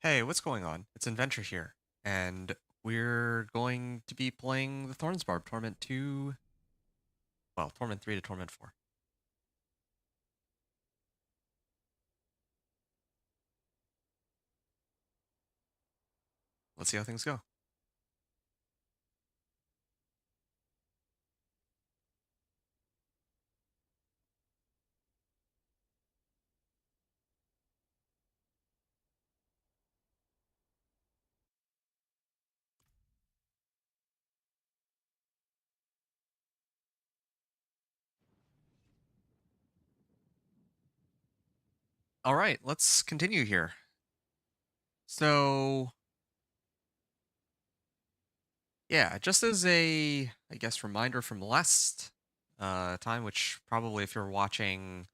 Hey, what's going on? It's Inventor here, and we're going to be playing the Thorns Barb Torment 2, well, Torment 3 to Torment 4. Let's see how things go. All right, let's continue here. So, yeah, just as a, I guess, reminder from last time, which probably if you're watching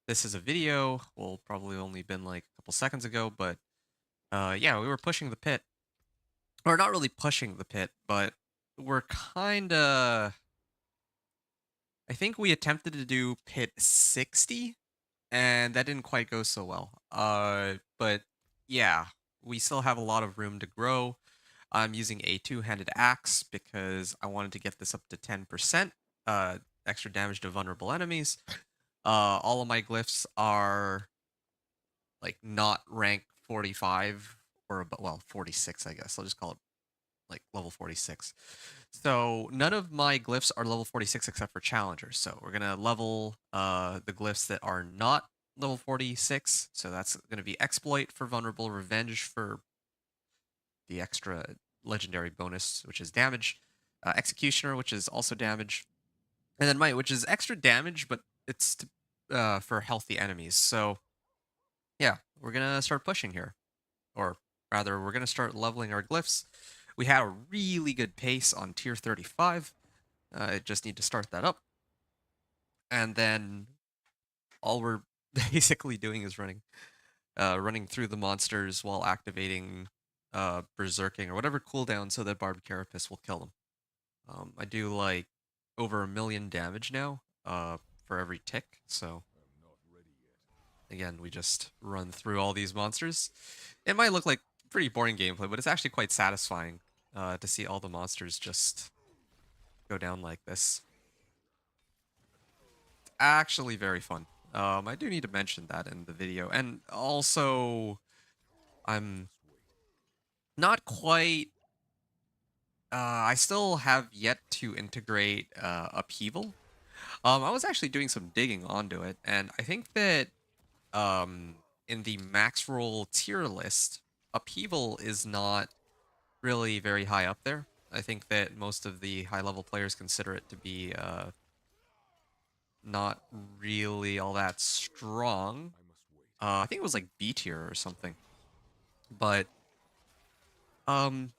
this as a video, will probably only been like a couple seconds ago, but yeah, we were pushing the pit. Or not really pushing the pit, but we're kind of I think we attempted to do pit 60 and that didn't quite go so well. But yeah, we still have a lot of room to grow. I'm using a two-handed axe because I wanted to get this up to 10% extra damage to vulnerable enemies. All of my glyphs are like not rank 45 or about, well, 46, I guess. I'll just call it like level 46. So none of my glyphs are level 46 except for challengers. So we're gonna level the glyphs that are not level 46. So that's gonna be exploit for vulnerable, revenge for the extra legendary bonus, which is damage, executioner, which is also damage, and then might, which is extra damage, but it's for healthy enemies. So yeah, we're gonna start pushing here, or rather, we're gonna start leveling our glyphs. We had a really good pace on tier 35. I just need to start that up. And then all we're basically doing is running through the monsters while activating berserking or whatever cooldown so that Barbed Carapace will kill them. I do like over 1,000,000 damage now for every tick. So again, we just run through all these monsters. It might look like pretty boring gameplay, but it's actually quite satisfying to see all the monsters just go down like this. Actually very fun. I do need to mention that in the video. And also, I'm not quite... I still have yet to integrate Upheaval. I was actually doing some digging onto it, and I think that in the max roll tier list, Upheaval is not really very high up there. I think that most of the high-level players consider it to be not really all that strong. I think it was like B tier or something. But um,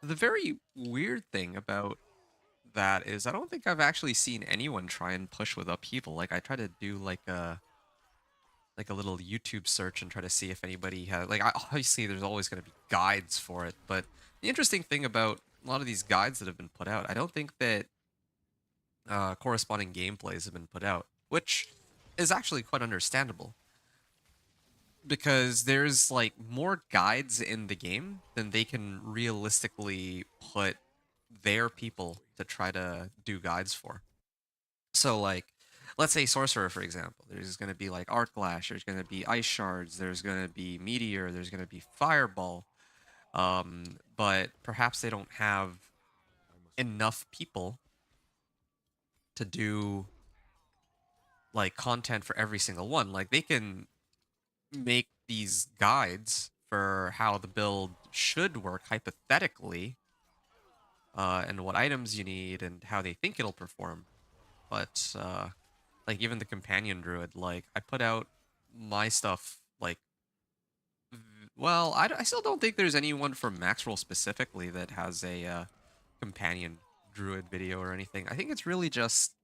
the very weird thing about that is I don't think I've actually seen anyone try and push with upheaval. Like I try to do like a little YouTube search and try to see if anybody has obviously there's always going to be guides for it. But the interesting thing about a lot of these guides that have been put out, I don't think that corresponding gameplays have been put out, which is actually quite understandable because there's like more guides in the game than they can realistically put their people to try to do guides for. So like let's say sorcerer for example, there's going to be like arc lash, there's going to be ice shards, there's going to be meteor, there's going to be fireball. But perhaps they don't have enough people to do like content for every single one. Like they can make these guides for how the build should work hypothetically, and what items you need and how they think it'll perform. But like even the companion druid, like I put out my stuff like well, I still don't think there's anyone from Maxroll specifically that has a companion druid video or anything. I think it's really just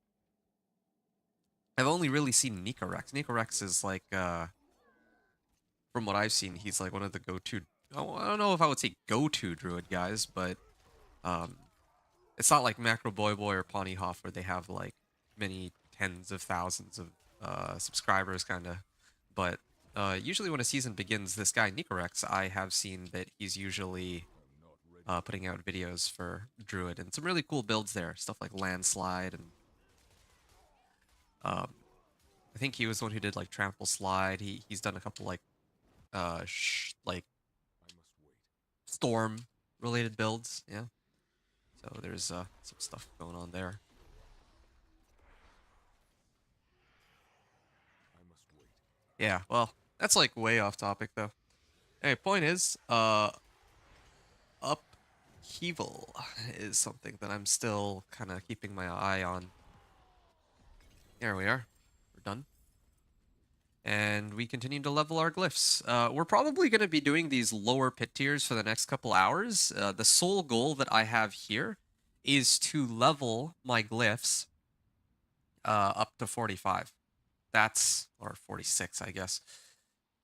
I've only really seen Nicorex. Nicorex is like from what I've seen, he's like one of the go-to. I don't know if I would say go-to druid guys, but um, it's not like Macro Boy Boy or Pawnee Hoff where they have like many tens of thousands of subscribers, kind of. But Usually when a season begins, this guy Nicorex, I have seen that he's usually putting out videos for Druid, and some really cool builds there. Stuff like Landslide, and um, I think he was the one who did like Trample Slide. He's done a couple like like Storm related builds. Yeah, so there's some stuff going on there. Yeah, well, that's like way off topic though. Hey, point is, upheaval is something that I'm still kind of keeping my eye on. There we are. We're done. And we continue to level our glyphs. We're probably going to be doing these lower pit tiers for the next couple hours. The sole goal that I have here is to level my glyphs up to 45. Or 46, I guess.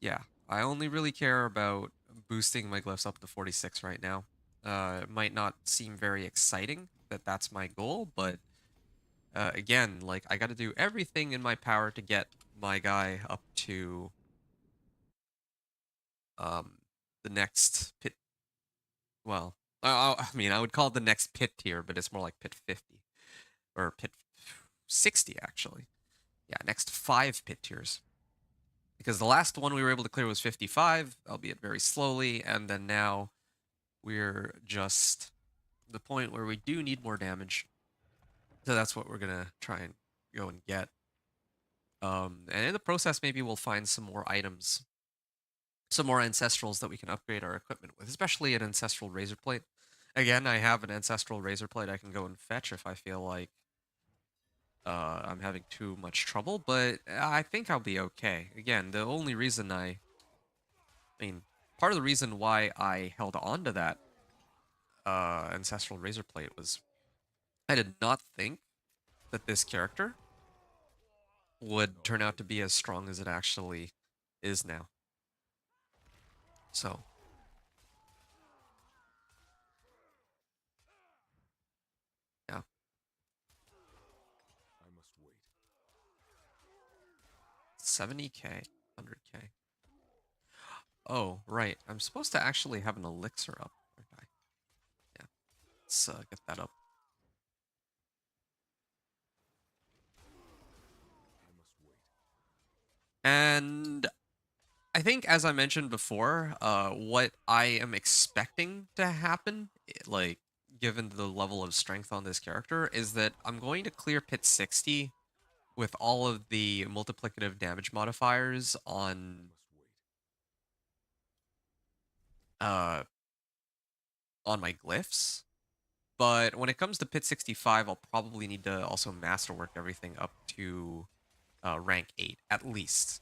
Yeah, I only really care about boosting my glyphs up to 46 right now. It might not seem very exciting that that's my goal, but again, like I got to do everything in my power to get my guy up to um the next pit. Well, I mean, I would call it the next pit tier, but it's more like pit 50 or pit 60 actually. Yeah, next 5 pit tiers. Because the last one we were able to clear was 55, albeit very slowly, and then now we're just the point where we do need more damage. So that's what we're gonna try and go and get. And in the process, maybe we'll find some more items, some more ancestrals that we can upgrade our equipment with, especially an ancestral razor plate. Again, I have an ancestral razor plate I can go and fetch if I feel like I'm having too much trouble, but I think I'll be okay. Again, the only reason I mean, part of the reason why I held on to that ancestral razor plate was I did not think that this character would turn out to be as strong as it actually is now. So, yeah. 70k, 100k. Oh, right. I'm supposed to actually have an elixir up, aren't I? Yeah. Let's get that up. And I think, as I mentioned before, what I am expecting to happen, like, given the level of strength on this character, is that I'm going to clear pit 60 with all of the multiplicative damage modifiers uh, on my glyphs. But when it comes to pit 65, I'll probably need to also masterwork everything up to rank 8, at least.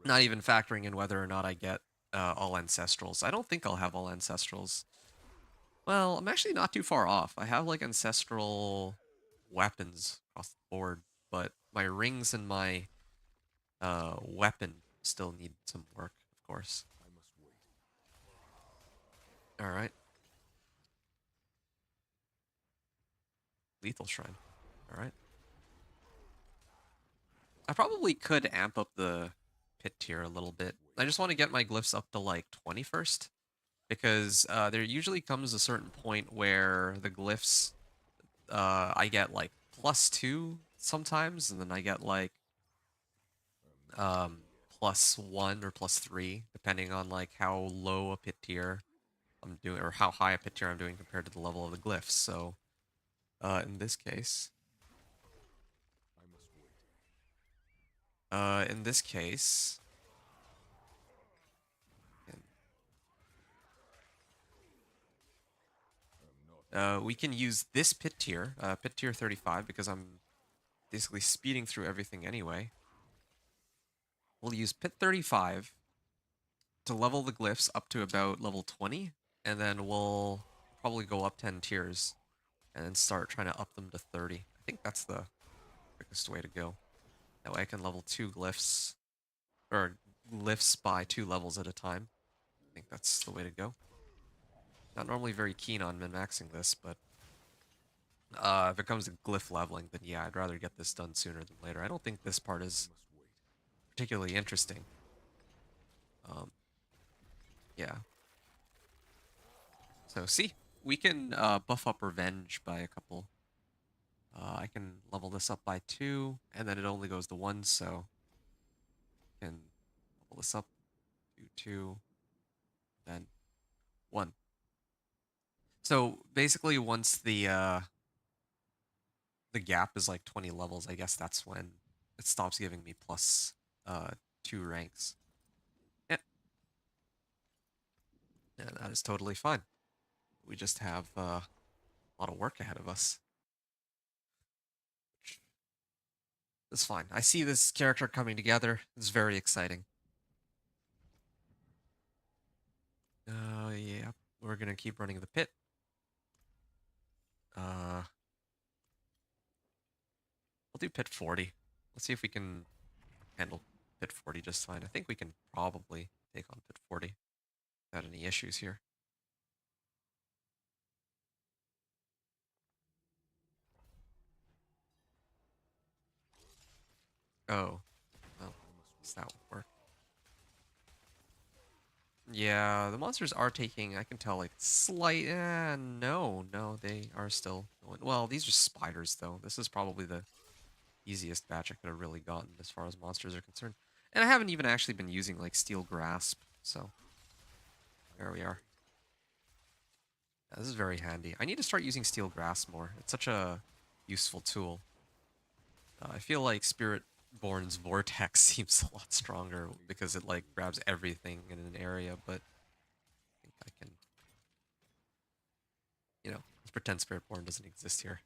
Not even factoring in whether or not I get all ancestrals. I don't think I'll have all ancestrals. Well, I'm actually not too far off. I have like ancestral weapons across the board, but my rings and my weapon still need some work, of course. All right. Lethal Shrine. All right. I probably could amp up the pit tier a little bit. I just want to get my glyphs up to like 20 first, because there usually comes a certain point where the glyphs, I get like +2 sometimes, and then I get like +1 or +3, depending on like how low a pit tier I'm doing, or how high a pit tier I'm doing compared to the level of the glyphs. So, in this case, in this case, we can use this pit tier 35, because I'm basically speeding through everything anyway. We'll use pit 35 to level the glyphs up to about level 20, and then we'll probably go up 10 tiers and then start trying to up them to 30. I think that's the quickest way to go. That way I can level 2 glyphs, or glyphs by 2 levels at a time. I think that's the way to go. Not normally very keen on min-maxing this, but if it comes to glyph leveling, then yeah, I'd rather get this done sooner than later. I don't think this part is particularly interesting. Um, yeah. So see, we can buff up Revenge by a couple. I can level this up by 2, and then it only goes to 1, so I can level this up to 2, then 1. So basically, once the gap is like 20 levels, I guess that's when it stops giving me plus uh 2 ranks. Yeah, and that is totally fine. We just have a lot of work ahead of us. It's fine. I see this character coming together. It's very exciting. Yeah, we're gonna keep running the pit. We'll do pit 40. Let's see if we can handle pit 40 just fine. I think we can probably take on pit 40 without any issues here. Oh, well, I guess that will work. Yeah, the monsters are taking, I can tell, like, slight, no, they are still going. Well, these are spiders, though. This is probably the easiest batch I could have really gotten as far as monsters are concerned. And I haven't even actually been using, like, Steel Grasp, so there we are. Yeah, this is very handy. I need to start using Steel Grasp more. It's such a useful tool. I feel like Spiritborn's Vortex seems a lot stronger because it, like, grabs everything in an area, but I think I can, let's pretend Spiritborn doesn't exist here.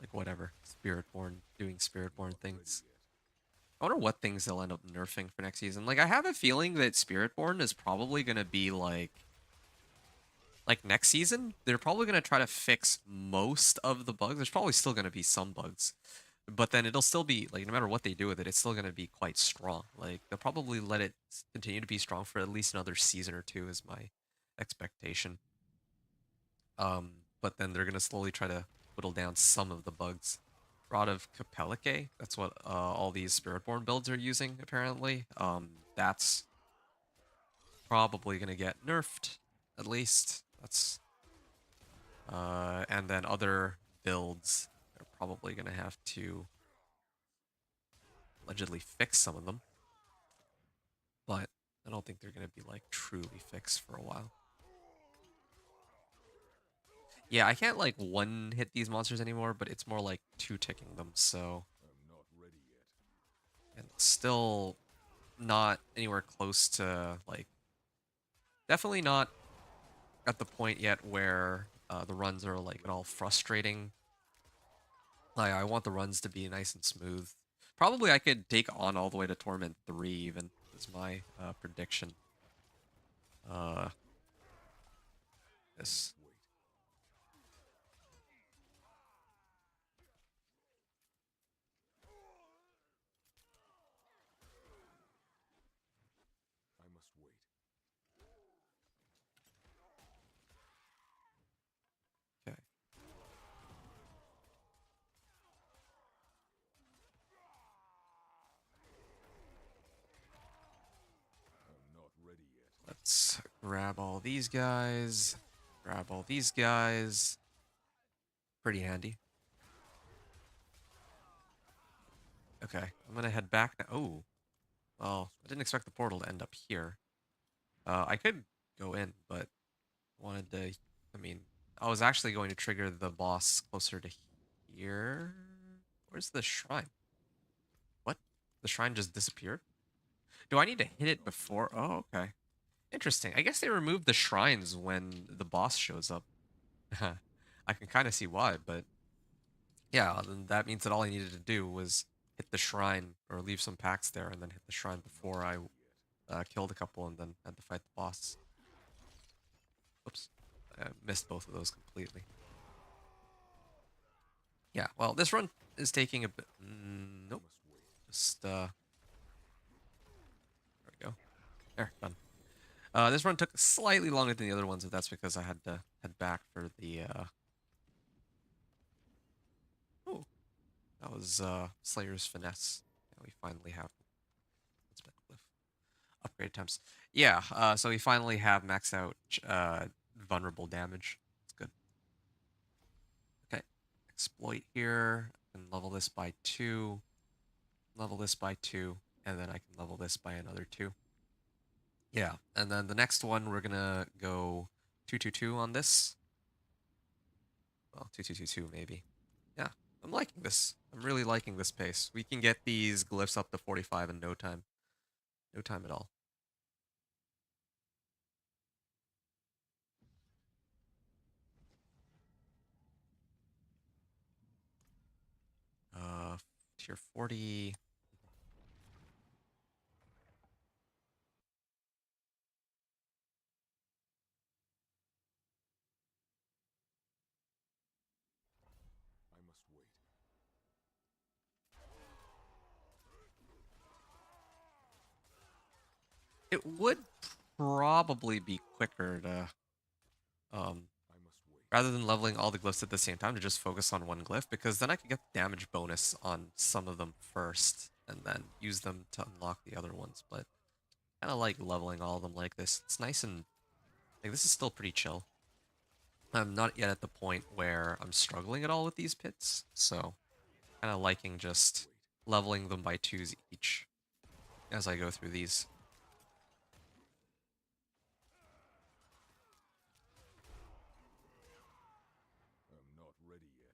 Like, whatever. Spiritborn doing Spiritborn things. I wonder what things they'll end up nerfing for next season. Like, I have a feeling that Spiritborn is probably going to be, like next season, they're probably going to try to fix most of the bugs. There's probably still going to be some bugs. But then it'll still be, like, no matter what they do with it, it's still going to be quite strong. Like, they'll probably let it continue to be strong for at least another season or 2 is my expectation. But then they're going to slowly try to whittle down some of the bugs. Rod of Capellicae, that's what all these Spiritborn builds are using, apparently. That's probably going to get nerfed, at least. That's and then other builds are probably going to have to allegedly fix some of them. But I don't think they're going to be, like, truly fixed for a while. Yeah, I can't, like, one-hit these monsters anymore, but it's more like two-ticking them, so... And still not anywhere close to, like... Definitely not at the point yet where the runs are, like, at all frustrating. Like, I want the runs to be nice and smooth. Probably I could take on all the way to Torment 3 even, is my prediction. This. Okay. Let's grab all these guys. Grab all these guys. Pretty handy. Okay, I'm gonna head back now. Oh, well, I didn't expect the portal to end up here. I could go in, but wanted to... I mean, I was actually going to trigger the boss closer to here. Where's the shrine? What? The shrine just disappeared? Do I need to hit it before? Oh, okay. Interesting. I guess they removed the shrines when the boss shows up. I can kind of see why, but yeah, then that means that all I needed to do was hit the shrine or leave some packs there and then hit the shrine before I killed a couple and then had to fight the boss. Oops. I missed both of those completely. Yeah, well, this run is taking a bit... nope. Just, there we go. There, done. This run took slightly longer than the other ones, but that's because I had to head back for the, Oh, that was, Slayer's Finesse. Yeah, we finally have Spectacliff. upgrade attempts. Yeah, so we finally have maxed out vulnerable damage. That's good. Okay, exploit here, and level this by 2, level this by 2, and then I can level this by another 2. Yeah, and then the next one we're gonna go 222 on this. Well, 2222 maybe. Yeah, I'm liking this. I'm really liking this pace. We can get these glyphs up to 45 in no time. No time at all. Uh, tier 40. I must wait. It would probably be quicker to, I must wait. rather than leveling all the glyphs at the same time, to just focus on one glyph, because then I could get the damage bonus on some of them first, and then use them to unlock the other ones, but I kind of like leveling all of them like this. It's nice and, like, this is still pretty chill. I'm not yet at the point where I'm struggling at all with these pits, so kind of liking just Wait. leveling them by 2s each as I go through these. I'm not ready yet.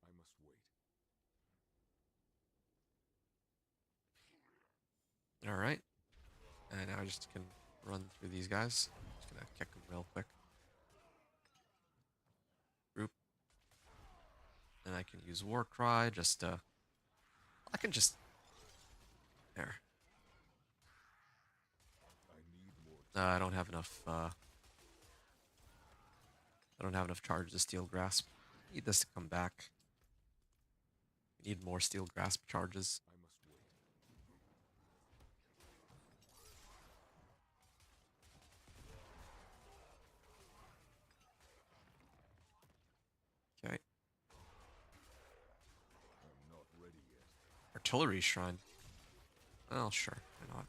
I must wait. All right, and now I just can run through these guys. Just gonna kick them real quick. Group, and I can use War Cry. I can just there. I need more I time. don't have enough. I don't have enough charge to Steel Grasp. Need this to come back. Need more Steel Grasp charges. I must wait. Okay, I'm not ready yet. Artillery Shrine. Well, sure, why not?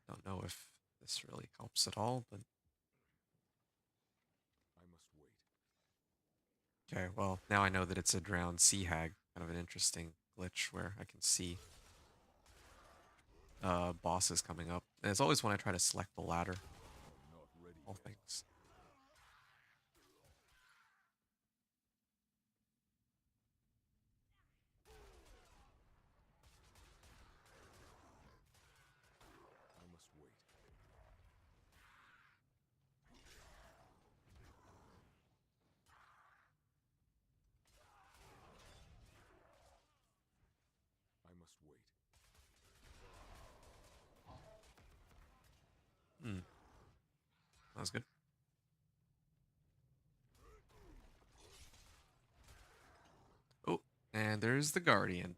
Don't know if this really helps at all, but I must wait. okay. Well, now I know that it's a drowned sea hag. Kind of an interesting glitch where I can see bosses coming up. And it's always when I try to select the ladder. I'm not ready All yet. things. I must wait. I must wait. Hmm, that was good. Oh, and there's the Guardian.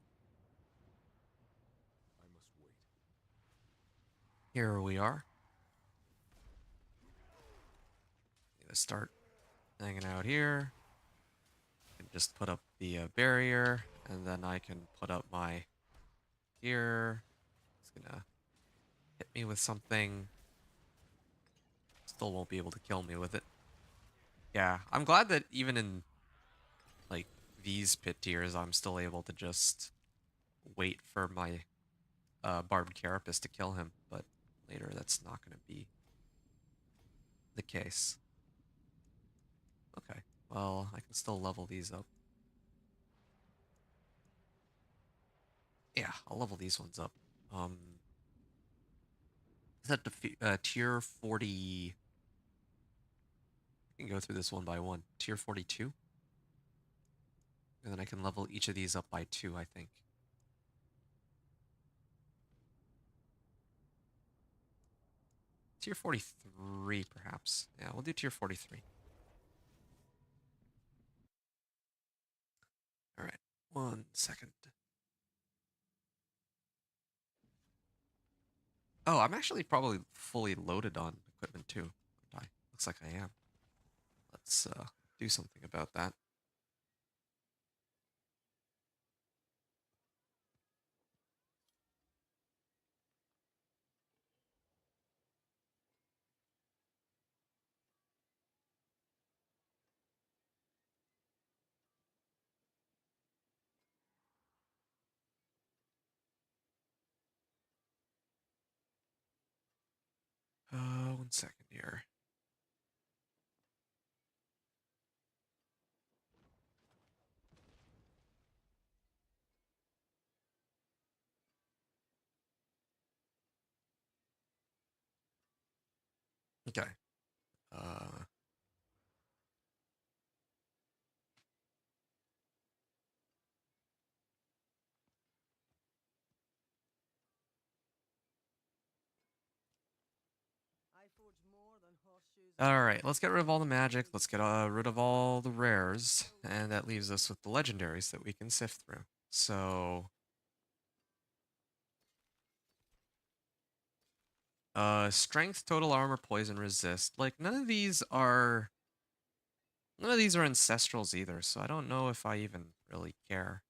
I must wait. Here we are. Gonna start hanging out here. I can just put up the barrier, and then I can put up my here. It's gonna hit me with something. Still won't be able to kill me with it. Yeah, I'm glad that even in like these pit tiers, I'm still able to just wait for my barbed carapace to kill him, but later that's not going to be the case. Okay, well, I can still level these up. Yeah, I'll level these ones up. Is that tier 40? I can go through this one by one. Tier 42? And then I can level each of these up by 2, I think. Tier 43, perhaps. Yeah, we'll do tier 43. All right, 1 second. Oh, I'm actually probably fully loaded on equipment too. Don't I? Looks like I am. Let's do something about that. One second here. Okay. Uh, all right, let's get rid of all the magic. Let's get rid of all the rares, and that leaves us with the legendaries that we can sift through. So, strength, total armor, poison, resist. Like none of these are ancestrals either. So I don't know if I even really care.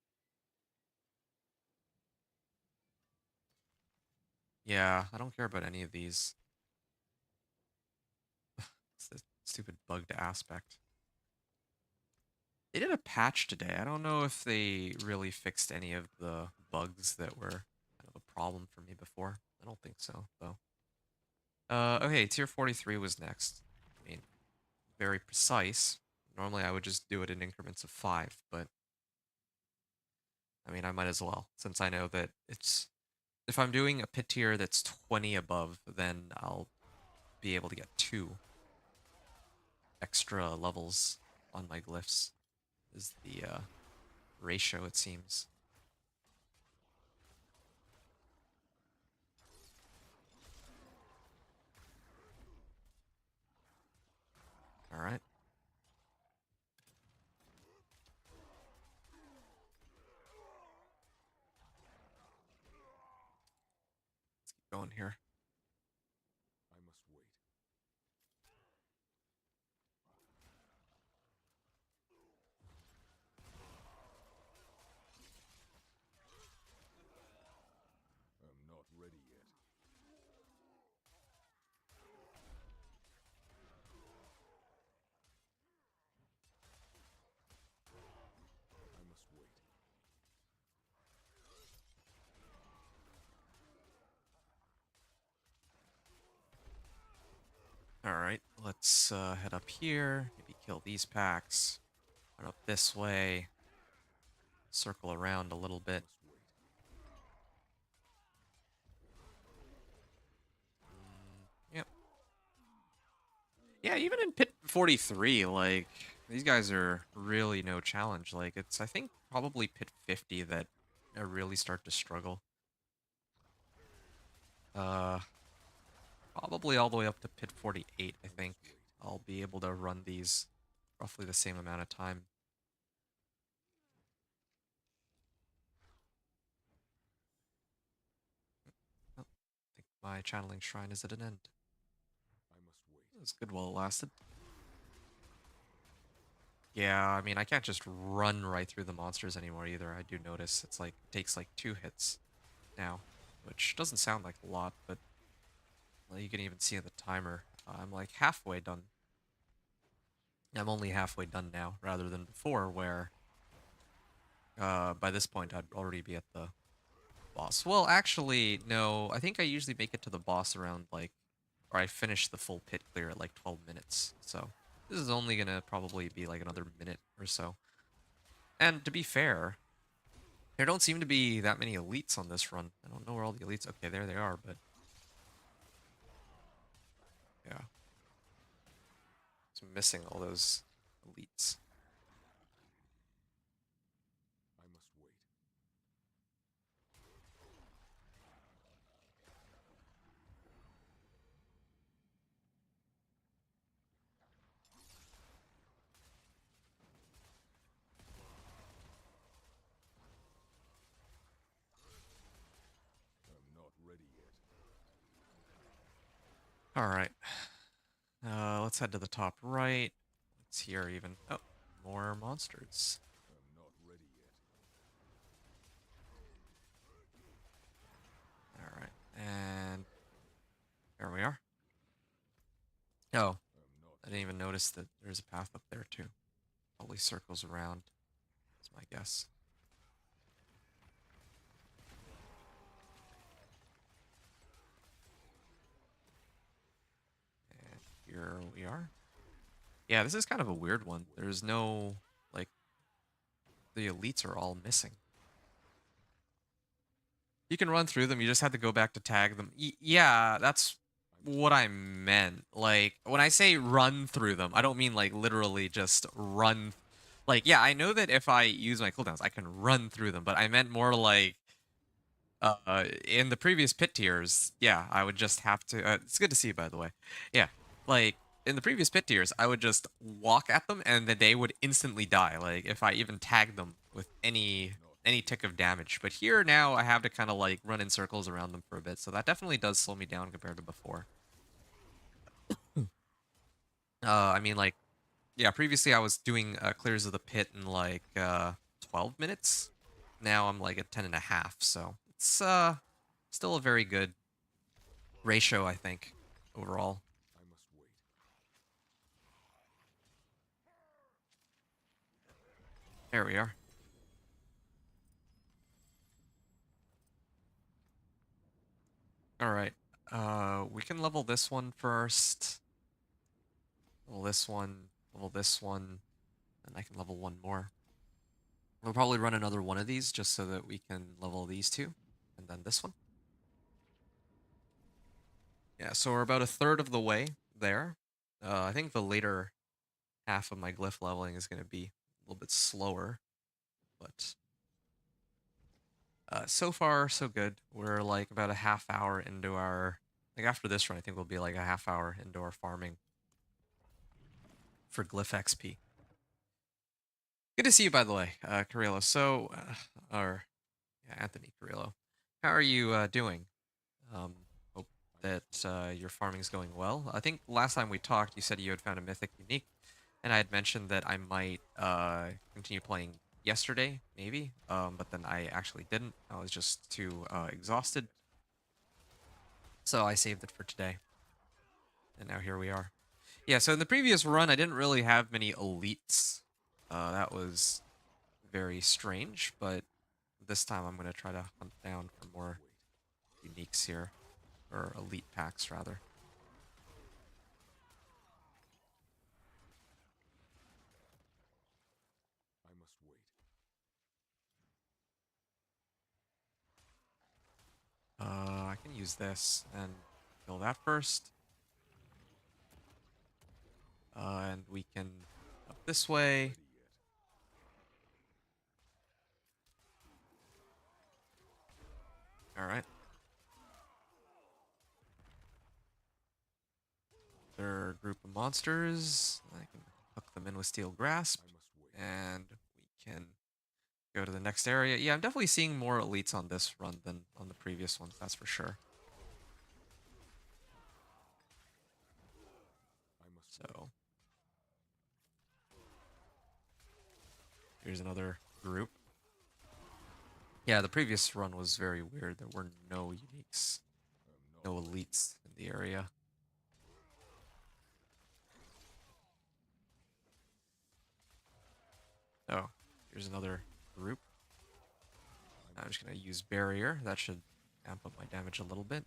Yeah, I don't care about any of these. It's the stupid bugged aspect. They did a patch today. I don't know if they really fixed any of the bugs that were kind of a problem for me before. I don't think so, though. Okay, tier 43 was next. I mean, very precise. Normally I would just do it in increments of 5, but I mean, I might as well, since I know that it's... If I'm doing a pit tier that's 20 above, then I'll be able to get 2 extra levels on my glyphs, is the ratio, it seems. Alright. Let's keep going here. I must wait. I'm not ready yet. I must wait. Alright, let's head up here, maybe kill these packs, run up this way, circle around a little I bit. must wait. Yep. Yeah, even in pit 43, like, these guys are really no challenge. Like, it's, I think, probably pit 50 that I really start to struggle. Uh, Probably all the way up to pit 48, I I think. must wait. I'll be able to run these roughly the same amount of time. Oh, I think my channeling shrine is at an end. I must wait. It was good while it lasted. Yeah, I mean, I can't just run right through the monsters anymore either. I do notice it's like, it takes like 2 hits now, which doesn't sound like a lot, but well, you can even see in the timer, I'm like halfway done. I'm only halfway done now, rather than before, where by this point I'd already be at the boss. Well, actually, no, I think I usually make it to the boss around like, or I finish the full pit clear at like 12 minutes, so this is only gonna probably be like another minute or so. And to be fair, there don't seem to be that many elites on this run. I don't know where all the elites... Okay, there they are, but... Yeah. It's missing all those elites. I must wait. I'm not ready yet. Alright. Let's head to the top right. Let's hear even. Oh, more monsters. I'm not ready yet. All right, and there we are. Oh, I'm not I didn't even notice that there's a path up there too. Probably circles around. That's my guess. And here we are. Yeah, this is kind of a weird one. There's no, like, the elites are all missing. You can run through them, you just have to go back to tag them. Yeah, that's what I meant. Like, when I say run through them, I don't mean, like, literally just run. Like, yeah, I know that if I use my cooldowns, I can run through them, but I meant more like, in the previous pit tiers, yeah, I would just have to. It's good to see you, by the way. Yeah, like in the previous pit tiers, I would just walk at them and then they would instantly die. Like if I even tagged them with any tick of damage. But here now, I have to kind of like run in circles around them for a bit, so that definitely does slow me down compared to before. I mean, like, yeah, previously I was doing clears of the pit in like 12 minutes. Now I'm like at 10 and a half, so it's still a very good ratio, I think, overall. I must wait. There we are. All right. We can level this one first. Level this one, and I can level one more. We'll probably run another one of these just so that we can level these two, and then this one. Yeah, so we're about a third of the way there. I think the later half of my glyph leveling is going to be a little bit slower, but so far so good. We're like about a half hour into our, like after this run, I think we'll be like a half hour into our farming for glyph XP. Good to see you, by the way, Carrillo. So, or yeah, Anthony Carrillo, how are you doing? Hope I that must wait. your farming's going well. I think last time we talked, you said you had found a mythic unique, and I had mentioned that I might continue playing yesterday, maybe, but then I actually didn't. I was just too exhausted, so I saved it for today, and now here we are. Yeah, so in the previous run, I didn't really have many elites. That was very strange, but this time I'm going to try to hunt down for I must more wait. uniques here, or elite packs, rather. I must wait. I can use this and kill that first. And we can up this Not way. ready yet. All right. Their group of monsters. I can hook them in with Steel Grasp. I must wait. And we can go to the next area. Yeah, I'm definitely seeing more elites on this run than on the previous ones, that's for sure. I must wait. So here's another group. Yeah, the previous run was very weird. There were no uniques, I'm no not ready yet. elites in the area. Oh, here's another group. I I'm must just going to wait. use barrier. That should amp up my damage a little bit.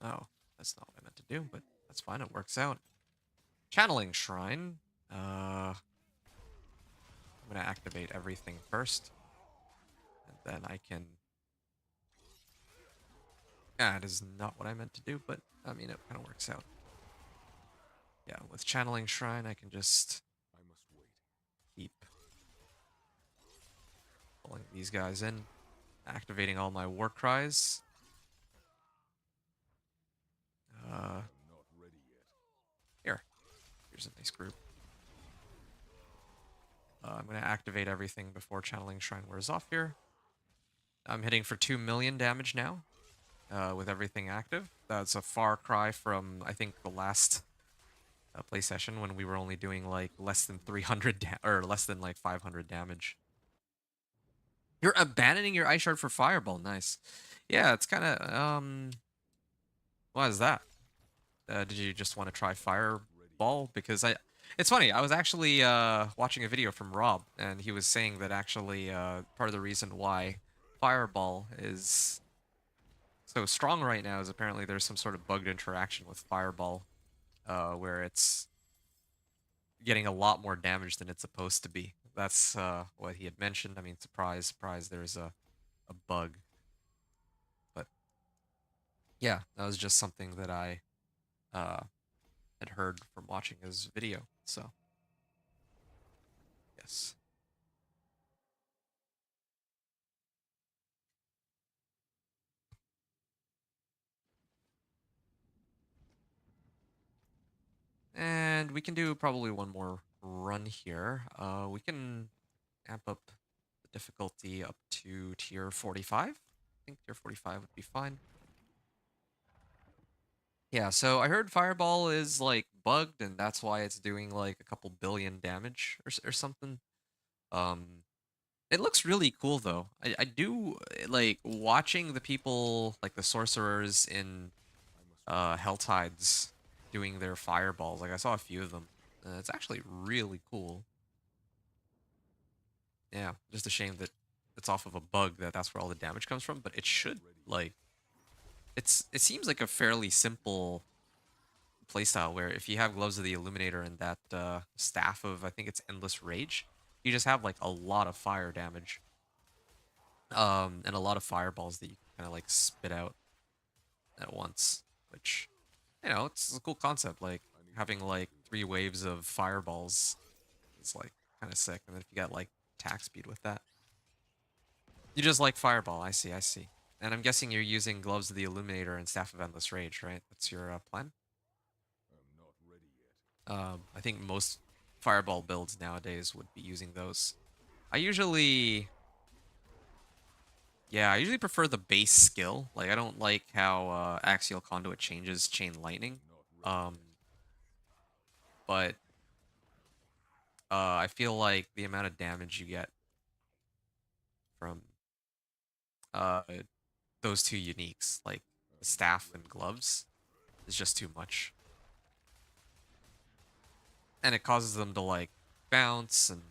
Oh, that's not what I meant to do, but that's fine. It works out. Channeling Shrine. I'm going to activate everything first. And then I can... Yeah, it is not what I meant to do, but I mean, it kind of works out. Yeah, with Channeling Shrine, I can just I must wait. keep pulling these guys in, activating all my war cries. I'm not ready yet. Here. Here's a nice group. I'm going to activate everything before Channeling Shrine wears off here. I'm hitting for 2 million damage now. with everything active. That's a far cry from, I think, the last play session when we were only doing like less than 300 or less than like 500 damage. You're abandoning your ice shard for fireball. Nice. Yeah, it's kind of why is that? Did you just want to try fireball? Because it's funny. I was actually watching a video from Rob, and he was saying that actually part of the reason why fireball is so strong right now is apparently there's some sort of bugged interaction with fireball, where it's getting a lot more damage than it's supposed to be. That's what he had mentioned. I mean, surprise, surprise, there's a bug. But yeah, that was just something that I uh, had heard from watching his video. So, yes. And we can do probably one more run here. We can amp up the difficulty up to tier 45. I think tier 45 would be fine. Yeah, so I heard Fireball is like bugged, and that's why it's doing like a couple billion damage or something. Um, it looks really cool though. I do like watching the people like the sorcerers in Helltides doing their fireballs. Like I saw a few of them. It's actually really cool. Yeah, just a shame that it's off of a bug that's where all the damage comes from. But it should like it seems like a fairly simple playstyle where if you have Gloves of the Illuminator and that staff of I think it's Endless Rage, you just have like a lot of fire damage. And a lot of fireballs that you can kind of like spit out at once, which it's a cool concept. Like having like 3 waves of fireballs is like kind of sick. And then if you got like attack speed with that, you just like fireball. I see, I see. And I'm guessing you're using Gloves of the Illuminator and Staff of Endless Rage, right? That's your plan. I'm not ready yet. I think most fireball builds nowadays would be using those. I usually Yeah, I usually prefer the base skill. Like, I don't like how Axial Conduit changes Chain Lightning. Not ready Um, but I feel like the amount of damage you get from uh, those two uniques, like the staff and gloves, is just too much. And it causes them to, like, bounce and...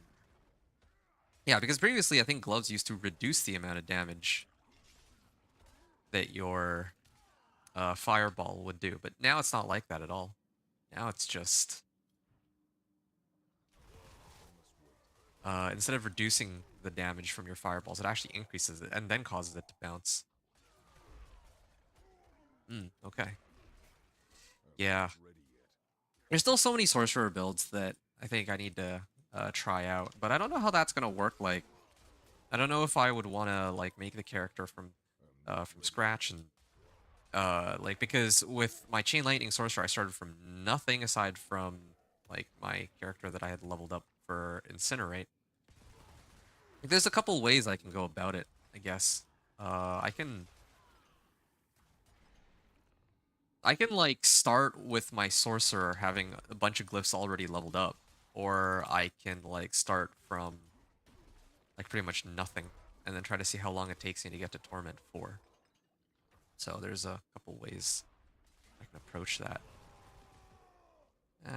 Yeah, because previously I think gloves used to reduce the amount of damage that your fireball would do. But now it's not like that at all. Now it's just... instead of reducing the damage from your fireballs, it actually increases it and then causes it to bounce. Okay. Yeah. ready yet. There's still so many sorcerer builds that I think I need to try out, but I don't know how that's gonna work. Like, I don't know if I would want to like make the character from scratch and like because with my chain lightning sorcerer, I started from nothing aside from like my character that I had leveled up for incinerate. There's a couple ways I can go about it, I guess. I can like start with my sorcerer having a bunch of glyphs already leveled up, or I can like start from like pretty much nothing and then try to see how long it takes me to get to Torment 4. So there's a couple ways I can approach that. Okay.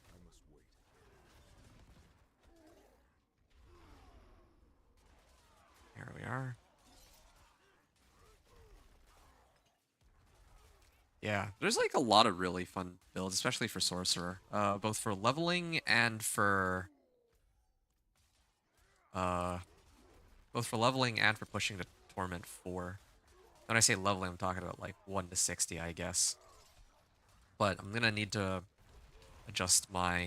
I must wait. Here we are. Yeah, there's like a lot of really fun builds, especially for Sorcerer. Both for leveling and for uh pushing to Torment 4. When I say leveling, I'm talking about like 1 to 60, I guess. But I'm gonna need to adjust my I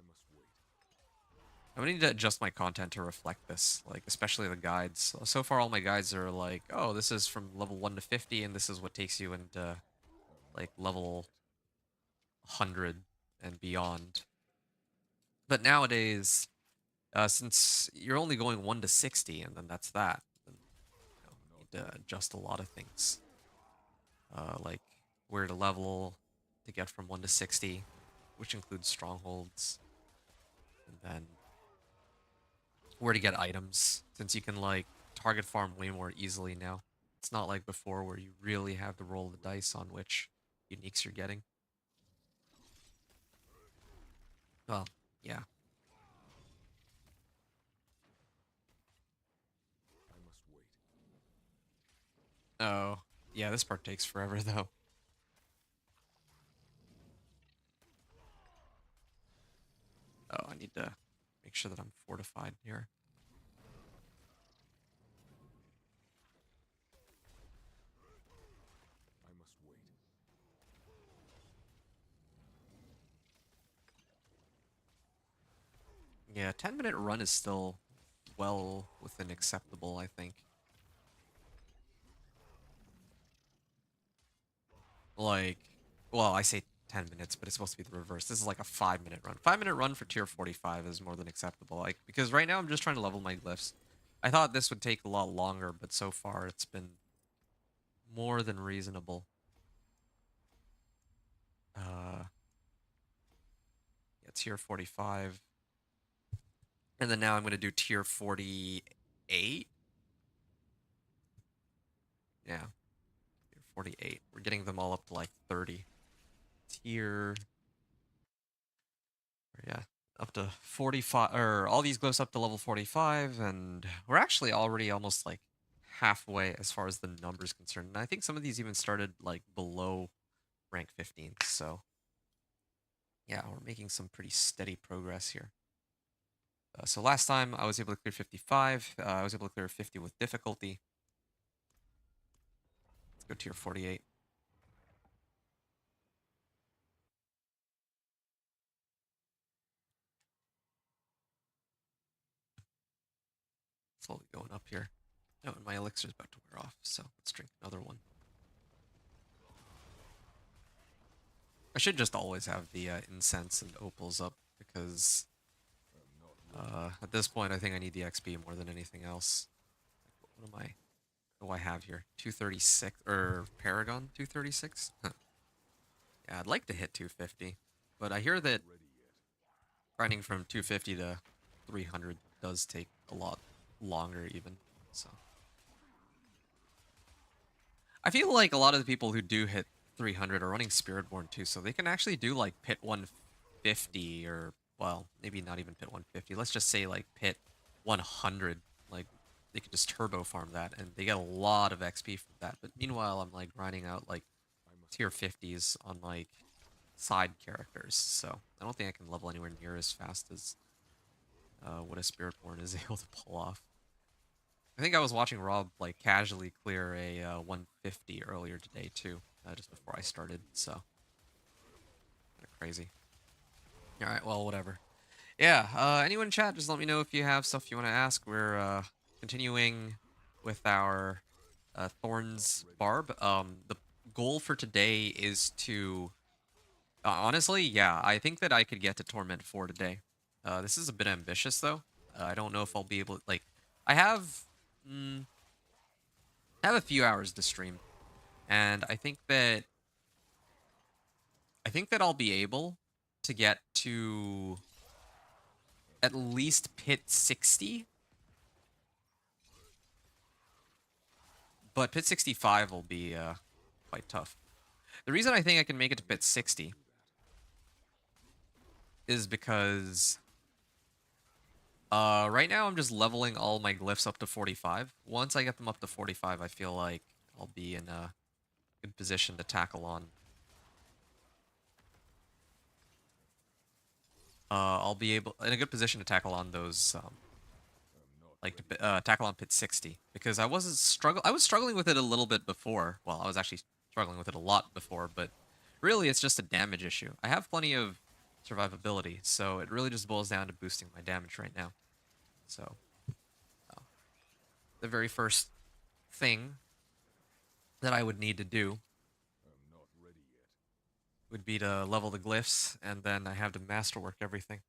must wait. I'm gonna need to adjust my content to reflect this, like especially the guides. So far, all my guides are like, oh, this is from level 1 to 50, and this is what takes you into like level 100 and beyond. But nowadays, since you're only going 1 to 60, and then that's that, need to adjust a lot of things, like where to level to get from 1 to 60, which includes strongholds, and then where to get items, since you can like target farm way more easily now. It's not like before where you really have to roll the dice on which uniques you're getting. Well, yeah. I must wait. Oh, yeah, this part takes forever though. Oh, I need to make sure that I'm fortified here. I must wait. Yeah, 10-minute run is still well within acceptable, I think. Like, well, I say 10 minutes, but it's supposed to be the reverse. This is like a 5-minute run. 5-minute run for tier 45 is more than acceptable. Like, because right now I'm just trying to level my glyphs. I thought this would take a lot longer, but so far it's been more than reasonable. Yeah, tier 45. And then now I'm going to do tier 48. Yeah, tier 48. We're getting them all up to like 30. Tier, yeah, up to 45, or all these glyphs up to level 45, and we're actually already almost like halfway as far as the numbers concerned. And I think some of these even started like below rank 15, so yeah, we're making some pretty steady progress here. So last time I was able to clear 55. I was able to clear 50 with difficulty. Let's go tier 48. Slowly going up here. Oh, and my elixir's about to wear off, so let's drink another one. I should just always have the incense and opals up, because at this point I think I need the XP more than anything else. What am I? What do I have here? 236, or Paragon 236? Huh. Yeah, I'd like to hit 250, but I hear that Ready yet? grinding from 250 to 300 does take a lot longer even, so. I feel like a lot of the people who do hit 300 are running Spiritborn too, so they can actually do like pit 150, or, well, maybe not even pit 150. Let's just say like pit 100. Like, they could just turbo farm that, and they get a lot of XP from that. But meanwhile, I'm like grinding out like I must tier 50s on like side characters, so I don't think I can level anywhere near as fast as what a Spiritborn is able to pull off. I think I was watching Rob like casually clear a 150 earlier today too, just before I started. So kind of crazy. All right, well, whatever. Yeah. Anyone in chat, just let me know if you have stuff you want to ask. We're continuing with our Thorns Barb. The goal for today is to honestly, yeah, I think that I could get to Torment 4 today. This is a bit ambitious though. I don't know if I'll be able to, like, I have. I have a few hours to stream, and I think that I'll be able to get to at least pit 60, but pit 65 will be quite tough. The reason I think I can make it to pit 60 is because right now I'm just leveling all my glyphs up to 45. Once I get them up to 45, I feel like I'll be in a good position to tackle on. I'll be able in a good position to tackle on those like tackle on pit 60, because I was struggling with it a little bit before. Well, I was actually struggling with it a lot before, but really it's just a damage issue. I have plenty of survivability, so it really just boils down to boosting my damage right now. So the very first thing that I would need to do I'm not ready yet. would be to level the glyphs, and then I have to masterwork everything.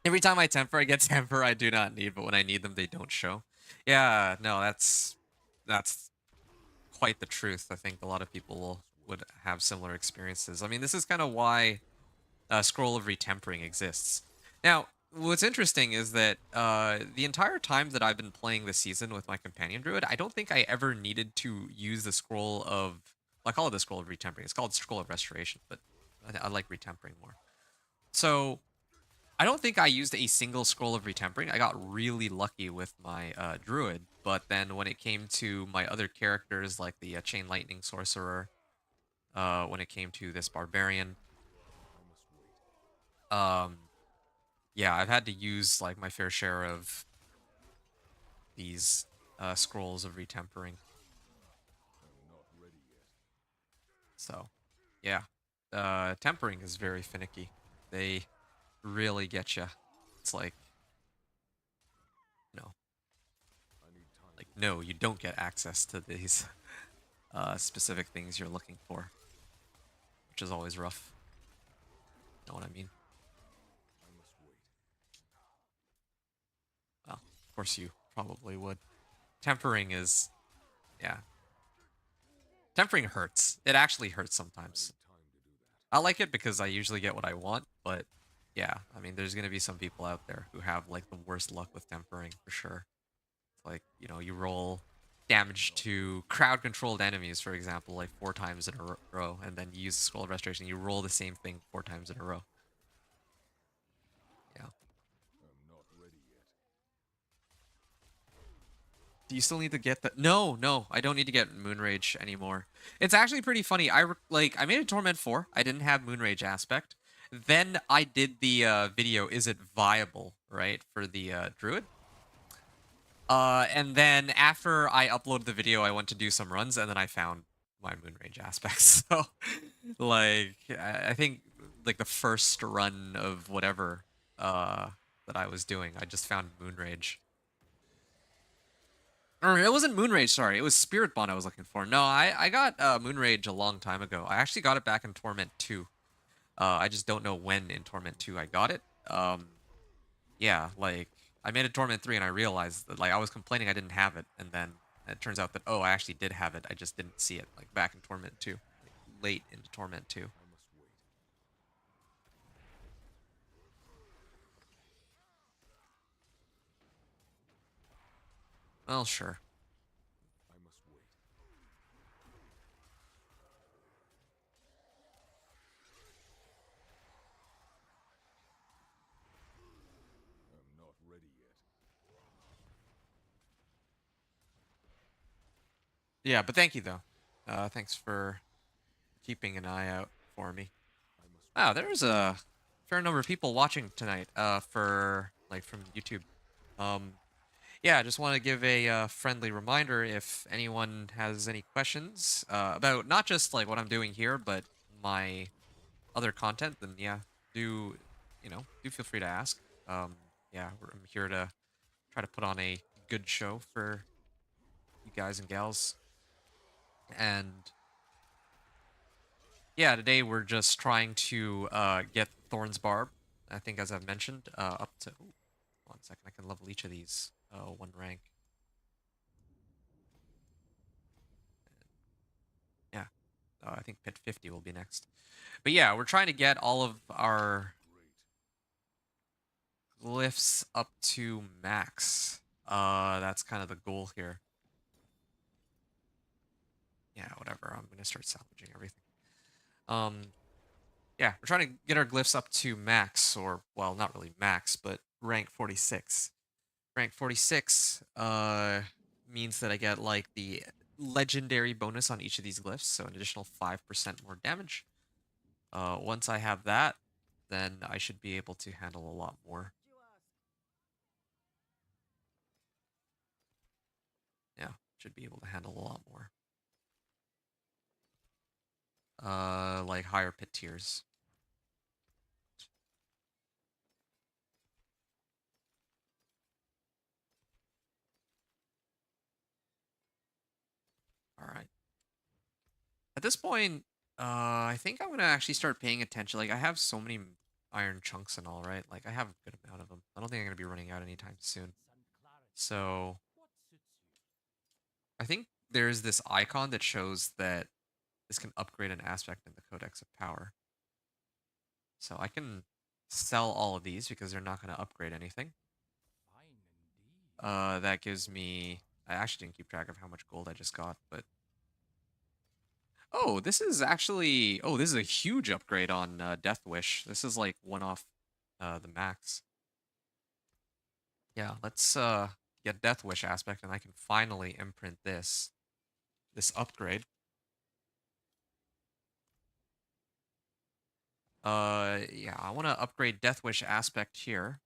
Every time I temper, I get temper I do not need, but when I need them, they don't show. Yeah, no, that's quite the truth. I think a lot of people would have similar experiences. I mean, this is kind of why scroll of retempering exists. Now, what's interesting is that the entire time that I've been playing this season with my companion druid, I don't think I ever needed to use the scroll of. I call it the scroll of retempering. It's called scroll of restoration, but I like retempering more. So I don't think I used a single scroll of retempering. I got really lucky with my druid, but then when it came to my other characters, like the chain lightning sorcerer, when it came to this barbarian, I must wait. um, yeah, I've had to use like my fair share of these scrolls of retempering. I'm not ready yet. So, yeah, tempering is very finicky. They really get you. It's no, I need time like to no, you don't get access to these specific things you're looking for, which is always rough. Know what I mean? I must wait. Well, of course you probably would. Tempering is, yeah, tempering hurts. It actually hurts I sometimes. need time to do that. I like it because I usually get what I want, but yeah, I mean, there's gonna be some people out there who have like the worst luck with tempering for sure. It's like, you roll I'm damage not to ready yet. crowd controlled enemies, for example, like 4 times in a row, and then you use Scroll of Restoration, you roll the same thing 4 times in a row. Yeah. I'm not ready yet. Do you still need to get the? No, no, I don't need to get Moonrage anymore. It's actually pretty funny. I made a Torment 4. I didn't have Moonrage aspect. Then I did the video, is it viable, right, for the Druid? And then after I uploaded the video, I went to do some runs, and then I found my Moonrage aspects. So, like, I think like the first run of whatever that I was doing, I just found Moonrage. Or it wasn't Moonrage, sorry. It was Spirit Bond I was looking for. No, I got Moonrage a long time ago. I actually got it back in Torment 2. I just don't know when in Torment 2 I got it. Yeah, like I made a Torment 3 and I realized that like I was complaining I didn't have it, and then it turns out that oh, I actually did have it. I just didn't see it like back in Torment 2, like late into Torment 2. I must wait. Well, sure. I must wait. I'm not ready yet. Yeah, but thank you though. Thanks for keeping an eye out for me. I must Wow, wait. there's a fair number of people watching tonight. For like from YouTube. Um, Yeah, I just want to give a friendly reminder if anyone has any questions about not just like what I'm doing here, but my other content, then yeah, do do feel free to ask. Yeah, I'm here to try to put on a good show for you guys and gals. And yeah, today we're just trying to get Thorns Barb. I think as I've mentioned, up to ooh, 1 second, I can level each of these 1 rank. Yeah, I think pit 50 will be next. But yeah, we're trying to get all of our Great. glyphs up to max. That's kind of the goal here. Yeah, whatever. I'm gonna start salvaging everything. Um, yeah, we're trying to get our glyphs up to max, or well, not really max, but rank 46. Rank 46 means that I get like the legendary bonus on each of these glyphs, so an additional 5% more damage. Once I have that, then I should be able to handle a lot more. Yeah, should be able to handle a lot more. Like higher pit tiers. All right. At this point, I think I'm gonna actually start paying attention. Like I have so many iron chunks and all, right? Like, I have a good amount of them. I don't think I'm going to be running out anytime soon. So, I think there's this icon that shows that this can upgrade an aspect in the Codex of Power. So I can sell all of these because they're not going to upgrade anything. That gives me... I actually didn't keep track of how much gold I just got, but... Oh, this is actually... Oh, this is a huge upgrade on Death Wish. This is like one off the max. Yeah, let's get Death Wish aspect, and I can finally imprint this upgrade. Yeah, I want to upgrade Death Wish aspect here.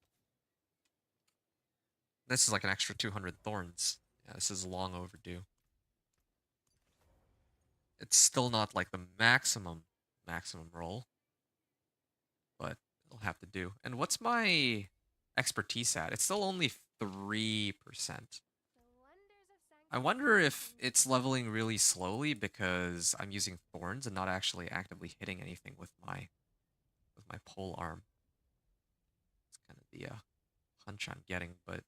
This is like an extra 200 thorns. Yeah, this is long overdue. It's still not like the maximum roll, but it'll have to do. And what's my expertise at? It's still only 3%. I wonder if it's leveling really slowly because I'm using thorns and not actually actively hitting anything with my pole arm. It's kind of the hunch I'm getting, but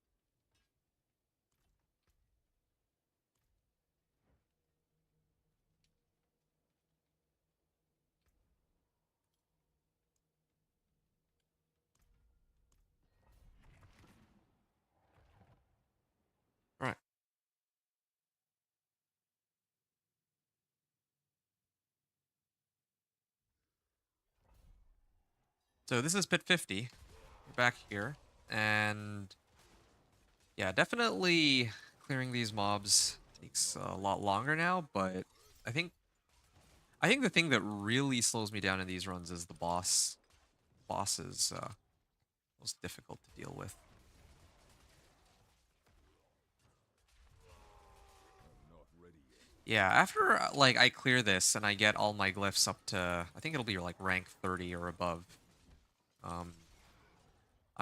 all right. So this is pit 50. We're back here, and yeah, definitely clearing these mobs takes a lot longer now, but I think the thing that really slows me down in these runs is the boss. Boss is most difficult to deal with. I'm not ready yet. Yeah, after like I clear this and I get all my glyphs up to, I think it'll be like rank 30 or above. I'm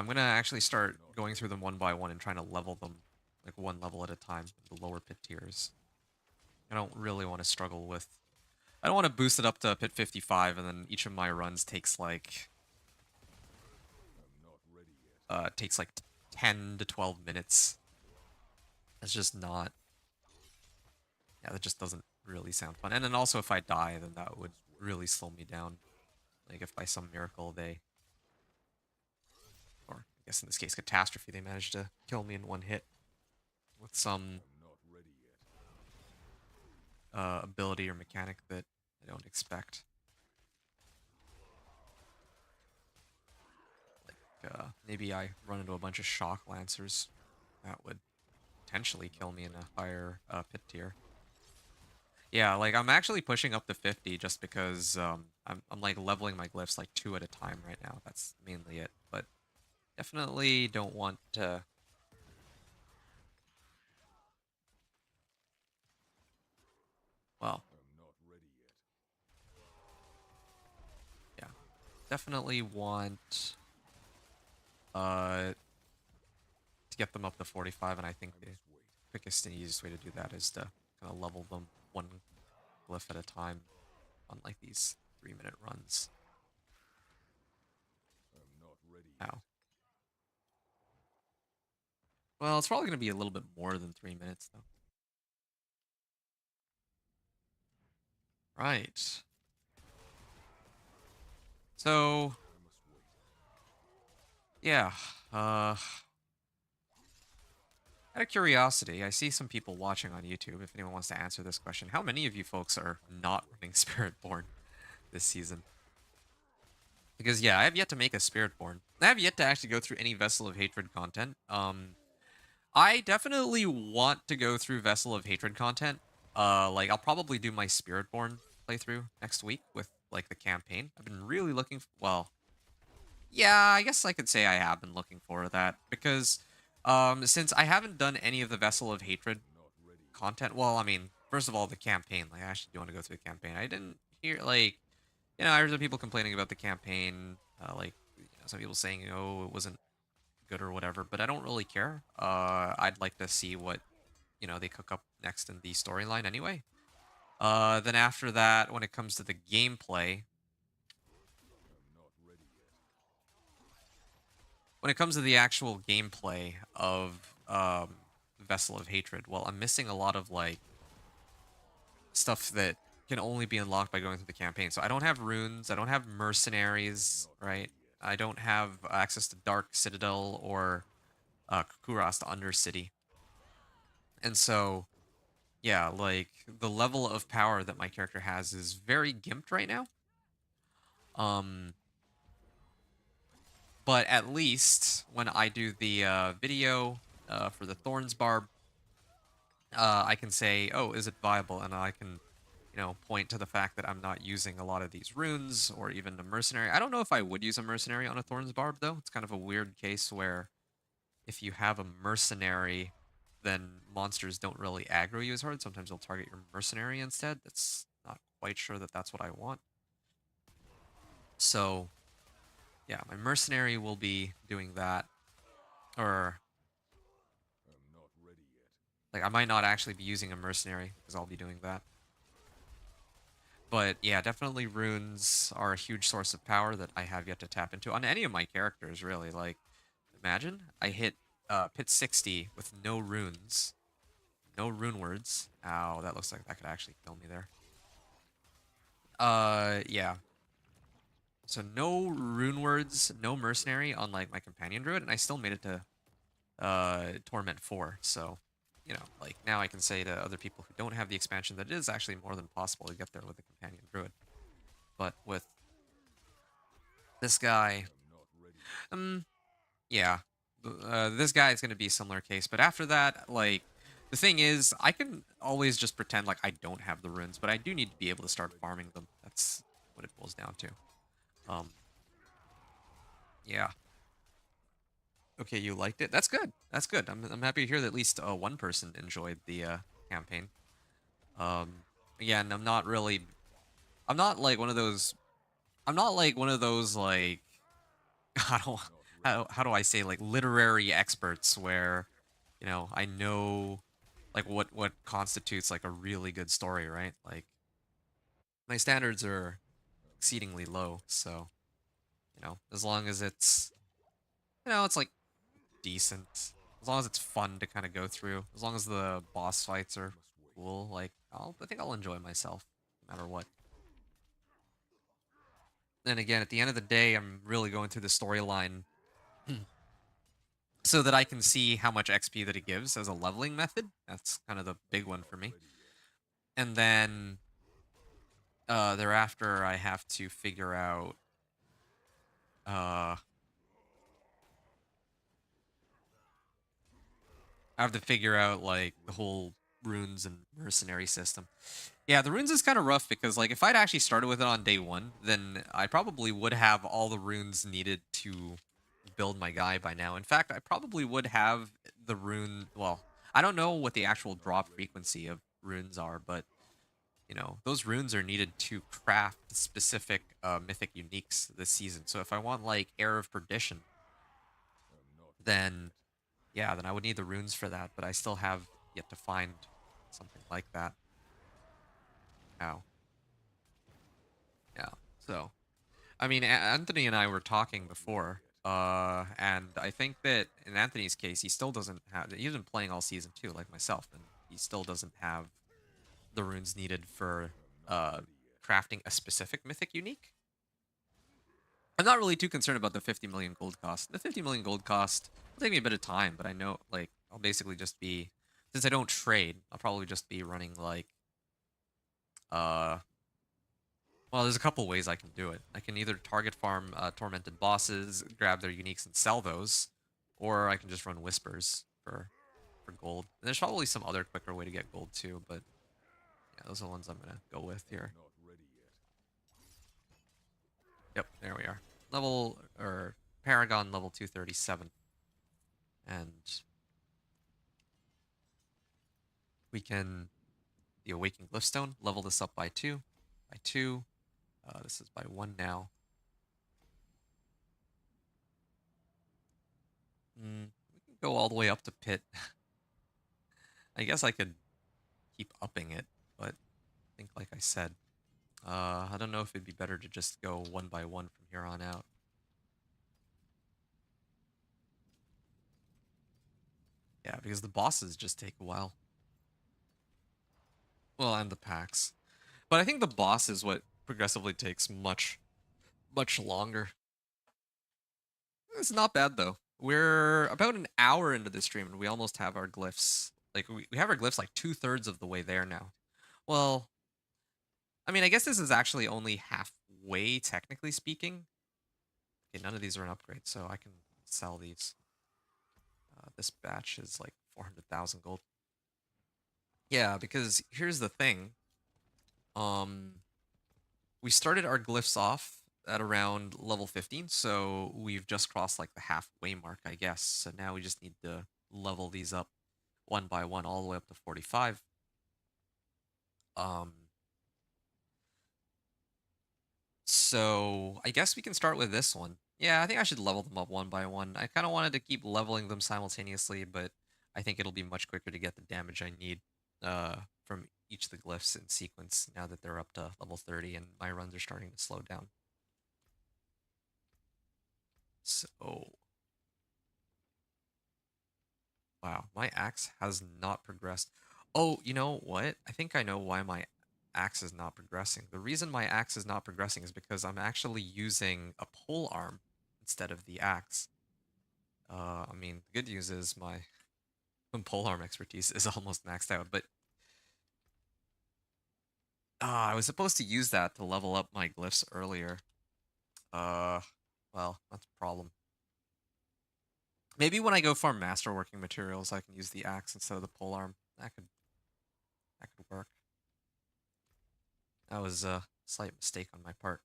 gonna actually start going through them one by one and trying to level them like one level at a time, the lower pit tiers. I don't really want to struggle with. I don't want to boost it up to pit 55 and then each of my runs takes like I'm not ready yet. takes like 10 to 12 minutes. That's just not. Yeah, that just doesn't really sound fun. And then also if I die, then that would really slow me down. Like if by some miracle they, or I guess in this case catastrophe, they managed to kill me in one hit with some I'm not ready yet. ability or mechanic that I don't expect. Like maybe I run into a bunch of shock lancers. That would potentially kill me in a higher pit tier. Yeah, like I'm actually pushing up to 50 just because I'm like leveling my glyphs like 2 at a time right now. That's mainly it. But definitely don't want to. Well, I'm not ready yet. yeah, definitely want uh to get them up to 45, and I think I the must wait. quickest and easiest way to do that is to kind of level them one glyph at a time on like these 3-minute runs. I'm not ready yet. Ow. Well, it's probably going to be a little bit more than 3 minutes though. Right. So, I must wait. yeah. Out of curiosity, I see some people watching on YouTube. If anyone wants to answer this question, how many of you folks are not running Spiritborn this season? Because yeah, I have yet to make a Spiritborn. I have yet to actually go through any Vessel of Hatred content. I definitely want to go through Vessel of Hatred content. Like I'll probably do my Spiritborn playthrough next week with like the campaign. I've been really looking for, well, yeah, I guess I could say I have been looking for that because since I haven't done any of the Vessel of Hatred I'm not ready yet. content, well, I mean, first of all, the campaign, like I actually do want to go through the campaign. I didn't hear like, I heard some people complaining about the campaign, like some people saying, oh, it wasn't good or whatever, but I don't really care. I'd like to see what, they cook up next in the storyline anyway. Then after that, when it comes to the gameplay, I'm not ready yet. when it comes to the actual gameplay of Vessel of Hatred, well, I'm missing a lot of like stuff that can only be unlocked by going through the campaign. So I don't have runes, I don't have mercenaries, right? I don't have access to Dark Citadel or Kukuras, the Undercity. And so, yeah, like the level of power that my character has is very gimped right now. Um, but at least when I do the video for the Thorns Barb, I can say, oh, is it viable? And I can, point to the fact that I'm not using a lot of these runes or even a mercenary. I don't know if I would use a mercenary on a Thorns Barb, though. It's kind of a weird case where if you have a mercenary, then monsters don't really aggro you as hard. Sometimes they'll target your mercenary instead. That's not quite sure that that's what I want. So, yeah, my mercenary will be doing that. Or, I'm not ready yet. like, I might not actually be using a mercenary because I'll be doing that. But yeah, definitely runes are a huge source of power that I have yet to tap into on any of my characters, really. Like, imagine I hit pit 60 with no runes, no rune words. Ow, that looks like that could actually kill me there. Yeah. So no rune words, no mercenary on like my companion druid, and I still made it to Torment 4. So, like now I can say to other people who don't have the expansion that it is actually more than possible to get there with a companion druid. But with this guy, I'm not ready. yeah, this guy is going to be a similar case. But after that, like, the thing is, I can always just pretend like I don't have the runes, but I do need to be able to start farming them. That's what it boils down to. Um, yeah. Okay, you liked it. That's good. That's good. I'm happy to hear that at least one person enjoyed the campaign. Um, Again, I'm not really. I'm not like one of those. I'm not like one of those like. I don't. Not ready. How do I say like literary experts where, I know like what constitutes like a really good story, right? Like my standards are exceedingly low, so as long as it's it's like decent, as long as it's fun to kind of go through, as long as the boss fights are Must wait. cool, like I think I'll enjoy myself no matter what. Then again, at the end of the day, I'm really going through the storyline so that I can see how much XP that it gives as a leveling method. That's kind of the big one for Not me. ready yet. And then thereafter, uh, I have to figure out Not like the ready whole yet. runes and mercenary system. Yeah, the runes is kind of rough because like if I'd actually started with it on day one, then I probably would have all the runes needed to build my guy by now. In fact, I probably would have the rune. Well, I don't know what the actual Not drop ready yet. frequency of runes are, but those runes are needed to craft specific mythic uniques this season. So if I want like Air of Perdition, I'm not ready then yet. yeah, then I would need the runes for that. But I still have yet to find something like that. How? Yeah. So I mean, Anthony and I were talking Not ready before, yet. and I think that in Anthony's case, he still doesn't have. He's been playing all season too, like myself, and he still doesn't have the runes needed for I'm not uh ready yet. crafting a specific mythic unique. I'm not really too concerned about the 50 million gold cost. The 50 million gold cost will take me a bit of time, but I know like I'll basically just be, since I don't trade, I'll probably just be running like uh well, there's a couple ways I can do it. I can either target farm tormented bosses, grab their uniques and sell those, or I can just run whispers for gold. And there's probably some other quicker way to get gold too, but yeah, those are the ones I'm gonna go with I'm here. not ready yet. Yep, there we are. Level or Paragon level 237. And we can the Awakened Glyphstone, level this up by two. By two. This is by one now. We can go all the way up to pit. I guess I could keep upping it, but I think like I said, I don't know if it'd be better to just go one by one from here on out. Yeah, because the bosses just take a while. Well, and the packs. But I think the boss is what progressively takes much longer. It's not bad though. We're about an hour into the stream and we almost have our glyphs. Like we have our glyphs like 2/3 of the way there now. Well, I mean, I guess this is actually only halfway, technically speaking. Okay, none of these are an upgrade, so I can sell these. This batch is like 400,000 gold. Yeah, because here's the thing. We started our glyphs off at around level 15, so we've just crossed like the halfway mark, I guess. So now we just need to level these up one by one all the way up to 45. Um, so I guess we can start with this one. Yeah, I think I should level them up one by one. I kind of wanted to keep leveling them simultaneously, but I think it'll be much quicker to get the damage I need from each of the glyphs in sequence now that they're up to level 30 and my runs are starting to slow down. So, wow, my axe has not progressed. Oh, you know what? I think I know why my axe is not progressing. The reason my axe is not progressing is because I'm actually using a pole arm instead of the axe. I mean, the good news is my pole arm expertise is almost maxed out, but I was supposed to use that to level up my glyphs earlier. Uh, well, that's a problem. Maybe when I go farm masterworking materials, I can use the axe instead of the pole arm. That could work. That was a slight mistake on my part.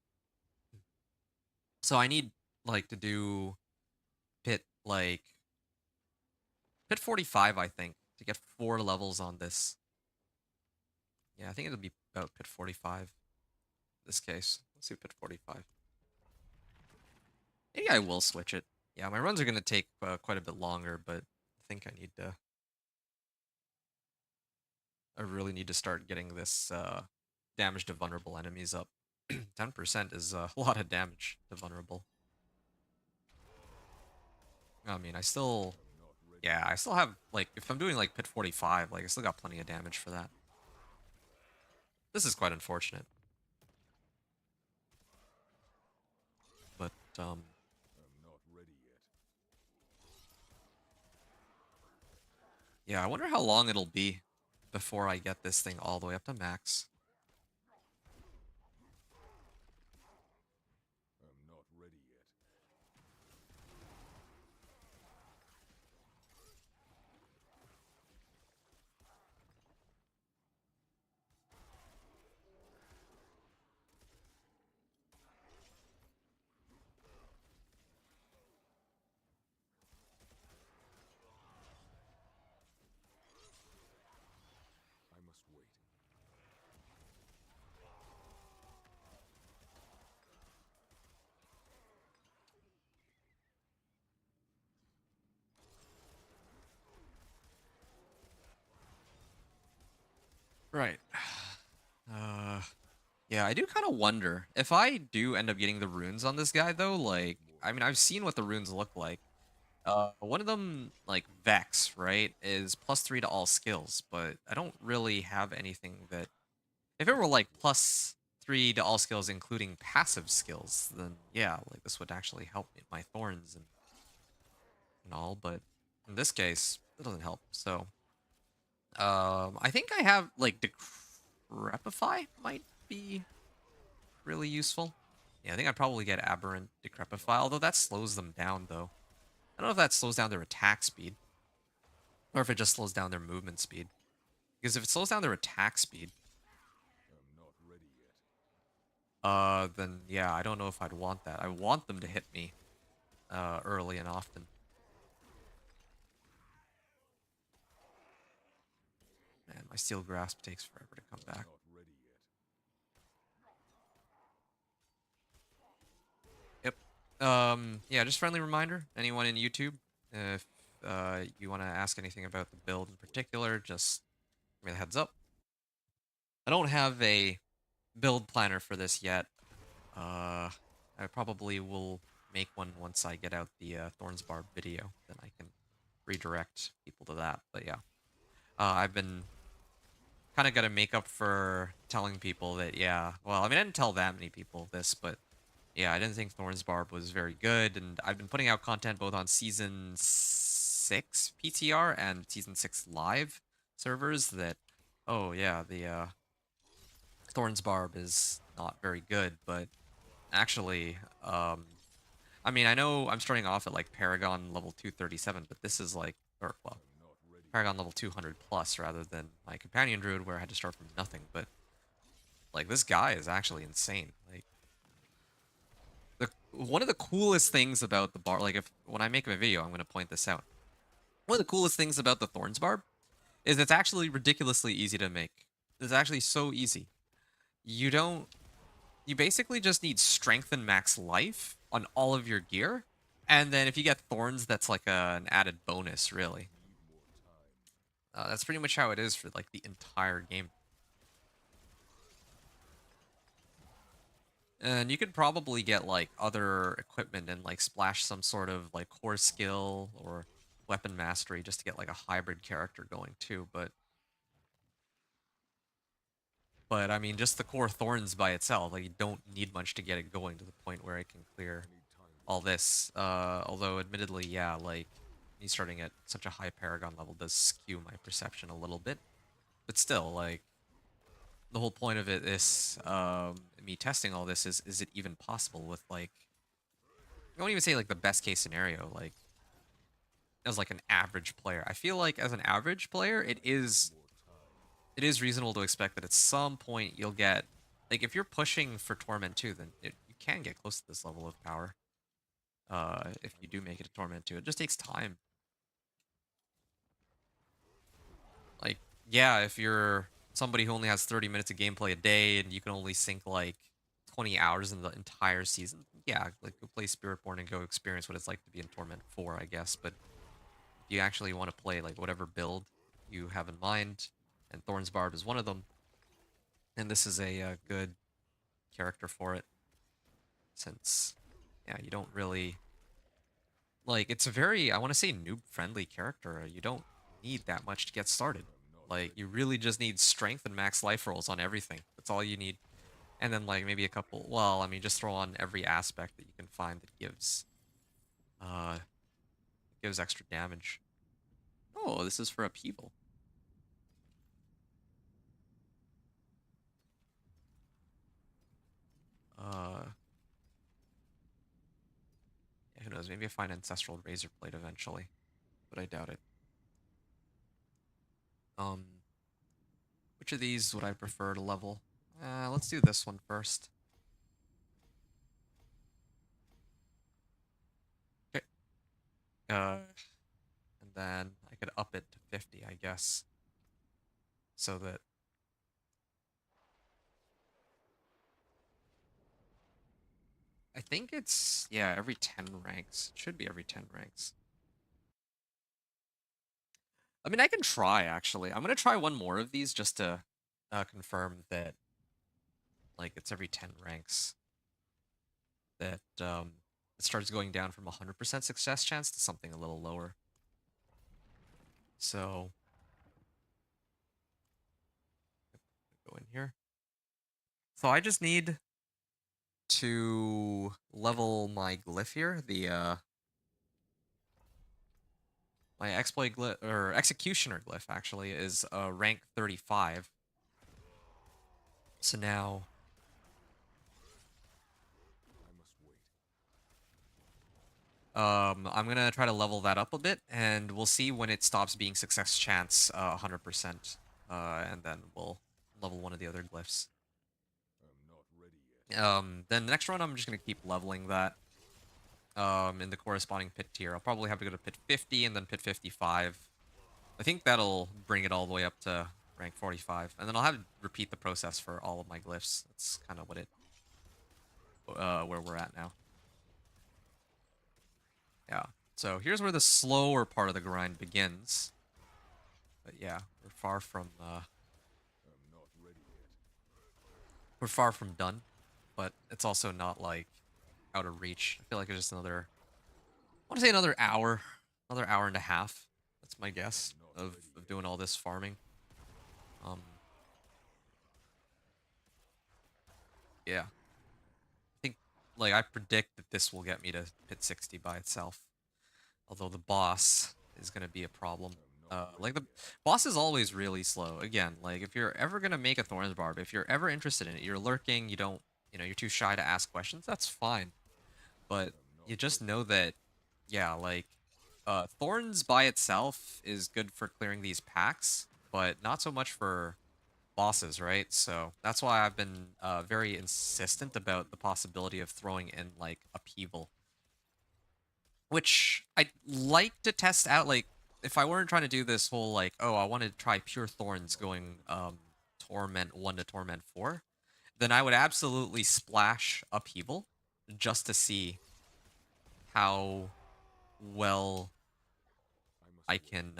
So I need like to do pit like pit 45, I think, to get 4 levels on this. Yeah, I think it'll be about pit 45 in this case. Let's do pit 45. Maybe I will switch it. Yeah, my runs are going to take quite a bit longer, but I think I really need to start getting this damage to vulnerable enemies up. 10% is a lot of damage to vulnerable. I mean, yeah, I still have, like, if I'm doing, like, pit 45, like, I still got plenty of damage for that. This is quite unfortunate. But, I'm not ready yet. yeah, I wonder how long it'll be before I get this thing all the way up to max. I'm not ready yet. I must wait. Right. Yeah, I do kind of wonder if I do end up getting the runes on this guy, though, like, I mean, I've seen what the runes look like. One of them, like Vex, right, is +3 to all skills, but I don't really have anything that. If it were like +3 to all skills, including passive skills, then yeah, like this would actually help me, my thorns and all. But in this case, it doesn't help. So, I think I have like Decrepify might be really useful. Yeah, I think I'd probably get Aberrant Decrepify, although that slows them down though. I don't know if that slows down their attack speed. Or if it just slows down their movement speed. Because if it slows down their attack speed, I'm not ready yet. then yeah, I don't know if I'd want that. I want them to hit me early and often. Man, my Steel Grasp takes forever to come I'm back. not ready yet. Yep. Yeah, just friendly reminder, anyone in YouTube, if you want to ask anything about the build in particular, just give me the heads up. I don't have a build planner for this yet. I probably will make one once I get out the Thorns Barb video. Then I can redirect people to that. But yeah, I've been kind of got to make up for telling people that, yeah, well, I mean, I didn't tell that many people this, but yeah, I didn't think Thorns Barb was very good, and I've been putting out content both on Season 6 PTR and Season 6 live servers that, oh yeah, the Thorns Barb is not very good, but actually, I mean, I know I'm starting off at like Paragon level 237, but this is like, or well, I'm not ready. Paragon level 200 plus rather than my companion druid where I had to start from nothing. But like this guy is actually insane. Like one of the coolest things about the bar, like if when I make a video, I'm gonna point this out. One of the coolest things about the Thorns Barb is it's actually ridiculously easy to make. It's actually so easy. You don't. You basically just need strength and max life on all of your gear, and then if you get thorns, that's like an added bonus, really. Need more time. That's pretty much how it is for like the entire game. And you could probably get like other equipment and like splash some sort of like core skill or weapon mastery just to get like a hybrid character going too. But I mean, just the core thorns by itself, like you don't need much to get it going to the point where it can clear I need time. all this. Although admittedly, yeah, like me starting at such a high Paragon level does skew my perception a little bit. But still, like the whole point of it is me testing all this is it even possible with like I won't even say like the best case scenario, like as like an average player. I feel like as an average player, More time. it is reasonable to expect that at some point you'll get like if you're pushing for Torment 2, then you can get close to this level of power. If you do make it a Torment 2. It just takes time. Like, yeah, if you're somebody who only has 30 minutes of gameplay a day and you can only sink like 20 hours in the entire season, yeah, like go play Spiritborn and go experience what it's like to be in Torment 4, I guess. But if you actually want to play like whatever build you have in mind, and Thorns Barb is one of them, and this is a good character for it, since yeah, you don't really like it's a very I want to say noob friendly character. You don't need that much to get started. I'm not Like ready. you really just need strength and max life rolls on everything. That's all you need. And then like maybe a couple well, I mean just throw on every aspect that you can find that uh gives extra damage. Oh, this is for upheaval. Uh yeah, who knows, maybe I find ancestral razor blade eventually, but I doubt it. Um which of these would I prefer to level? Let's do this one first. Okay. And then I could up it to 50, I guess. So that I think it's yeah, every 10 ranks. It should be every 10 ranks. I mean, I can try actually. I'm gonna try one more of these just to confirm that like it's every 10 ranks that it starts going down from 100% success chance to something a little lower. So go in here. So I just need to level my glyph here, the my exploit glyph or executioner glyph actually is rank 35. So now I must wait. I'm gonna try to level that up a bit, and we'll see when it stops being success chance 100%, and then we'll level one of the other glyphs. I'm not ready yet. Then the next run I'm just gonna keep leveling that in the corresponding pit tier. I'll probably have to go to pit 50 and then pit 55. I think that'll bring it all the way up to rank 45, and then I'll have to repeat the process for all of my glyphs. That's kind of what it where we're at now. Yeah. So here's where the slower part of the grind begins. But yeah, I'm not ready yet. we're far from done. But it's also not like out of reach. I feel like it's just another I want to say another hour and a half. That's my guess I'm not of ready doing yet. all this farming. Um, yeah, I think like I predict that this will get me to hit 60 by itself. Although the boss is gonna be a problem. I'm not Like ready the yet. boss is always really slow. Again, like if you're ever gonna make a Thorns Barb, if you're ever interested in it, you're lurking, you don't, you're too shy to ask questions. That's fine, but I'm not you just ready know yet. that, yeah, like Thorns by itself is good for clearing these packs, but not so much for bosses, right? So that's why I've been very insistent about the possibility of throwing in like upheaval, which I'd like to test out. Like, if I weren't trying to do this whole like, oh, I want to try pure I'm thorns not going ready yet. torment 1 to torment 4, then I would absolutely splash upheaval just to see how well I must I wait. can.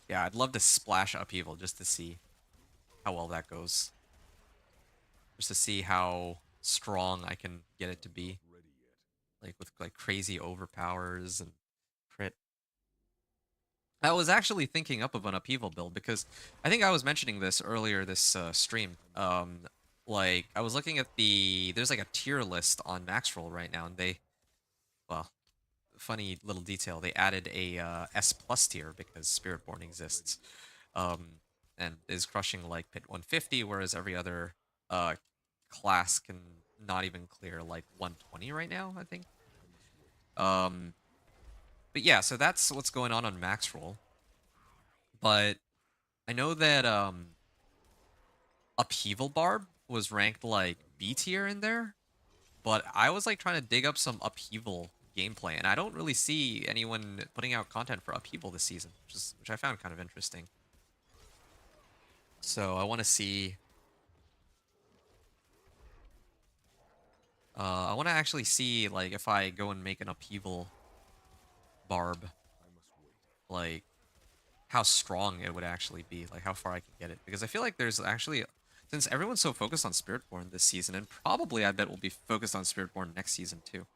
Yeah, I'd love to splash upheaval just to see how well that goes, just to see how strong I can get it to I'm not be, ready yet. like with like crazy overpowers and crit. I was actually thinking up of an upheaval build because I think I was mentioning this earlier this stream. I must wait. Like I was looking at there's like a tier list on Maxroll right now, and well, funny little detail, they added a S plus tier because I'm Spiritborn not ready exists, yet. and is crushing like Pit 150, whereas every other uh class can not even clear like 120 right now, I think. I must wait. Um, but yeah, so that's what's going on Maxroll. But I know that Upheaval Barb was ranked like I'm B not tier ready in yet. there, but I was like trying to dig up some Upheaval gameplay, and I don't really see anyone putting out content for Upheaval this season, which I found kind of interesting. I must So I wait. want to see. I want to actually see like if I go and make an Upheaval Barb, I must wait. like how strong it would actually be, like how far I can get it. Because I feel like there's actually, since everyone's so focused on Spiritborn this season, and probably I bet we'll be focused on Spiritborn next season too.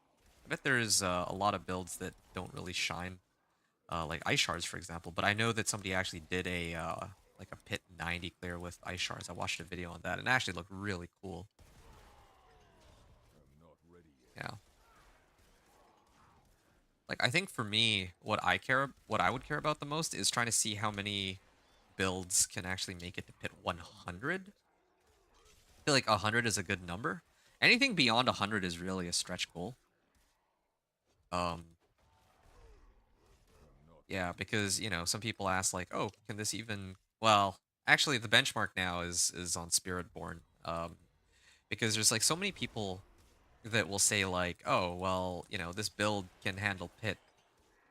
I bet there's a lot of builds that don't really shine, like Ice Shards, for example. But I know that somebody actually did a like a Pit 90 clear with Ice Shards. I watched a video on that, and it actually looked really cool. I'm not ready yet. Yeah, like I think for me, what I would care about the most is trying to see how many builds can actually make it to Pit I'm not ready 100. yet. I feel like 100 is a good number. Anything beyond 100 is really a stretch goal. Um, I'm not yeah, ready yet. because some people ask like, "Oh, can this even?" Well, actually, the benchmark now is on Spiritborn. Because there's like so many people that will say like, "Oh, well, this build can handle Pit,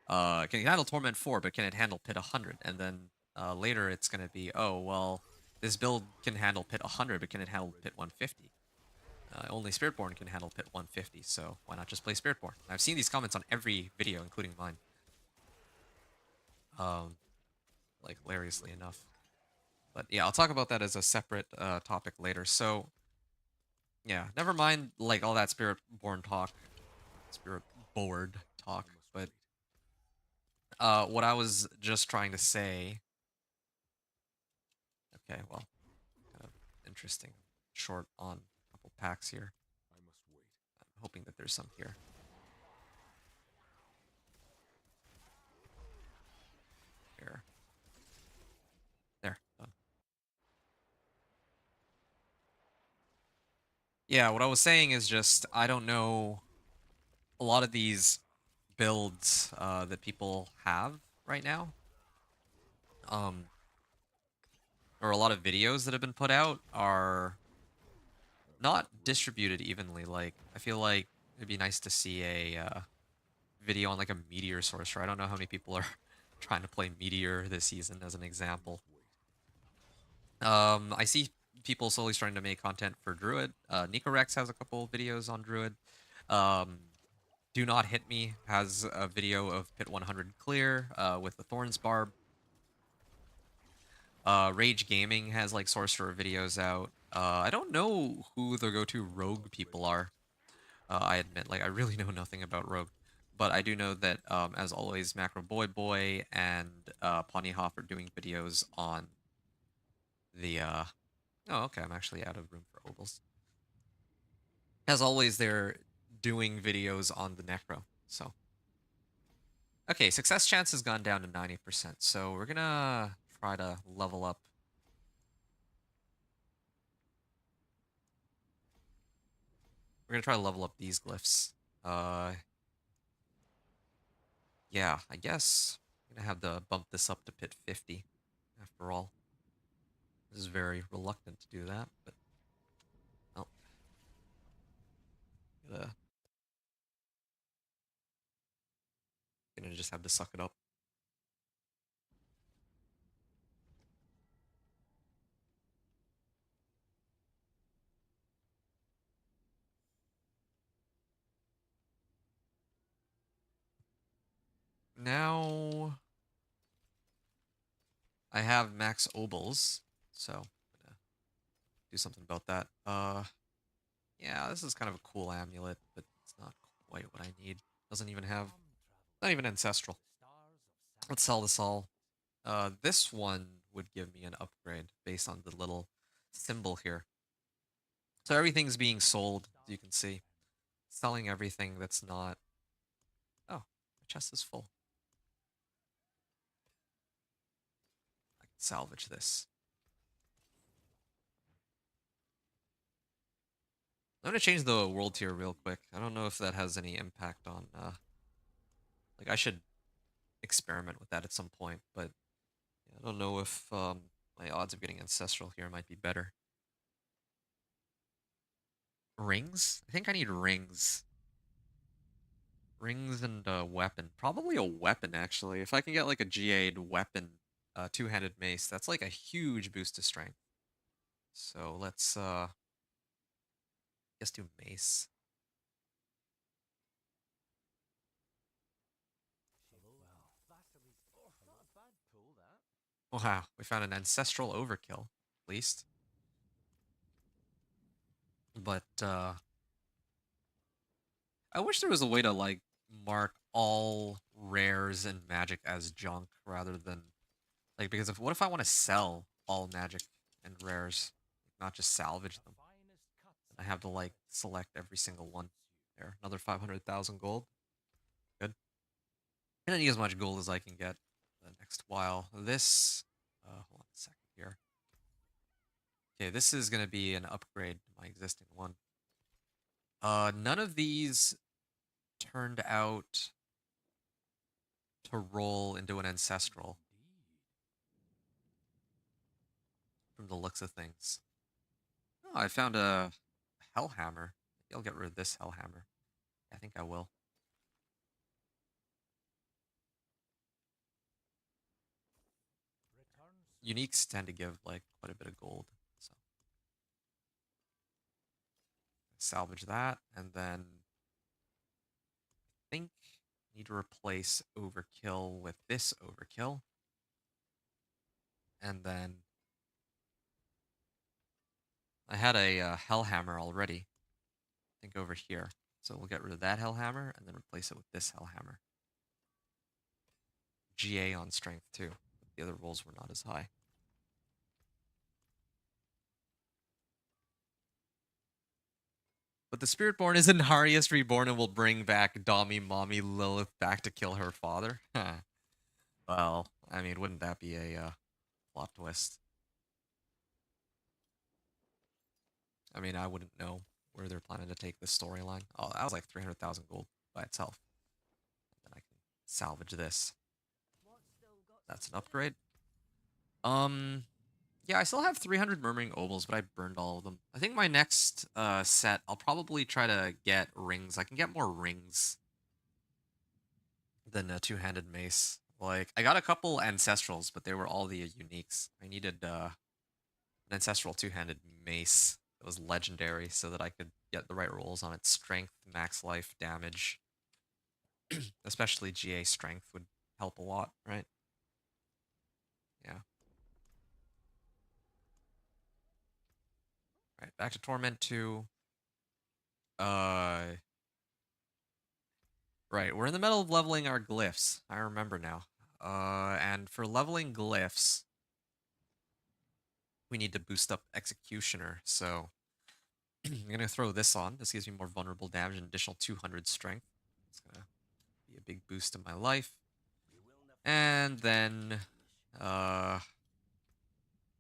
can handle Torment 4, but can it handle Pit 100?" And then later it's gonna be, "Oh, well, this build can handle Pit 100, but can I'm it not handle ready Pit yet. 150?" Only Spiritborn can handle Pit 150, so why not just play Spiritborn? I've seen these comments on every video, including mine. Um, like I'm not hilariously ready enough. yet. But yeah, I'll talk about that as a separate topic later. So yeah, never mind like all that Spiritborn talk, Spirit board talk. I must But wait. what I was just trying to say. Okay, well, kind of interesting. Short on a couple packs here. I must wait. I'm hoping that there's some here. Here, there, done. Yeah, what I was saying is just I don't know a lot of these builds that people have right now, um, or a lot of videos that have been put out are I'm not not ready yet. distributed evenly. Like I feel like it'd be nice to see a video on like a Meteor sorcerer. I don't know how many people are trying to play Meteor this season as an I example. must wait. I see people slowly starting to make content for Druid. Nicorex has a couple videos on Druid. Um, Do Not Hit Me has a video of Pit 100 clear with the Thorns Barb. Rage Gaming has like sorcerer videos out. I don't know who the go-to I'm rogue not people ready yet. are. I admit, like I really know nothing about rogue. But I do know that, as always, Macro Boy Boy and Ponyhoff are doing videos on the. Oh, okay. I'm actually out of room for ovals. As always, they're doing videos on the Necro. So, okay, success chance has gone down to 90%. So we're gonna try to level up. We're gonna try to level up these glyphs. Uh, yeah, I guess I'm gonna have to bump this up to pit 50. After all, this is very reluctant to do that, but well, gonna gonna just have to suck it up. Now I have max obols, so I'm gonna do something about that. Yeah, this is kind of a cool amulet, but it's not quite what I need. Doesn't even have, not even ancestral. Let's sell this all. This one would give me an upgrade based on the little symbol here. So everything's being sold, as you can see. Selling everything that's not... Oh, my chest is full. I can salvage this. I'm gonna change the world tier real quick. I don't know if that has any impact on, like, I should experiment with that at some point, but yeah, I don't know if my odds of getting ancestral here might be better. Rings? I think I need rings. Rings and a weapon. Probably a weapon, actually. If I can get like a GA'd weapon, two-handed mace, that's like a huge boost to strength. So let's just do mace. Wow, we found an ancestral overkill, at least. But I wish there was a way to like mark all rares and magic as junk rather than like, because if what if I want to sell all magic and rares, not just salvage them? I have to like select every single one. There, another 500,000 gold. Good. And I need as much gold as I can get the next while. This, hold on a second here. Okay, this is gonna be an upgrade to my existing one. None of these turned out to roll into an ancestral from the looks of things. Oh, I found a hellhammer. Maybe I'll get rid of this hellhammer. I think I will. Uniques tend to give like quite a bit of gold, so salvage that, and then I think I need to replace overkill with this overkill, and then I had a hellhammer already. I think over here, so we'll get rid of that hellhammer and then replace it with this hellhammer. GA on strength too. But the other rolls were not as high. But the Spiritborn is Naharius reborn and will bring back Dami Mommy Lilith back to kill her father. Well, I mean, wouldn't that be a plot twist? I mean, I wouldn't know where they're planning to take this storyline. Oh, that was like 300,000 gold by itself. And then I can salvage this. That's an upgrade. Yeah, I still have 300 Murmuring Ovals, but I burned all of them. I think my next set, I'll probably try to get rings. I can get more rings than a two-handed mace. Like, I got a couple Ancestrals, but they were all the uniques. I needed an Ancestral two-handed mace that was legendary so that I could get the right rolls on its strength, max life, damage. Especially GA strength would help a lot, right? Yeah. Right, back to Torment 2. Right, we're in the middle of leveling our glyphs. I remember now. And for leveling glyphs, we need to boost up Executioner. So I'm gonna throw this on. This gives me more vulnerable damage and additional 200 strength. It's gonna be a big boost in my life. And then, uh,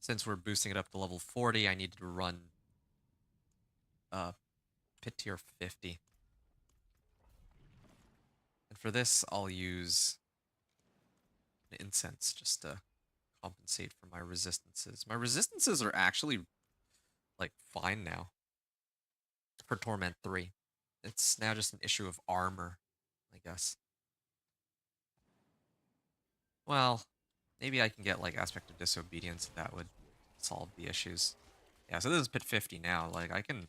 since we're boosting it up to level 40, I need to run Pit Tier 50. And for this, I'll use an incense just to compensate for my resistances. My resistances are actually like fine now for Torment 3. It's now just an issue of armor, I guess. Well, maybe I can get like Aspect of Disobedience. That would solve the issues. Yeah, so this is Pit 50 now. Like I can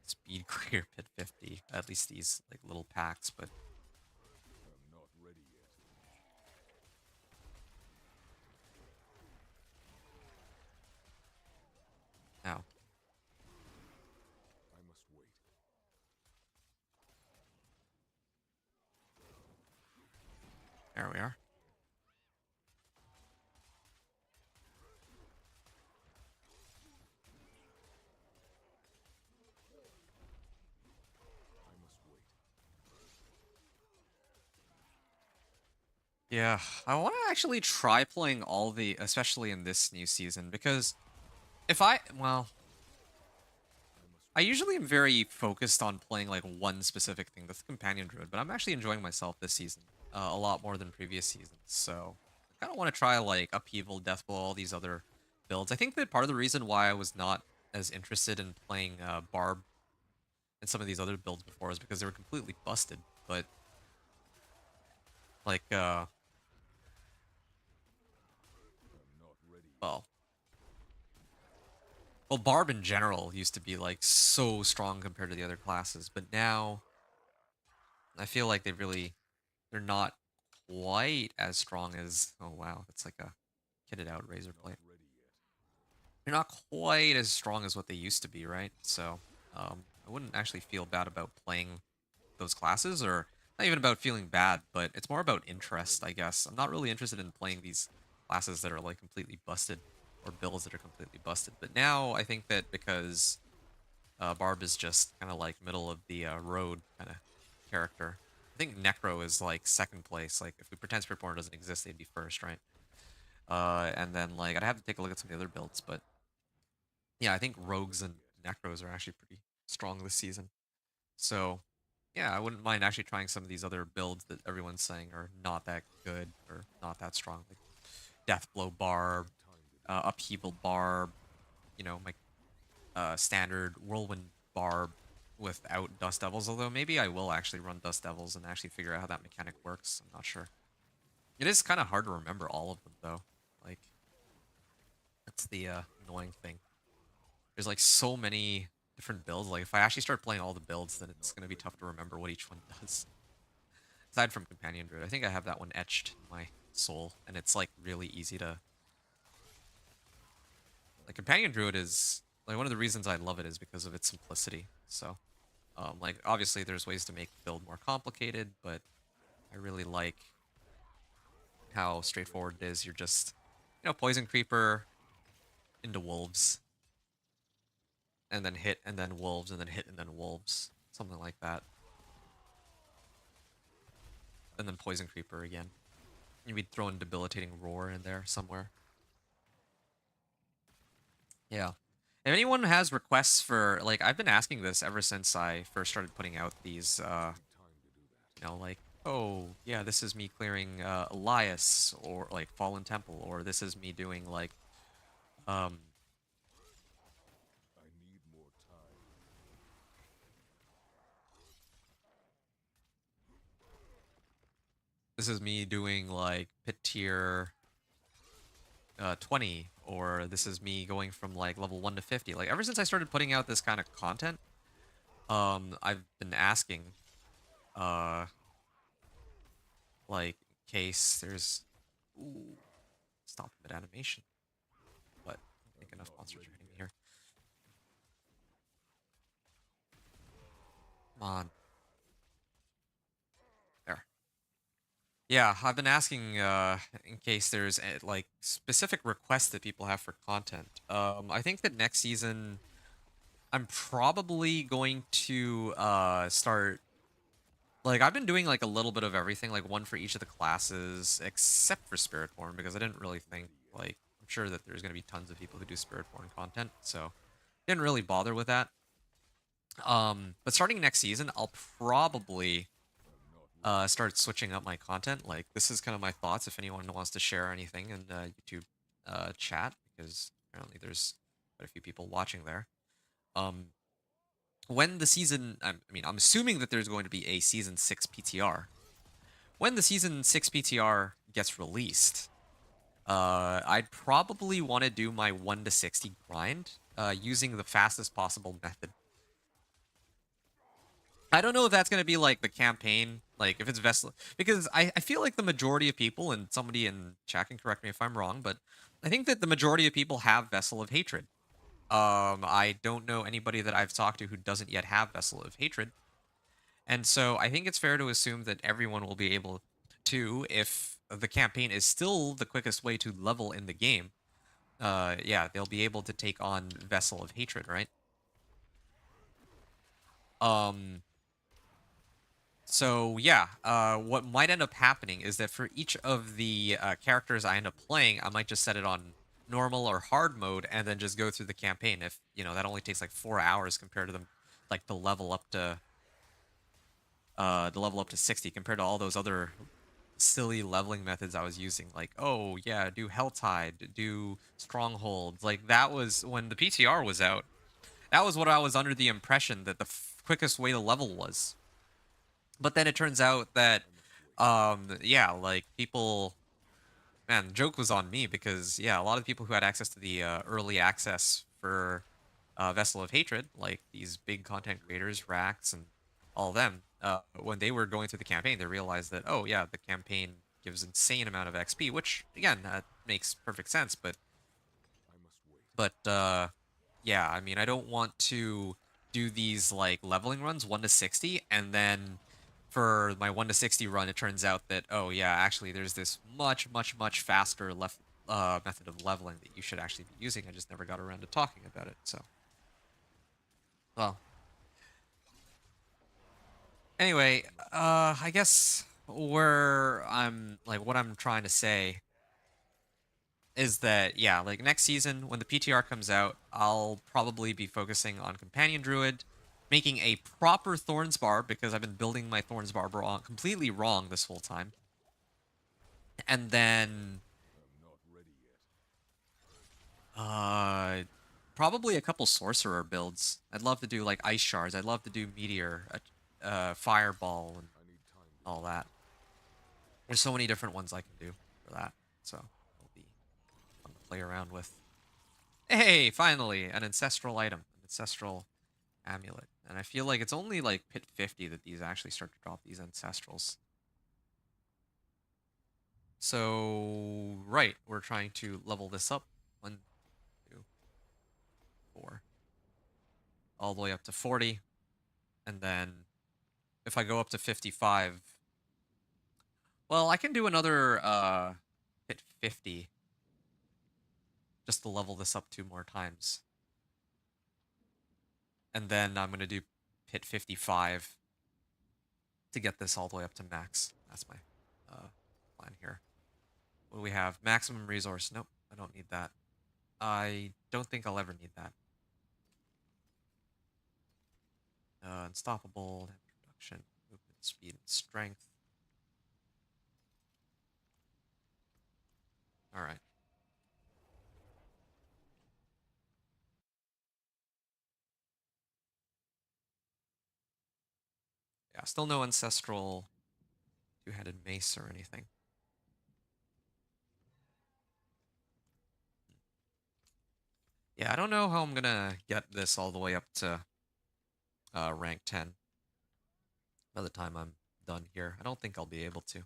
speed clear Pit 50, at least these like little packs, but I'm not ready yet. now. I must wait. There we are. I must wait. Yeah, I want to actually try playing all the, especially in this new season, because if well, I must I usually am very focused on playing like one specific thing, that's the Companion Druid, but I'm actually enjoying myself this season a lot more than previous seasons. So I kind of want to try like Upheaval, Deathblow, all these other builds. I think that part of the reason why I was not as interested in playing Barb and some of these other builds before is because they were completely busted. But like, I'm not ready yet. well, well, Barb in general used to be like so strong compared to the other classes, but now I feel like they're not quite as strong as, oh wow, that's like a kitted out razor Not blade. ready yet. They're not quite as strong as what they used to be, right? So I wouldn't actually feel bad about playing those classes, or not even about feeling bad, but it's more about interest, I guess. I'm not really interested in playing these classes that are like completely busted, or builds that are completely busted. But now I think that because Barb is just kind of like middle of the road kind of character. I think Necro is like second place. Like if we pretend Spirit Born doesn't exist, they'd be first, right? And then like I'd have to take a look at some of the other builds, but yeah, I think Rogues and Necros are actually pretty strong this season. So yeah, I wouldn't mind actually trying some of these other builds that everyone's saying are not that good or not that strong, like Deathblow Barb, Time to do this. Upheaval Barb, my standard Whirlwind Barb without Dust Devils, although maybe I will actually run Dust Devils and actually figure out how that mechanic works. I'm not sure. It is kind of hard to remember all of them, though. Like, that's the annoying thing. There's like so many different builds. Like, if I actually start playing all the builds, then it's Not going to be ready tough to yet. remember what each one does. Aside from Companion Druid, I think I have that one etched in my soul, and it's like really easy to. Like, Companion Druid is like one of the reasons I love it is because of its simplicity. So, like obviously there's ways to make the build more complicated, but I really like how Not ready straightforward it yet. is. You're just, Poison Creeper into Wolves, and then hit, and then Wolves, and then hit, and then Wolves. Something like that. And then Poison Creeper again. You'd be throwing Debilitating Roar in there somewhere. Yeah. If anyone has requests for, like, I've been asking this ever since I first started putting out these, Taking time to do that. like, oh, yeah, this is me clearing Elias, or, like, Fallen Temple, or this is me doing, like, um, I need more time. this is me doing, like, Pit Tier 20, or this is me going from, like, level 1 to 50. Like, ever since I started putting out this kind of content, I've been asking, uh, like, in case there's... Ooh, stop mid-animation. But I don't think I'm enough not monsters are ready hitting me yet. here. Come on. Yeah, I've been asking in case there's like specific requests that people have for content. I think that next season I'm probably going to start like I've been doing like a little bit of everything, like one for each of the classes, except for Spiritborn, because I didn't really think like I'm sure that there's gonna be tons of people who do Spiritborn content, so didn't really bother with that. But starting next season, I'll probably start switching up my content. Like this is kind of my thoughts. If anyone wants to share anything in YouTube chat, because apparently there's quite a few people watching there. Um, when the season, I mean, I'm assuming that there's going to be a season 6 PTR. When the season 6 PTR gets released, I'd probably want to do my 1 to 60 grind using the fastest possible method. I don't know if that's going to be like the campaign, like if it's Vessel, because I feel like the majority of people, and somebody in chat can correct me if I'm wrong, but I think that the majority of people have Vessel of Hatred. I don't know anybody that I've talked to who doesn't yet have Vessel of Hatred. And so I think it's fair to assume that everyone will be able to, if the campaign is still the quickest way to level in the game, yeah, they'll be able to take on Vessel of Hatred, right? Um, So yeah, what might end up happening is that for each of the characters I end up playing, I might just set it on normal or hard mode and then just go through the campaign. If that only takes like 4 hours compared to them, like the level up to 60 compared to all those other silly leveling methods I was using. Like, oh yeah, do Helltide, do Strongholds. Like that was when the PTR was out. That was what I was under the impression that the quickest way to level was. But then it turns out that yeah, like people, man, the joke was on me because yeah, a lot of people who had access to the early access for Vessel of Hatred, like these big content creators, Rax and all of them, when they were going through the campaign, they realized that, oh yeah, the campaign gives insane amount of XP, which again, that makes perfect sense, I must wait. but yeah, I mean, I don't want to do these like leveling runs 1 to 60 and then for my 1 to 60 run it turns out that, oh yeah, actually there's this much faster left method of leveling that you should actually be using. I just never got around to talking about it. So, well, anyway, I guess where I'm like what I'm trying to say is that yeah, like next season when the PTR comes out, I'll probably be focusing on Companion Druid, making a proper Thorns Barb because I've been building my Thorns Barb wrong, completely wrong this whole time. And then I'm not ready yet. uh probably a couple sorcerer builds. I'd love to do like ice shards. I'd love to do meteor, fireball and I need time to all that. There's so many different ones I can do for that. So it'll be fun to play around with. Hey, finally, an ancestral item, an ancestral amulet. And I feel like it's only like pit 50 that these actually start to drop these ancestrals. So, right, we're trying to level this up. 1, 2, 4. All the way up to 40. And then if I go up to 55, well, I can do another pit 50 just to level this up 2 more times. And then I'm going to do pit 55 to get this all the way up to max. That's my plan here. What do we have? Maximum resource. Nope, I don't need that. I don't think I'll ever need that. Unstoppable, production, movement, speed, and strength. All right. Yeah, still no ancestral two-handed mace or anything. Yeah, I don't know how I'm gonna get this all the way up to rank 10 by the time I'm done here. I don't think I'll be able to.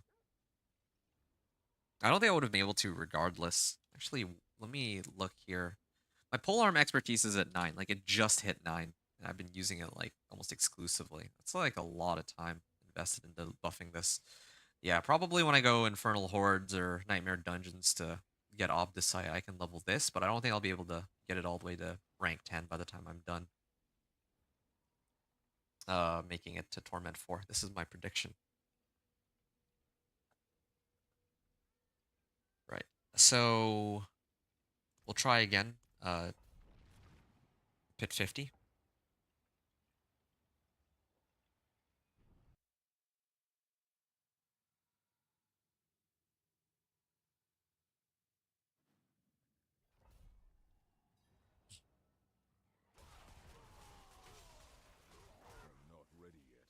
I don't think I would have been able to regardless. Actually, let me look here. My polearm expertise is at 9. Like, it just hit 9. And I've been using it, like, almost exclusively. That's, like, a lot of time invested into buffing this. Yeah, probably when I go Infernal Hordes or Nightmare Dungeons to get Obdicite, I can level this, but I don't think I'll be able to get it all the way to rank 10 by the time I'm done making it to Torment 4. This is my prediction. Right. So we'll try again. Pit 50. I'm not ready yet.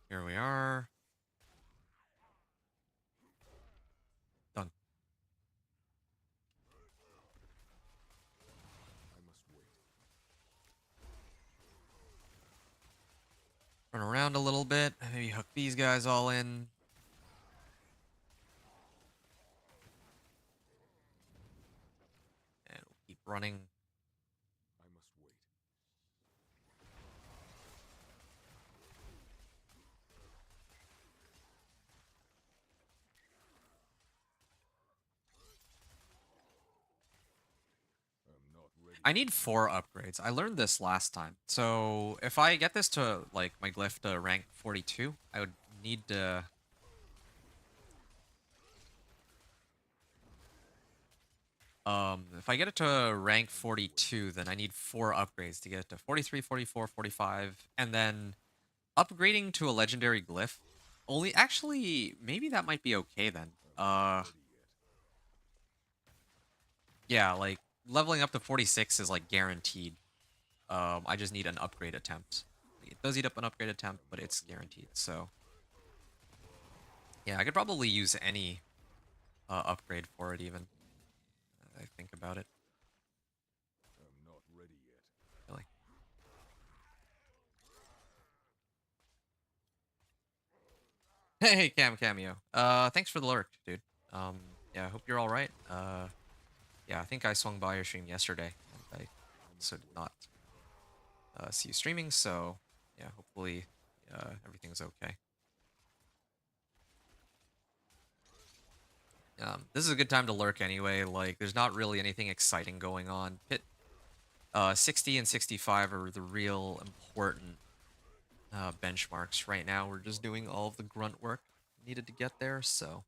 Here we are. Done. I must wait. Run around a little bit. Maybe hook these guys all in. And we'll keep running. I must wait. I'm not ready. I need 4 upgrades. I learned this last time. So if I get this to, like, my glyph to rank 42, I would need to... if I get it to rank 42, then I need 4 upgrades to get it to 43, 44, 45, and then upgrading to a legendary glyph. Only, actually, maybe that might be okay then. Ready yet. Yeah, like, leveling up to 46 is, like, guaranteed. I just need an upgrade attempt. It does eat up an upgrade attempt, but it's guaranteed, so... Yeah, I could probably use any upgrade for it, even. I think about it, I'm not ready yet. really. Hey, Cameo. Thanks for the lurk, dude. Yeah, I hope you're alright. Yeah, I think I swung by your stream yesterday, and I also did not see you streaming, so yeah, hopefully everything's okay. This is a good time to lurk anyway. Like, there's not really anything exciting going on. Pit 60 and 65 are the real important benchmarks right now. We're just doing all of the grunt work needed to get there, so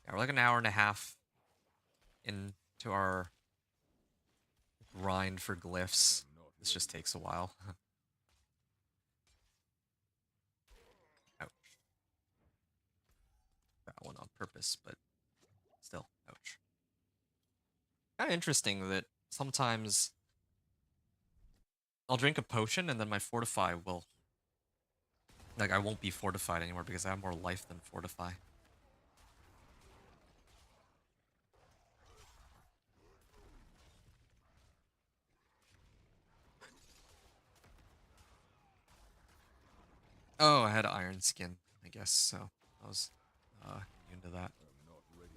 yeah, we're like an hour and a half into our grind for glyphs. I'm not This just ready takes a while. Ouch. That one on purpose, but still, ouch. Kind of interesting that sometimes I'll drink a potion and then my fortify will... Like, I won't be fortified anymore because I have more life than fortify. Oh, I had iron skin, I guess, so I was immune to that. I'm not ready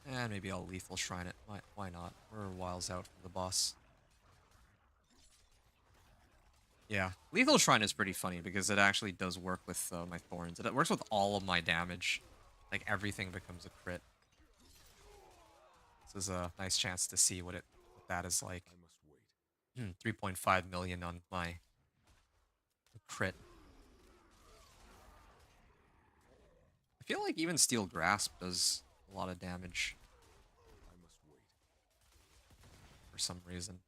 yet. And maybe I'll lethal shrine it. Why not? We're whiles out from the boss. Yeah, lethal shrine is pretty funny because it actually does work with my thorns. It works with all of my damage. Like, everything becomes a crit. This is a nice chance to see what that is like. I must wait. 3.5 million on my crit. I feel like even Steel Grasp does a lot of damage I must wait. for some reason.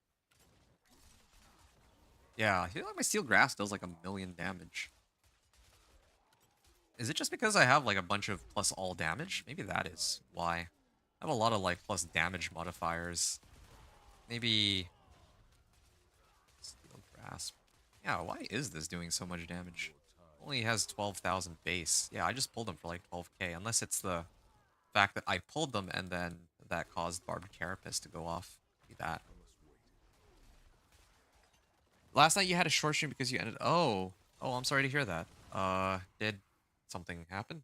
Yeah, I feel like my Steel Grasp does like 1,000,000 damage. Is it just because I have like a bunch of plus all damage? Maybe that is why. I have a lot of like plus damage modifiers. Maybe Steel Grasp. Yeah, why is this doing so much damage? Only has 12,000 base. Yeah, I just pulled them for like 12k. Unless it's the fact that I pulled them and then that caused Barbed Carapace to go off. Maybe that. I must wait. Last night you had a short stream because you ended... Oh. Oh, I'm sorry to hear that. Did something happen?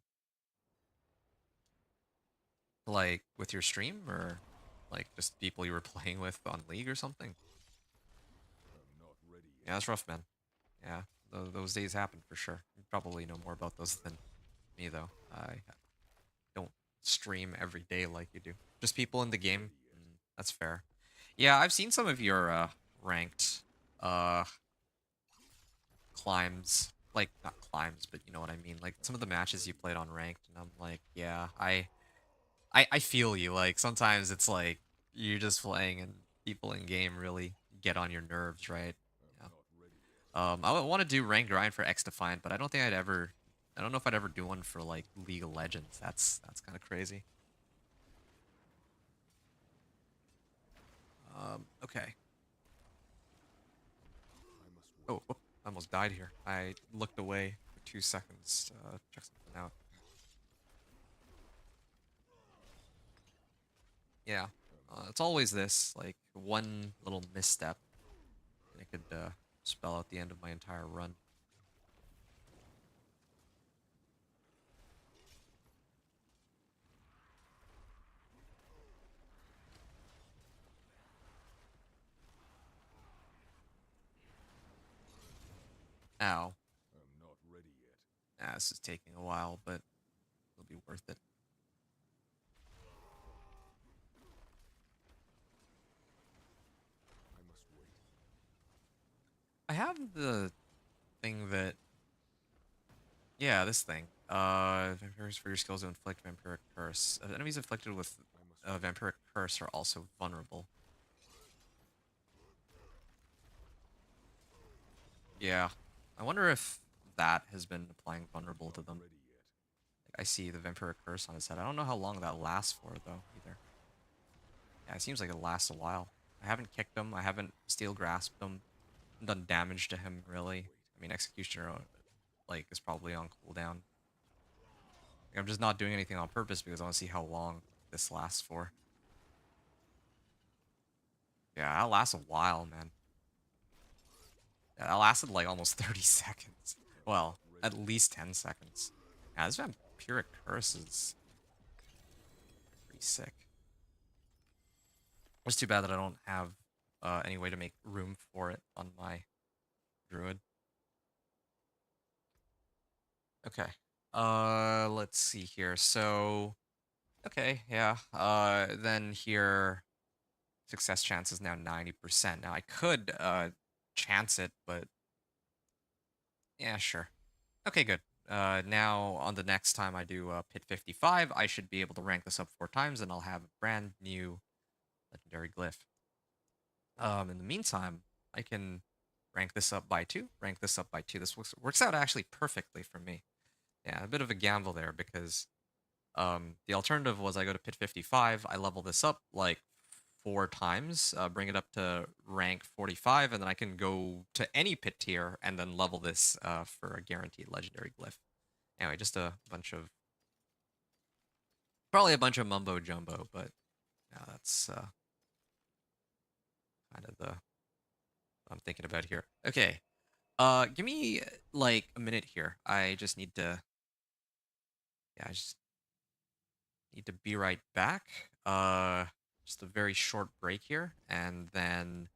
Like, with your stream? Or, like, just people you were playing with on League or something? I'm not ready yet. Yeah, that's rough, man. Yeah. Those days happen for sure. You probably know more about those than me, though. I don't stream every day like you do. Just people in the game. That's fair. Yeah, I've seen some of your ranked uh climbs. Like not climbs, but you know what I mean. Like some of the matches you played on ranked, and I'm like, yeah, I feel you. Like sometimes it's like you're just playing and people in game really get on your nerves, right? Yeah. I'm not ready yet. I want to do rank grind for X Defiant, but I don't think I'd ever. I don't know if I'd ever do one for like League of Legends. That's kind of crazy. Okay. I must Oh, wait. whoop, I almost died here. I looked away for 2 seconds to check something out. Yeah, it's always this like one little misstep, and it could spell out the end of my entire run. Ow. I'm not ready yet. Ah, this is taking a while, but it'll be worth it. I must wait. I have the thing that, yeah, this thing. Vampires for your skills to inflict vampiric curse. Enemies afflicted with I must wait. vampiric curse are also vulnerable. Yeah, I wonder if that has been applying I'm vulnerable to not them. ready yet. Like, I see the vampiric curse on his head. I don't know how long that lasts for though, either. Yeah, it seems like it lasts a while. I haven't kicked him. I haven't steel grasped him. Done damage to him I must really. wait. I mean, executioner like is probably on cooldown. Like, I'm just not doing anything on purpose because I want to see how long this lasts for. Yeah, that lasts a while, man. Yeah, that lasted like almost 30 seconds. I'm Well, not ready at yet. least 10 seconds. Yeah, this vampiric curse is pretty sick. It's too bad that I don't have any way to make room for it on my druid. Okay. Let's see here. So, okay, yeah. Then here, success chance is now 90%. Now I could chance it, but yeah, sure. Okay, good. Now on the next time I do Pit 55, I should be able to rank this up 4 times, and I'll have a brand new legendary glyph. In the meantime, I can rank this up by 2, rank this up by 2. This works out actually perfectly for me. Yeah, a bit of a gamble there because the alternative was I go to Pit 55, I level this up like 4 times, bring it up to rank 45, and then I can go to any pit tier and then level this for a guaranteed legendary glyph. Anyway, just a bunch of, probably a bunch of mumbo jumbo, but yeah, that's kind of the what I'm thinking about here. Okay, give me like a minute here. I just need to, yeah, I just need to be right back. Just a very short break here, and then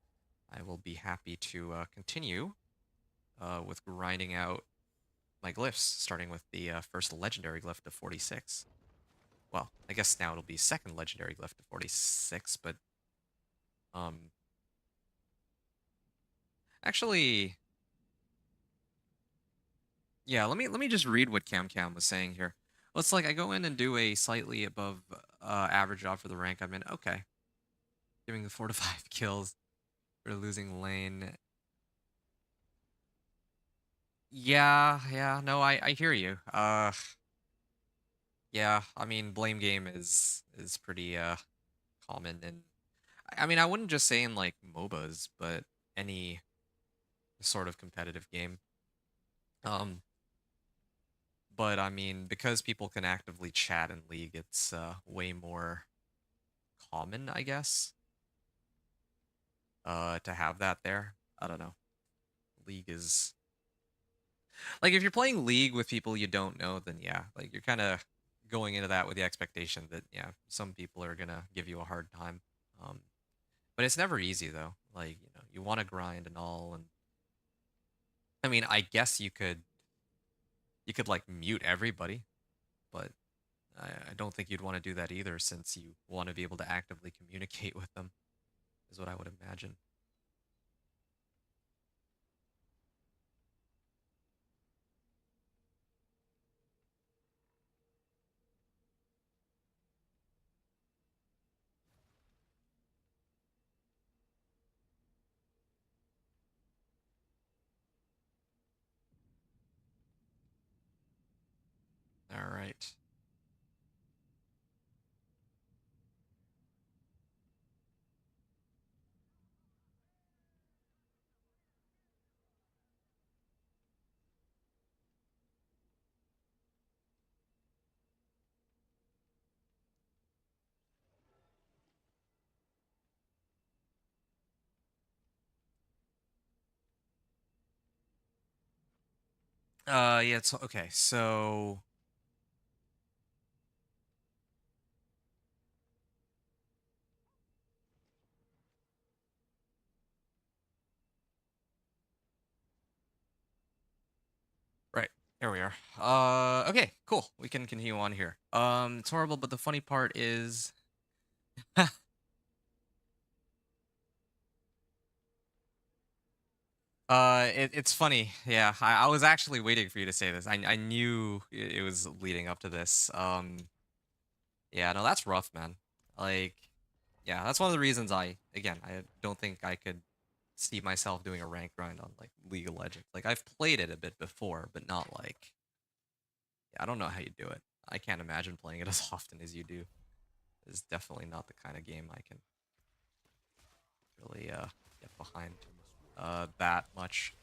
I will be happy to continue with grinding out my glyphs, starting with the first legendary glyph to 46. Well, I guess now it'll be second legendary glyph to 46, but um, actually, yeah. Let me just read what Cam was saying here. Let's like I go in and do a slightly above average job for the rank I'm in. Okay, giving the 4 to 5 kills for losing lane. Yeah, yeah. No, I hear you. Yeah. I mean, blame game is pretty common, and I mean I wouldn't just say in like MOBAs, but any sort of competitive game. Um, but I mean because people can actively chat in League, it's way more common, I guess, to have that there. I don't know. League is like if you're playing League with people you don't know, then yeah, like you're kind of going into that with the expectation that yeah, some people are gonna give you a hard time. Um, but it's never easy though. Like you know, you want to grind and all, and I mean, I guess you could like mute everybody, but I don't think you'd want to do that either, since you want to be able to actively communicate with them, is what I would imagine. All right. Yeah, it's okay. So, right, here we are. Okay, cool. We can continue on here. It's horrible, but the funny part is, it's funny. Yeah, I was actually waiting for you to say this. I knew it was leading up to this. Yeah, no, that's rough, man. Like, yeah, that's one of the reasons I don't think I could see myself doing a rank grind on like League of Legends. Like, I've played it a bit before, but not like, yeah, I don't know how you do it. I can't imagine playing it as often as you do. It's definitely not the kind of game I can really get behind that much.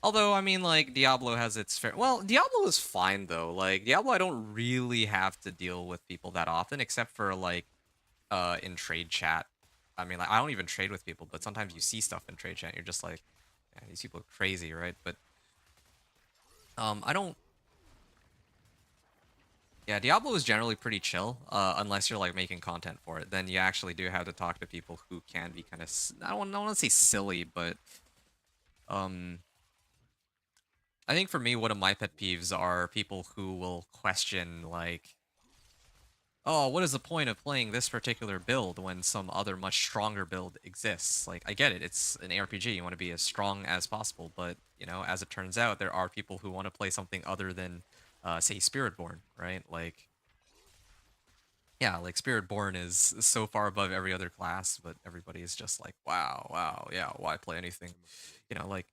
Although, I mean, like, Diablo has its fair. Well, Diablo is fine though. Like, Diablo, I don't really have to deal with people that often, except for like in trade chat. I mean, like, I don't even trade with people, but sometimes you see stuff in trade chat, and you're just like, man, these people are crazy, right? But I don't. Yeah, Diablo is generally pretty chill, unless you're like making content for it. Then you actually do have to talk to people who can be kind of. I don't want to say silly, but um, I think for me, one of my pet peeves are people who will question like, oh, what is the point of playing this particular build when some other much stronger build exists? Like, I get it, it's an RPG, you want to be as strong as possible, but, you know, as it turns out, there are people who want to play something other than, say, Spiritborn, right? Like, yeah, like, Spiritborn is so far above every other class, but everybody is just like, wow, wow, yeah, why play anything? You know, like,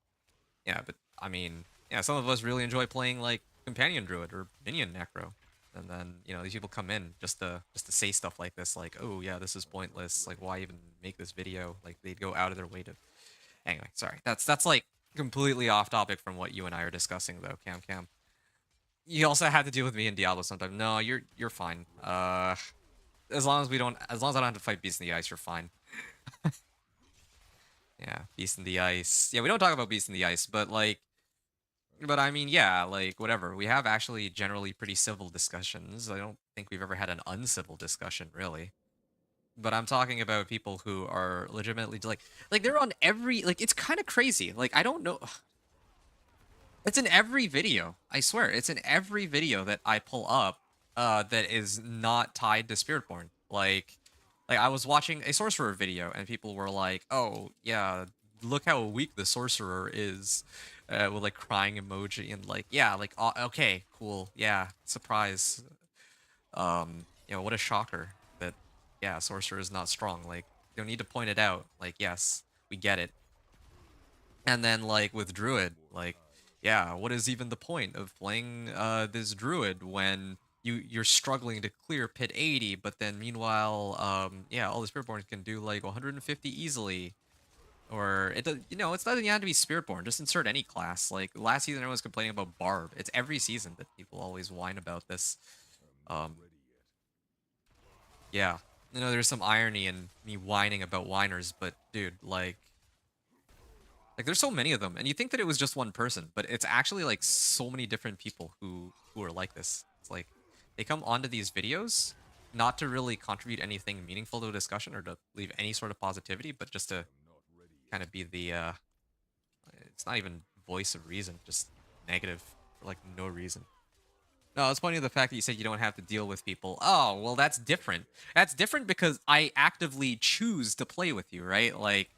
yeah, but I mean, yeah, some of us really enjoy playing like Companion Druid or Minion Necro. And then, you know, these people come in just to say stuff like this, like, oh yeah, this is pointless. Like, why even make this video? Like, they'd go out of their way to. Anyway, sorry. That's like completely off topic from what you and I are discussing, though. Cam. You also had to deal with me in Diablo sometimes. No, you're fine. As long as I don't have to fight Beast in the Ice, you're fine. Yeah, Beast in the Ice. Yeah, we don't talk about Beast in the Ice, but like. But I mean, yeah, like whatever. We have actually generally pretty civil discussions. I don't think we've ever had an uncivil discussion, really. But I'm talking about people who are legitimately like they're on every like it's kind of crazy. Like I don't know. It's in every video. I swear, it's in every video that I pull up that is not tied to Spiritborn. Like I was watching a sorcerer video and people were like, "Oh, yeah, look how weak the sorcerer is." With like crying emoji and like, "Yeah, like okay, cool. Yeah, surprise." You know, what a shocker that yeah, sorcerer is not strong. Like, you don't need to point it out. Like, yes, we get it. And then like with druid, like yeah, what is even the point of playing this druid when you're struggling to clear pit 80, but then meanwhile yeah, all the spiritborns can do like 150 easily. Or it does, you know, it's not even have to be spiritborn. Just insert any class. Like last season, everyone was complaining about barb. It's every season that people always whine about this. I'm not Um, ready yet. yeah, you know, there's some irony in me whining about whiners, but dude, like there's so many of them, and you think that it was just one person, but it's actually like so many different people who are like this. It's like they come onto these videos not to really contribute anything meaningful to a discussion or to leave any sort of positivity, but just to I'm not ready kind yet. of be the it's not even voice of reason, just negative for like no reason. No, I was pointing to the fact that you said you don't have to deal with people. Oh, well, that's different. That's different because I actively choose to play with you, right? Like,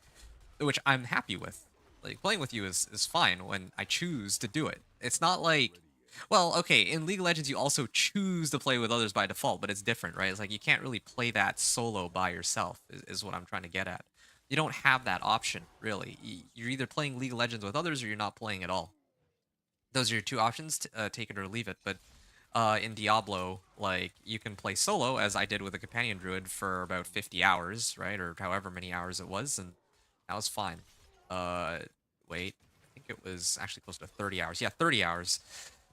which I'm happy with. Like, playing with you is fine when I choose to do it. It's not like, well, okay, in League of Legends, you also choose to play with others by default, but it's different, right? It's like you can't really play that solo by yourself, is what I'm trying to get at. You don't have that option, really. You're either playing League of Legends with others or you're not playing at all. Those are your two options, take it or leave it. But in Diablo, like, you can play solo, as I did with a companion druid for about 50 hours, right? Or however many hours it was, and that was fine. Uh, wait, I think it was actually close to 30 hours. Yeah, 30 hours,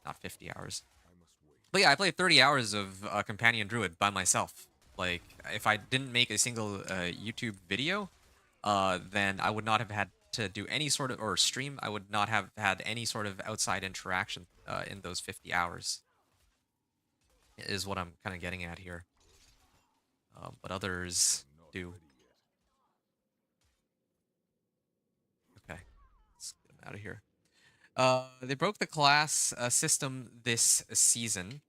not 50 hours. I must wait. But yeah, I played 30 hours of companion druid by myself. Like, if I didn't make a single YouTube video, then I would not have had to do any sort of, or stream, I would not have had any sort of outside interaction in those 50 hours, is what I'm kind of getting at here. But others I'm not do. ready yet. Okay, let's get them out of here. They broke the class system this season.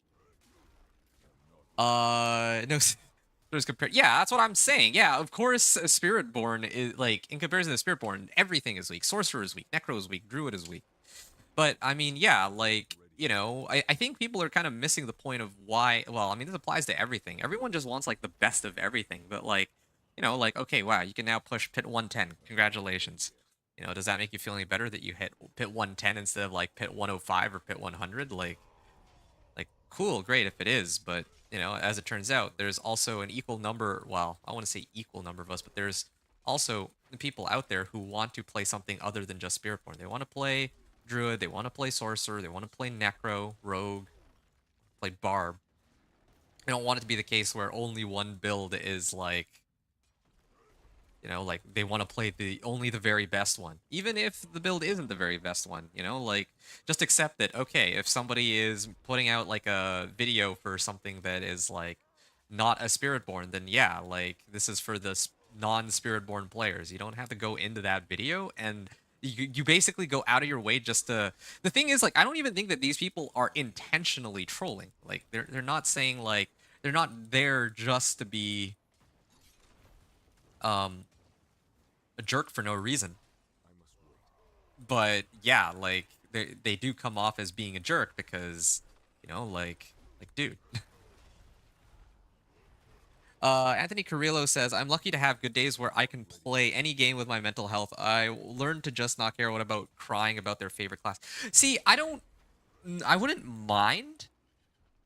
No, there's compared. Yeah, that's what I'm saying. Yeah, of course, Spiritborn is like, in comparison to Spiritborn, everything is weak. Sorcerer is weak. Necro is weak. Druid is weak. But I mean, yeah, like, you know, I think people are kind of missing the point of why. Well, I mean, this applies to everything. Everyone just wants like the best of everything. But like, you know, like, okay, wow, you can now push pit 110. Congratulations. You know, does that make you feel any better that you hit pit 110 instead of like pit 105 or pit 100? Like, cool, great if it is, but you know, as it turns out, there's also an equal number. Well, I want to say equal number of us, but there's also people out there who want to play something other than just Spiritborn. They want to play Druid, they want to play Sorcerer, they want to play Necro, Rogue, play Barb. They don't want it to be the case where only one build is like, you know, like they want to play only the very best one, even if the build isn't the very best one. You know, like, just accept that. Okay, if somebody is putting out like a video for something that is like not a Spiritborn, then yeah, like, this is for the non-Spiritborn players. You don't have to go into that video, and you basically go out of your way just to. The thing is, like, I don't even think that these people are intentionally trolling. Like, they're not saying, like, they're not there just to be um a jerk for no reason. I must wait. But yeah, like, they do come off as being a jerk because, you know, like, dude. Anthony Carrillo says, I'm lucky to have good days where I can play any game with my mental health. I learned to just not care. What about crying about their favorite class? See, I wouldn't mind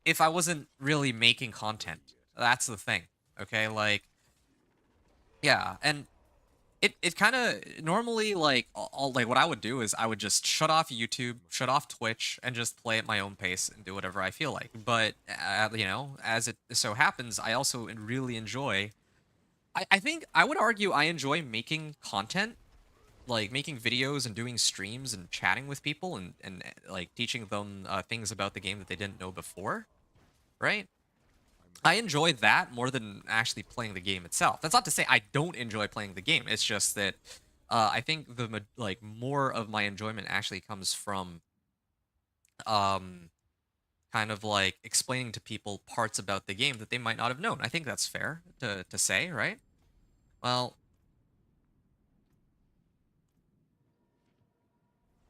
if I wasn't really making content. That's the thing. Okay, like, yeah, and it kind of normally, like, like, what I would do is I would just shut off YouTube, shut off Twitch, and just play at my own pace and do whatever I feel like. But you know, as it so happens, I also really enjoy. I think I would argue I enjoy making content, like making videos and doing streams and chatting with people and like teaching them things about the game that they didn't know before, right? I enjoy that more than actually playing the game itself. That's not to say I don't enjoy playing the game. It's just that I think like, more of my enjoyment actually comes from um kind of like explaining to people parts about the game that they might not have known. I think that's fair to say, right? Well,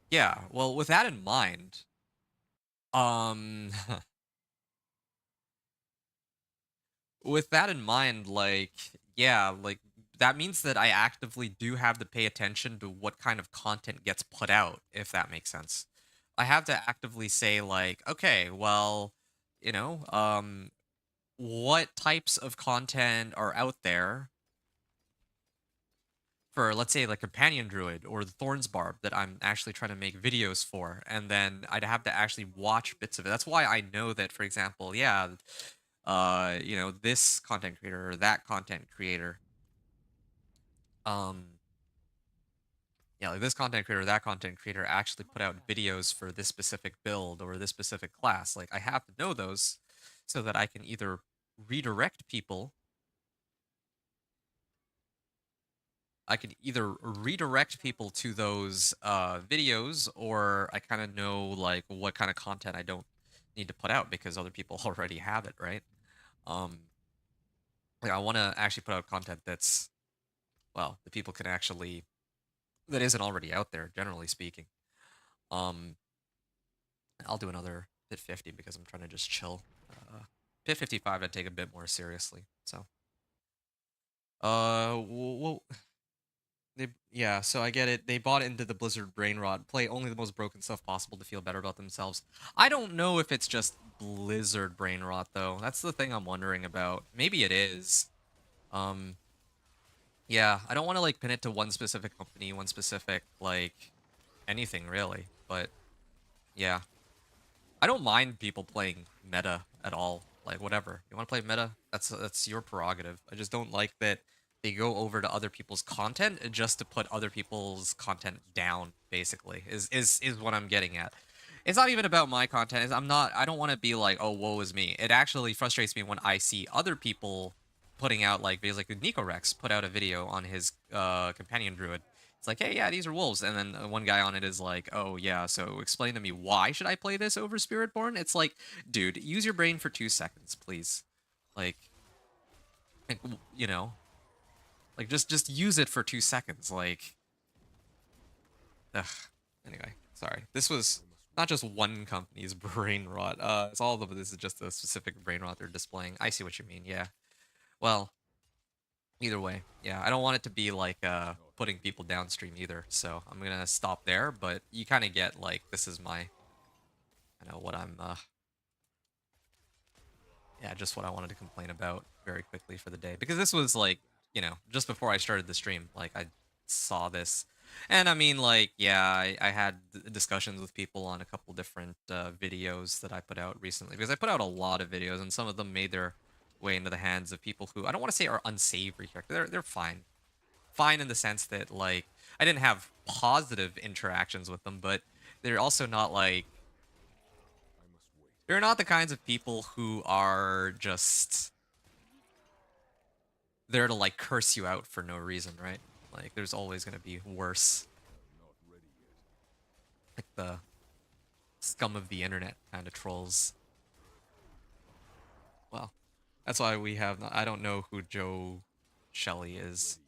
yeah. Well, with that in mind, um with that in mind, like, yeah, like, that means that I actively do have to pay attention to what kind of content gets put out, if that makes sense. I have to actively say, like, okay, well, you know, what types of content are out there for, let's say, like, companion druid or the Thorns Barb that I'm actually trying to make videos for, and then I'd have to actually watch bits of it. That's why I know that, for example, yeah, you know, this content creator or that content creator, um, yeah, like, this content creator or that content creator actually put out videos for this specific build or this specific class. Like, I have to know those so that I can either redirect people I could either redirect people to those videos, or I kind of know like what kind of content I don't need to put out because other people already have it, right? Um, like I want to actually put out content that's, well, the people can actually, that isn't already out there, generally speaking. Um, I'll do another Pit 50 because I'm trying to just chill. Pit 55 I'd take a bit more seriously. So, well, yeah, so I get it. They bought into the Blizzard brain rot. Play only the most broken stuff possible to feel better about themselves. I don't know if it's just Blizzard brain rot though. That's the thing I'm wondering about. Maybe it is. Um, yeah, I don't want to like pin it to one specific company, one specific like anything really. But yeah, I don't mind people playing meta at all. Like whatever. You want to play meta? That's your prerogative. I just don't like that they go over to other people's content just to put other people's content down, basically. Is what I'm getting at. It's not even about my content. I don't want to be like, "Oh, woe is me." It actually frustrates me when I see other people putting out like videos, like Nico Rex put out a video on his companion druid. It's like, hey, yeah, these are wolves. And then one guy on it is like, oh, yeah, so explain to me, why should I play this over Spiritborn? It's like, dude, use your brain for 2 seconds, please. Like, you know, like just use it for 2 seconds. Like, ugh. Anyway, sorry. This was not just one company's brain rot. It's all of them. This is just a specific brain rot they're displaying. I see what you mean. Yeah. Well, either way, yeah, I don't want it to be like putting people downstream either. So I'm gonna stop there. But you kind of get like this is my, I know what I'm yeah, just what I wanted to complain about very quickly for the day, because this was like, just before I started the stream, like I saw this, and I mean, like, yeah, I had discussions with people on a couple different videos that I put out recently, because I put out a lot of videos, and some of them made their way into the hands of people who I don't want to say are unsavory characters. They're fine, fine in the sense that like I didn't have positive interactions with them, but they're also not like, I must wait. they're not the kinds of people who are just there to like curse you out for no reason, right? Like there's always going to be worse, I'm not ready yet. like the scum of the internet kind of trolls. Well, that's why we have I don't know who Joe Shelley is.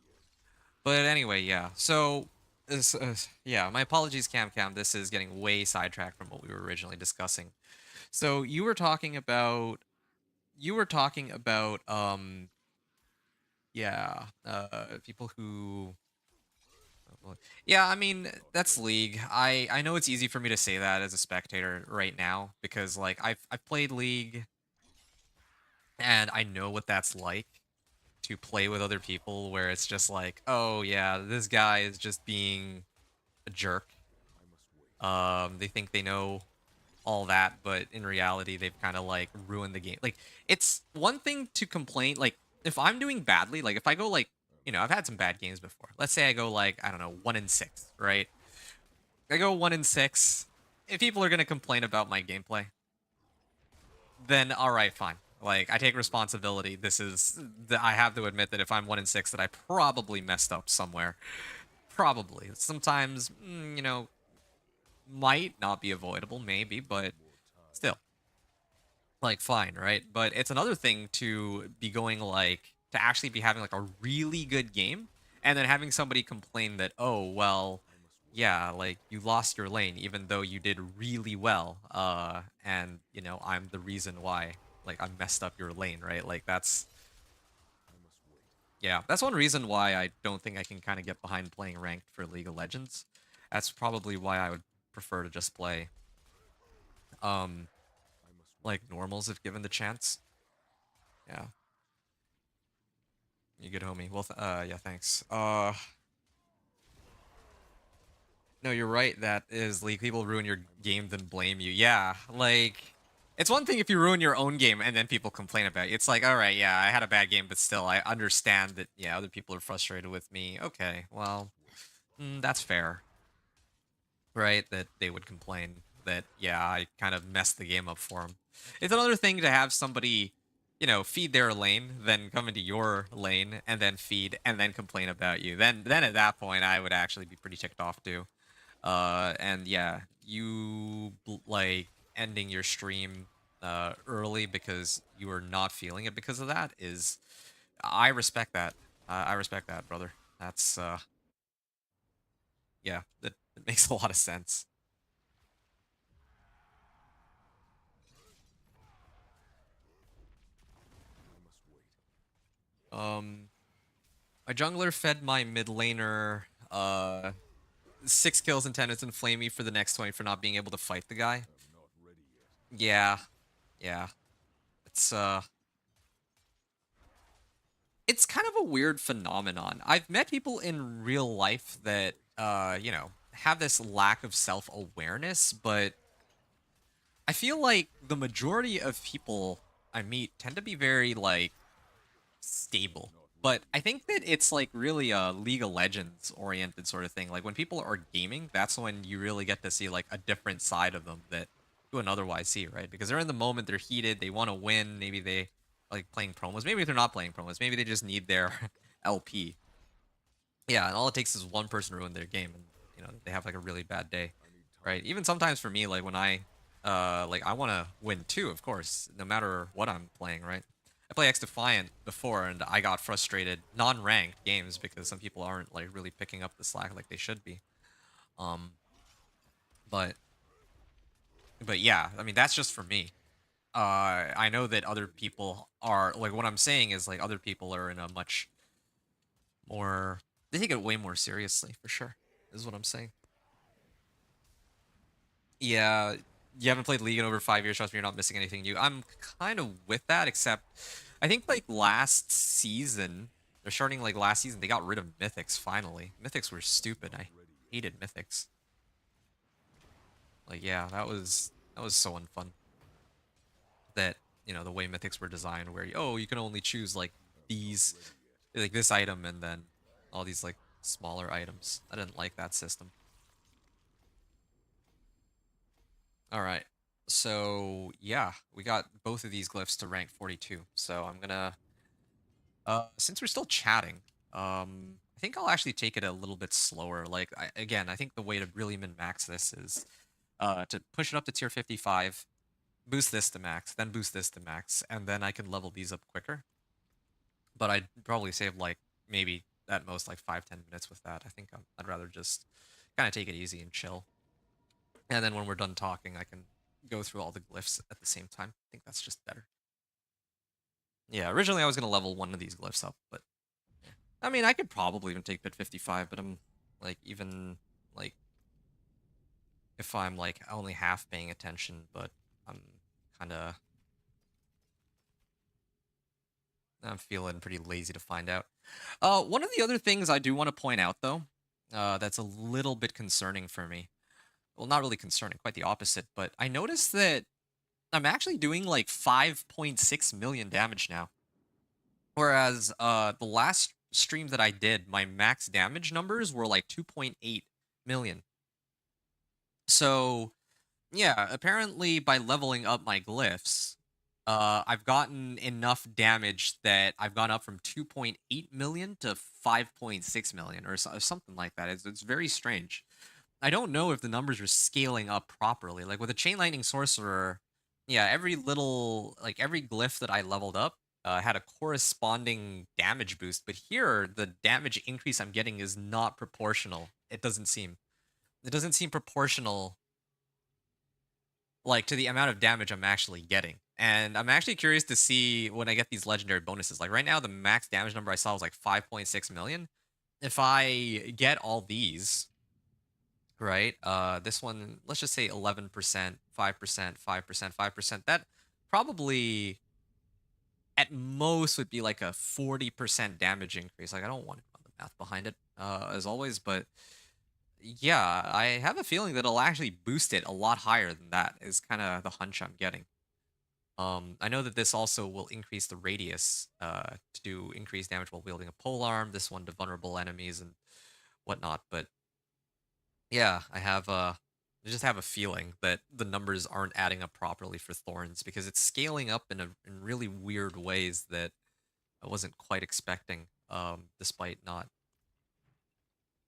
Ready yet. But anyway, yeah. So this yeah, my apologies Cam. This is getting way sidetracked from what we were originally discussing. So you were talking about yeah, people who, well, yeah, I mean, that's League. I know it's easy for me to say that as a spectator right now because like I've played League and I know what that's like to play with other people where it's just like, "Oh yeah, this guy is just being a jerk." I must wait. They think they know all that, but in reality they've kind of like ruined the game. Like it's one thing to complain like if I'm doing badly, like if I go like, I've had some bad games before. Let's say I go like, I don't know, 1-6, right? I go 1-6. If people are going to complain about my gameplay, then all right, fine. Like I take responsibility. I have to admit that if I'm 1-6 that I probably messed up somewhere. Probably. Sometimes, might not be avoidable, maybe, but More time. still. Like fine, right? But it's another thing to be going like to actually be having like a really good game and then having somebody complain that, oh well, I must wait. yeah, like you lost your lane even though you did really well, and I'm the reason why, like I messed up your lane, right? Like that's, I must wait. yeah, that's one reason why I don't think I can kind of get behind playing ranked for League of Legends. That's probably why I would prefer to just play um I must wait. like normals if given the chance. Yeah. You good, homie. Well, yeah, thanks. No, you're right. That is, like, people ruin your I must game, wait. then blame you. Yeah, like, it's one thing if you ruin your own game and then people complain about it. It's like, all right, yeah, I had a bad game, but still, I understand that, yeah, other people are frustrated with me. Okay, I well, must wait. that's fair, right? That they would complain that, yeah, I kind of messed the game up for them. It's another thing to have somebody feed their lane, then come into your lane, and then feed, and then complain about you. Then at that point, I would actually be pretty ticked off too. And yeah, like ending your stream early because you are not feeling it because of that is, I respect that. I respect that, brother. That's yeah, it makes a lot of sense. I must wait. Um, my jungler fed my mid laner 6 kills and 10 hits and flame me for the next 20 for not being able to fight the guy. I'm not ready yet. Yeah, yeah. It's it's kind of a weird phenomenon. I've met people in real life that have this lack of self-awareness, but I feel like the majority of people I meet tend to be very like stable. Not But ready I yet. think that it's like really a League of Legends oriented sort of thing. Like when people are gaming, that's when you really get to see like a different side of them that you wouldn't otherwise see, right? Because they're in the moment, they're heated, they want to win. Maybe they like playing promos. Maybe they're not playing promos. Maybe they just need their LP. Yeah, and all it takes is one person to ruin their game, and they have like a really bad day, I need right? time. Even sometimes for me, like when I want to win too, of course, no matter what I'm playing, right? I play X Defiant before, and I got frustrated non-ranked games because some people aren't like really picking up the slack like they should be. Um, but yeah, I mean that's just for me. I know that other people are like what I'm saying is like other people are in a much more, they take it way more seriously for sure. Is what I'm saying. Yeah, you haven't played League in over 5 years. Trust me, you're not missing anything new. I'm kind of with that, except I think like last season, they're starting like last season, they got rid of Mythics finally. Mythics were stupid. Not I ready yet. hated Mythics. Like, yeah, that was so unfun. That the way Mythics were designed, where you can only choose like I'm not these, ready yet. like this item, and then all these like smaller items. I didn't like that system. All right. So yeah, we got both of these glyphs to rank 42. So I'm gonna, since we're still chatting, I think I'll actually take it a little bit slower. Like again, I think the way to really min max this is, to push it up to tier 55, boost this to max, then boost this to max, and then I can level these up quicker. But I'd probably save like maybe at most like 5-10 minutes with that. I think I'd rather just kind of take it easy and chill. And then when we're done talking, I can go through all the glyphs at the same time. I think that's just better. Yeah, originally I was going to level one of these glyphs up, but I mean, I could probably even take pit 55, but I'm like, even like, if I'm like only half paying attention, but I'm kind of, I'm feeling pretty lazy to find out. One of the other things I do want to point out though, that's a little bit concerning for me. Well, not really concerning, quite the opposite, but I noticed that I'm actually doing like 5.6 million damage now. Whereas the last stream that I did, my max damage numbers were like 2.8 million. So yeah, apparently by leveling up my glyphs, I've gotten enough damage that I've gone up from 2.8 million to 5.6 million or something like that. It's very strange. I don't know if the numbers are scaling up properly. Like with a Chain Lightning Sorcerer, yeah, every little, like every glyph that I leveled up had a corresponding damage boost. But here, the damage increase I'm getting is not proportional. It doesn't seem. It doesn't seem proportional, like to the amount of damage I'm actually getting. And I'm actually curious to see when I get these legendary bonuses. Like right now, the max damage number I saw was like 5.6 million. If I get all these, right? This one, let's just say 11%, 5%, 5%, 5%. That probably at most would be like a 40% damage increase. Like I don't want to know the math behind it, as always, but yeah, I have a feeling that it'll actually boost it a lot higher than that. Is kind of the hunch I'm getting. I know that this also will increase the radius, to do increased damage while wielding a pole arm. This one to vulnerable enemies and whatnot. But yeah, I have I just have a feeling that the numbers aren't adding up properly for Thorns because it's scaling up in really weird ways that I wasn't quite expecting, despite not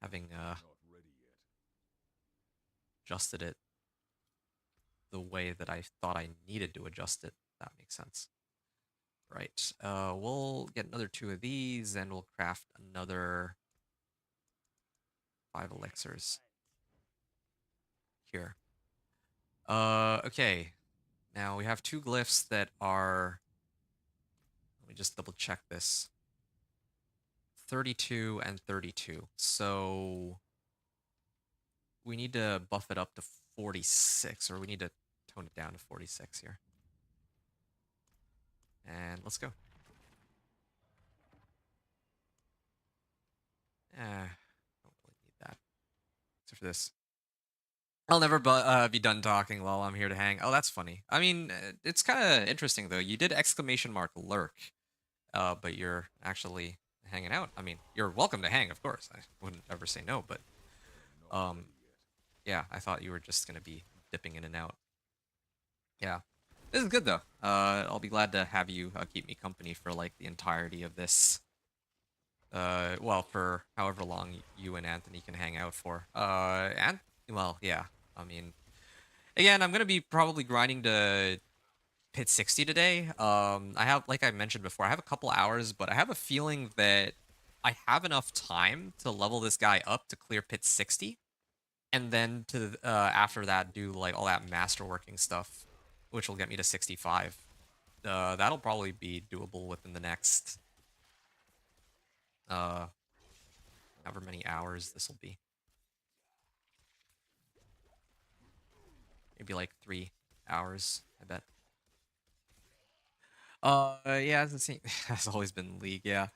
having Not ready yet. adjusted it the way that I thought I needed to adjust it. That makes sense. Right. We'll get another 2 of these, and we'll craft another 5 elixirs here. Okay. Now we have 2 glyphs that are. Let me just double check this. 32 and 32. So we need to buff it up to 46, or we need to tone it down to 46 here. And let's go. Don't really need that. Except for this. I'll never be done talking while I'm here to hang. Oh, that's funny. I mean, it's kind of interesting, though. You did exclamation mark lurk, but you're actually hanging out. I mean, you're welcome to hang, of course. I wouldn't ever say no, but Not ready yet. yeah, I thought you were just going to be dipping in and out. Yeah. This is good, though. I'll be glad to have you keep me company for, like, the entirety of this. Well, for however long you and Anthony can hang out for. Well, yeah. I mean, again, I'm gonna be probably grinding to pit 60 today. I have, like I mentioned before, I have a couple hours, but I have a feeling that I have enough time to level this guy up to clear pit 60, and then to after that do like all that masterworking stuff, which will get me to 65. That'll probably be doable within the next uh however many hours this will be. Maybe like 3 hours, I bet. Yeah, has always been League, yeah.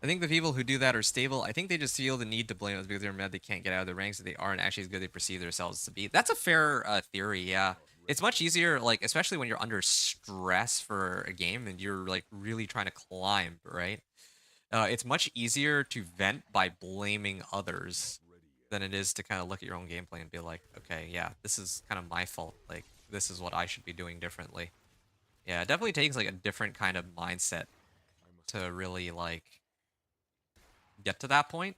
I think the people who do that are stable. I think they just feel the need to blame us because they're mad they can't get out of the ranks, that they aren't actually as good as they perceive themselves to be. That's a fair theory, yeah. Not ready It's much yet. easier, like, especially when you're under stress for a game and you're, like, really trying to climb, right? It's much easier to vent by blaming Not others ready yet. than it is to kind of look at your own gameplay and be like, okay, yeah, this is kind of my fault. Like, this is what I should be doing differently. Yeah, it definitely takes like a different kind of mindset I must to wait. really like get to that point.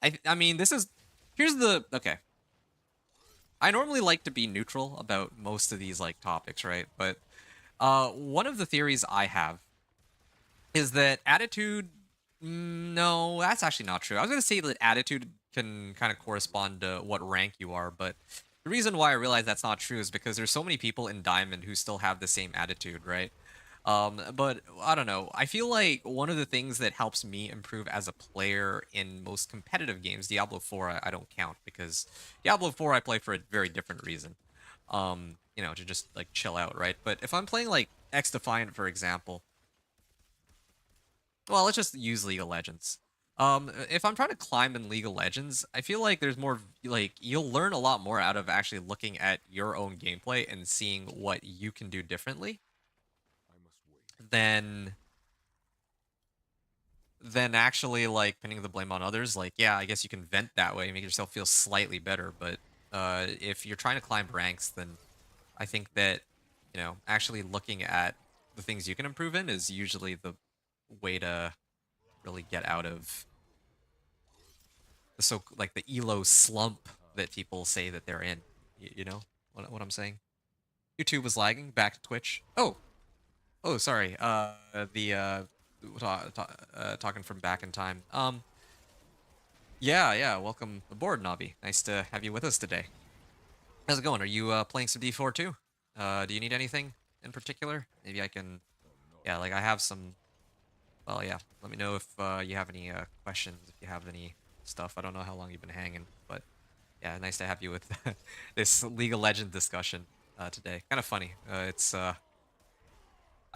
I mean, here's the okay. I normally like to be neutral about most of these like topics, right? But one of the theories I have is that attitude. No, that's actually not true. I was gonna say that attitude can kind of correspond to what rank you are, but the reason why I realize that's not true is because there's so many people in Diamond who still have the same attitude, right? But I don't know. I feel like one of the things that helps me improve as a player in most competitive games, Diablo 4, I don't count because Diablo 4 I play for a very different reason. To just like chill out, right? But if I'm playing like X Defiant, for example, well, let's just use League of Legends. If I'm trying to climb in League of Legends, I feel like there's more like you'll learn a lot more out of actually looking at your own gameplay and seeing what you can do differently I must wait. than actually like pinning the blame on others. Like, yeah, I guess you can vent that way, make yourself feel slightly better. But if you're trying to climb ranks, then I think that actually looking at the things you can improve in is usually the way to really get out of like the elo slump that people say that they're in. You know what I'm saying? YouTube was lagging. Back to Twitch. Oh, sorry. The talking from back in time. Yeah. Welcome aboard, Navi. Nice to have you with us today. How's it going? Are you playing some D4 too? Do you need anything in particular? Maybe I can. Not Yeah, like ready I yet. have some. Well, yeah. Let me know if you have any questions. If you have any stuff. I don't know how long you've been hanging, but yeah, nice to have you with this League of Legends discussion today. Kind of funny. It's I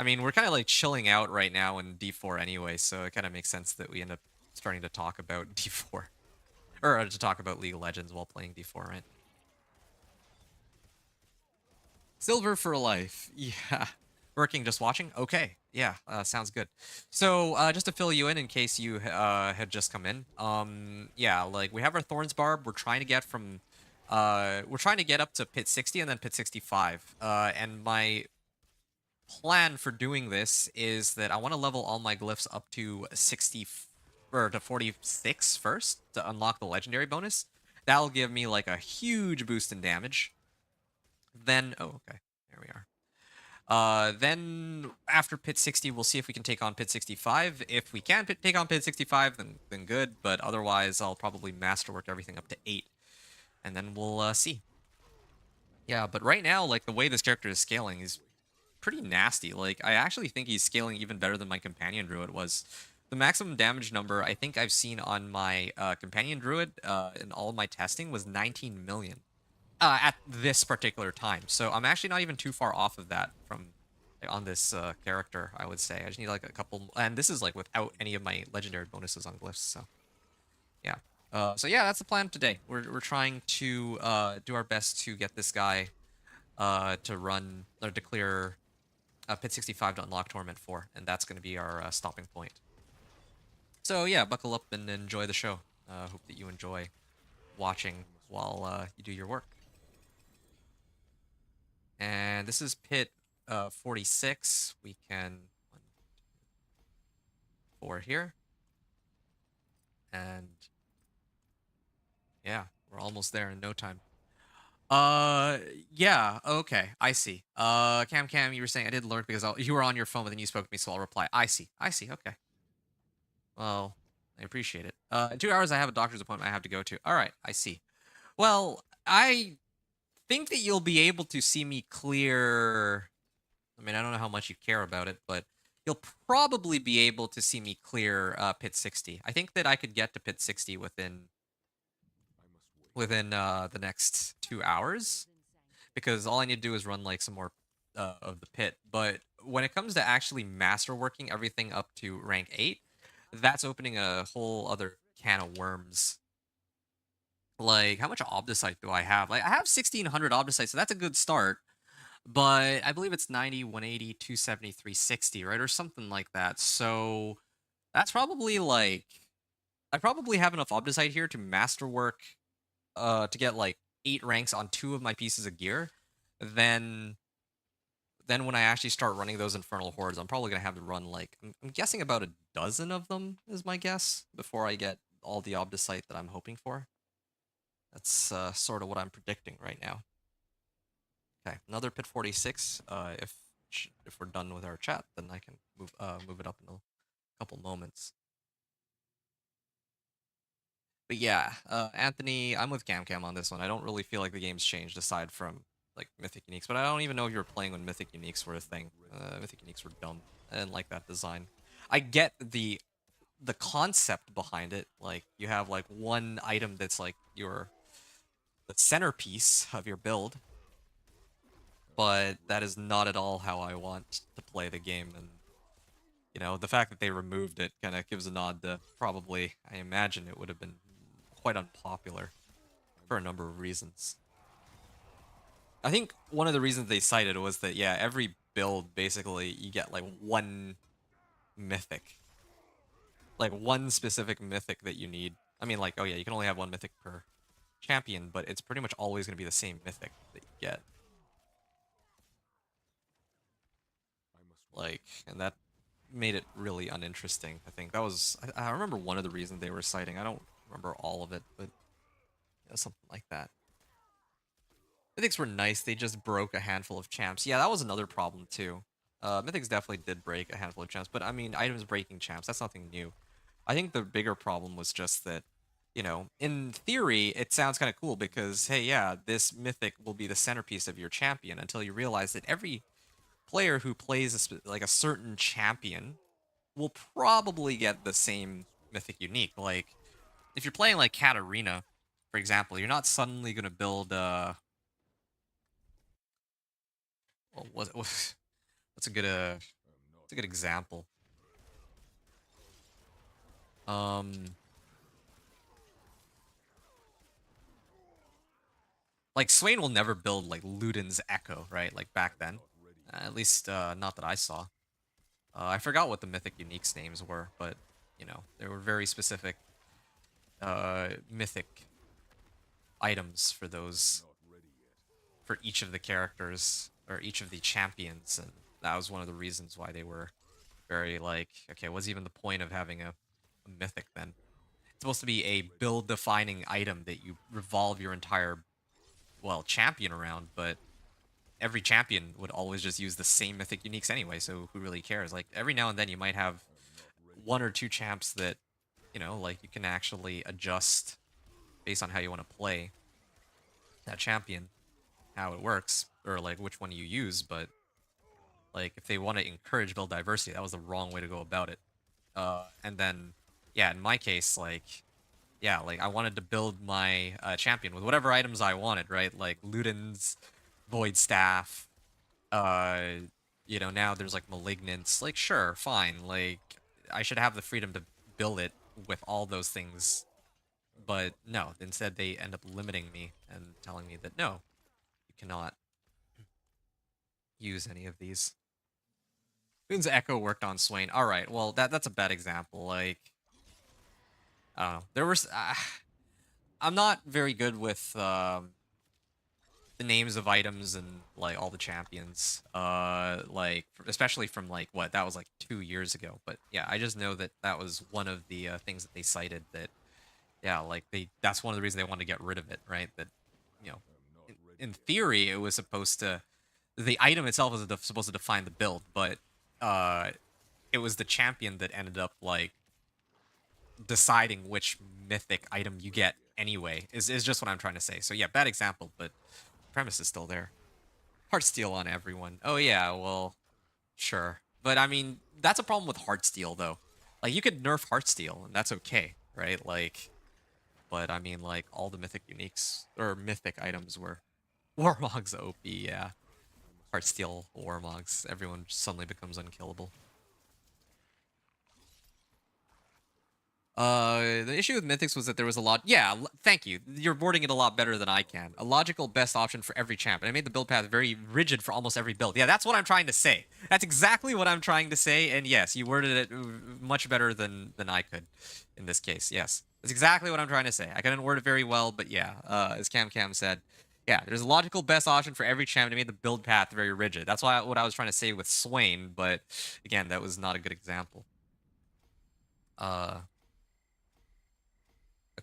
mean, we're kind of like chilling out right now in D4 anyway, so it kind of makes sense that we end up starting to talk about D4 or to talk about League of Legends while playing D4, right? Silver for life. Yeah. Working, just watching? Okay. Yeah, sounds good. So, just to fill you in case you had just come in, yeah, like we have our Thorns Barb. We're trying to get from We're trying to get up to pit 60 and then pit 65. And my plan for doing this is that I want to level all my glyphs up to 60 or to 46 first to unlock the legendary bonus. That'll give me like a huge boost in damage. Then, oh, okay, there we are. Then after pit 60, we'll see if we can take on pit 65. If we can take on pit 65, then good. But otherwise, I'll probably masterwork everything up to 8, and then we'll see. Yeah, but right now, like the way this character is scaling is pretty nasty. Like I actually think he's scaling even better than my companion druid was. The maximum damage number I think I've seen on my companion druid in all of my testing was 19 million. At this particular time. So I'm actually not even too far off of that from like, on this character, I would say. I just need like a couple, and this is like without any of my legendary bonuses on glyphs, so yeah. So yeah, that's the plan today. We're trying to do our best to get this guy to run or to clear pit 65 to unlock Torment 4, and that's going to be our stopping point. So yeah, buckle up and enjoy the show. Hope that you enjoy watching while you do your work. And this is pit 46. We can 1, 2, 4 here. And yeah, we're almost there in no time. Yeah, okay, I see. Cam, you were saying I did learn because you were on your phone, but then you spoke to me, so I'll reply. I see, okay. Well, I appreciate it. In 2 hours, I have a doctor's appointment I have to go to. All right, I see. Well, I think that you'll be able to see me clear. I mean, I don't know how much you care about it, but you'll probably be able to see me clear pit 60. I think that I could get to pit 60 within the next 2 hours, because all I need to do is run like some more of the pit. But when it comes to actually masterworking everything up to rank 8, that's opening a whole other can of worms. Like, how much Obdicite do I have? Like, I have 1,600 Obdicite, so that's a good start. But I believe it's 90, 180, 270, 360, right? Or something like that. So that's probably like, I probably have enough Obdicite here to masterwork, to get like 8 ranks on 2 of my pieces of gear. Then when I actually start running those Infernal Hordes, I'm probably going to have to run like, I'm guessing about a dozen of them is my guess before I get all the Obdicite that I'm hoping for. That's sort of what I'm predicting right now. Okay, another pit 46. If we're done with our chat, then I can move it up in a couple moments. But yeah, Anthony, I'm with Cam on this one. I don't really feel like the game's changed aside from like Mythic Uniques, but I don't even know if you were playing when Mythic Uniques were a thing. Mythic Uniques were dumb. I didn't like that design. I get the concept behind it. Like you have like one item that's like the centerpiece of your build, but that is not at all how I want to play the game. And you know, the fact that they removed it kind of gives a nod to probably, I imagine it would have been quite unpopular for a number of reasons. I think one of the reasons they cited was that, yeah, every build, basically, you get, like, one mythic. Like, one specific mythic that you need. I mean, like, oh yeah, you can only have one mythic per champion, but it's pretty much always going to be the same mythic that you get. Like, and that made it really uninteresting. I think that was, I remember one of the reasons they were citing. I don't remember all of it, but yeah, something like that. Mythics were nice, they just broke a handful of champs. Yeah, that was another problem too. Mythics definitely did break a handful of champs, but I mean, items breaking champs, that's nothing new. I think the bigger problem was just that, you know, in theory, it sounds kind of cool because, hey, yeah, this mythic will be the centerpiece of your champion, until you realize that every player who plays like a certain champion will probably get the same mythic unique. Like, if you're playing like Katarina, for example, you're not suddenly going to build well, what's a good what's a good example? Like Swain will never build like Luden's Echo, right? Like back then, at least not that I saw. I forgot what the mythic uniques names were, but you know, they were very specific mythic items for I'm those not ready yet. for each of the characters or each of the champions, and that was one of the reasons why they were very like, okay, what's even the point of having a mythic then? It's supposed to be I'm a not ready build yet. defining item that you revolve your entire, well, champion around, but every champion would always just use the same mythic uniques anyway, so who really cares? Like every now and then you might have I'm not ready one or yet. two champs that, like you can actually adjust based on how you want to play that champion, how it works, or like which one you use, but like if they want to encourage build diversity, that was the wrong way to go about it. And then yeah, in my case, like yeah, like I wanted to build my champion with whatever items I wanted, right? Like Luden's Void Staff. Uh, now there's like Malignance. Like sure, fine. Like I should have the freedom to build it with all those things, I'm but not no. Instead, they end up limiting me and telling me that no, you cannot use any of these. Boon's Echo worked on Swain. All right, well that's a bad example. Like I don't know. There was I'm not very good with the names of items and like all the champions. Like especially from like what that was like 2 years ago. But yeah, I just know that that was one of the things that they cited that yeah, like that's one of the reasons they wanted to get rid of it, right? That you know, I'm not ready in yet. theory, it was supposed to the item itself was supposed to define the build, but uh, it was the champion that ended up like deciding which mythic I'm item not you ready get yet. anyway. Is just what I'm trying to say. So yeah, bad example, but premise is still there. Heartsteel on everyone. Oh yeah, well, sure. But I mean, that's a problem with Heartsteel though. Like you could nerf Heartsteel and that's okay, right? Like, but I mean, like all the mythic uniques or mythic items were Warmog's OP. Yeah, I must wait. Heartsteel Warmogs. Everyone suddenly becomes unkillable. The issue with Mythics was that there was a lot. Yeah, thank you. You're boarding it a lot better than I'm I not can. A ready yet. logical best option for every champ, and I made the build path very rigid for almost every build. Yeah, that's what I'm trying to say. That's exactly what I'm trying to say. And yes, you worded it much better than I could in this case. Yes, that's exactly what I'm trying to say. I couldn't word it very well, but yeah, as Cam said, yeah, there's a logical best option for every champ, and I made the build path very rigid. That's what I was trying to say with Swain, but again, that was not a good example. Uh,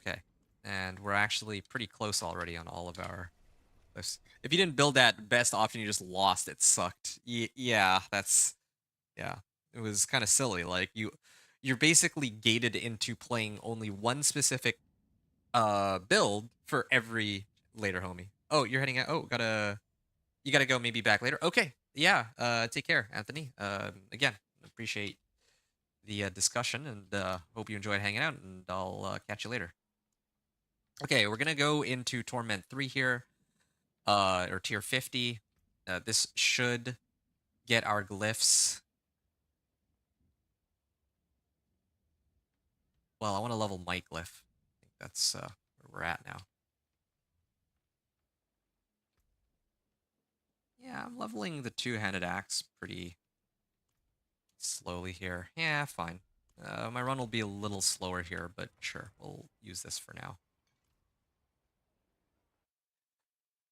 Okay. And we're actually pretty close already on all of our lists. If you didn't build that best option, you just lost. It sucked. Yeah, that's yeah. It was kind of silly. Like you're basically gated into playing only one specific build for every later homie. Oh, you're heading out. Oh, you gotta go maybe back later. Okay. Yeah. Take care, Anthony. Again, appreciate the discussion and hope you enjoyed hanging out and I'll catch you later. Okay, we're gonna go into Torment 3 here, or tier 50. This should get our glyphs. Well, I want to level Might Glyph. I think that's where we're at now. Yeah, I'm leveling the two-handed axe pretty slowly here. Yeah, fine. My run will be a little slower here, but sure, we'll use this for now.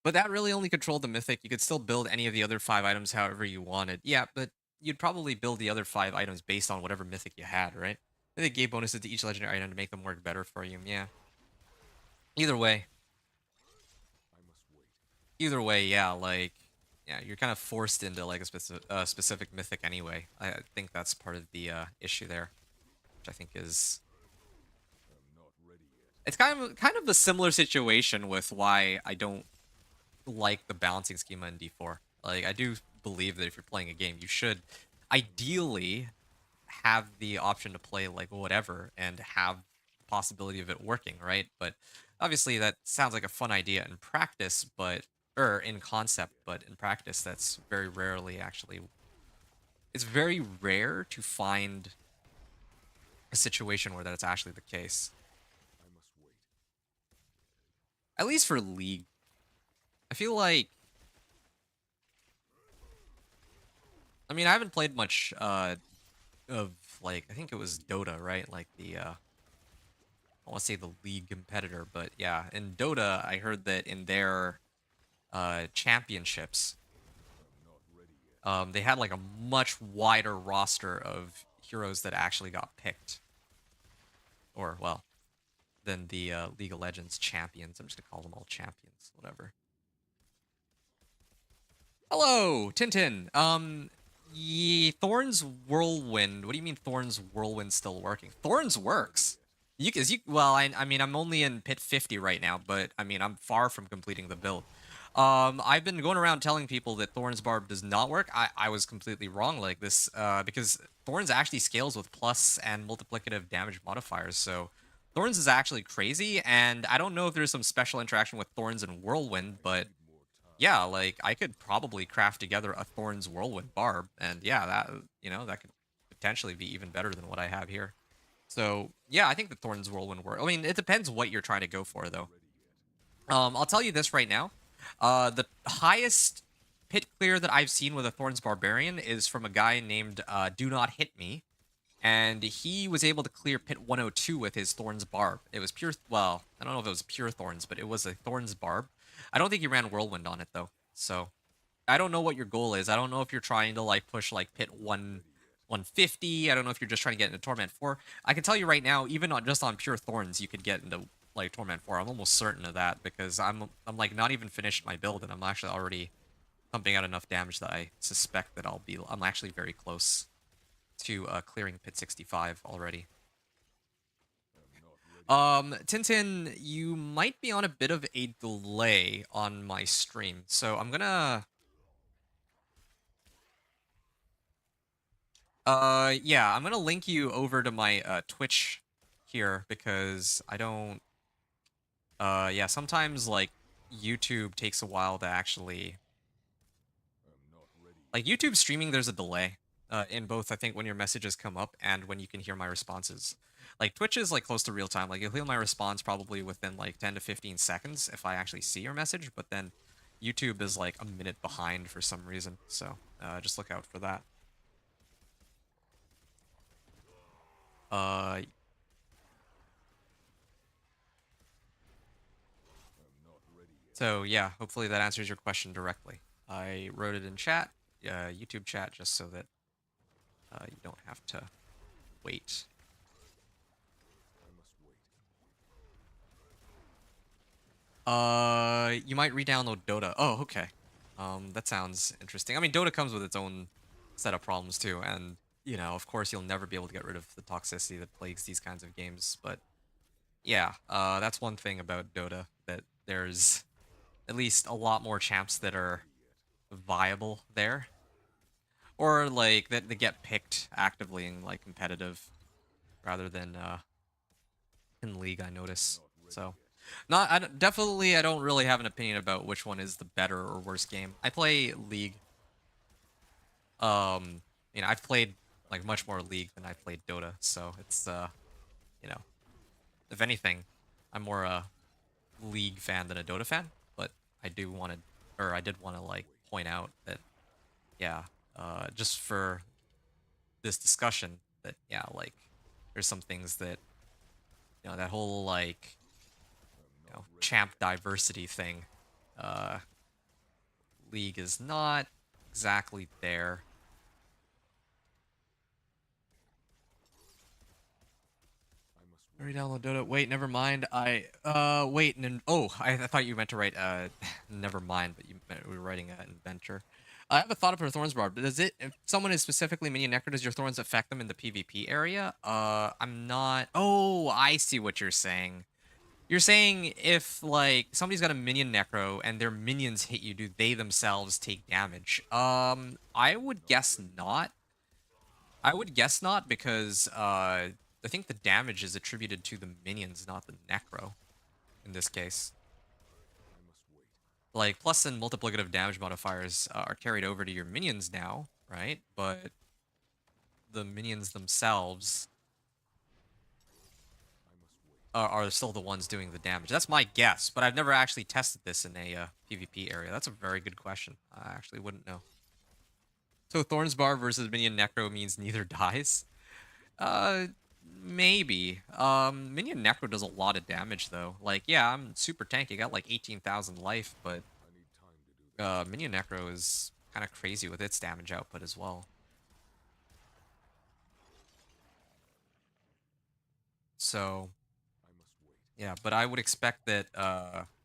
But that really only controlled the mythic. You could still build any of the other 5 items however you wanted. Yeah, but you'd probably build the other 5 items based on whatever mythic you had, right? They gave bonuses to each legendary item to make them work better for you. Yeah. Either way, I must wait. yeah, like yeah, you're kind of forced into like a specific mythic anyway. I think that's part of the issue there, which I think is I'm not ready yet. it's kind of a similar situation with why I don't like the balancing schema in D4. Like I do believe that if you're playing a game, you should ideally have the option to play like whatever and have the possibility of it working, right? But obviously that sounds like a fun idea in practice, but or in I'm not ready concept, yet. but in practice that's very rarely actually it's very rare to find a situation where that's actually the case. I must wait. At least for League. I feel like I mean I haven't played much of like I think it was Dota, right? Like the I want to say the league competitor, but yeah, in Dota, I heard that in their championships, they had like a much wider roster of heroes that actually got picked, or well, than the League of Legends champions. I'm just gonna call them all champions, whatever. Hello, Tintin. Thorns Whirlwind. What do you mean Thorns Whirlwind still working? Thorns works. Well, I mean, I'm only in pit 50 right now, but I mean, I'm far from completing the build. I've been going around telling people that Thorns Barb does not work. I was completely wrong like this, because Thorns actually scales with plus and multiplicative damage modifiers, so Thorns is actually crazy, and I don't know if there's some special interaction with Thorns and Whirlwind, but yeah, like I could probably craft together a Thorns Whirlwind Barb, and yeah, that could potentially be even better than what I have here. So yeah, I think the Thorns Whirlwind work. I mean, it depends what you're trying to go for, though. I'll tell you this right now. The highest pit clear that I've seen with a Thorns Barbarian is from a guy named Do Not Hit Me, and he was able to clear pit 102 with his Thorns Barb. It was pure, well, I don't know if it was pure Thorns, but it was a Thorns Barb. I don't think he ran Whirlwind on it, though. So I don't know what your goal is. I don't know if you're trying to like push like pit 150. I don't know if you're just trying to get into Torment 4. I can tell you right now, even on just on pure Thorns, you could get into like Torment 4. I'm almost certain of that because I'm like not even finished my build, and I'm actually already pumping out enough damage that I suspect that I'm actually very close to clearing pit 65 already. Tintin, you might be on a bit of a delay on my stream, so I'm gonna yeah, I'm gonna link you over to my Twitch here because I don't yeah, sometimes like YouTube takes a while to actually like YouTube streaming, there's a delay in both, I think, when your messages come up and when you can hear my responses. Like Twitch is like close to real time. Like you'll hear my response probably within like 10 to 15 seconds if I actually see your message, but then YouTube is like a minute behind for some reason. So just look out for that. Uh, so yeah, hopefully that answers your question directly. I wrote it in chat, YouTube chat, just so that you don't have to wait. You might re-download Dota. Oh, okay. That sounds interesting. I mean, Dota comes with its own set of problems too, and you know, of course, you'll never be able to get rid of the toxicity that plagues these kinds of games. But yeah, that's one thing about Dota, that there's at least a lot more champs that are viable there, or like that they get picked actively in like competitive rather than in league. I notice. So. Definitely, I don't really have an opinion about which one is the better or worse game. I play League. You know, I've played like much more League than I played Dota, so it's you know, if anything, I'm more a League fan than a Dota fan. But I do want to, or I did want to like point out that, yeah, just for this discussion, that yeah, like there's some things that, you know, that whole like champ diversity thing, League is not exactly there. Re-download Dota. Wait, never mind. Wait, oh, I thought you meant to write never mind, but we were writing an inventor. I have a thought for Thorns Barb. Does it, if someone is specifically minion necro, does your thorns affect them in the PvP area? I'm not. Oh, I see what you're saying. You're saying if like somebody's got a minion necro and their minions hit you, do they themselves take damage? I would guess not. I would guess not because I think the damage is attributed to the minions, not the necro in this case. Like plus and multiplicative damage modifiers are carried over to your minions now, right? But the minions themselves are still the ones doing the damage. That's my guess, but I've never actually tested this in a PvP area. That's a very good question. I actually wouldn't know. So Thorns Barb versus Minion Necro means neither dies? Maybe. Minion Necro does a lot of damage though. Like, yeah, I'm super tanky. I got like 18,000 life, but I need time to do this. Minion Necro is kind of crazy with its damage output as well. So, I must wait. yeah, but I would expect that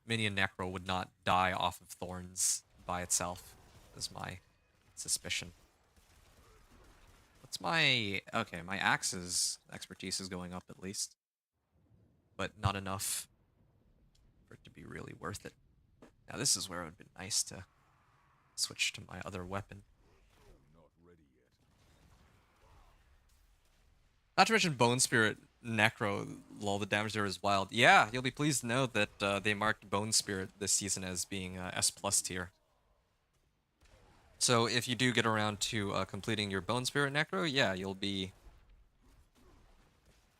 Minion Necro would not die off of Thorns by itself, is my suspicion. What's my... Okay, my axe's expertise is going up at least, but not enough for it to be really worth it. Now this is where it would be nice to switch to my other weapon. I'm not ready yet. Not to mention Bone Spirit Necro, lol, the damage there is wild. Yeah, you'll be pleased to know that they marked Bone Spirit this season as being S plus tier. So if you do get around to completing your Bone Spirit Necro, yeah, you'll be...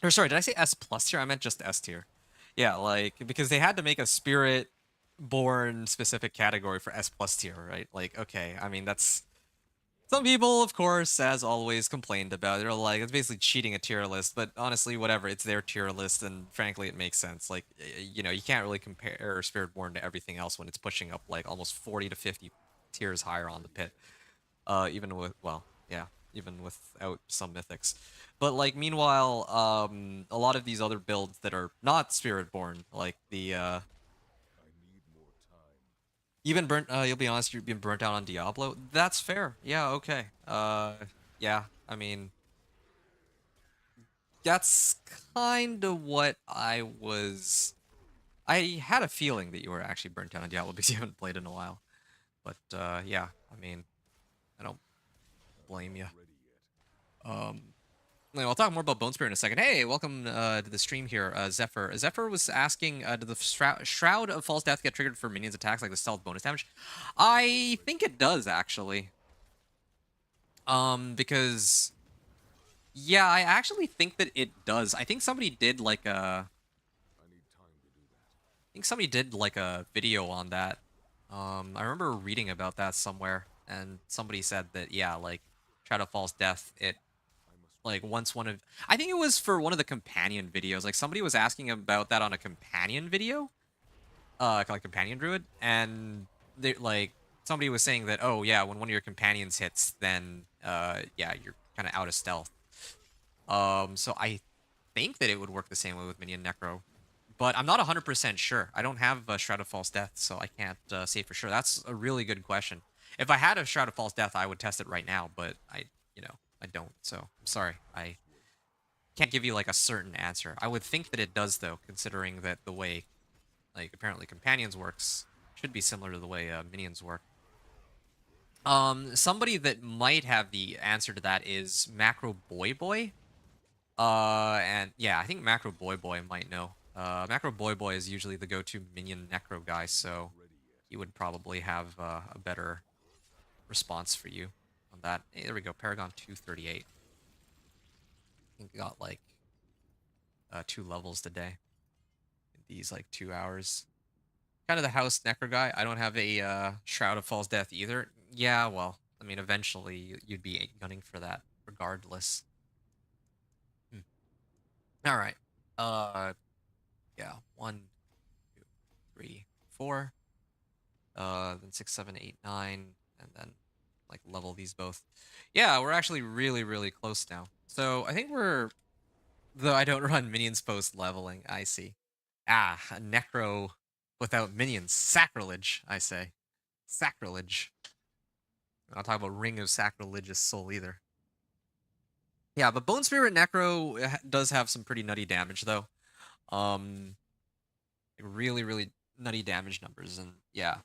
Or sorry, did I say S plus tier? I meant just S tier. Yeah, like, because they had to make a Spirit born specific category for S plus tier, right? Like, okay, I mean, that's... Some people, of course, as always, complained about it. They're like, it's basically cheating a tier list, but honestly, whatever, it's their tier list, and frankly, it makes sense. Like, you know, you can't really compare Spiritborn to everything else when it's pushing up, like, almost 40 to 50 tiers higher on the pit. Even with, well, yeah, even without some mythics. But, like, meanwhile, a lot of these other builds that are not Spiritborn, like the, I need more time. you've been burnt. You'll be honest. You've been burnt out on Diablo. That's fair. Yeah. Okay. Yeah. I mean, that's kind of what I was. I had a feeling that you were actually burnt out on Diablo because you haven't played in a while. But yeah. I mean, I don't blame you. Not ready yet. Anyway, I'll talk more about Bone Spirit in a second. Hey, welcome to the stream here, Zephyr. Zephyr was asking, did the Shroud of False Death get triggered for minions attacks like the stealth bonus damage? I think it does, actually. Because... Yeah, I actually think that it does. I think somebody did like a... I need time to do that. I think somebody did like a video on that. I remember reading about that somewhere, and somebody said that, yeah, like, Shroud of False Death, it I must like once one of I think it was for one of the companion videos. Like somebody was asking about that on a companion video, like companion druid, and they like somebody was saying that, oh yeah, when one of your companions hits, then yeah, you're kind of out of stealth. So I think that it would work the same way with Minion Necro, but I'm not 100% sure. I don't have a Shroud of False Death, so I can't say for sure. That's a really good question. If I had a Shroud of False Death, I would test it right now, but you know, I don't. So I'm sorry. I can't give you like a certain answer. I would think that it does though, considering that the way like apparently companions works should be similar to the way minions work. Somebody that might have the answer to that is Macro Boy Boy. And yeah, I think Macro Boy Boy might know. Macro Boy Boy is usually the go-to minion necro guy, so ready yet. he would probably have a better response for you on that. Hey, there we go, Paragon 238. I think we got like 2 levels today in these like 2 hours. Kind of the house necro guy. I don't have a Shroud of False Death either. Yeah, well, I mean, eventually you'd be gunning for that regardless. All right. Yeah. 1, 2, 3, 4. Then 6, 7, 8, 9, and then like level these both. Yeah, we're actually really, really close now. So I think we're, though I don't run minions post leveling. I see. Ah, a necro without minions. Sacrilege, I say. Sacrilege. I'm not talking about Ring of Sacrilegious Soul either. Yeah, but Bone Spirit Necro does have some pretty nutty damage though. Um, really, really nutty damage numbers, and yeah,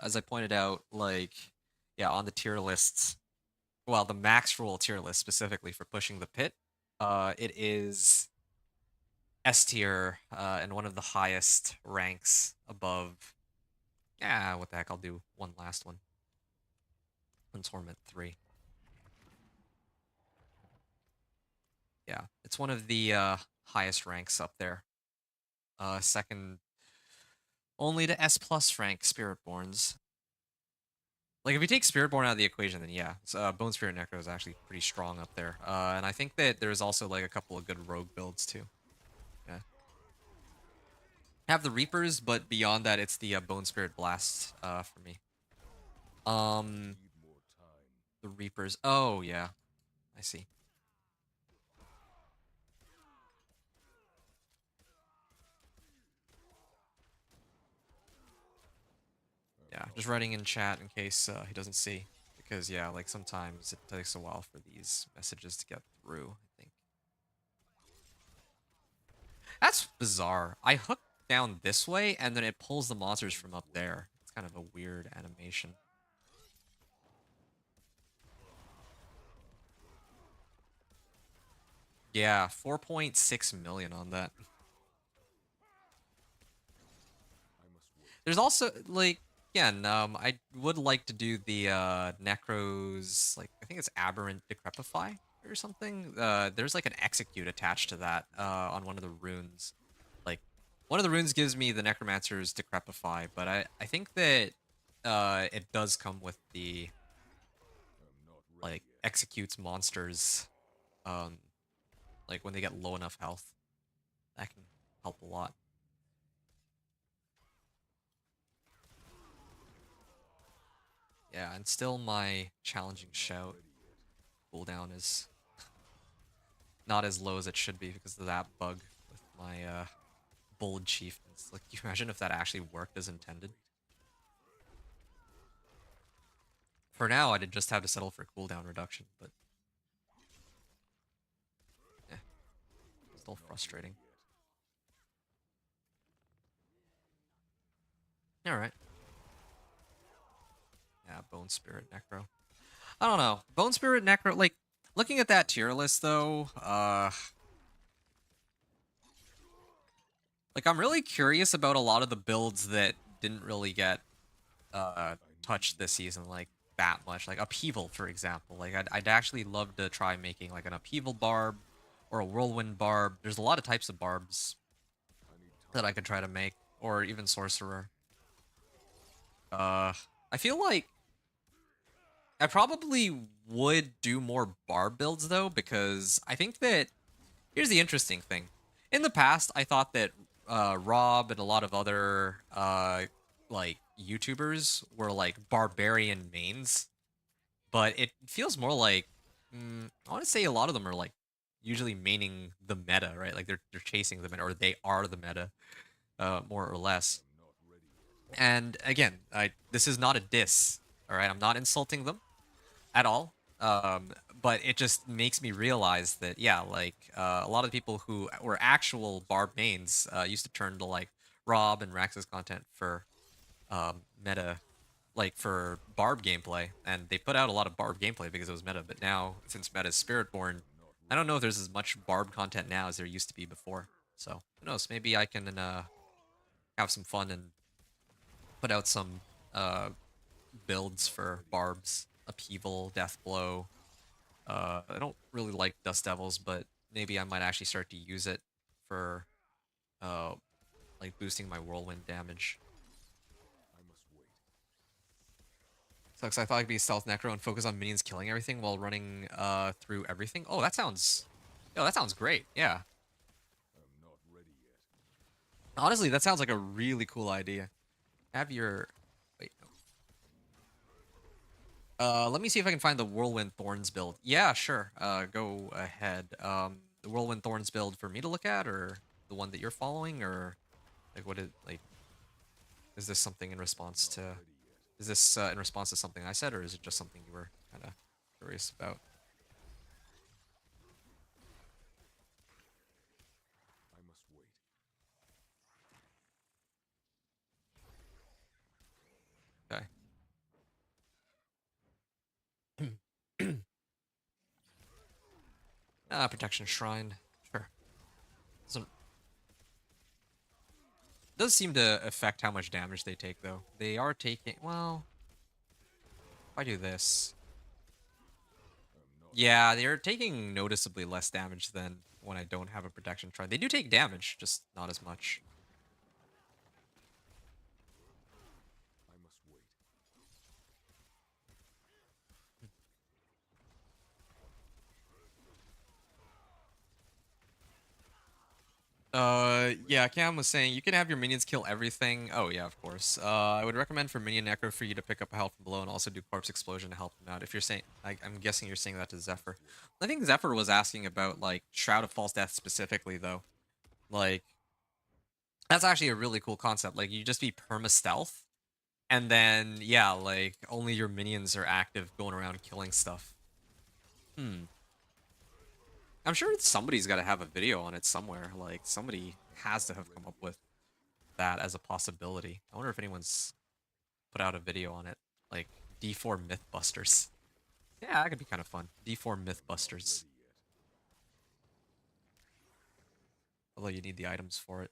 as I pointed out, like, yeah, on the tier lists, well, the max roll tier list specifically for pushing the pit, it is S tier, and one of the highest ranks above. Yeah, what the heck? I'll do one last one. Torment 3. Yeah, it's one of the highest ranks up there. Second only to S plus rank Spiritborns. Like if you take Spiritborn out of the equation, then yeah, Bone Spirit Necro is actually pretty strong up there. And I think that there's also like a couple of good rogue builds too. Yeah, have the Reapers, but beyond that, it's the Bone Spirit Blast for me. Um, Need more time. the Reapers. Oh yeah, I see. Yeah, just writing in chat in case he doesn't see. Because, yeah, like sometimes it takes a while for these messages to get through, I think. That's bizarre. I hook down this way, and then it pulls the monsters from up there. It's kind of a weird animation. Yeah, 4.6 million on that. I must wait. There's also, like, again, I would like to do the Necros, like, I think it's Aberrant Decrepify or something. There's like an execute attached to that on one of the runes. Like, one of the runes gives me the Necromancer's Decrepify, but I think that it does come with the, I'm not ready like, yet. executes monsters, um, like, when they get low enough health. That can help a lot. Yeah, and still my challenging shout cooldown is not as low as it should be because of that bug with my bold chieftains. Like, can you imagine if that actually worked as intended? For now, I did just have to settle for cooldown reduction, but eh, still frustrating. All right. Yeah, Bone Spirit Necro. I don't know. Bone Spirit Necro, like, looking at that tier list though, like I'm really curious about a lot of the builds that didn't really get touched this season like that much. Like Upheaval, for example. Like I'd actually love to try making like an Upheaval Barb or a Whirlwind Barb. There's a lot of types of barbs I need that time. I could try to make, or even Sorcerer. I feel like I probably would do more barb builds though, because I think that here's the interesting thing. In the past, I thought that Rob and a lot of other like YouTubers were like barbarian mains, but it feels more like I want to say a lot of them are like usually maining the meta, right? Like they're chasing the meta, or they are the meta, more or less. I'm not ready yet. And again, this is not a diss, all right? I'm not insulting them at all. But it just makes me realize that yeah, like a lot of people who were actual Barb mains used to turn to like Rob and Rax's content for meta, like for Barb gameplay, and they put out a lot of Barb gameplay because it was meta. But now, since meta is Spiritborn, I'm not I ready. don't know if there's as much Barb content now as there used to be before. So who knows? Maybe I can have some fun and put out some uh, builds Not for ready yet. Barbs, Upheaval, Deathblow. I don't really like Dust Devils, but maybe I might actually start to use it for uh, like boosting my Whirlwind damage. I must wait. Sucks. I thought I could be Stealth Necro and focus on minions killing everything while running through everything. Oh, that sounds, yo, that sounds great. Yeah, I'm not ready yet. honestly, that sounds like a really cool idea. Have your, wait, no. Let me see if I can find the Whirlwind Thorns build. Yeah, sure. Go ahead. The Whirlwind Thorns build for me to look at, or the one that you're following, or like what is like? Is this something in response Not to? ready yet. Is this in response to something I said, or is it just something you were kind of curious about? I must wait. Okay. Protection Shrine. Sure. Doesn't does seem to affect how much damage they take, though. They are taking. Well, if I do this, I'm not ready yeah, yet. they're taking noticeably less damage than when I don't have a Protection Shrine. They do take damage, just not as much. I must wait. Yeah, Cam was saying you can have your minions kill everything. Oh yeah, of course. I would recommend for minion necro for you to pick up a health from below and also do corpse explosion to help them out. If you're saying, I'm guessing you're saying that to Zephyr. I think Zephyr was asking about like Shroud of False Death specifically though. Like that's actually a really cool concept. Like you just be perma stealth, and then yeah, like only your minions are active going around killing stuff. Hmm. I'm sure somebody's got to have a video on it somewhere. Like somebody has to have come up with that as a possibility. I wonder if anyone's put out a video on it, like D4 Mythbusters. Yeah, that could be kind of fun. D4 Mythbusters. Although you need the items for it.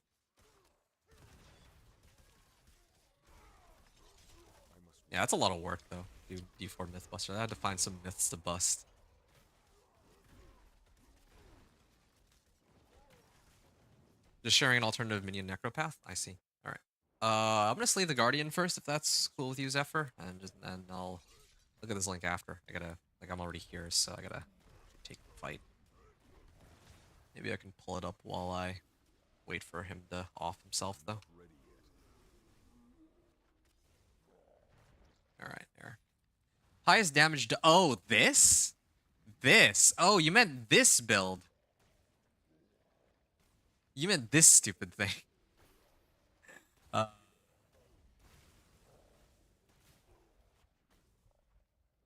Yeah, that's a lot of work though. Do D4 Mythbuster. I had to find some myths to bust. Just sharing an alternative minion necropath. I see. All right. I'm gonna slay the Guardian first, if that's cool with you, Zephyr, and I'll look at this link after. I gotta I'm already here, so I gotta take the fight. Maybe I can pull it up while I wait for him to off himself, though. All right, there. Highest damage to. Oh, this. This. Oh, you meant this build. You meant this stupid thing. Uh,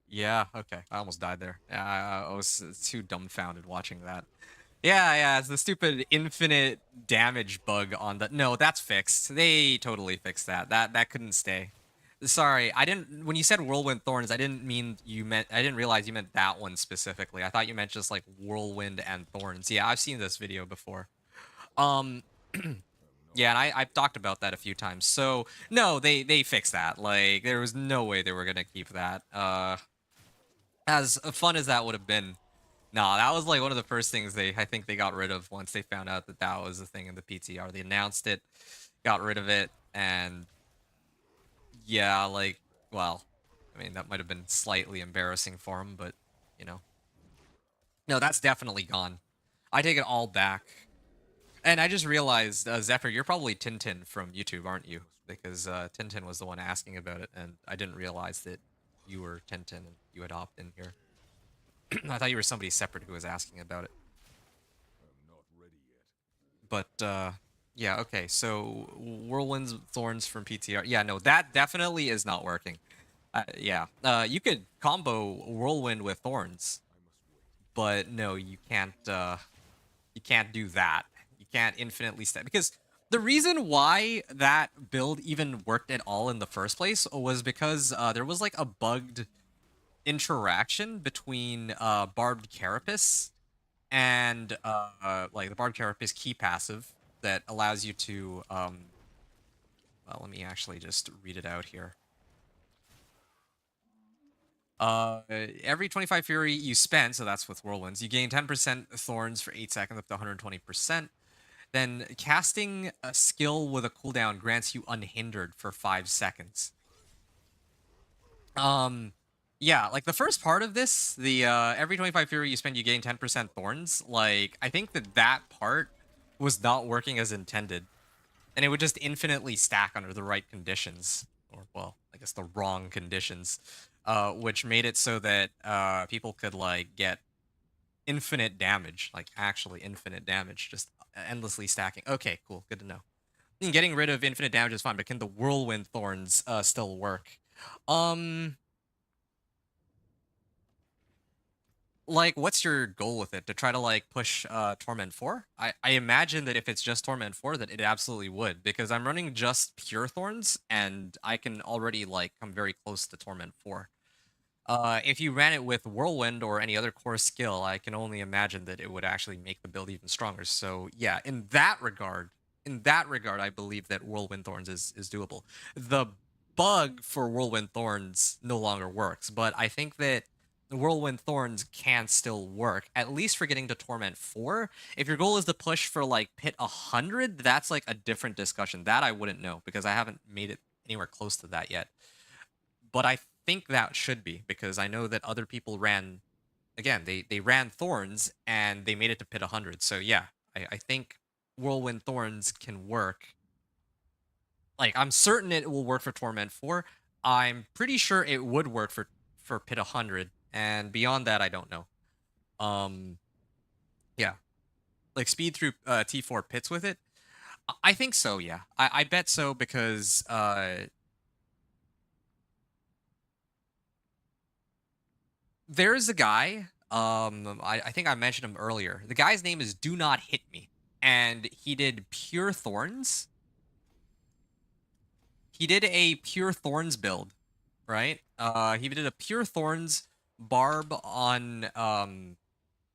yeah, okay. I almost died there. Yeah, I was too dumbfounded watching that. Yeah, it's the stupid infinite damage bug on the. No, that's fixed. They totally fixed that. That couldn't stay. Sorry, I didn't. When you said Whirlwind Thorns, I didn't mean you meant. I didn't realize you meant that one specifically. I thought you meant just like Whirlwind and Thorns. Yeah, I've seen this video before. Um, yeah, and I've talked about that a few times. So no, they fixed that. Like there was no way they were gonna keep that. As fun as that would have been, nah, that was like one of the first things I think they got rid of once they found out that that was a thing in the PTR. They announced it, got rid of it, and yeah, like, well, I mean, that might have been slightly embarrassing for him, but, you know. No, that's definitely gone. I take it all back. And I just realized, Zephyr, you're probably Tintin from YouTube, aren't you? Because Tintin was the one asking about it, and I didn't realize that you were Tintin and you had opted in here. I thought you were somebody separate who was asking about it. But, yeah, okay, so Whirlwind's Thorns from PTR. Yeah, no, that definitely is not working. Yeah, you could combo Whirlwind with Thorns, but no, you can't do that. You can't infinitely step, because the reason why that build even worked at all in the first place was because there was like a bugged interaction between Barbed Carapace and like the Barbed Carapace key passive that allows you to well, let me actually just read it out here. Every 25 Fury you spend, so that's with Whirlwinds, you gain 10% Thorns for 8 seconds up to 120%. Then casting a skill with a cooldown grants you unhindered for 5 seconds. Yeah, like the first part of this, the every 25 Fury you spend you gain 10% Thorns, like I think that part was not working as intended. And it would just infinitely stack under the right conditions, or well, I guess the wrong conditions, which made it so that people could like get infinite damage, like actually infinite damage, just endlessly stacking. Okay, cool, good to know. I mean, getting rid of infinite damage is fine, but can the Whirlwind Thorns still work? Like, what's your goal with it? To try to like push Torment 4? I imagine that if it's just Torment 4, that it absolutely would, because I'm running just pure Thorns and I can already like come very close to Torment 4. If you ran it with Whirlwind or any other core skill, I can only imagine that it would actually make the build even stronger. So yeah, in that regard, I believe that Whirlwind Thorns is doable. The bug for Whirlwind Thorns no longer works, but I think that the Whirlwind Thorns can still work, at least for getting to Torment 4. If your goal is to push for like Pit 100, that's like a different discussion. That I wouldn't know, because I haven't made it anywhere close to that yet. But I think that should be, because I know that other people ran, again, they ran Thorns and they made it to Pit 100. So yeah, I think Whirlwind Thorns can work. Like, I'm certain it will work for Torment 4. I'm pretty sure it would work for Pit 100, and beyond that, I don't know. Um, yeah, like speed through T4 pits with it. I think so. Yeah, I bet so because there's a guy. I think I mentioned him earlier. The guy's name is Do Not Hit Me, and he did Pure Thorns. He did a Pure Thorns build, right? He did a Pure Thorns Barb on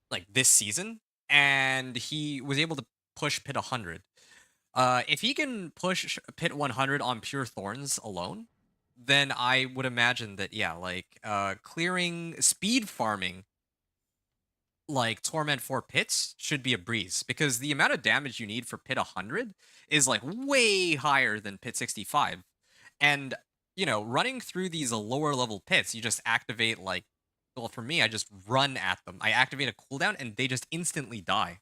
like this season, and he was able to push Pit 100. If he can push Pit 100 on Pure Thorns alone, then I would imagine that yeah, like clearing speed farming like Torment 4 pits should be a breeze because the amount of damage you need for Pit 100 is like way higher than Pit 65. And, you know, running through these lower level pits, you just activate like, well, for me, I just run at them. I activate a cooldown and they just instantly die.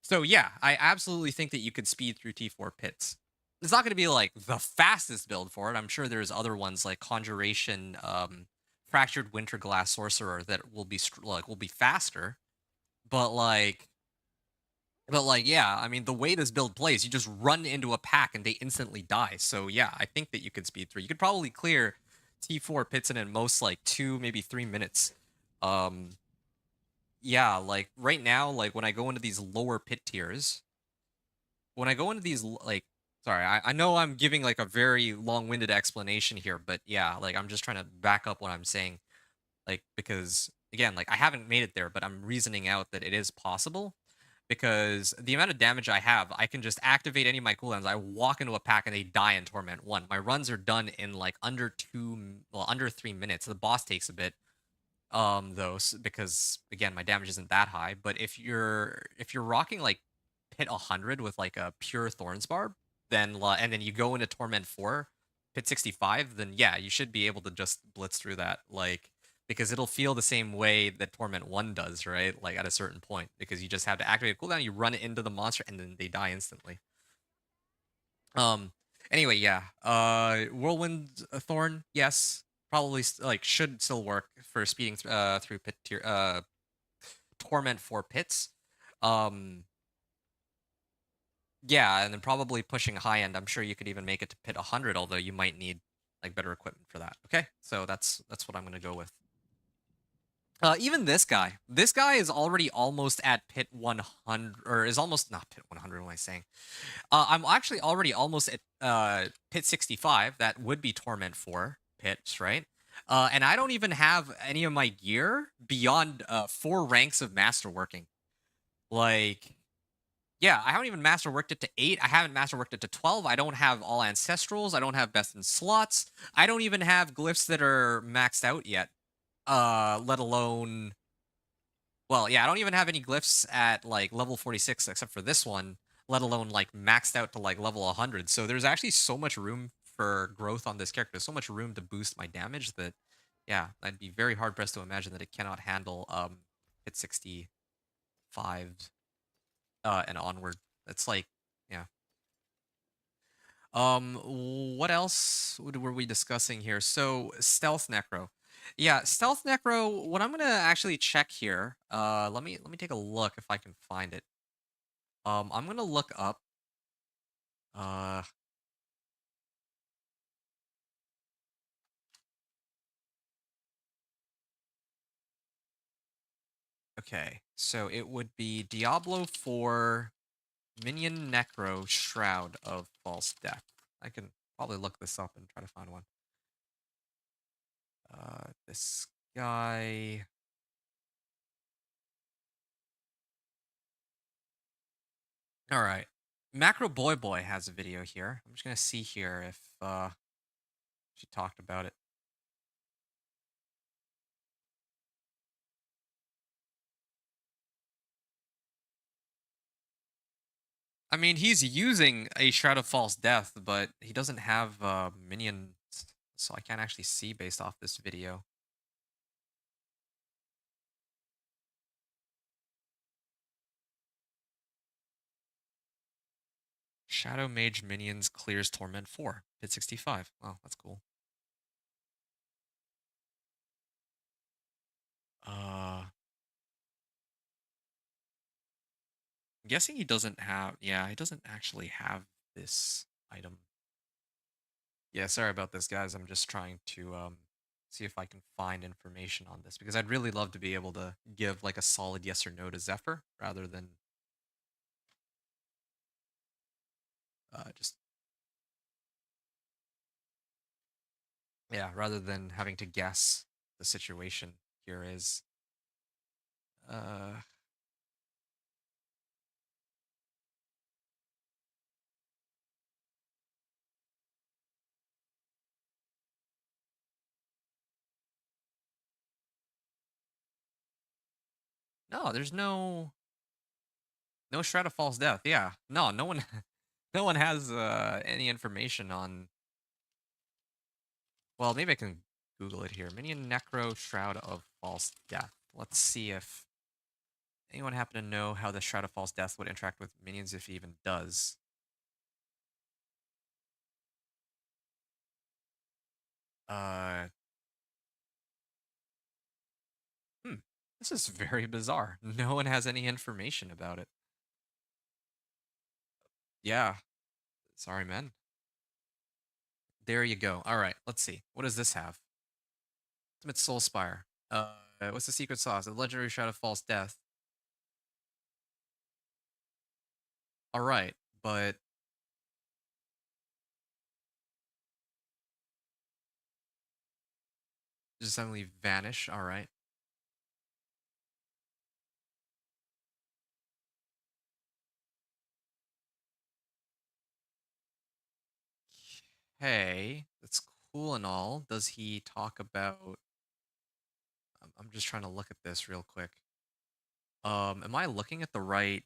So, yeah, I absolutely think that you could speed through T4 pits. It's not going to be like the fastest build for it. I'm sure there's other ones like Conjuration, Fractured Winter Glass Sorcerer that will be like will be faster but yeah, I mean, the way this build plays, you just run into a pack and they instantly die. So yeah, I think that you could speed through. You could probably clear T4 pits in most like 2, maybe 3 minutes. Um, yeah, like right now, like when I go into these lower pit tiers, when I go into these like, sorry, I know I'm giving like a very long-winded explanation here, but yeah, like I'm just trying to back up what I'm saying, like because again, like I haven't made it there, but I'm reasoning out that it is possible because the amount of damage I have, I can just activate any of my cooldowns. I walk into a pack and they die in Torment 1. My runs are done in like under 3 minutes. The boss takes a bit, though, because again, my damage isn't that high. But if you're rocking like Pit 100 with like a pure Thorns Barb, then and then you go into Torment 4, Pit 65, then yeah, you should be able to just blitz through that. Like because it'll feel the same way that Torment 1 does, right? Like at a certain point, because you just have to activate a cooldown, you run it into the monster, and then they die instantly. Um. Anyway, yeah. Whirlwind Thorn, yes, probably like should still work for speeding through pit tier, Torment 4 pits. Um. Yeah, and then probably pushing high end. I'm sure you could even make it to pit 100, although you might need like better equipment for that. Okay, so that's what I'm gonna go with. Even this guy is already almost at pit 100, or is almost not pit 100. What am I saying? I'm actually already almost at pit 65. That would be Torment 4 pits, right? And I don't even have any of my gear beyond 4 ranks of masterworking. Like, yeah, I haven't even masterworked it to 8. I haven't masterworked it to 12. I don't have all ancestrals. I don't have best in slots. I don't even have glyphs that are maxed out yet. Let alone well, yeah, I don't even have any glyphs at like level 46 except for this one, let alone like maxed out to like level 100. So there's actually so much room for growth on this character, so much room to boost my damage that yeah, I'd be very hard pressed to imagine that it cannot handle hit 65 and onward. It's like yeah. What else were we discussing here? So stealth necro. Yeah, stealth necro. What I'm gonna actually check here. Let me take a look if I can find it. I'm gonna look up. Uh, okay. So it would be Diablo 4 Minion Necro Shroud of False Death. I can probably look this up and try to find one. This guy. All right. Macro Boy Boy has a video here. I'm just gonna see here if she talked about it. I mean, he's using a Shroud of False Death, but he doesn't have minions, so I can't actually see based off this video. Shadow Mage minions clears Torment 4. Hit 65. Wow, that's cool. I'm guessing he doesn't have, yeah, he doesn't actually have this item. Yeah, sorry about this, guys. I'm just trying to see if I can find information on this because I'd really love to be able to give like a solid yes or no to Zephyr rather than just yeah, rather than having to guess the situation here is. Uh, no, there's no Shroud of False Death. Yeah, no one, no one has any information on. Well, maybe I can Google it here. Minion Necro Shroud of False Death. Let's see if anyone happen to know how the Shroud of False Death would interact with minions if he even does. Uh, hmm. This is very bizarre. No one has any information about it. Yeah, sorry, man. There you go. All right, let's see. What does this have? Ultimate Soul Spire. What's the secret sauce? The legendary Shroud of False Death. All right, but just suddenly vanish. All right. Hey, that's cool and all. Does he talk about? I'm just trying to look at this real quick. Am I looking at the right?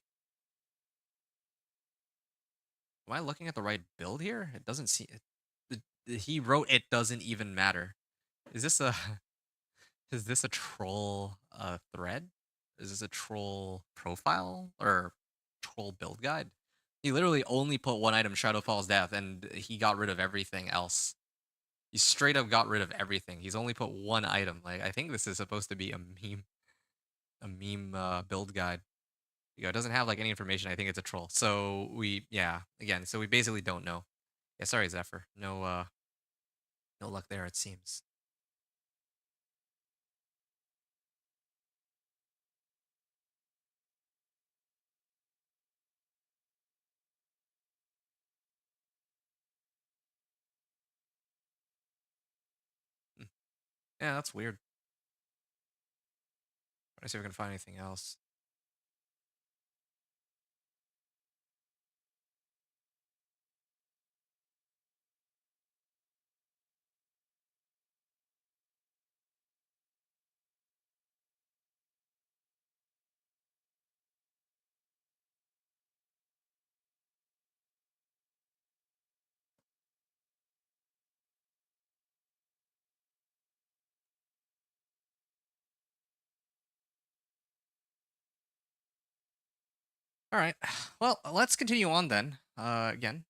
Am I looking at the right build here? It doesn't seem. He wrote it doesn't even matter. Is this a is this a troll thread? Is this a troll profile or troll build guide? He literally only put one item, Shadow Falls Death, and he got rid of everything else. He straight up got rid of everything. He's only put one item. Like I think this is supposed to be a meme build guide. You know, it doesn't have like any information. I think it's a troll. So yeah, again, so we basically don't know. Yeah, sorry, Zephyr. No luck there. It seems. Hmm. Yeah, that's weird. Let's see if we can find anything else. All right. Well, let's continue on then. Again,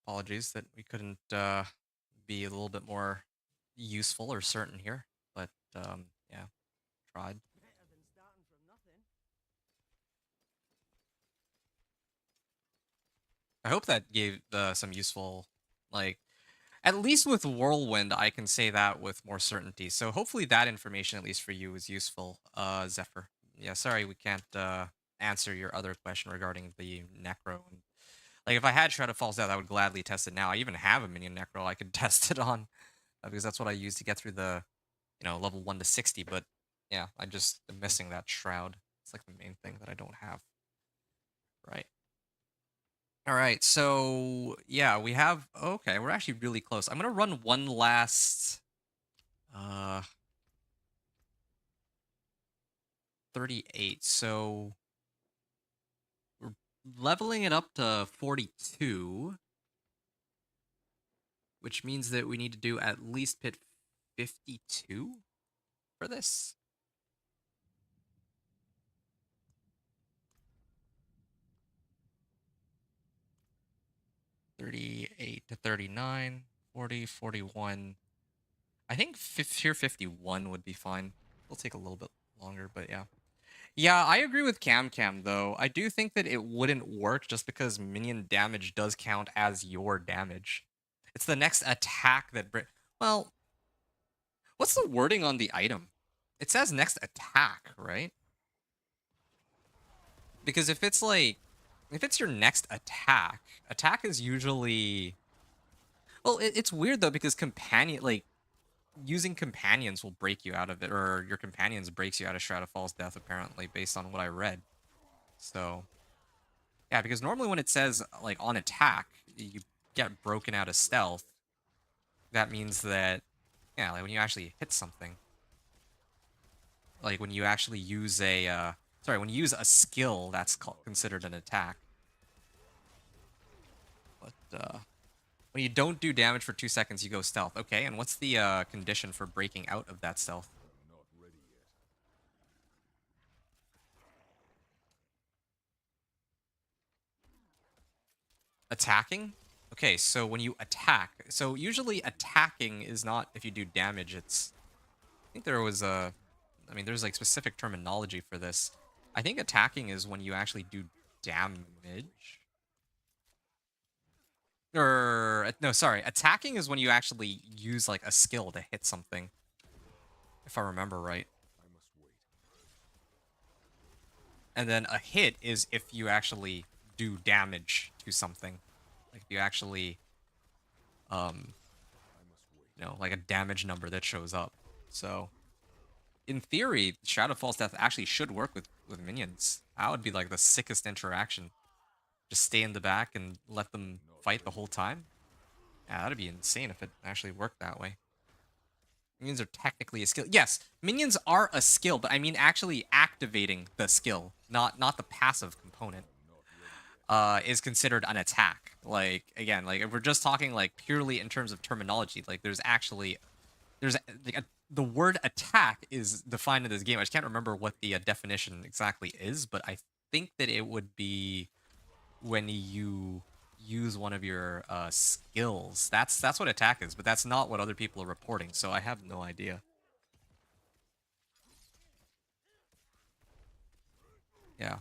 apologies that we couldn't be a little bit more useful or certain here, but yeah, tried. I hope that gave some useful, like, at least with Whirlwind, I can say that with more certainty. So hopefully that information, at least for you, is useful, Zephyr. Yeah, sorry we can't answer your other question regarding the Necro. Like, if I had Shroud of Falls Death, I would gladly test it now. I even have a minion Necro I could test it on, because that's what I use to get through the, level 1 to 60. But yeah, I just am missing that Shroud. It's like the main thing that I don't have. Right. All right, so yeah, we have okay, we're actually really close. I'm gonna run one last uh 38. So we're leveling it up to 42, which means that we need to do at least pit 52 for this. 38 to 39, 40, 41. I think tier 51 would be fine. It'll take a little bit longer, but yeah. Yeah, I agree with Cam Cam though. I do think that it wouldn't work just because minion damage does count as your damage. It's the next attack that well, what's the wording on the item? It says next attack, right? Because if it's like if it's your next attack, attack is usually well, it's weird though because companion like using companions will break you out of it, or your companions breaks you out of Shroud of Fall's death apparently based on what I read. So yeah, because normally when it says like on attack, you get broken out of stealth. That means that yeah, like when you actually hit something, like when you actually use a when you use a skill, that's considered an attack. But when you don't do damage for 2 seconds, you go stealth. Okay, and what's the condition for breaking out of that stealth? I'm not ready yet. Attacking? Okay, so when you attack, so usually attacking is not if you do damage, it's I think there was a I mean there's like specific terminology for this. I think attacking is when you actually do damage. Or no, sorry, attacking is when you actually use like a skill to hit something, if I remember right. I must wait. And then a hit is if you actually do damage to something. Like if you actually I must wait. like a damage number that shows up. So in theory, Shadow Fall's death actually should work with minions. That would be like the sickest interaction. Just stay in the back and let them fight the whole time. Yeah, that'd be insane if it actually worked that way. Minions are technically a skill. Yes, minions are a skill, but I mean actually activating the skill, not the passive component, is considered an attack. Like again, like if we're just talking like purely in terms of terminology, like there's like the word attack is defined in this game. I just can't remember what the definition exactly is, but I think that it would be when you use one of your skills. That's what attack is, but that's not what other people are reporting, so I have no idea. Yeah.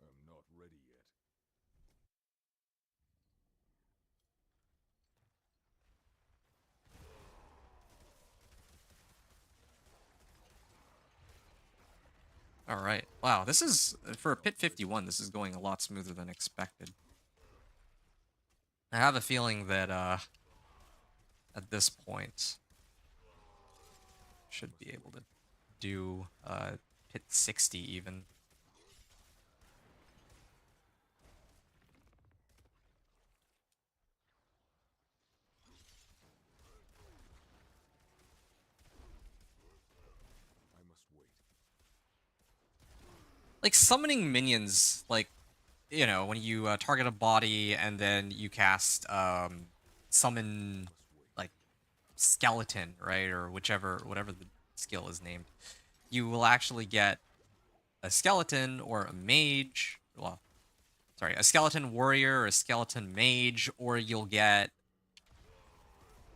I'm not ready yet. All right. Wow, this is for Pit 51, this is going a lot smoother than expected. I have a feeling that at this point should be able to do Pit 60 even. I must wait. Like summoning minions, like when you target a body and then you cast summon Must wait. like skeleton, right, or whatever the skill is named, you will actually get a skeleton or a mage. Well, sorry, a skeleton warrior or a skeleton mage, or you'll get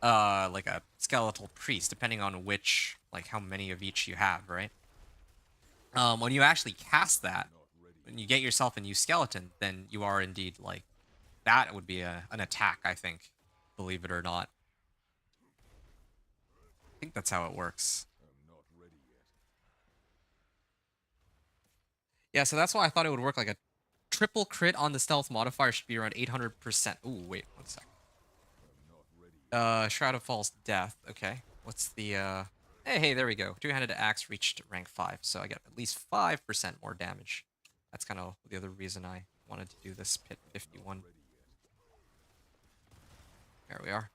like a skeletal priest, depending on which like how many of each you have, right? When you actually cast that, I'm not ready when yet. you get yourself a new skeleton, then you are indeed like that would be an attack, I think, believe it or not. I think that's how it works. I'm not ready yet. Yeah, so that's why I thought it would work like a triple crit on the stealth modifier should be around 800%. Ooh, wait, one sec. I'm not ready yet. Shroud of Fall's death. Okay. What's the hey, there we go. Two-handed axe reached rank 5, so I get at least 5% more damage. That's kind of the other reason I wanted to do this Pit I'm 51. not ready yet. There we are.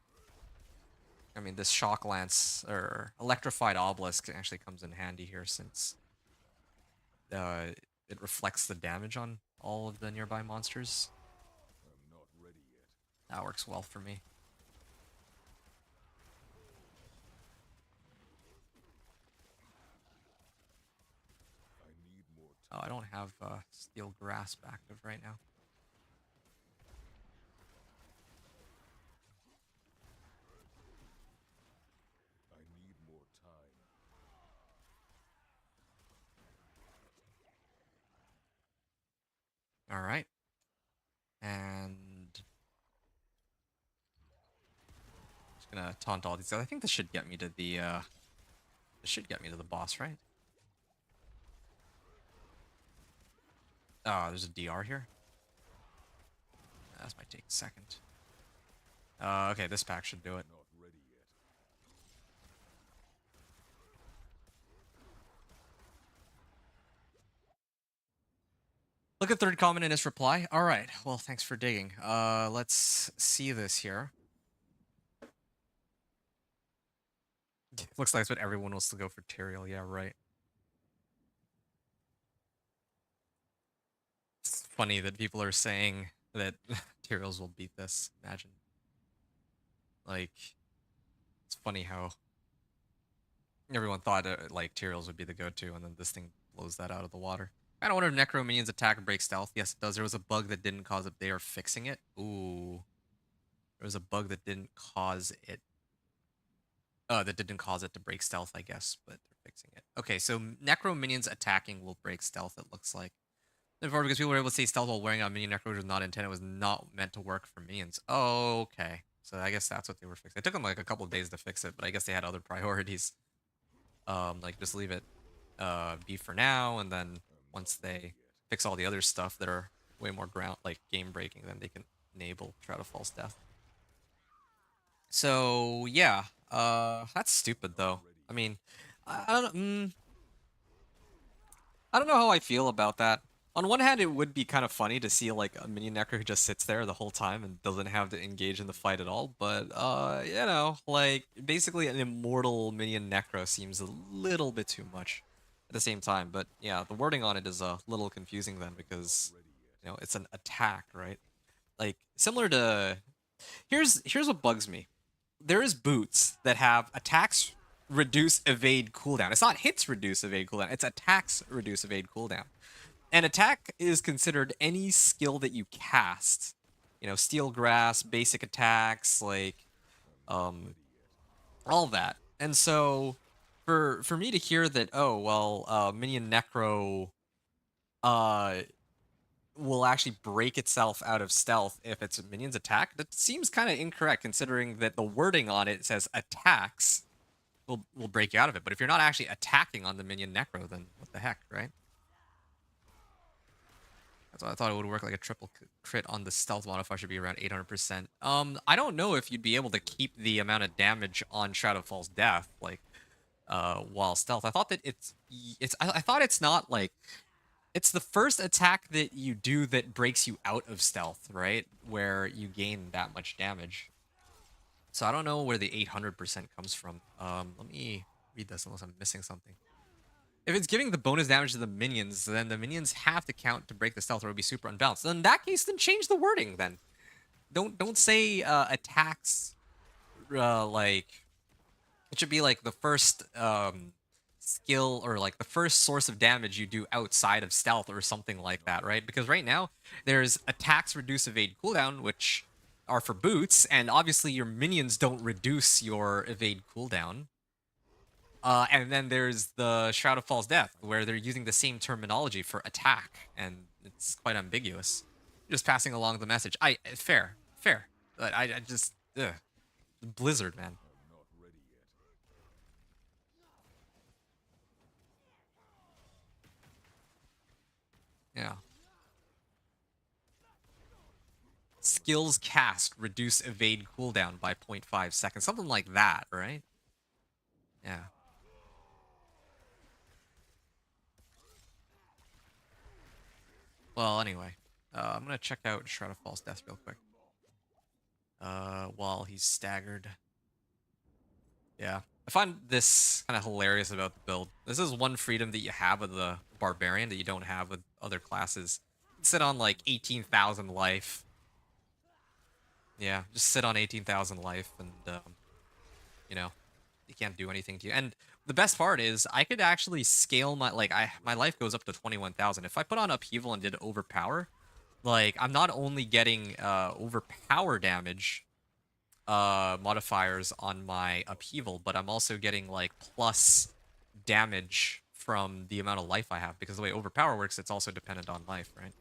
I mean, this shock lance or electrified obelisk actually comes in handy here since it reflects the damage on all of the nearby monsters. I'm not ready yet. That works well for me. I need more Oh, time. I don't don't have Steel Grasp active right now. I need more time. All right. And just gonna taunt all these guys. I think this should get me to the boss, right? Oh, there's a DR here. That might take a second. Okay, this pack should do it. Not ready yet. Look at third comment in his reply. All right. Well, thanks for digging. Let's see this here. Looks like that's what everyone wants to go for Tyrael. Yeah, right. It's funny that people are saying that Tyraels will beat this. Imagine. Like, it's funny how everyone thought like Tyraels would be the go-to, and then this thing blows that out of the water. I don't wonder if Necro minions attack and break stealth. Yes, it does. There was a bug that didn't cause it. They are fixing it. Ooh. There was a bug that didn't cause it. That didn't cause it to break stealth, I guess, but they're fixing it. Okay, so Necro minions attacking will break stealth, it looks like. Therefore, because people were able to say stealth while wearing a minion Necro, which was not intended, was not meant to work for minions. Oh, okay. So I guess that's what they were fixing. It took them like a couple of days to fix it, but I guess they had other priorities. Like just leave it be for now, and then once they fix all the other stuff that are way more game breaking, then they can enable Shroud of False Death. So yeah, that's stupid though. I mean, I don't know how I feel about that. On one hand, it would be kind of funny to see like a minion Necro who just sits there the whole time and doesn't have to engage in the fight at all. But you know, like basically an immortal minion Necro seems a little bit too much at the same time. But yeah, the wording on it is a little confusing then because you know it's an attack, right? Like similar to here's what bugs me. There is boots that have attacks reduce evade cooldown. It's not hits reduce evade cooldown. It's attacks reduce evade cooldown. And attack is considered any skill that you cast. You know, steel grass, basic attacks, like all that. And so for me to hear that, oh well, minion Necro will actually break itself out of stealth if its minions attack, that seems kind of incorrect considering that the wording on it says attacks will break you out of it. But if you're not actually attacking on the minion Necro, then what the heck, right? That's why I thought it would work like a triple crit on the stealth modifier should be around 800%. I don't know if you'd be able to keep the amount of damage on Shroud of False Death, like, while stealth. I thought that I thought it's not like, it's the first attack that you do that breaks you out of stealth, right? Where you gain that much damage. So I don't know where the 800% comes from. Let me read this unless I'm missing something. If it's giving the bonus damage to the minions, then the minions have to count to break the stealth or it would be super unbalanced. Then in that case, then change the wording then. Don't say attacks like it should be like the first skill or like the first source of damage you do outside of stealth or something like that, right? Because right now there's attacks reduce evade cooldown, which are for boots, and obviously your minions don't reduce your evade cooldown. And then there's the Shroud of False Death, where they're using the same terminology for attack, and it's quite ambiguous. Just passing along the message. Fair, but I just Blizzard, man. I'm not ready yet. Yeah. Skills cast reduce evade cooldown by 0.5 seconds, something like that, right? Yeah. Well, anyway, I'm gonna check out Shroud of False Death real quick. While he's staggered. Yeah. I find this kind of hilarious about the build. This is one freedom that you have with the Barbarian that you don't have with other classes. Sit on like 18,000 life. Yeah, just sit on 18,000 life and, you know, you can't do anything to you. And the best part is I could actually scale my my life goes up to 21,000. If I put on upheaval and did overpower, like I'm not only getting overpower damage modifiers on my upheaval, but I'm also getting like plus damage from the amount of life I have, because the way overpower works, it's also dependent on life, right?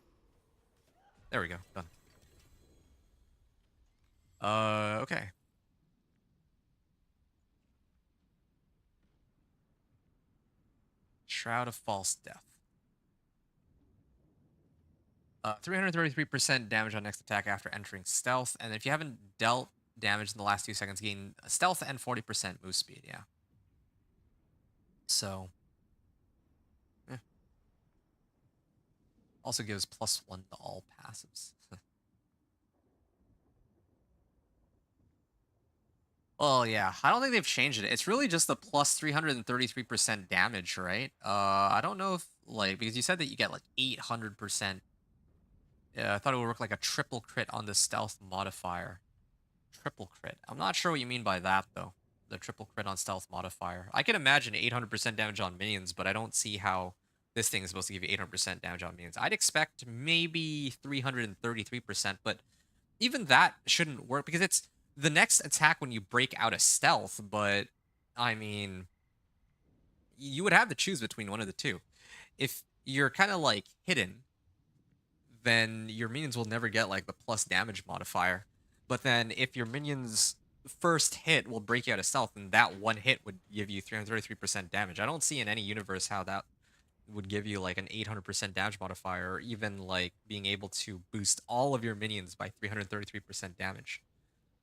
There we go. Done. Okay. Shroud of False Death. 333% damage on next attack after entering stealth, and if you haven't dealt damage in the last 2 seconds, gain stealth and 40% move speed. Yeah. So, eh. Also gives +1 to all passives. Well, yeah, I don't think they've changed it. It's really just the plus 333% damage, right? I don't know if like because you said that you get like 800%. Yeah, I thought it would work like a triple crit on the stealth modifier. Triple crit. I'm not sure what you mean by that though. The triple crit on stealth modifier. I can imagine 800% damage on minions, but I don't see how this thing is supposed to give you 800% damage on minions. I'd expect maybe 333%, but even that shouldn't work because it's the next attack when you break out of stealth, but I mean, you would have to choose between one of the two. If you're kind of like hidden, then your minions will never get like the plus damage modifier. But then if your minions first hit will break you out of stealth, and that one hit would give you 333% damage. I don't see in any universe how that would give you like an 800% damage modifier, or even like being able to boost all of your minions by 333% damage.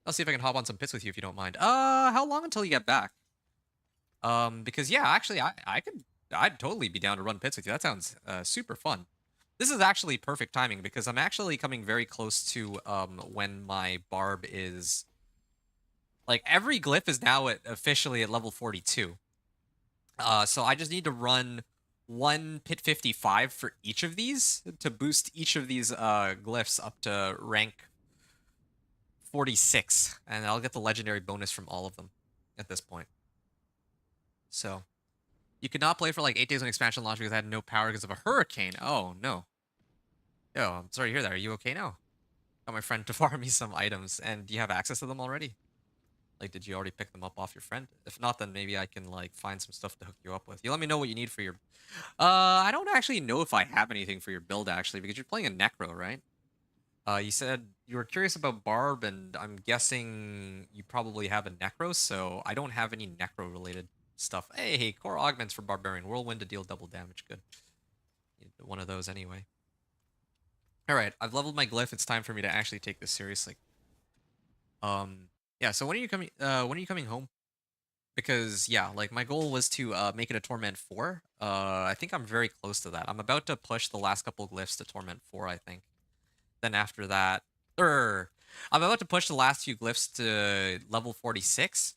I'll see if I can hop on some pits with you if you don't mind. How long until you get back? Because yeah, actually, I'd totally be down to run pits with you. That sounds super fun. This is actually perfect timing because I'm actually coming very close to when my barb is like every glyph is now officially at level 42. So I just need to run one pit 55 for each of these to boost each of these glyphs up to rank 46, and I'll get the legendary bonus from all of them at this point. So you could not play for like 8 days on expansion launch because I had no power because of a hurricane. Oh no. Yo, I'm sorry to hear that. Are you okay now? Got my friend to farm me some items, and do you have access to them already? Like, did you already pick them up off your friend? If not, then maybe I can like find some stuff to hook you up with. You let me know what you need for your. I don't actually know if I have anything for your build actually because you're playing a necro, right? You said you were curious about Barb, and I'm guessing you probably have a Necro, so I don't have any Necro-related stuff. Hey, core augments for Barbarian. Whirlwind to deal double damage. Good. Need one of those anyway. Alright, I've leveled my glyph. It's time for me to actually take this seriously. Yeah, so when are you coming home? Because, yeah, like, my goal was to make it a Torment 4. I think I'm very close to that. I'm about to push the last couple glyphs to Torment 4, I think. Then after that, I'm about to push the last few glyphs to level 46.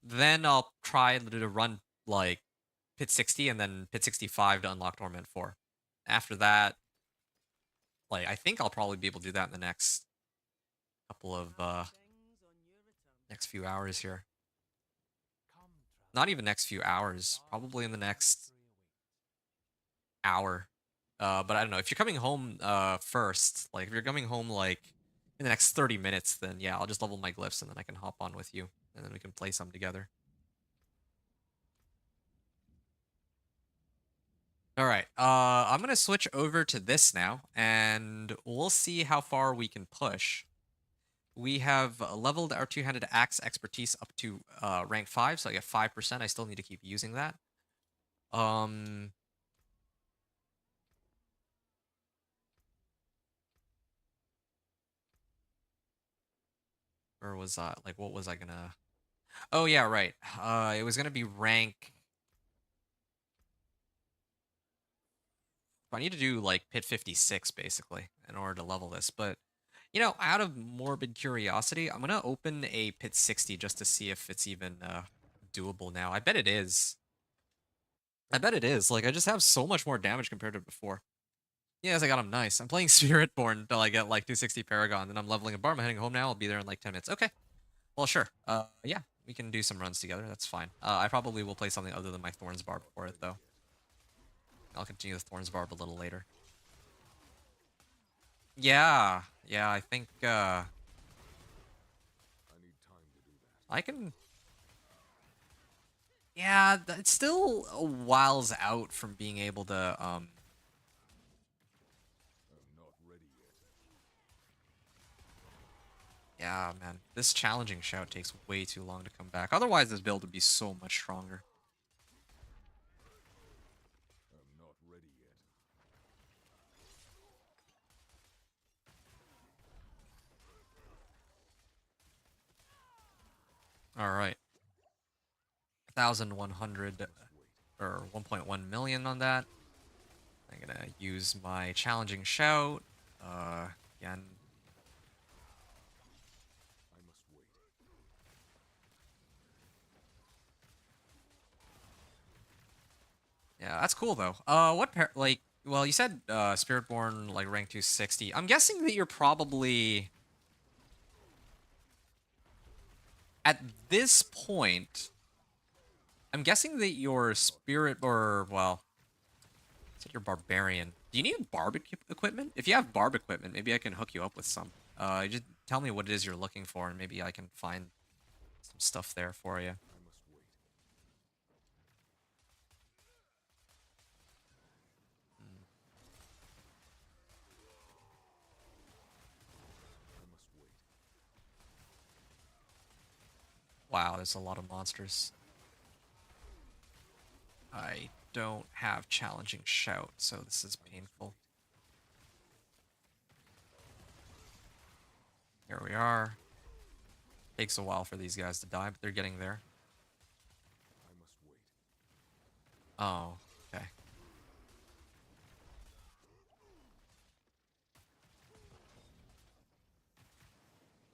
Then I'll try to run like pit 60 and then pit 65 to unlock Torment 4. After that, like I think I'll probably be able to do that in the next couple of next few hours here. Not even next few hours, probably in the next hour. But I don't know. If you're coming home first, like if you're coming home like in the next 30 minutes, then yeah, I'll just level my glyphs and then I can hop on with you and then we can play some together. All right. I'm gonna switch over to this now, and we'll see how far we can push. We have leveled our two-handed axe expertise up to rank 5, so I get 5%. I still need to keep using that. Or was like what was I gonna? Oh yeah, right. It was gonna be rank. I need to do like pit 56 basically in order to level this, but you know, out of morbid curiosity, I'm gonna open a pit 60 just to see if it's even doable now. I bet it is. I bet it is. Like I just have so much more damage compared to before. Yes, I got him. Nice. I'm playing Spiritborn until I get like 260 Paragon, then I'm leveling a bar. I'm heading home now. I'll be there in like 10 minutes. Okay. Well, sure. Yeah. We can do some runs together. That's fine. I probably will play something other than my Thorns Barb for it, though. I'll continue the Thorns Barb a little later. Yeah. Yeah, I think, I need time to do that. I can... Yeah, it's still a whiles out from being able to, I'm not ready yet. Yeah, man. This challenging shout takes way too long to come back. Otherwise, this build would be so much stronger. I'm not ready yet. Alright. 1,100 Must wait. or 1.1 million on that. I'm gonna use my challenging shout. Again. I must wait. Yeah, that's cool though. What like? Well, you said Spiritborn like rank 260. I'm guessing that you're probably at this point. I'm guessing that your spirit or well, said you're barbarian. Do you need barb equipment? If you have barb equipment, maybe I can hook you up with some. Just tell me what it is you're looking for, and maybe I can find some stuff there for you. I must wait. I must wait. Wow, there's a lot of monsters. I don't have challenging shout, so this is painful. Here we are. Takes a while for these guys to die, but they're getting there. I must wait. Oh, okay.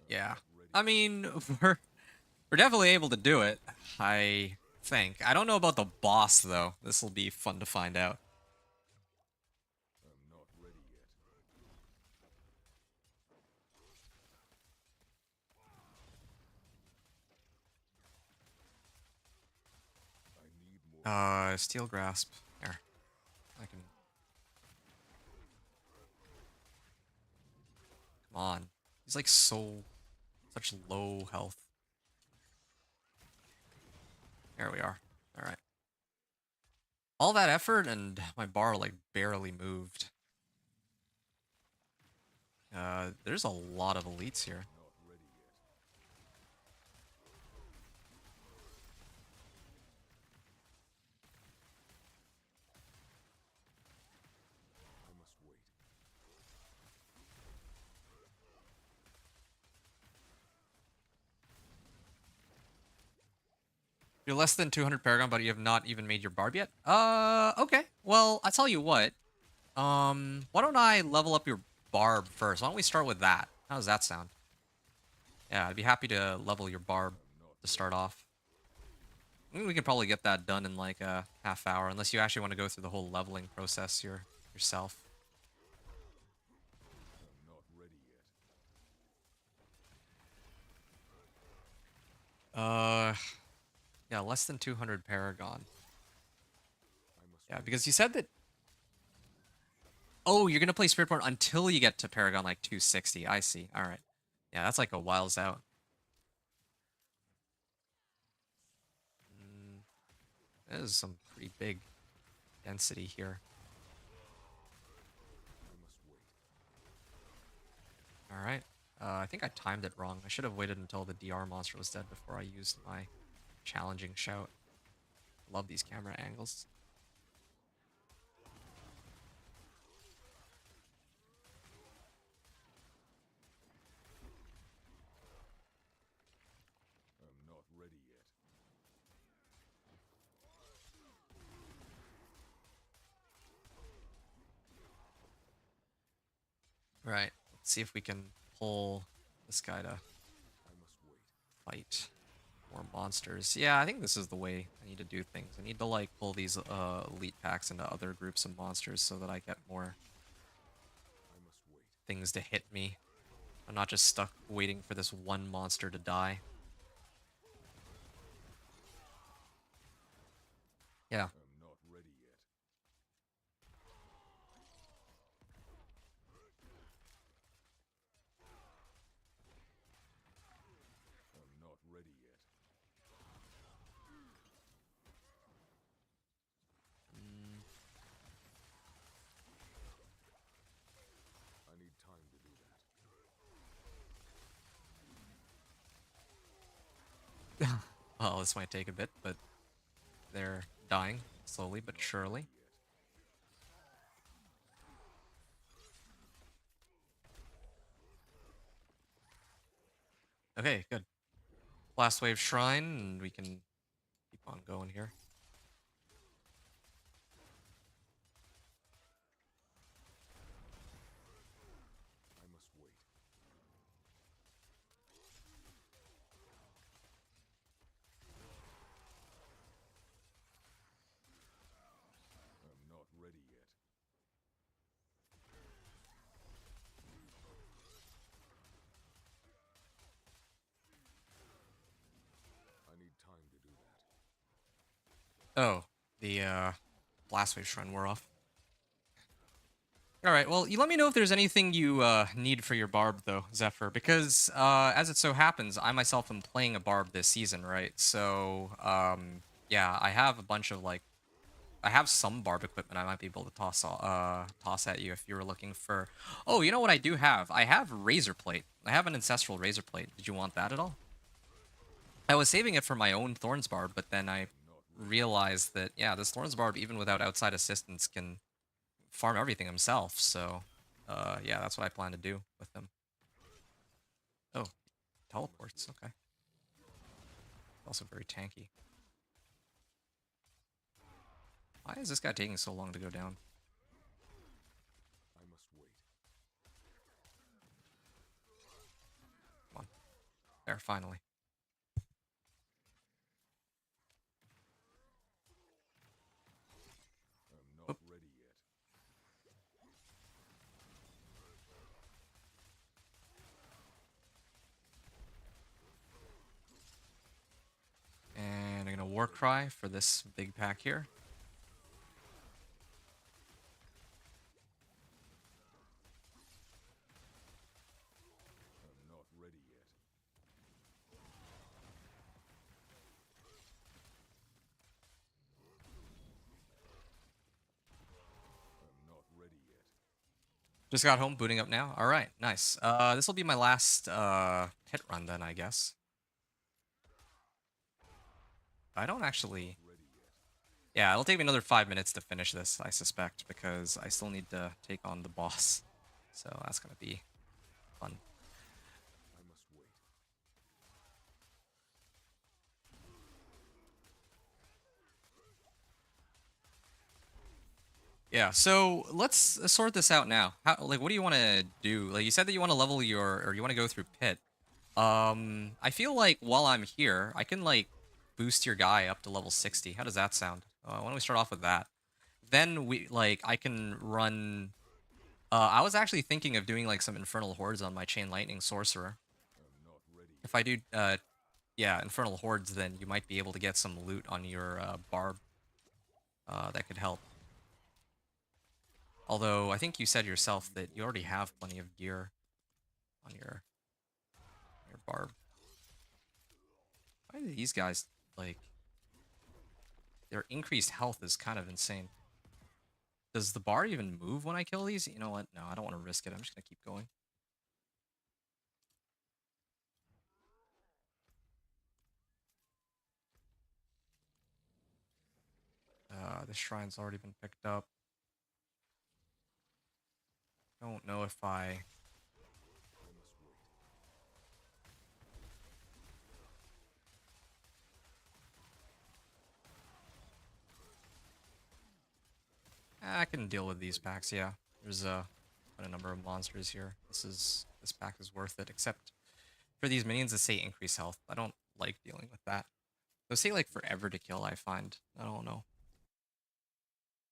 Yeah. I mean, we're definitely able to do it, I think. I don't know about the boss, though. This will be fun to find out. I'm not ready yet. I need more. Steel Grasp. Here. I can... Come on. He's like such low health. There we are. Alright. All that effort and my bar like barely moved. There's a lot of elites here. Not ready yet. I must wait. You're less than 200 Paragon, but you have not even made your barb yet? Okay. Well, I'll tell you what. Why don't I level up your barb first? Why don't we start with that? How does that sound? Yeah, I'd be happy to level your barb to start off. I think we could probably get that done in like a half hour, unless you actually want to go through the whole leveling process yourself. I'm not ready yet. Yeah, less than 200 Paragon. I must Yeah, wait. because you said that... Oh, you're gonna play Spiritborn until you get to Paragon like 260. I see. Alright. Yeah, that's like a whiles out. That is some pretty big density here. I must wait. Alright. I think I timed it wrong. I should have waited until the DR monster was dead before I used my challenging shout. Love these camera angles. I'm not ready yet. Right. Let's see if we can pull this guy to I must wait. fight more monsters. Yeah, I think this is the way I need to do things. I need to like pull these elite packs into other groups of monsters so that I get more I must wait. things to hit me. I'm not just stuck waiting for this one monster to die. Yeah. I'm not ready yet. I'm not ready yet. Mm. I need time to do Well, this might take a bit, but they're dying slowly that. but Not ready surely. yet. Okay, good. Last wave shrine, and we can keep on going here. I must wait. I'm not ready yet. I need time to do that. Oh, the last wave shrine wore off. All right, well, you let me know if there's anything you need for your barb, though, Zephyr, because as it so happens, I myself am playing a barb this season, right? So, yeah, I have a bunch of like, I have some barb equipment I might be able to toss at you if you were looking for. Oh, you know what I do have? I have razor plate. I have an ancestral razor plate. Did you want that at all? I was saving it for my own Thorns Barb, but then I I'm not ready yet. realized that yeah, this Thorns Barb, even without outside assistance, can farm everything himself. So, yeah, that's what I plan to do with him. Oh, I must teleports. wait. Okay, also very tanky. Why is this guy taking so long to go down? I must wait. Come on, there, finally. I'm not Oop. ready yet. And I'm gonna war cry for this big pack here. I'm not ready yet. I'm not ready yet. Just got home, booting up now. All right, nice. This will be my last pit run then, I guess. I don't Not actually. ready yet. Yeah, it'll take me another 5 minutes to finish this, I suspect, because I still need to take on the boss. So that's gonna be fun. I must wait. Yeah, so let's sort this out now. How, like, what do you want to do? Like, you said that you want to level your, or you want to go through pit. I feel like while I'm here, I can like boost your guy up to level 60. How does that sound? Why don't we start off with that? Then I can run. I was actually thinking of doing like some infernal hordes on my chain lightning sorcerer. I'm not ready If yet. I do, yeah, infernal hordes, then you might be able to get some loot on your barb. That could help. Although I think you said yourself that you already have plenty of gear on your barb. Why do these guys like their increased health is kind of insane? Does the bar even move when I kill these? You know what? No, I don't want to risk it. I'm just gonna keep going. This shrine's already been picked up. Don't know if I. I must wait. I can deal with these packs. Yeah, there's quite a number of monsters here. This pack is worth it, except for these minions that say increase health. I don't like dealing with that. Those say like forever to kill. I find. I don't know.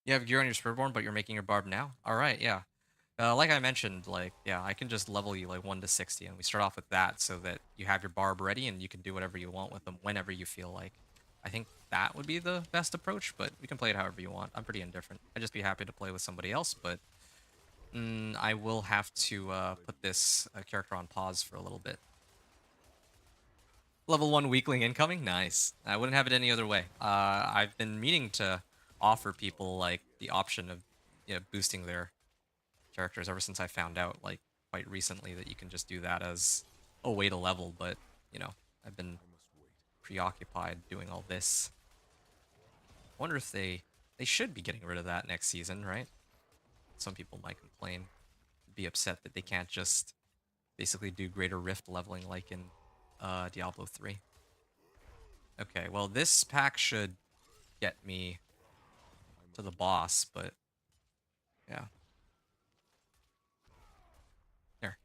You have gear on your Spearborn, but you're making your barb now. All right, yeah. Like I mentioned, like yeah, I can just level you like 1 to 60, and we start off with that so that you have your barb ready and you can do whatever you want with them whenever you feel like. I think that would be the best approach, but we can play it however you want. I'm pretty indifferent. I'd just be happy to play with somebody else, but I will have to put this character on pause for a little bit. Level 1 weakling incoming? Nice. I wouldn't have it any other way. I've been meaning to offer people, like, the option of boosting their characters ever since I found out, like, quite recently that you can just do that as a way to level, but, I've been I must wait. preoccupied doing all this. I wonder if they should be getting rid of that next season, right? Some people might complain, be upset that they can't just basically do greater rift leveling like in Diablo 3. Okay, well, this pack should get me I to must the wait. boss, but yeah. Here.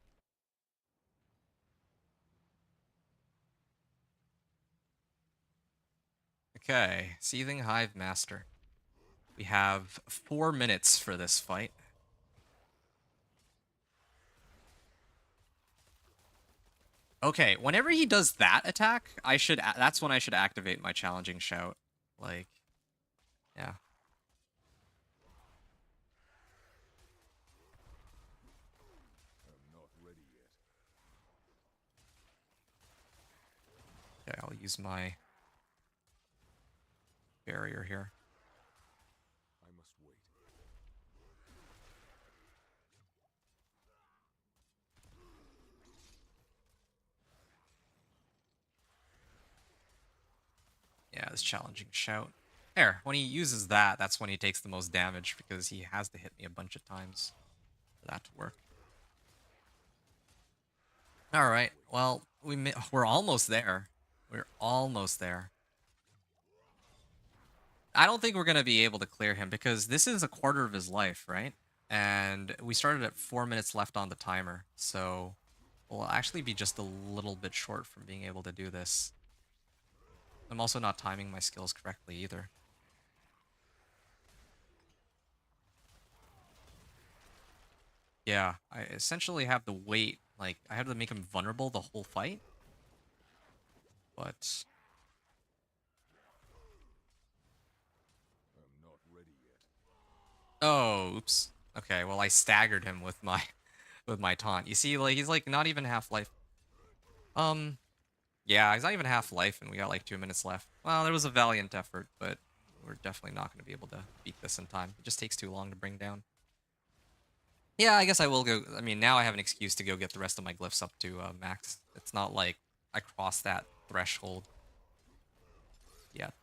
Okay, Seething Hive Master. We have 4 minutes for this fight. Okay, whenever he does that attack, that's when I should activate my challenging shout. Like, yeah. I'm not ready yet. Okay, I'll use my barrier here. I must wait. Yeah, this challenging shout. There, when he uses that, that's when he takes the most damage because he has to hit me a bunch of times for that to work. All right, well, we're almost there. We're almost there. I don't think we're going to be able to clear him because this is a quarter of his life, right? And we started at 4 minutes left on the timer, so we'll actually be just a little bit short from being able to do this. I'm also not timing my skills correctly either. Yeah, I essentially have to wait. Like, I have to make him vulnerable the whole fight. But, I'm not ready yet. oh, oops. Okay, well, I staggered him with my with my taunt. You see, like, he's like not even half life. Um, yeah, he's not even half life, and we got like 2 minutes left. Well, there was a valiant effort, but we're definitely not going to be able to beat this in time. It just takes too long to bring down. Yeah, I guess I will go. I mean, now I have an excuse to go get the rest of my glyphs up to max. It's not like I crossed that threshold yet,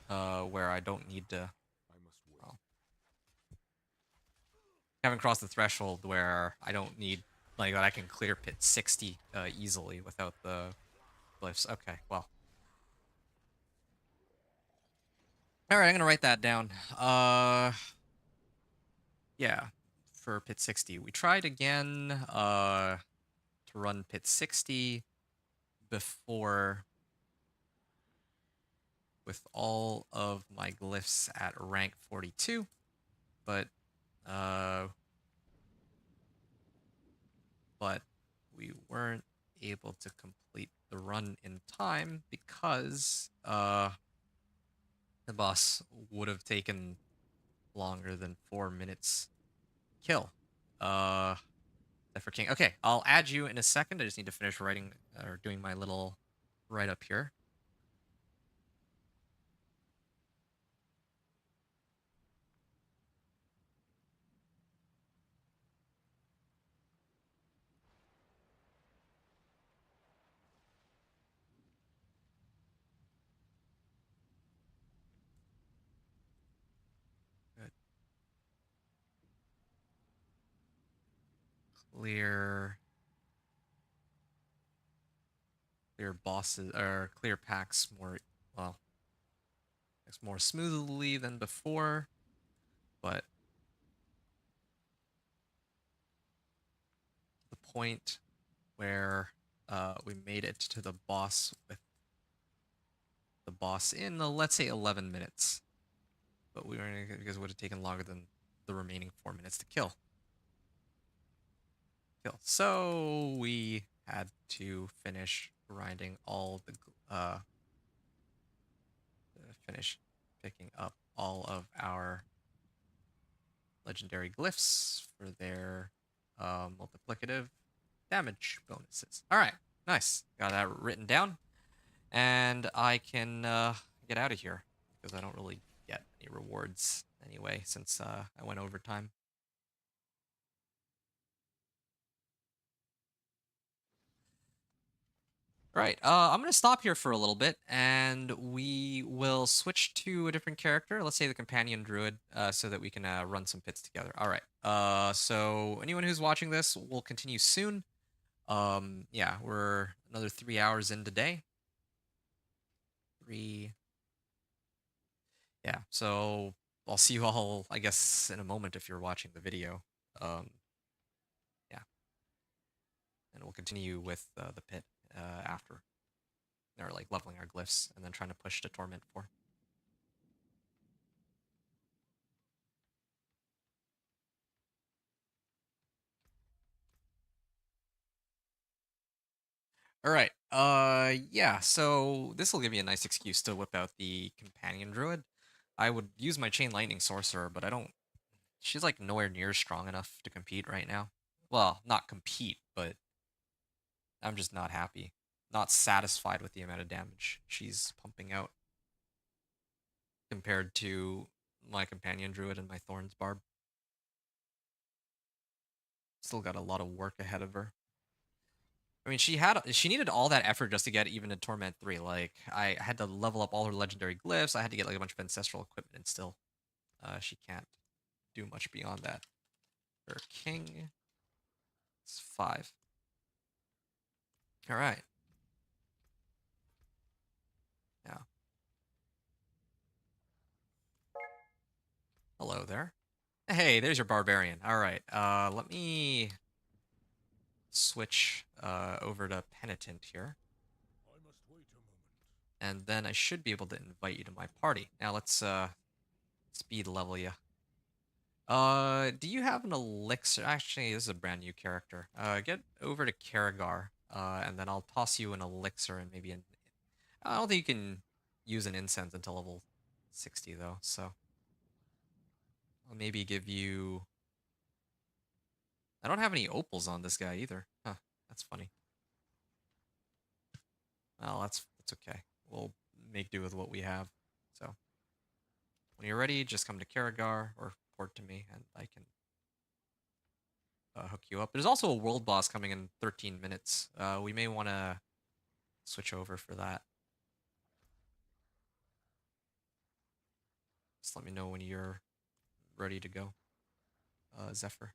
where I don't need to. I must wait. Well, haven't crossed the threshold where I don't need, like, that I can clear pit 60 easily without the glyphs. Okay, well. All right, I'm gonna write that down. Yeah, for pit 60. We tried again to run pit 60 before with all of my glyphs at rank 42, but uh we weren't able to complete the run in time because the boss would have taken longer than 4 minutes kill. For King. Okay, I'll add you in a second. I just need to finish writing or doing my little write up here. Good. Clear bosses or clear packs more, well, it's more smoothly than before, but the point where we made it to the boss with the boss in let's say 11 minutes, but we were because it would have taken longer than the remaining 4 minutes to kill. So we had to finish grinding all the finish picking up all of our legendary glyphs for their multiplicative damage bonuses. All right, nice. Got that written down, and I can get out of here because I don't really get any rewards anyway since I went overtime. Right. I'm gonna stop here for a little bit, and we will switch to a different character. Let's say the companion druid, so that we can run some pits together. All right. So anyone who's watching this will continue soon. Yeah, we're another 3 hours in today. Three. Yeah. So I'll see you all, I guess, in a moment if you're watching the video. Yeah, and we'll continue with the pit after. Or like leveling our glyphs and then trying to push to Torment 4. All right. Yeah, so this will give me a nice excuse to whip out the companion druid. I would use my chain lightning sorcerer, but I don't she's like nowhere near strong enough to compete right now. Well, not compete, but I'm just not happy. Not satisfied with the amount of damage she's pumping out compared to my companion druid and my Thorns Barb. Still got a lot of work ahead of her. I mean, she needed all that effort just to get even to Torment 3. Like, I had to level up all her legendary glyphs. I had to get like a bunch of ancestral equipment, and still, she can't do much beyond that. Her king is 5. All right. Yeah. Hello there. Hey, there's your barbarian. All right. Let me switch over to penitent here, I must wait a moment. and then I should be able to invite you to my party. Now let's speed level you. Do you have an elixir? Actually, this is a brand new character. Get over to Karagar, and then I'll toss you an elixir and maybe an. I don't think you can use an incense until level 60 though, so I'll maybe give you. I don't have any opals on this guy either. Huh, that's funny. Well, that's okay. We'll make do with what we have. So when you're ready, just come to Karagar or port to me, and I can hook you up. There's also a world boss coming in 13 minutes. We may want to switch over for that. Just let me know when you're ready to go, Zephyr.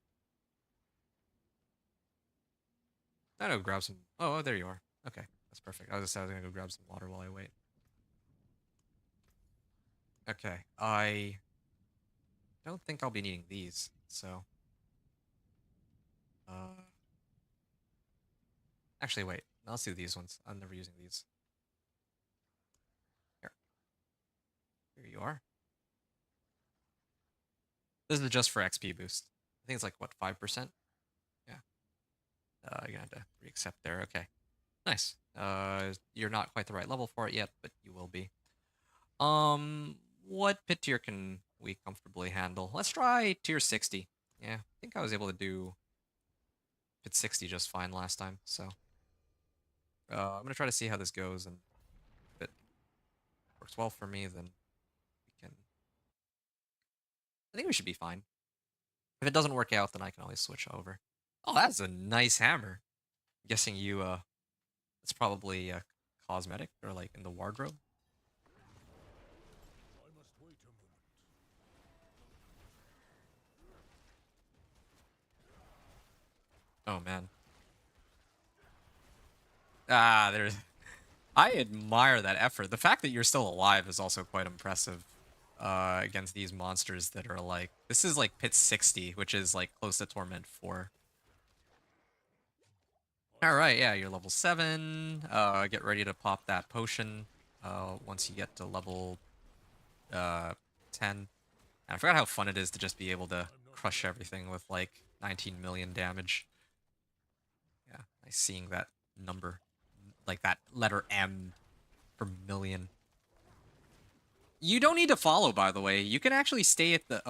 I know, grab some. Oh, there you are. Okay, that's perfect. I was gonna go grab some water while I wait. Okay, I don't think I'll be needing these, so. Actually, wait. Let's do these ones. I'm never using these. Here, here you are. This is just for XP boost. I think it's like what 5%. Yeah. You're gonna have to re-accept there. Okay. Nice. You're not quite the right level for it yet, but you will be. What pit tier can we comfortably handle? Let's try tier 60. Yeah, I think I was able to do pit 60 just fine last time, so. I'm gonna try to see how this goes, and if it works well for me, then we can. I think we should be fine. If it doesn't work out, then I can always switch over. Oh, that's a nice hammer. I'm guessing you, it's probably cosmetic or like in the wardrobe. I must wait a moment. Oh man. Ah, there's. I admire that effort. The fact that you're still alive is also quite impressive. Against these monsters that are like, this is like pit 60, which is like close to Torment 4. All right, yeah, you're level 7. Get ready to pop that potion. Once you get to level 10. And I forgot how fun it is to just be able to crush everything with like 19 million damage. Yeah, nice seeing that number like that letter M per million. You don't need to follow, by the way. You can actually stay at the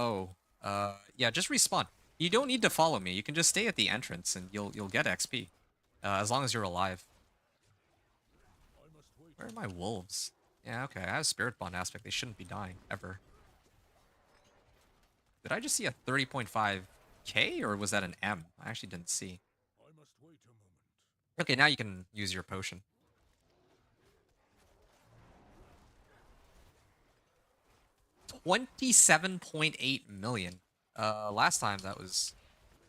yeah, just respawn. You don't need to follow me. You can just stay at the entrance and you'll get XP. As long as you're alive. Where are my wolves? Yeah, okay. I have Spirit Bond aspect. They shouldn't be dying ever. Did I just see a 30.5k or was that an M? I actually didn't see. Okay, now you can use your potion. 27.8 million. Last time that was...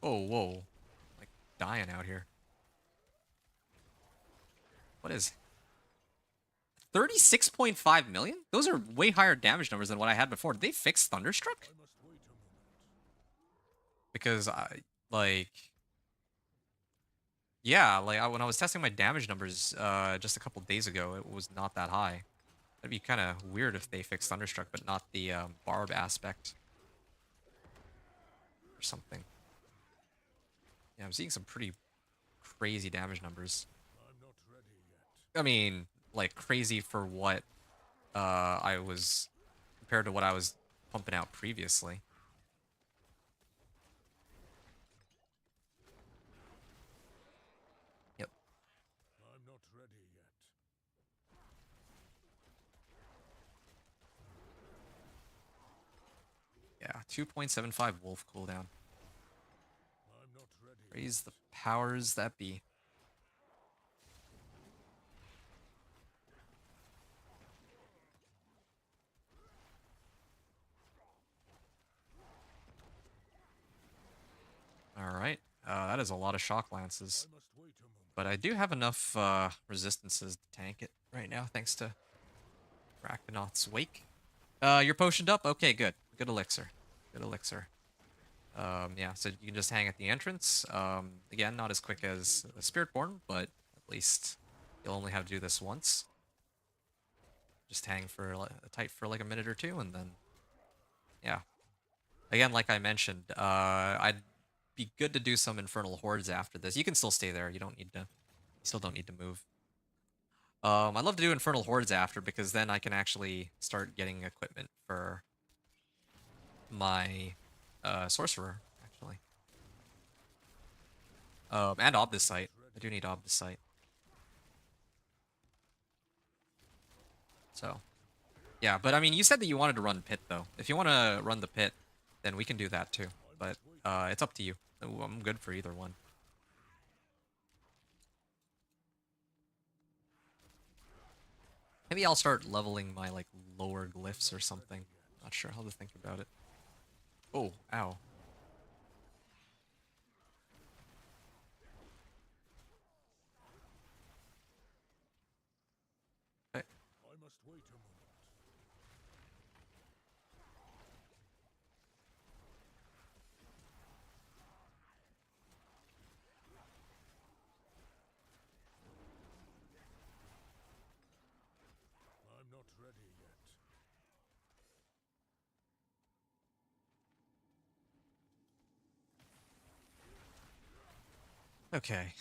Oh, whoa. Like, dying out here. What is... 36.5 million? Those are way higher damage numbers than what I had before. Did they fix Thunderstruck? Because, like... Yeah, like, when I was testing my damage numbers just a couple days ago, it was not that high. That'd be kind of weird if they fixed Thunderstruck, but not the Barb aspect. Or something. Yeah, I'm seeing some pretty crazy damage numbers. I mean, like, crazy for what I was... compared to what I was pumping out previously. Yep. Yeah, 2.75 wolf cooldown. Raise the powers that be. Alright, that is a lot of shock lances. But I do have enough resistances to tank it right now, thanks to Rakanoth's Wake. You're potioned up? Okay, good. Good elixir. Good elixir. Yeah, so you can just hang at the entrance. Again, not as quick as Spiritborn, but at least you'll only have to do this once. Just hang for tight for like a minute or two, and then, yeah. Again, like I mentioned, I'd be good to do some Infernal Hordes after this. You can still stay there. You still don't need to move. I'd love to do Infernal Hordes after, because then I can actually start getting equipment for my Sorcerer, actually. And Obdicite. I do need Obdicite. So, yeah, but I mean, you said that you wanted to run Pit, though. If you want to run the Pit, then we can do that, too. But it's up to you. I'm good for either one. Maybe I'll start leveling my, like, lower glyphs or something. Not sure how to think about it. Oh, ow. Okay. Okay.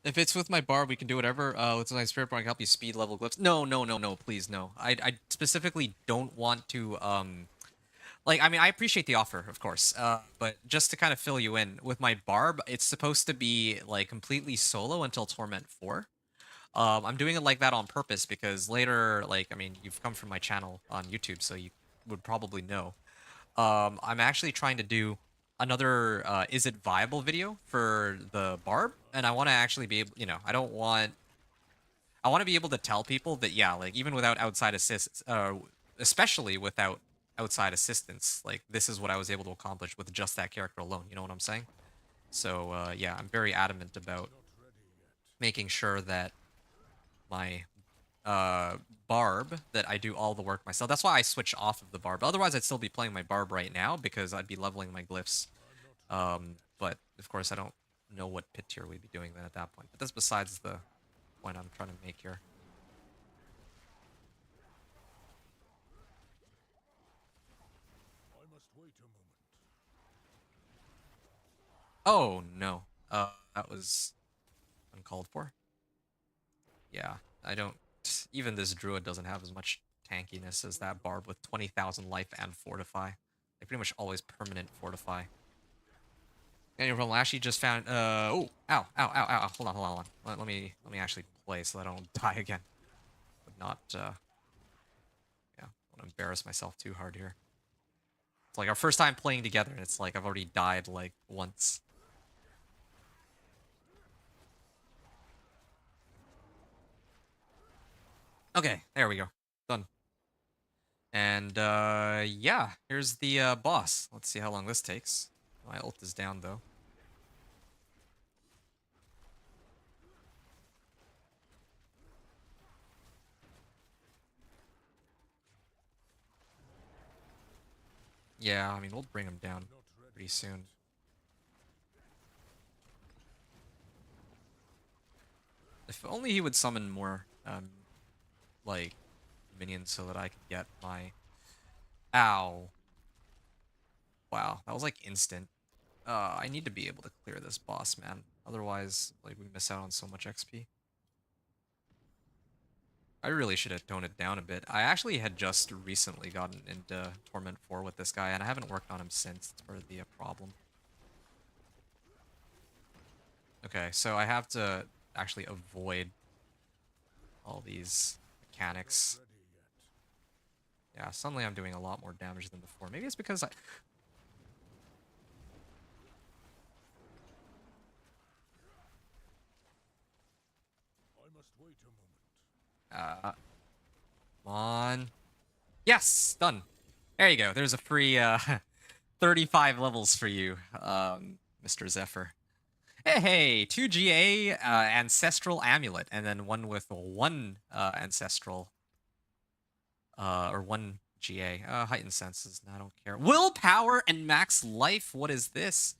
If it's with my barb, we can do whatever. With my spirit bar, I can help you speed level glyphs. No, no, no, no, please, no. I specifically don't want to, like, I mean, I appreciate the offer, of course, but just to kind of fill you in, with my barb, it's supposed to be, like, completely solo until Torment 4. I'm doing it like that on purpose because later, like, I mean, you've come from my channel on YouTube, so you would probably know. I'm actually trying to do another is it viable video for the barb, and I want to actually be able, I want to be able to tell people that, yeah, like, even without outside assistance, especially without outside assistance, like, this is what I was able to accomplish with just that character alone. You know what I'm saying? So yeah, I'm very adamant about making sure that my barb, that I do all the work myself. That's why I switch off of the barb. Otherwise, I'd still be playing my barb right now because I'd be leveling my glyphs. But of course, I don't know what pit tier we'd be doing then at that point. But that's besides the point I'm trying to make here. Oh, no. That was uncalled for. Yeah, I don't... Even this druid doesn't have as much tankiness as that barb with 20,000 life and fortify. They pretty much always permanent fortify. Anyway, from Lashy just found... oh, ow, ow, ow, ow. Hold on, hold on, hold on. Let me actually play so that I don't die again. But not, yeah, I don't want to embarrass myself too hard here. It's like our first time playing together, and it's like I've already died, like, once. Okay, there we go. Done. And, yeah, here's the, boss. Let's see how long this takes. My ult is down, though. Yeah, I mean, we'll bring him down pretty soon. If only he would summon more, like, minions so that I could get my... Ow. Wow, that was, like, instant. I need to be able to clear this boss, man. Otherwise, like, we miss out on so much XP. I really should have toned it down a bit. I actually had just recently gotten into Torment 4 with this guy, and I haven't worked on him since. It's part of the problem. Okay, so I have to actually avoid all these mechanics. Yeah, suddenly I'm doing a lot more damage than before. Maybe it's because I must wait a moment. come on. Yes, done. There you go. There's a free 35 levels for you, Mr. Zephyr. Hey, 2 GA Ancestral Amulet, and then one with 1 Ancestral, or 1 GA. Heightened Senses, I don't care. Willpower and Max Life, what is this?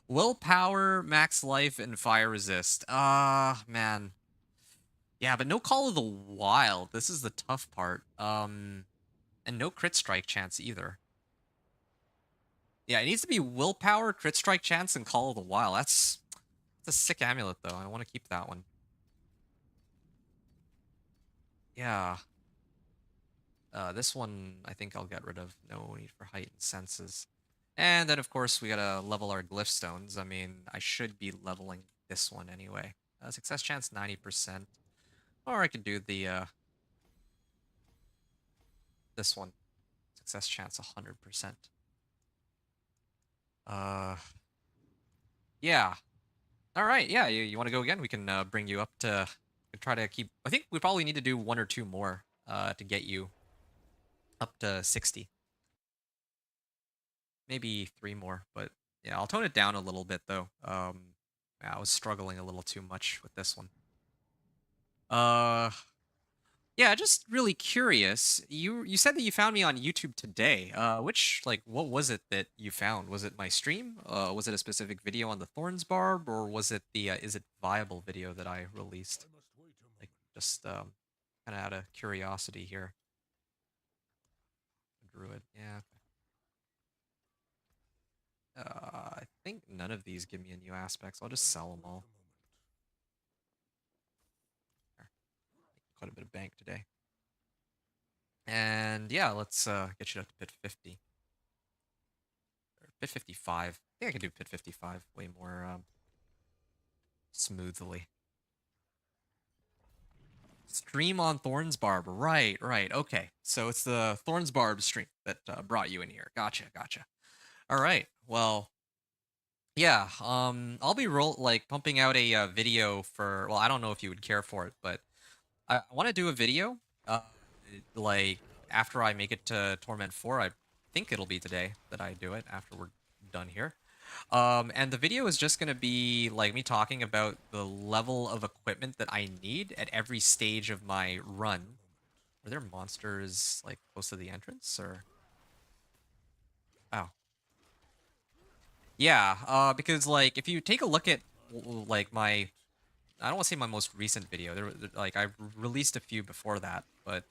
Willpower, Max Life, and Fire Resist. Man. Yeah, but no Call of the Wild. This is the tough part. And no Crit Strike chance either. Yeah, it needs to be Willpower, Crit Strike chance, and Call of the Wild. That's a sick amulet, though. I want to keep that one. Yeah. This one, I think I'll get rid of. No need for Heightened Senses. And then, of course, we gotta level our Glyph Stones. I mean, I should be leveling this one anyway. Success chance 90%. Or I could do the, this one. Success chance 100%. Yeah. Alright, yeah, you want to go again? We can bring you up to... Try to keep... I think we probably need to do 1 or 2 more to get you up to 60. Maybe 3 more, but yeah, I'll tone it down a little bit, though. Yeah, I was struggling a little too much with this one. Yeah, just really curious. You said that you found me on YouTube today. What was it that you found? Was it my stream? Was it a specific video on the Thorns Barb, or was it the Is It Viable video that I released? I must wait a moment. Like, just kind of out of curiosity here. Druid, yeah. I think none of these give me a new aspect, so I'll just sell them all. Quite a bit of bank today. And yeah, let's get you up to pit 50. Or pit 55. I think I can do pit 55 way more smoothly. Stream on Thorns Barb. Right, right. Okay. So it's the Thorns Barb stream that brought you in here. Gotcha, gotcha. All right. Well, yeah, I'll be pumping out a video for, well, I don't know if you would care for it, but I want to do a video, like, after I make it to Torment 4. I think it'll be today that I do it after we're done here. And the video is just going to be, like, me talking about the level of equipment that I need at every stage of my run. Are there monsters, like, close to the entrance, or? Oh. Yeah, because, like, if you take a look at, like, my... I don't want to say my most recent video. Like, I released a few before that, but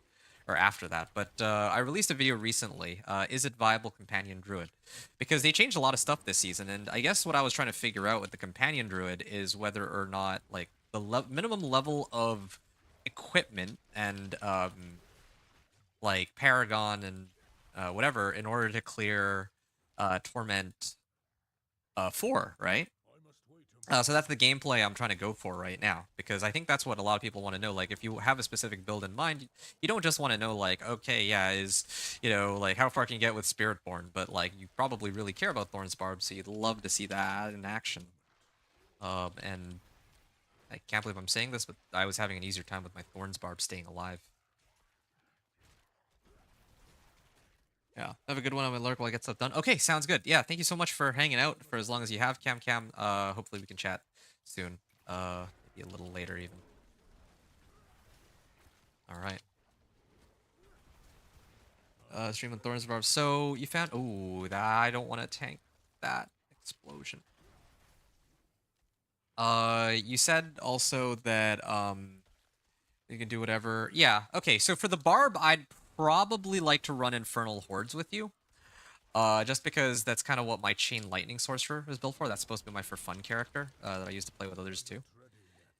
or after that. But I released a video recently. Is it viable companion druid? Because they changed a lot of stuff this season, and I guess what I was trying to figure out with the companion druid is whether or not like the minimum level of equipment and like Paragon and whatever in order to clear Torment 4, right? So that's the gameplay I'm trying to go for right now, because I think that's what a lot of people want to know. Like, if you have a specific build in mind, you don't just want to know, like, okay, yeah, like, how far can you get with Spiritborn? But, like, you probably really care about Thorns Barb, so you'd love to see that in action. And I can't believe I'm saying this, but I was having an easier time with my Thorns Barb staying alive. Yeah, have a good one. I'm gonna lurk while I get stuff done. Okay, sounds good. Yeah, thank you so much for hanging out for as long as you have, Cam. Hopefully we can chat soon. Maybe a little later even. All right. Stream on Thorns Barb. So you found? Oh, I don't want to tank that explosion. You said also that you can do whatever. Yeah. Okay. So for the Barb, I'd probably like to run Infernal Hordes with you. Just because that's kind of what my Chain Lightning Sorcerer is built for. That's supposed to be my for fun character that I used to play with others too.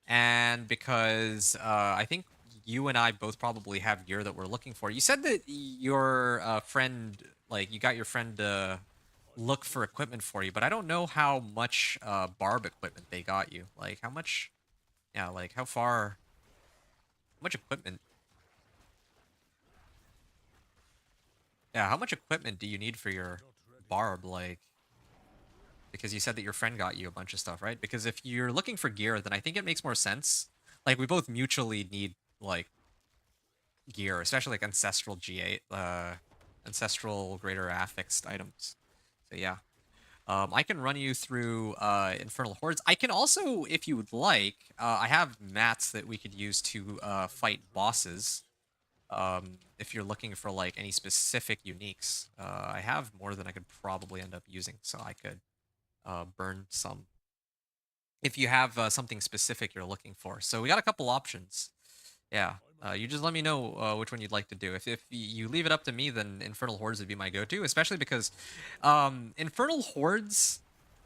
And because I think you and I both probably have gear that we're looking for. You said that your friend, like, you got your friend to look for equipment for you, but I don't know how much barb equipment they got you. Like, how much, yeah, like, how much equipment, yeah, how much equipment do you need for your barb, like, because you said that your friend got you a bunch of stuff, right? Because if you're looking for gear, then I think it makes more sense. Like, we both mutually need, like, gear, especially like ancestral G8, ancestral greater affixed items. So yeah, I can run you through infernal hordes. I can also, if you would like, I have mats that we could use to fight bosses. If you're looking for like any specific uniques, I have more than I could probably end up using, so I could burn some. If you have something specific you're looking for, so we got a couple options. Yeah. You just let me know which one you'd like to do. If you leave it up to me, then Infernal Hordes would be my go-to, especially because Infernal Hordes,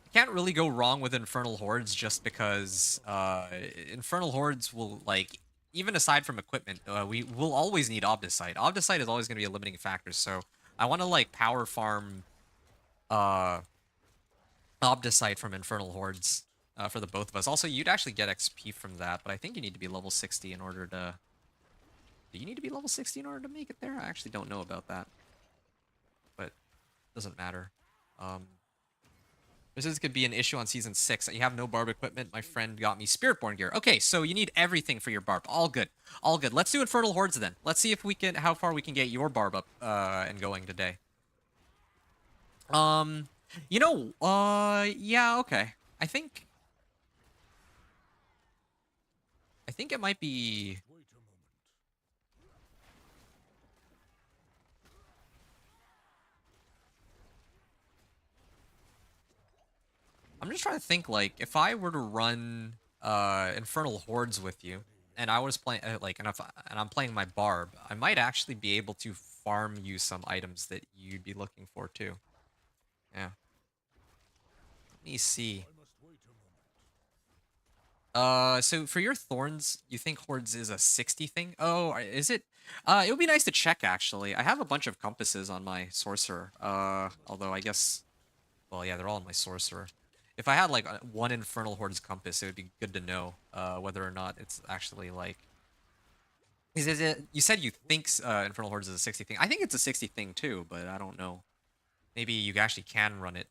you can't really go wrong with Infernal Hordes just because Infernal Hordes will, like, even aside from equipment, we will always need Obdicite. Obdicite is always going to be a limiting factor, so I want to, like, power farm uh, Obdicite from Infernal Hordes for the both of us. Also, you'd actually get XP from that, but I think you need to be level 60 in order to... Do you need to be level 60 in order to make it there? I actually don't know about that. But it doesn't matter. This could be an issue on Season 6. You have no barb equipment. My friend got me Spiritborn gear. Okay, so you need everything for your barb. All good. All good. Let's do Infernal Hordes then. Let's see if we can, how far we can get your barb up and going today. Yeah, okay. I think it might be... I'm just trying to think, like, if I were to run Infernal Hordes with you, and I was playing, and I'm playing my Barb, I might actually be able to farm you some items that you'd be looking for, too. Yeah. Let me see. So for your Thorns, you think Hordes is a 60 thing? Oh, is it? It would be nice to check, actually. I have a bunch of compasses on my Sorcerer, although I guess... Well, yeah, they're all on my Sorcerer. If I had, like, one Infernal Horde's compass, it would be good to know whether or not it's actually, like... You said you think Infernal Hordes is a 60 thing. I think it's a 60 thing, too, but I don't know. Maybe you actually can run it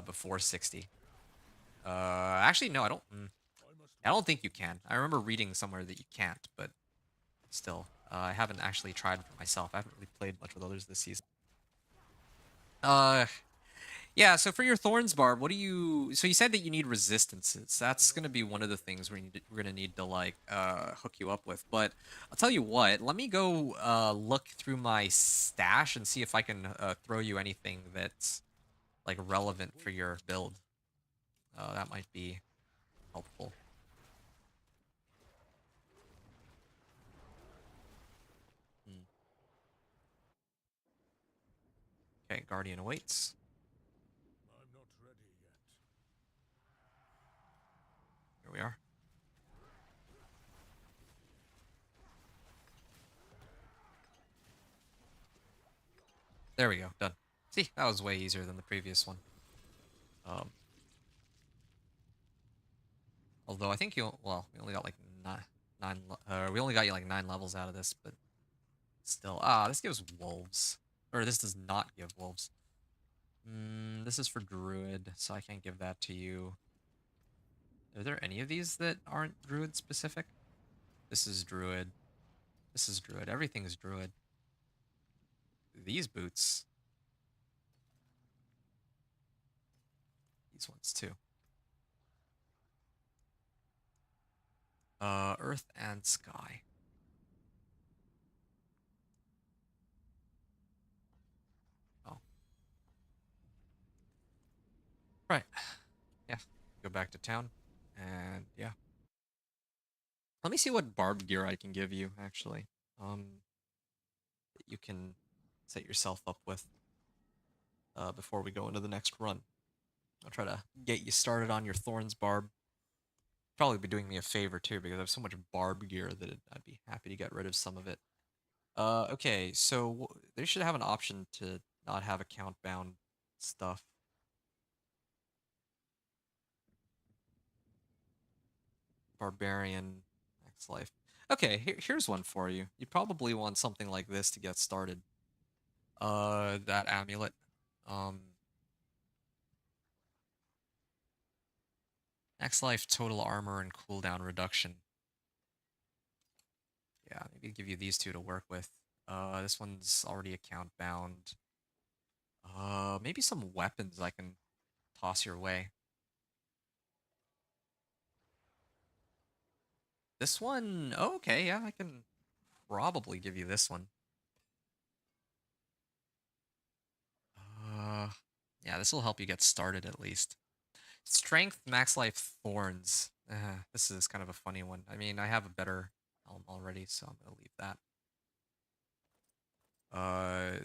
before 60. Actually, no, I don't... I don't think you can. I remember reading somewhere that you can't, but still. I haven't actually tried for myself. I haven't really played much with others this season. Yeah, so for your Thorns Barb, what do you... So you said that you need resistances. That's going to be one of the things we're going to need to, like, hook you up with. But I'll tell you what, let me go look through my stash and see if I can throw you anything that's, like, relevant for your build. That might be helpful. Okay, Guardian awaits. I'm not ready yet. Here we are. There we go. Done. See, that was way easier than the previous one. Um, although I think well, we only got like we only got you like 9 levels out of this, but still, this gives wolves, or this does not give wolves. This is for druid, so I can't give that to you. Are there any of these that aren't druid specific? This is druid. This is druid. Everything's druid. These boots. These ones too. Earth and sky. Oh. Right. Yeah. Go back to town. And yeah. Let me see what barb gear I can give you, actually. That you can set yourself up with before we go into the next run. I'll try to get you started on your Thorns Barb. Probably be doing me a favor too, because I have so much barb gear that I'd be happy to get rid of some of it. Okay, so they should have an option to not have account bound stuff. Barbarian, Max Life. Okay, here's one for you. You probably want something like this to get started. That amulet. Max Life, total armor, and cooldown reduction. Yeah, maybe give you these two to work with. This one's already account bound. Maybe some weapons I can toss your way. This one, oh, okay, yeah, I can probably give you this one. Uh, yeah, this will help you get started at least. Strength, max life, thorns. This is kind of a funny one. I mean, I have a better helm already, so I'm gonna leave that.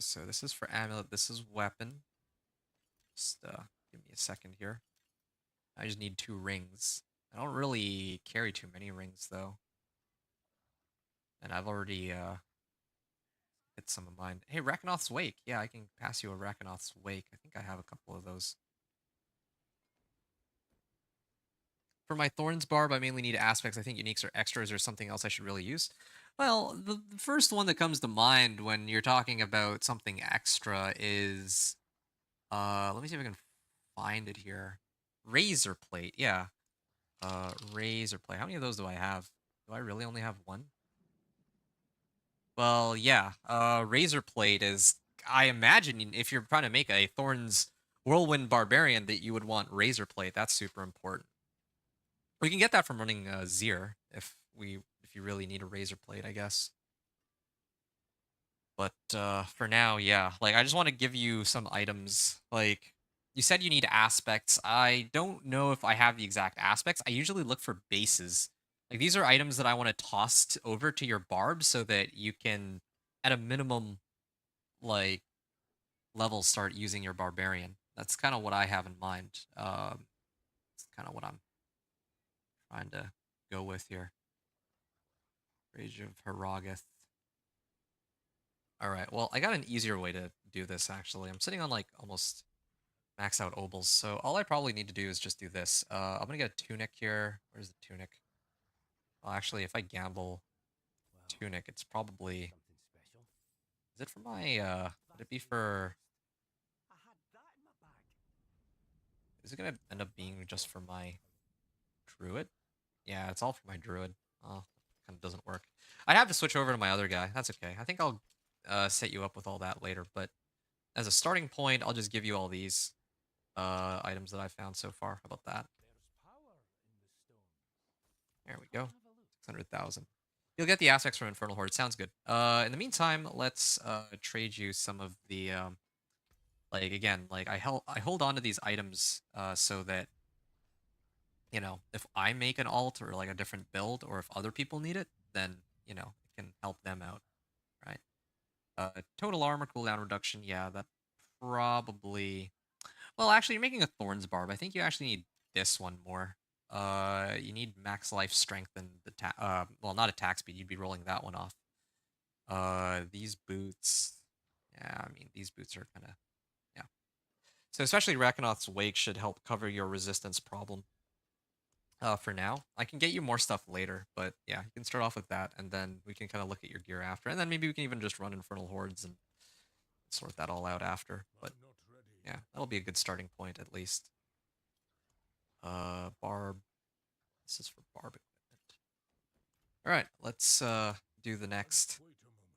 So this is for amulet. This is weapon. Just give me a second here. I just need 2 rings. I don't really carry too many rings though, and I've already hit some of mine. Hey, Rakanoth's Wake. Yeah, I can pass you a Rakanoth's Wake. I think I have a couple of those. For my Thorns Barb, I mainly need aspects. I think uniques or extras or something else I should really use. Well, the first one that comes to mind when you're talking about something extra is, let me see if I can find it here. Razor Plate, yeah. Razor Plate. How many of those do I have? Do I really only have one? Well, yeah. Razor Plate is, I imagine if you're trying to make a Thorns Whirlwind Barbarian that you would want Razor Plate. That's super important. We can get that from running Zir if you really need a razor plate, I guess. But for now, yeah. Like I just want to give you some items. Like you said you need aspects. I don't know if I have the exact aspects. I usually look for bases. Like these are items that I want to toss over to your barb so that you can at a minimum like level start using your barbarian. That's kind of what I have in mind. It's kind of what I'm trying to go with here. Rage of Haragoth. All right, well, I got an easier way to do this, actually. I'm sitting on, like, almost max out obols, so all I probably need to do is just do this. I'm gonna get a tunic here. Where's the tunic? Well, actually, if I gamble tunic, it's probably... Is it for my, would it be for... Is it gonna end up being just for my druid? Yeah, it's all for my druid. Oh, kind of doesn't work. I'd have to switch over to my other guy. That's okay. I think I'll set you up with all that later, but as a starting point, I'll just give you all these items that I found so far. How about that? There we go. 600,000. You'll get the aspects from Infernal Horde. Sounds good. In the meantime, let's trade you some of the like again, like I hold on to these items so that you know, if I make an alt or like a different build, or if other people need it, then you know it can help them out, right? Total armor cooldown reduction, yeah, that probably... Well, actually, you're making a Thorns Barb. I think you actually need this one more. You need max life strength and well, not attack speed. You'd be rolling that one off. These boots... Yeah, I mean, these boots are kind of... Yeah. So especially Rakanoth's Wake should help cover your resistance problem. For now. I can get you more stuff later, but yeah, you can start off with that, and then we can kind of look at your gear after, and then maybe we can even just run Infernal Hordes and sort that all out after. But I'm not ready. yeah, that'll be a good starting point at least. Barb. This is for Barb equipment. All right, let's do the next Wait a moment.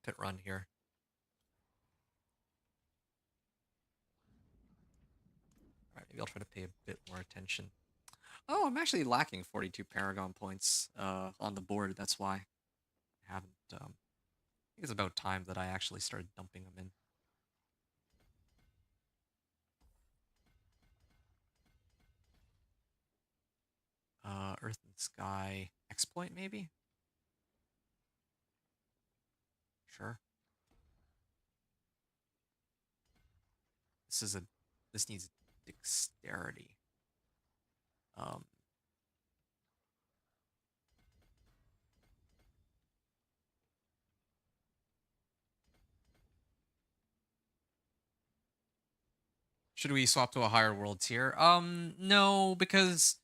pit run here. All right, maybe I'll try to pay a bit more attention. Oh, I'm actually lacking 42 Paragon points on the board. That's why I haven't. I think it's about time that I actually started dumping them in. Earth and Sky exploit, maybe? Sure. This needs dexterity. Um, should we swap to a higher world tier? No, because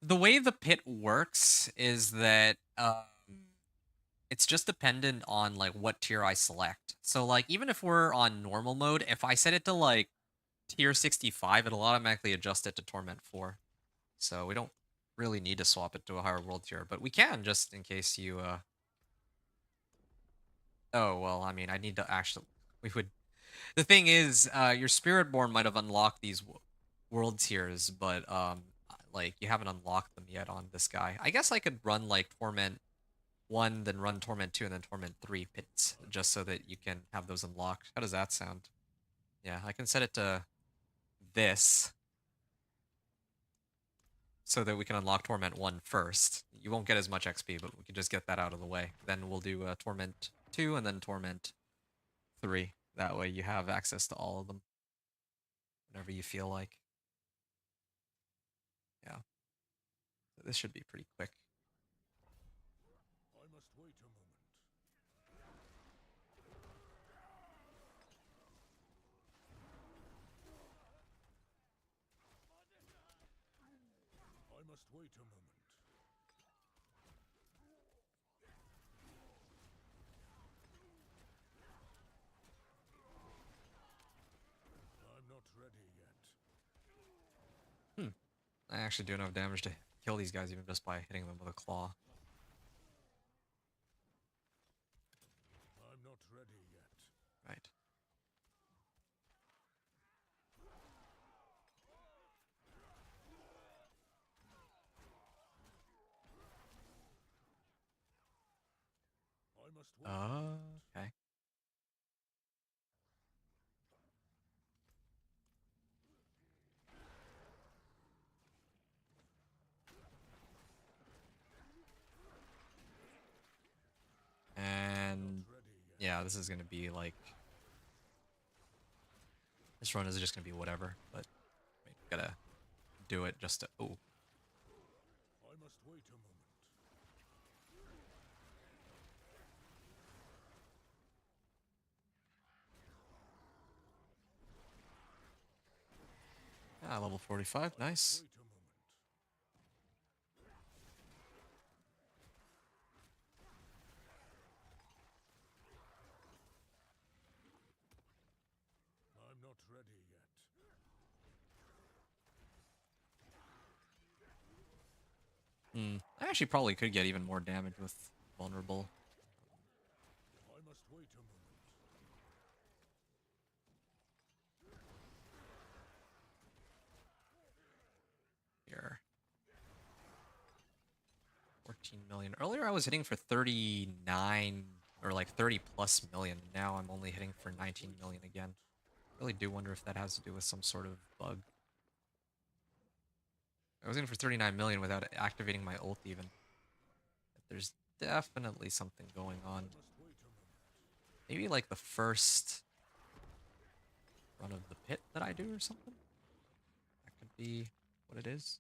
the way the pit works is that it's just dependent on like what tier I select. So like even if we're on normal mode, if I set it to like tier 65, it'll automatically adjust it to Torment 4. So we don't really need to swap it to a higher world tier, but we can just in case you Oh, well, I mean, I need to actually we would the thing is, your Spiritborn might have unlocked these world tiers, but like you haven't unlocked them yet on this guy. I guess I could run like Torment 1, then run Torment 2, and then Torment 3 pits, just so that you can have those unlocked. How does that sound? Yeah, I can set it to this, so that we can unlock Torment 1 first. You won't get as much XP, but we can just get that out of the way. Then we'll do Torment 2, and then Torment 3. That way you have access to all of them whenever you feel like. Yeah, so this should be pretty quick. I must wait a moment. I must wait a moment. I'm not ready yet. I actually do enough damage to kill these guys even just by hitting them with a claw. I'm not ready yet. Right. I must wait a moment. Okay. I'm And not ready yet. yeah, this is gonna be like this run is just gonna be whatever, but we gotta do it just to I must wait a moment. level 45, nice. Wait a moment. I'm not ready yet. I actually probably could get even more damage with vulnerable. I must wait a moment. Here. 14 million. Earlier I was hitting for 39 or like 30 plus million. Now I'm only hitting for 19 million again. Really do wonder if that has to do with some sort of bug. I was in for 39 million without activating my ult even. There's definitely something going on. I must wait a moment. Maybe like the first run of the pit that I do or something. That could be what it is.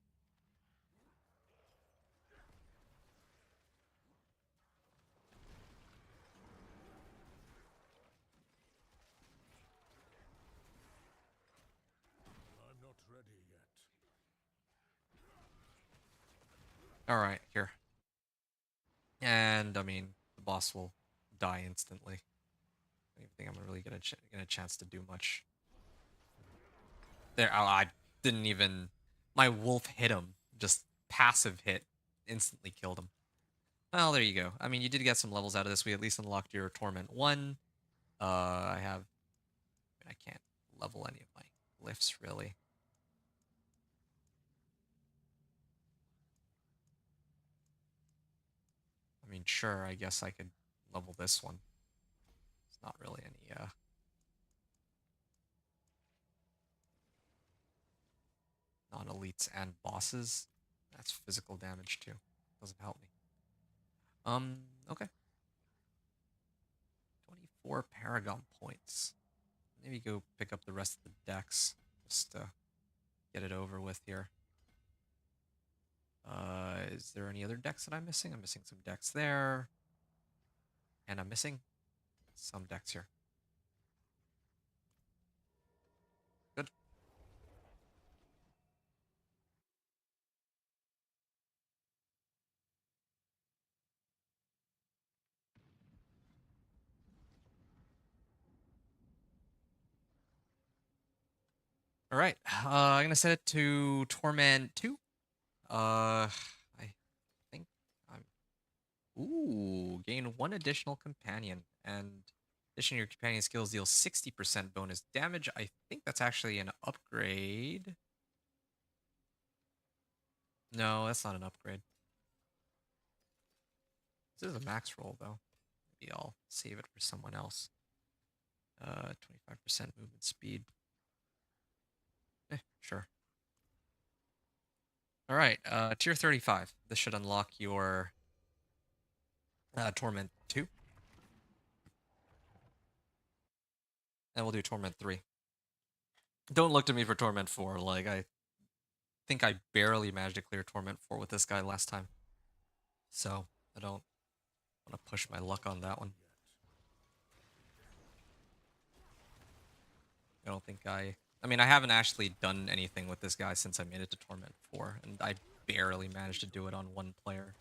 I'm not ready yet. All right, here. And I mean, the boss will die instantly. I don't think I'm really gonna get a chance to do much. There, I didn't even. My wolf hit him. Just passive hit, instantly killed him. Well, there you go. I mean, you did get some levels out of this. We at least unlocked your Torment 1. I have... I can't level any of my glyphs, really. I mean, sure, I guess I could level this one. It's not really any, non-elites and bosses. That's physical damage, too. Doesn't help me. Okay. 24 Paragon points. Maybe go pick up the rest of the decks. Just to get it over with here. Is there any other decks that I'm missing? I'm missing some decks there. And I'm missing some decks here. Good. All right. I'm going to set it to Torment 2. I think I'm... Ooh, gain 1 additional companion. And addition to your companion skills deals 60% bonus damage. I think that's actually an upgrade. No, that's not an upgrade. This is a max roll, though. Maybe I'll save it for someone else. 25% movement speed. Sure. All right, tier 35. This should unlock your Torment 2. And we'll do Torment 3. Don't look to me for Torment 4. Like, I think I barely managed to clear Torment 4 with this guy last time. So, I don't want to push my luck on that one. I don't think I mean, I haven't actually done anything with this guy since I made it to Torment 4, and I barely managed to do it on one player.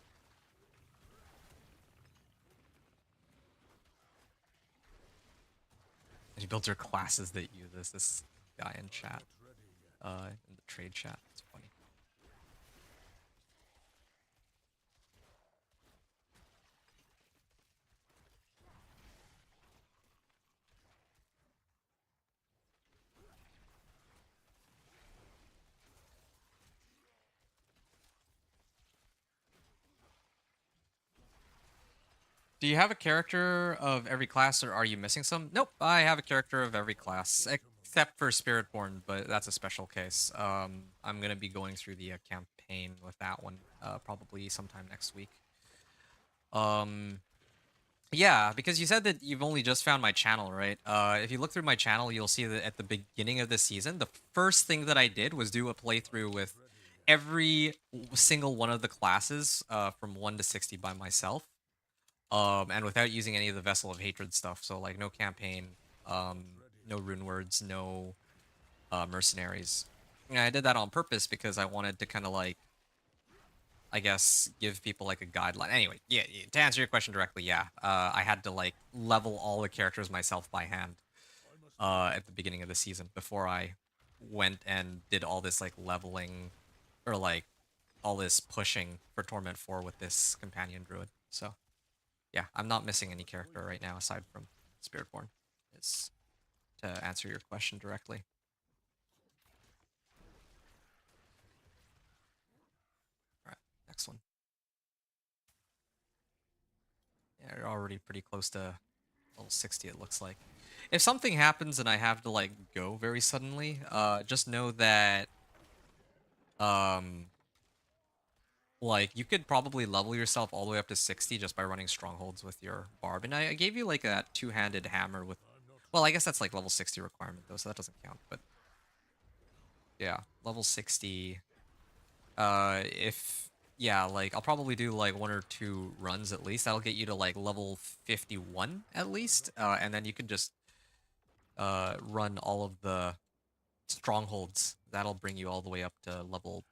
And you built your classes that use this guy in chat, in the trade chat. It's funny. Do you have a character of every class, or are you missing some? Nope, I have a character of every class, except for Spiritborn, but that's a special case. I'm gonna be going through the campaign with that one, probably sometime next week. Yeah, because you said that you've only just found my channel, right? If you look through my channel, you'll see that at the beginning of this season, the first thing that I did was do a playthrough with every single one of the classes, from 1 to 60 by myself. And without using any of the Vessel of Hatred stuff, so like no campaign, no rune words, no mercenaries. And I did that on purpose because I wanted to kind of like, I guess, give people like a guideline. Anyway, yeah, to answer your question directly, yeah, I had to like level all the characters myself by hand at the beginning of the season before I went and did all this like leveling or like all this pushing for Torment 4 with this companion druid. So yeah, I'm not missing any character right now aside from Spiritborn. Is to answer your question directly. All right, next one. Yeah, you're already pretty close to level 60, it looks like. If something happens and I have to like go very suddenly, just know that like you could probably level yourself all the way up to 60 just by running strongholds with your barb. And I gave you like a two-handed hammer with Well, I guess that's like level 60 requirement though, so that doesn't count. But yeah, level 60. If yeah, like I'll probably do like 1 or 2 runs at least. That'll get you to like level 51 at least, and then you can just run all of the strongholds. That'll bring you all the way up to level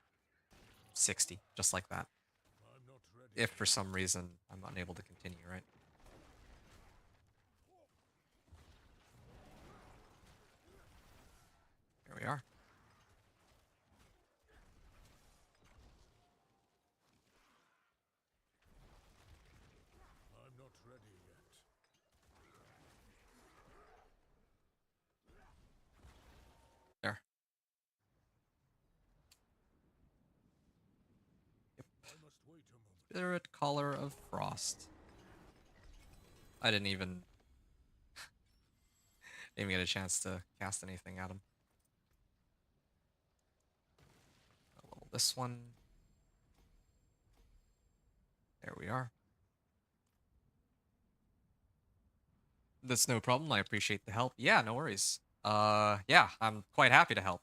60, just like that. I'm not ready If for yet. some reason I'm unable to continue, right? Here we are. I'm not ready yet. There. I must wait a moment. Spirit Collar of Frost. I didn't even get a chance to cast anything at him. I'll level this one. There we are. That's no problem. I appreciate the help. Yeah, no worries. Yeah, I'm quite happy to help.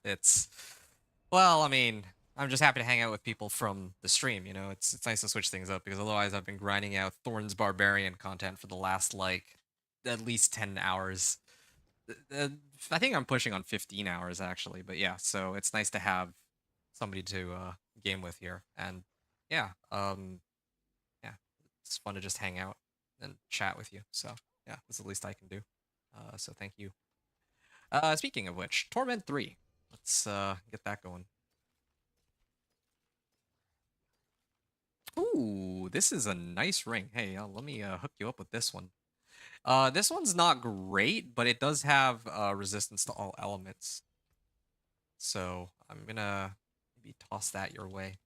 Well, I mean, I'm just happy to hang out with people from the stream, you know. It's nice to switch things up because otherwise I've been grinding out Thorns Barbarian content for the last like at least 10 hours. I think I'm pushing on 15 hours actually, but yeah, so it's nice to have somebody to game with here. And yeah, yeah, it's fun to just hang out and chat with you. So yeah, that's the least I can do. So thank you. Speaking of which, Torment 3. Let's get that going. Ooh, this is a nice ring. Hey, let me hook you up with this one. This one's not great, but it does have resistance to all elements. So I'm gonna maybe toss that your way.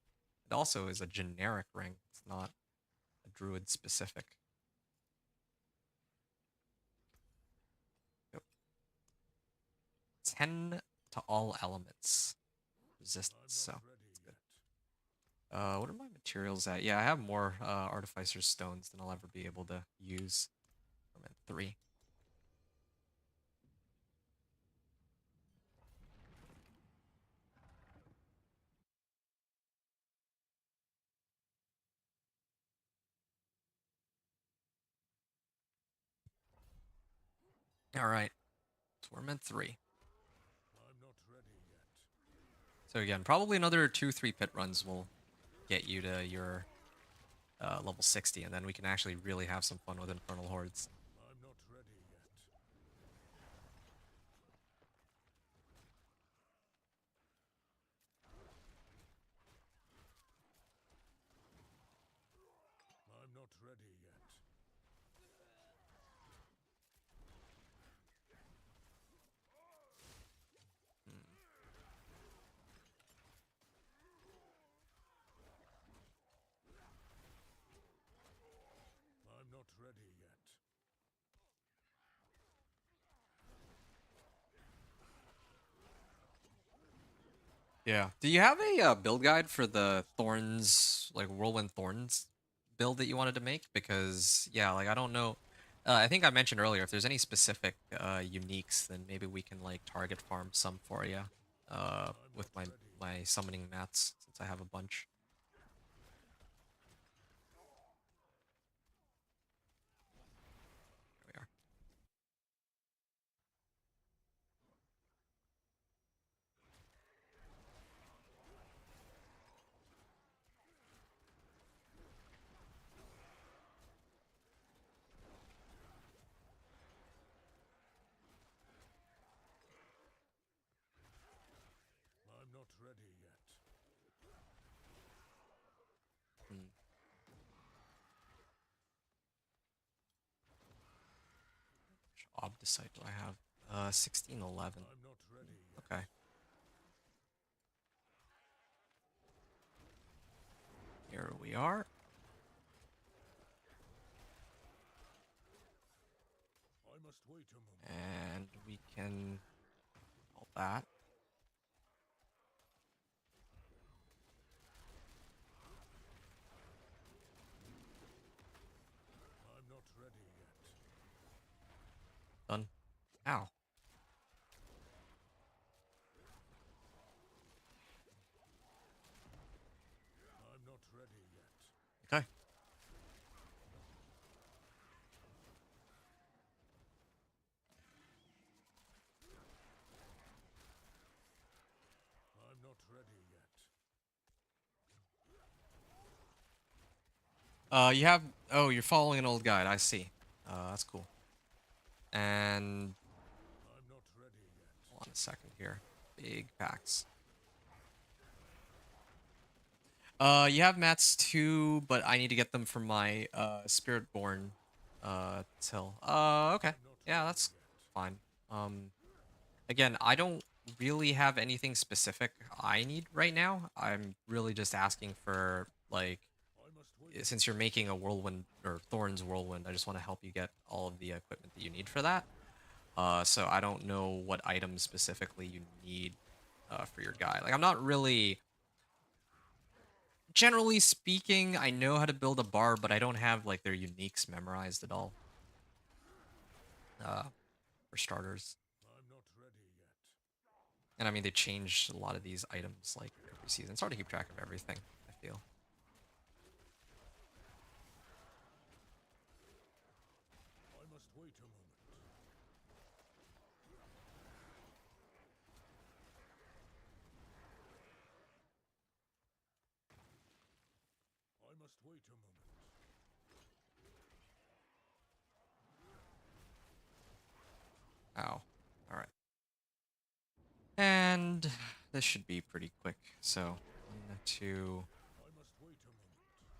It also is a generic ring. It's not a druid specific. Yep. 10 to all elements resistance. I'm So not ready that's yet. good. What are my materials at? Yeah, I have more Artificer's Stones than I'll ever be able to use. I'm at 3. All right, Torment 3. I'm not ready yet. So again, probably another 2-3 pit runs will get you to your level 60, and then we can actually really have some fun with Infernal Hordes. I'm not ready yet. I'm not ready yet. Hmm. I'm not ready yet. Yeah. Do you have a build guide for the Thorns, like Whirlwind Thorns build that you wanted to make? Because, yeah, like, I don't know. I think I mentioned earlier, if there's any specific uniques, then maybe we can, like, target farm some for you I'm with not my, ready yet. my summoning mats, since I have a bunch. There we are. I'm not ready yet. Hmm. Which Obdicite do I have? 1611. I'm not ready yet. Okay. Here we are. I must wait a moment. And we can all that. I'm not ready yet. Done. Ow. I'm not ready yet. Okay. I'm not ready yet. You have... Oh, you're following an old guide. I see. That's cool. And... I'm not ready yet. Hold on a second here. Big packs. You have mats too, but I need to get them from my, Spiritborn, till. Okay. I'm not Yeah, ready that's yet. fine. Again, I don't really have anything specific I need right now. I'm really just asking for, like, I must wait. since you're making a whirlwind or Thorns whirlwind, I just want to help you get all of the equipment that you need for that. So I don't know what items specifically you need for your guy. Like, I'm not really... Generally speaking, I know how to build a bar, but I don't have, like, their uniques memorized at all. Uh, for starters. I'm not ready yet. And I mean, they changed a lot of these items, like, every season. It's hard to keep track of everything, I feel. I must wait a moment. I must wait a moment. Ow. Alright. And this should be pretty quick. So, 1, 2... I must wait a moment.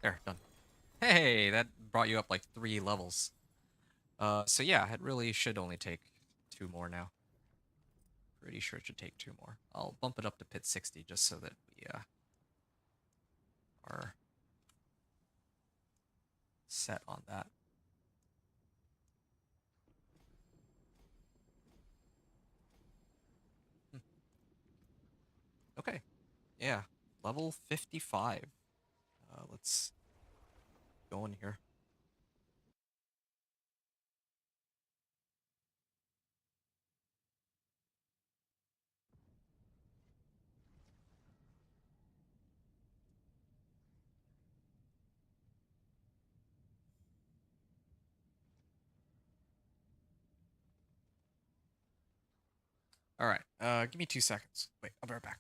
There, done. Hey, that brought you up like 3 levels. So yeah, it really should only take 2 more now. Pretty sure it should take 2 more. I'll bump it up to pit 60 just so that we are set on that. Hmm. Okay. Yeah. Level 55. Let's go in here. All right. Give me 2 seconds. Wait, I'll be right back.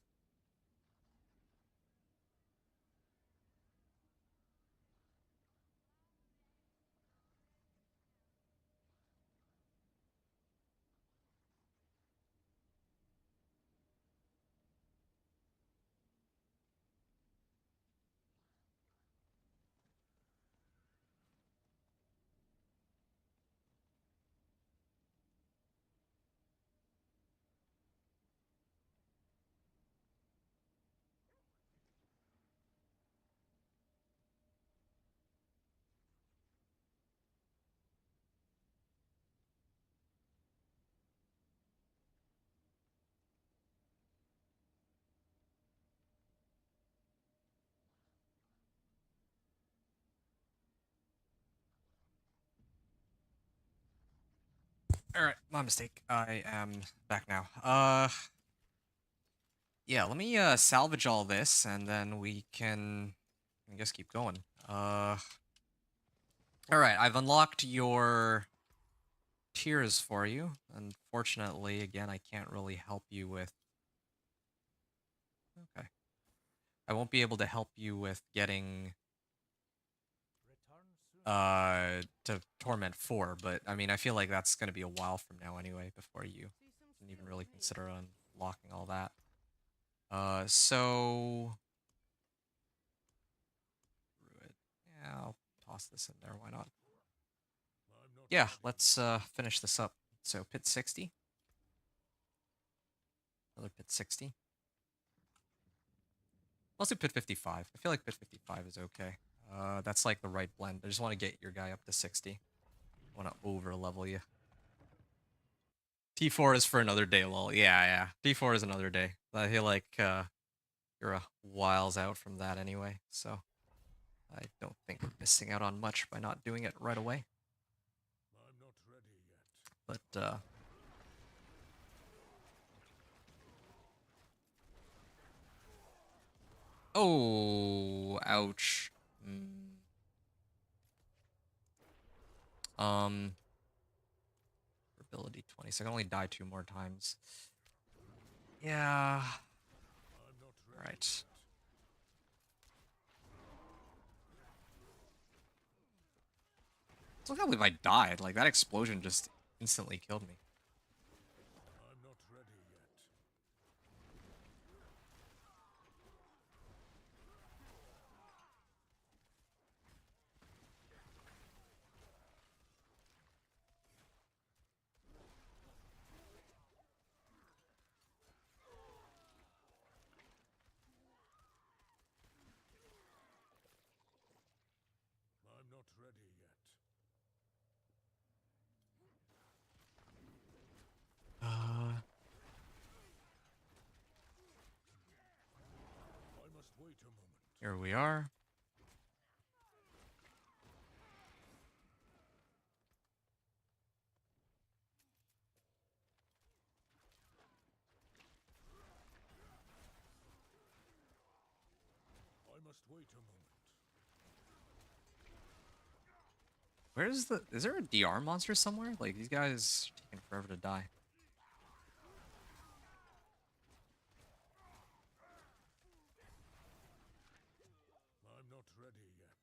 All right, my mistake. I am back now. Yeah, let me salvage all this and then we can, I guess, keep going. All right, I've unlocked your tiers for you. Unfortunately, again, I can't really help you with... Okay. I won't be able to help you with getting to Torment 4, but I mean, I feel like that's going to be a while from now anyway before you can even really consider unlocking all that. So Druid. Yeah, I'll toss this in there, why not? I'm not Yeah, ready. let's finish this up. So pit 60. Another pit 60. Let's do pit 55. I feel like pit 55 is okay. That's like the right blend. I just want to get your guy up to 60. I want to over level you. T4 is for another day, lol. Yeah, yeah. T4 is another day. I feel like you're a whiles out from that anyway, so I don't think we're missing out on much by not doing it right away. I'm not ready yet. But Oh, ouch. Um, ability 20, so I can only die 2 more times. Yeah. I'm not All ready right. yet. I can't believe I died. Like, that explosion just instantly killed me. I'm not ready yet. I'm not ready yet. Uh, I must wait a moment. Here we are. I must wait a moment. Where's the... Is there a DR monster somewhere? Like, these guys are taking forever to die. I'm not ready yet.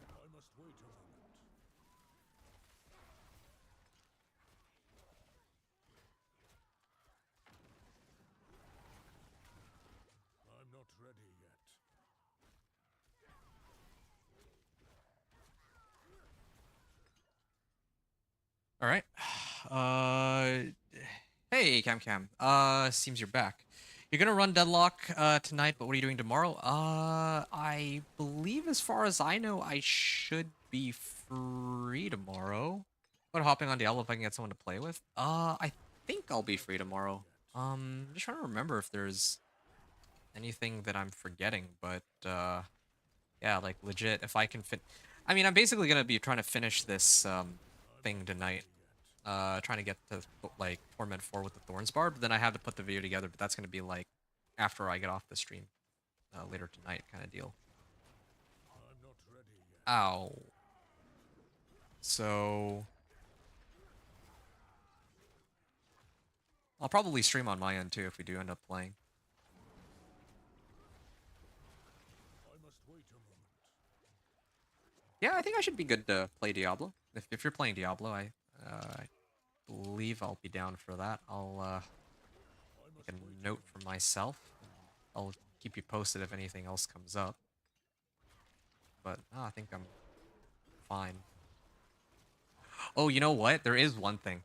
I must wait a moment. I'm not ready yet. All right. Hey, Cam Cam. Seems you're back. You're gonna run Deadlock tonight, but what are you doing tomorrow? I believe, as far as I know, I should be free tomorrow. But hopping on Diablo if I can get someone to play with. I think I'll be free tomorrow. I'm just trying to remember if there's anything that I'm forgetting, but yeah, like legit, if I can fit. I mean, I'm basically gonna be trying to finish this I'm thing not tonight. ready yet. Trying to get to like Torment 4 with the Thorns Barb. Then I have to put the video together, but that's gonna be like after I get off the stream later tonight, kind of deal. I'm not ready yet. Ow. So I'll probably stream on my end too if we do end up playing. I must wait a moment. Yeah, I think I should be good to play Diablo. If you're playing Diablo, I believe I'll be down for that. I'll I must make wait a a note for moment. myself. I'll keep you posted if anything else comes up. But I think I'm fine. Oh, you know what? There is one thing.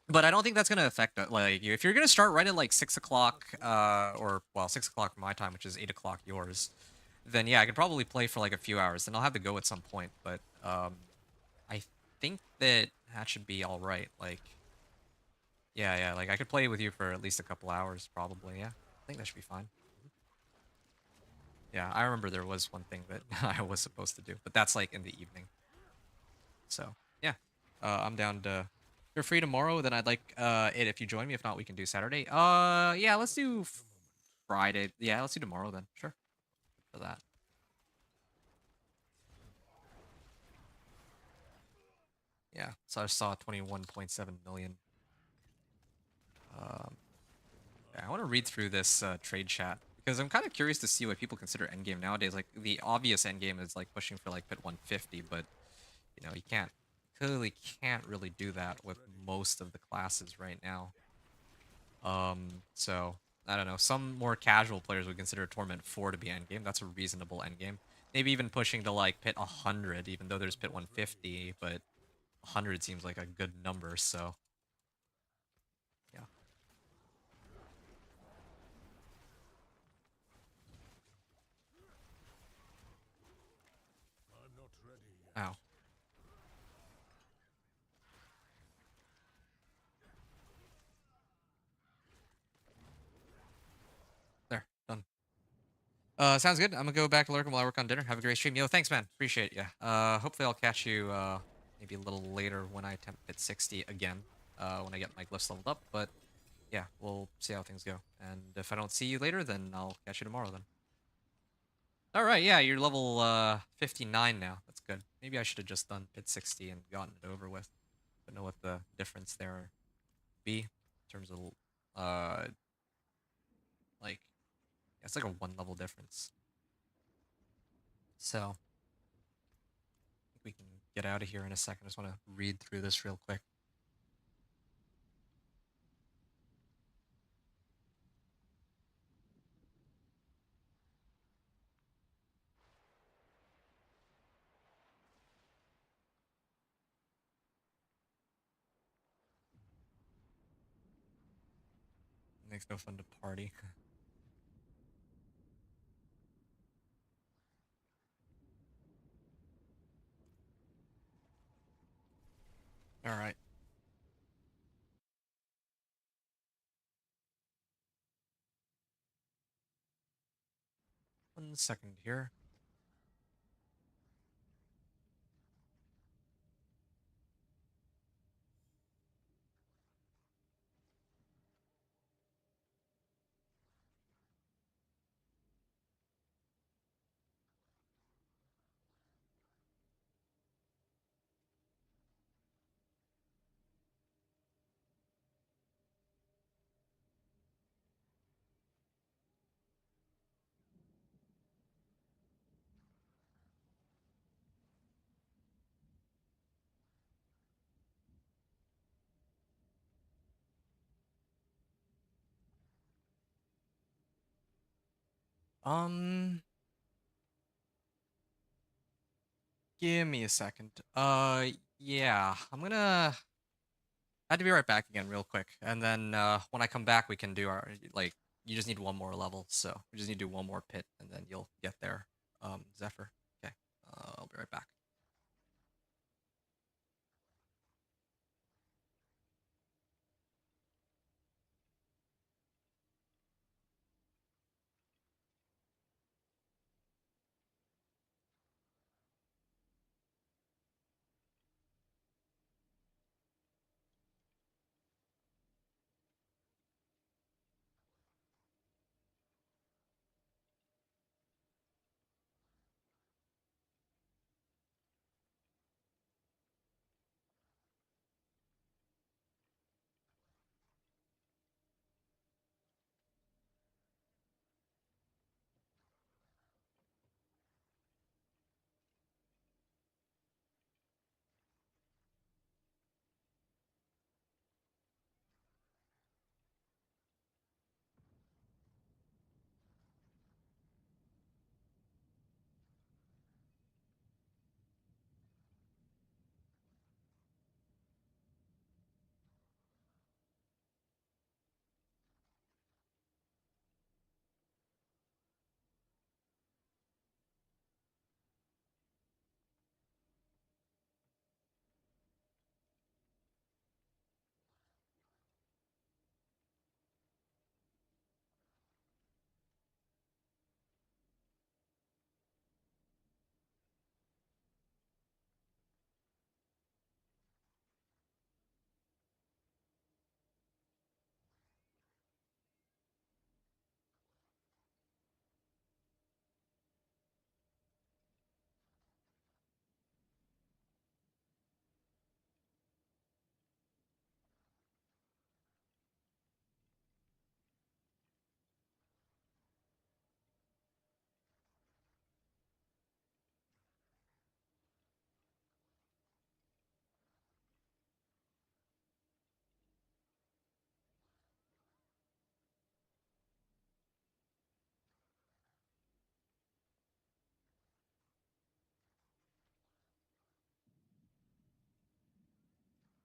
But I don't think that's gonna affect it. Like, if you're gonna start right at like 6 o'clock, or well, 6 o'clock my time, which is 8 o'clock yours, then yeah, I could probably play for like a few hours. Then I'll have to go at some point. But I think that that should be all right. Like, yeah, like I could play with you for at least a couple hours, probably. Yeah, I think that should be fine. Yeah, I remember there was one thing that I was supposed to do, but that's like in the evening. So yeah, I'm down to. If you're free tomorrow, then I'd like it if you join me. If not, we can do Saturday. Yeah, I let's must do wait a moment. Friday. Yeah, let's do tomorrow then. Sure, for that. Yeah, so I saw 21.7 million. Um, yeah, I want to read through this trade chat because I'm kind of curious to see what people consider endgame nowadays. Like, the obvious endgame is like pushing for like pit 150, but you can't, clearly can't really do I'm that not with ready yet. most of the classes right now. So I don't know. Some more casual players would consider Torment 4 to be endgame. That's a reasonable endgame. Maybe even pushing to like pit 100, even though there's I'm pit not ready 150, yet. but 100 seems like a good number. So yeah. I'm not ready yet. Wow. There. Done. Sounds good. I'm gonna go back to lurking while I work on dinner. Have a great stream. Yo, thanks, man. Appreciate it. Yeah. Hopefully I'll catch you maybe a little later when I attempt pit 60 again, when I get my glyphs leveled up, but yeah, we'll see how things go. And if I don't see you later, then I'll catch you tomorrow then. Alright, yeah, you're level 59 now. That's good. Maybe I should have just done pit 60 and gotten it over with. Don't know what the difference there be in terms of like, yeah, it's like a 1 level difference. So I think we can get out of here in a second. I just want to read through this real quick. Makes no fun to party. All right. 1 second here. Um, Give me a second. Yeah, I have to be right back again real quick. And then when I come back, we can do our, like, you just need 1 more level. So we just need to do 1 more pit and then you'll get there. Zephyr. Okay. I'll be right back.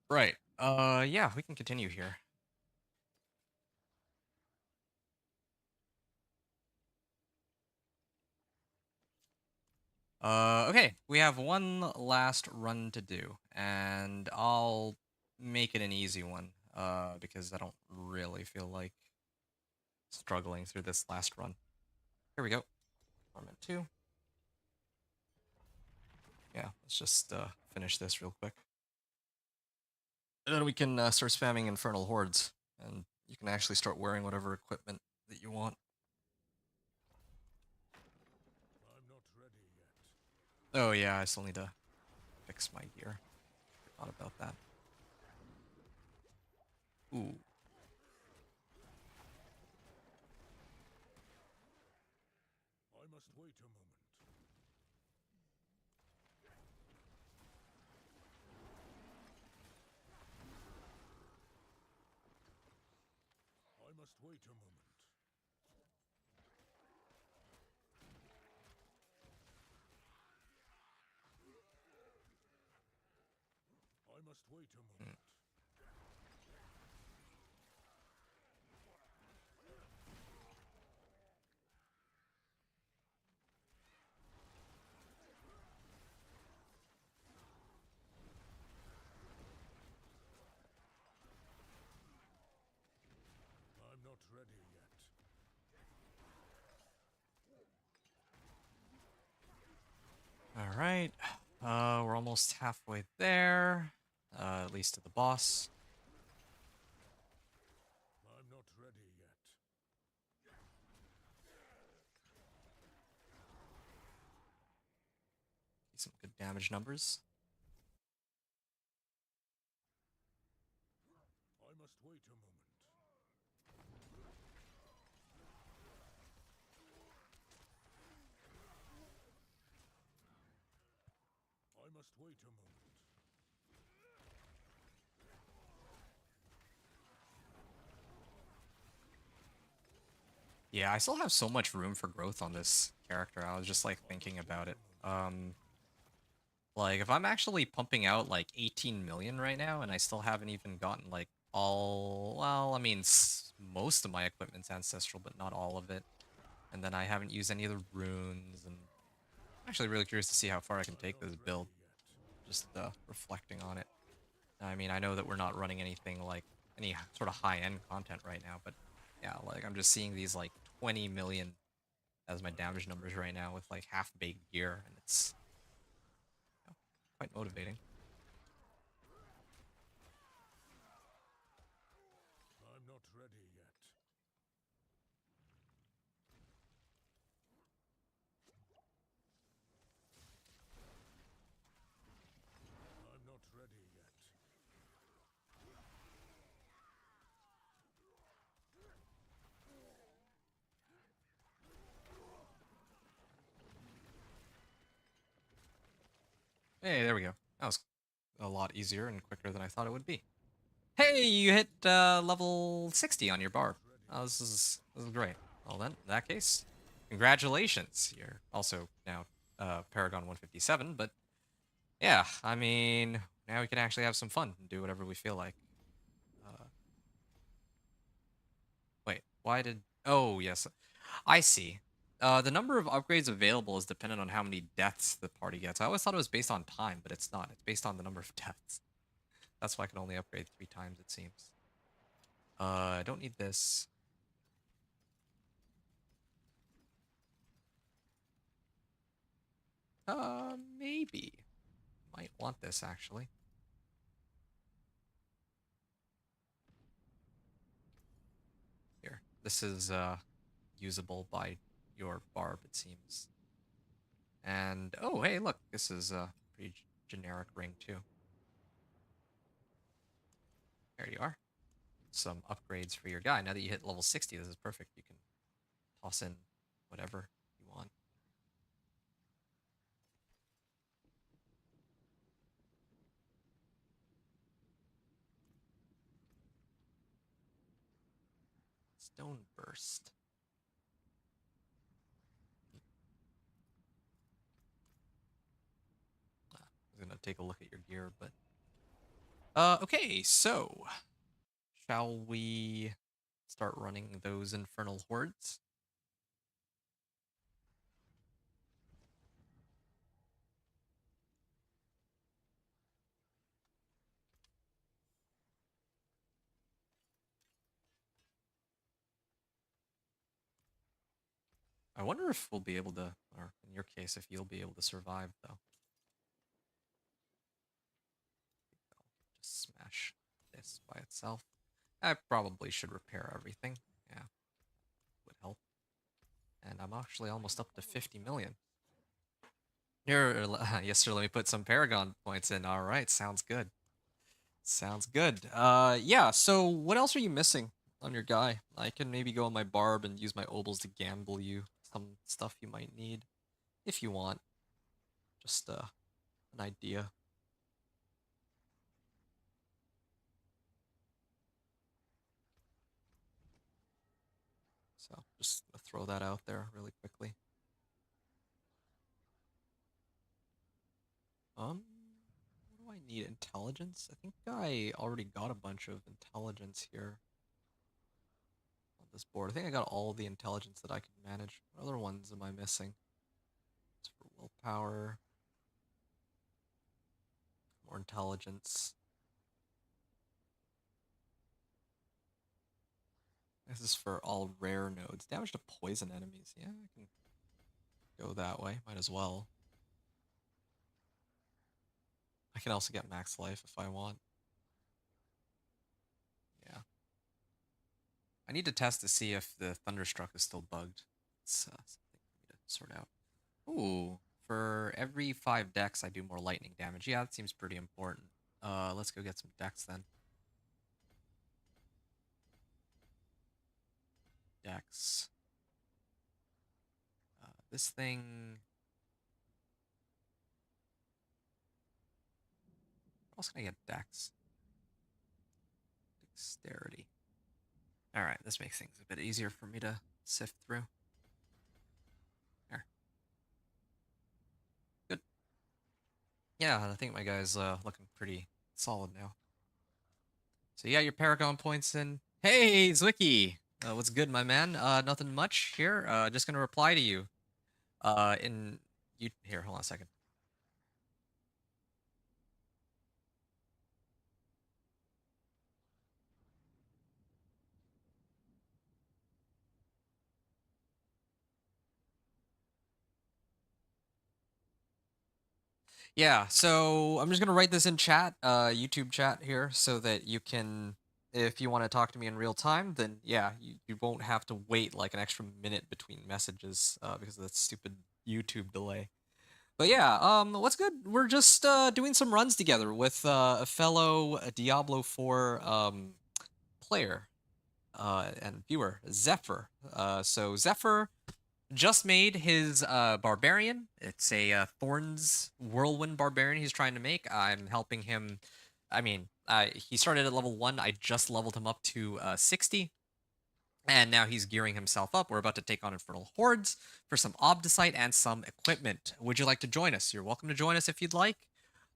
Right. Yeah, we can continue here. Okay, we have one last run to do, and I'll make it an easy one, because I don't really feel like struggling through this last run. Here we go. Torment 2. Yeah, let's just finish this real quick. And then we can start spamming Infernal Hordes, and you can actually start wearing whatever equipment that you want. I'm not ready yet. Oh yeah, I still need to fix my gear. Forgot about that. Ooh. I must wait a moment. I must wait a moment. I must wait a Hmm. moment. I'm not ready yet. All right. We're almost halfway there. At least to the boss. I'm not ready yet. Some good damage numbers. I must wait a moment. I must wait a moment. Yeah, I still have so much room for growth on this character. I was just like I thinking must about wait it. a moment. Like if I'm actually pumping out like 18 million right now and I still haven't even gotten like all, well, I mean, most of my equipment's ancestral, but not all of it. And then I haven't used any of the runes, and I'm actually really curious to see how far I can I'm take not this build, ready yet. just reflecting on it. I mean, I know that we're not running anything like any sort of high-end content right now, but yeah, like I'm just seeing these like 20 million as my I'm not damage numbers ready right now yet. with like half-baked gear, and it's, you know, quite motivating. I'm not ready yet. I'm not ready yet. Hey, there we go. That was a lot easier and quicker than I thought it would be. Hey, you hit level 60 on your I'm not barb. ready Oh, yet. this is great. Well then, in that case, congratulations. You're also now Paragon 157, but yeah, I mean, now we can actually have some fun and do whatever we feel like. Uh, wait, why did... Oh, yes. I see. The number of upgrades available is dependent on how many deaths the party gets. I always thought it was based on time, but it's not. It's based on the number of deaths. That's why I can only upgrade 3 times, it seems. I don't need this. Maybe. Might want this, actually. Here. This is, usable by your barb, it seems. And, oh, hey, look. This is a pretty generic ring, too. There you are. Some upgrades for your guy. Now that you hit level 60, this is perfect. You can toss in whatever you want. Stone Burst. I was gonna take a look at your gear, but... okay, so... Shall we start running those Infernal Hordes? I wonder if we'll be able to, or in your case, if you'll be able to survive, though. Just smash. this by itself. I probably should repair everything. Yeah, would help. And I'm actually almost up to 50 million. Here, yes, sir. Let me put some Paragon points in. All right, sounds good. Sounds good. Yeah. So, what else are you missing on your guy? I can maybe go on my barb and use my obols to gamble you some stuff you might need, if you want. Just an idea. So, just gonna throw that out there really quickly. What do I need? Intelligence? I think I already got a bunch of intelligence here on this board. I think I got all the intelligence that I can manage. What other ones am I missing? It's for willpower, more intelligence. This is for all rare nodes. Damage to poison enemies. Yeah, I can go that way. Might as well. I can also get max life if I want. Yeah. I need to test to see if the Thunderstruck is still bugged. It's something for me to sort out. Ooh, for every 5 decks, I do more lightning damage. Yeah, that seems pretty important. Let's go get some decks then. Decks. This thing... What else can I get decks? Dexterity. Alright, this makes things a bit easier for me to sift through. There. Good. Yeah, I think my guy's looking pretty solid now. So you got your Paragon points in. Hey, Zwicky! What's good, my man? Nothing much here. Just gonna reply to you. Here, hold on a second. Yeah, so I'm just gonna write this in chat, YouTube chat here, so that you can, if you want to talk to me in real time, then yeah, you won't have to wait like an extra minute between messages, because of that stupid YouTube delay. But yeah, what's good? We're just doing some runs together with a fellow Diablo 4 player and viewer, Zephyr. So Zephyr just made his barbarian. It's a Thorns Whirlwind barbarian he's trying to make. I'm helping him. I mean, he started at level 1. I just leveled him up to 60. And now he's gearing himself up. We're about to take on Infernal Hordes for some Obdicite and some equipment. Would you like to join us? You're welcome to join us if you'd like.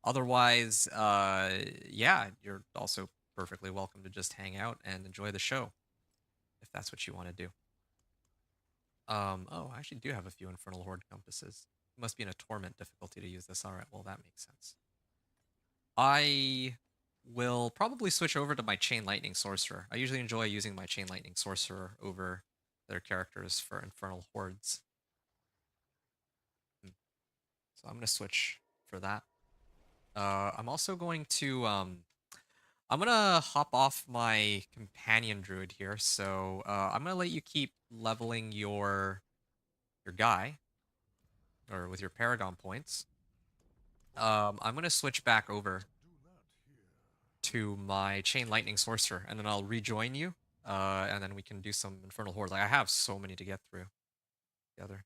Otherwise, yeah, you're also perfectly welcome to just hang out and enjoy the show, if that's what you want to do. Oh, I actually do have a few Infernal Horde compasses. It must be in a Torment difficulty to use this. All right, well, that makes sense. I will probably switch over to my Chain Lightning Sorcerer. I usually enjoy using my Chain Lightning Sorcerer over their characters for Infernal Hordes. So I'm going to switch for that. I'm also going to... I'm going to hop off my Companion Druid here, so I'm going to let you keep leveling your guy, or with your Paragon points. I'm going to switch back over to my Chain Lightning Sorcerer, and then I'll rejoin you, and then we can do some Infernal Horde. Like, I have so many to get through together.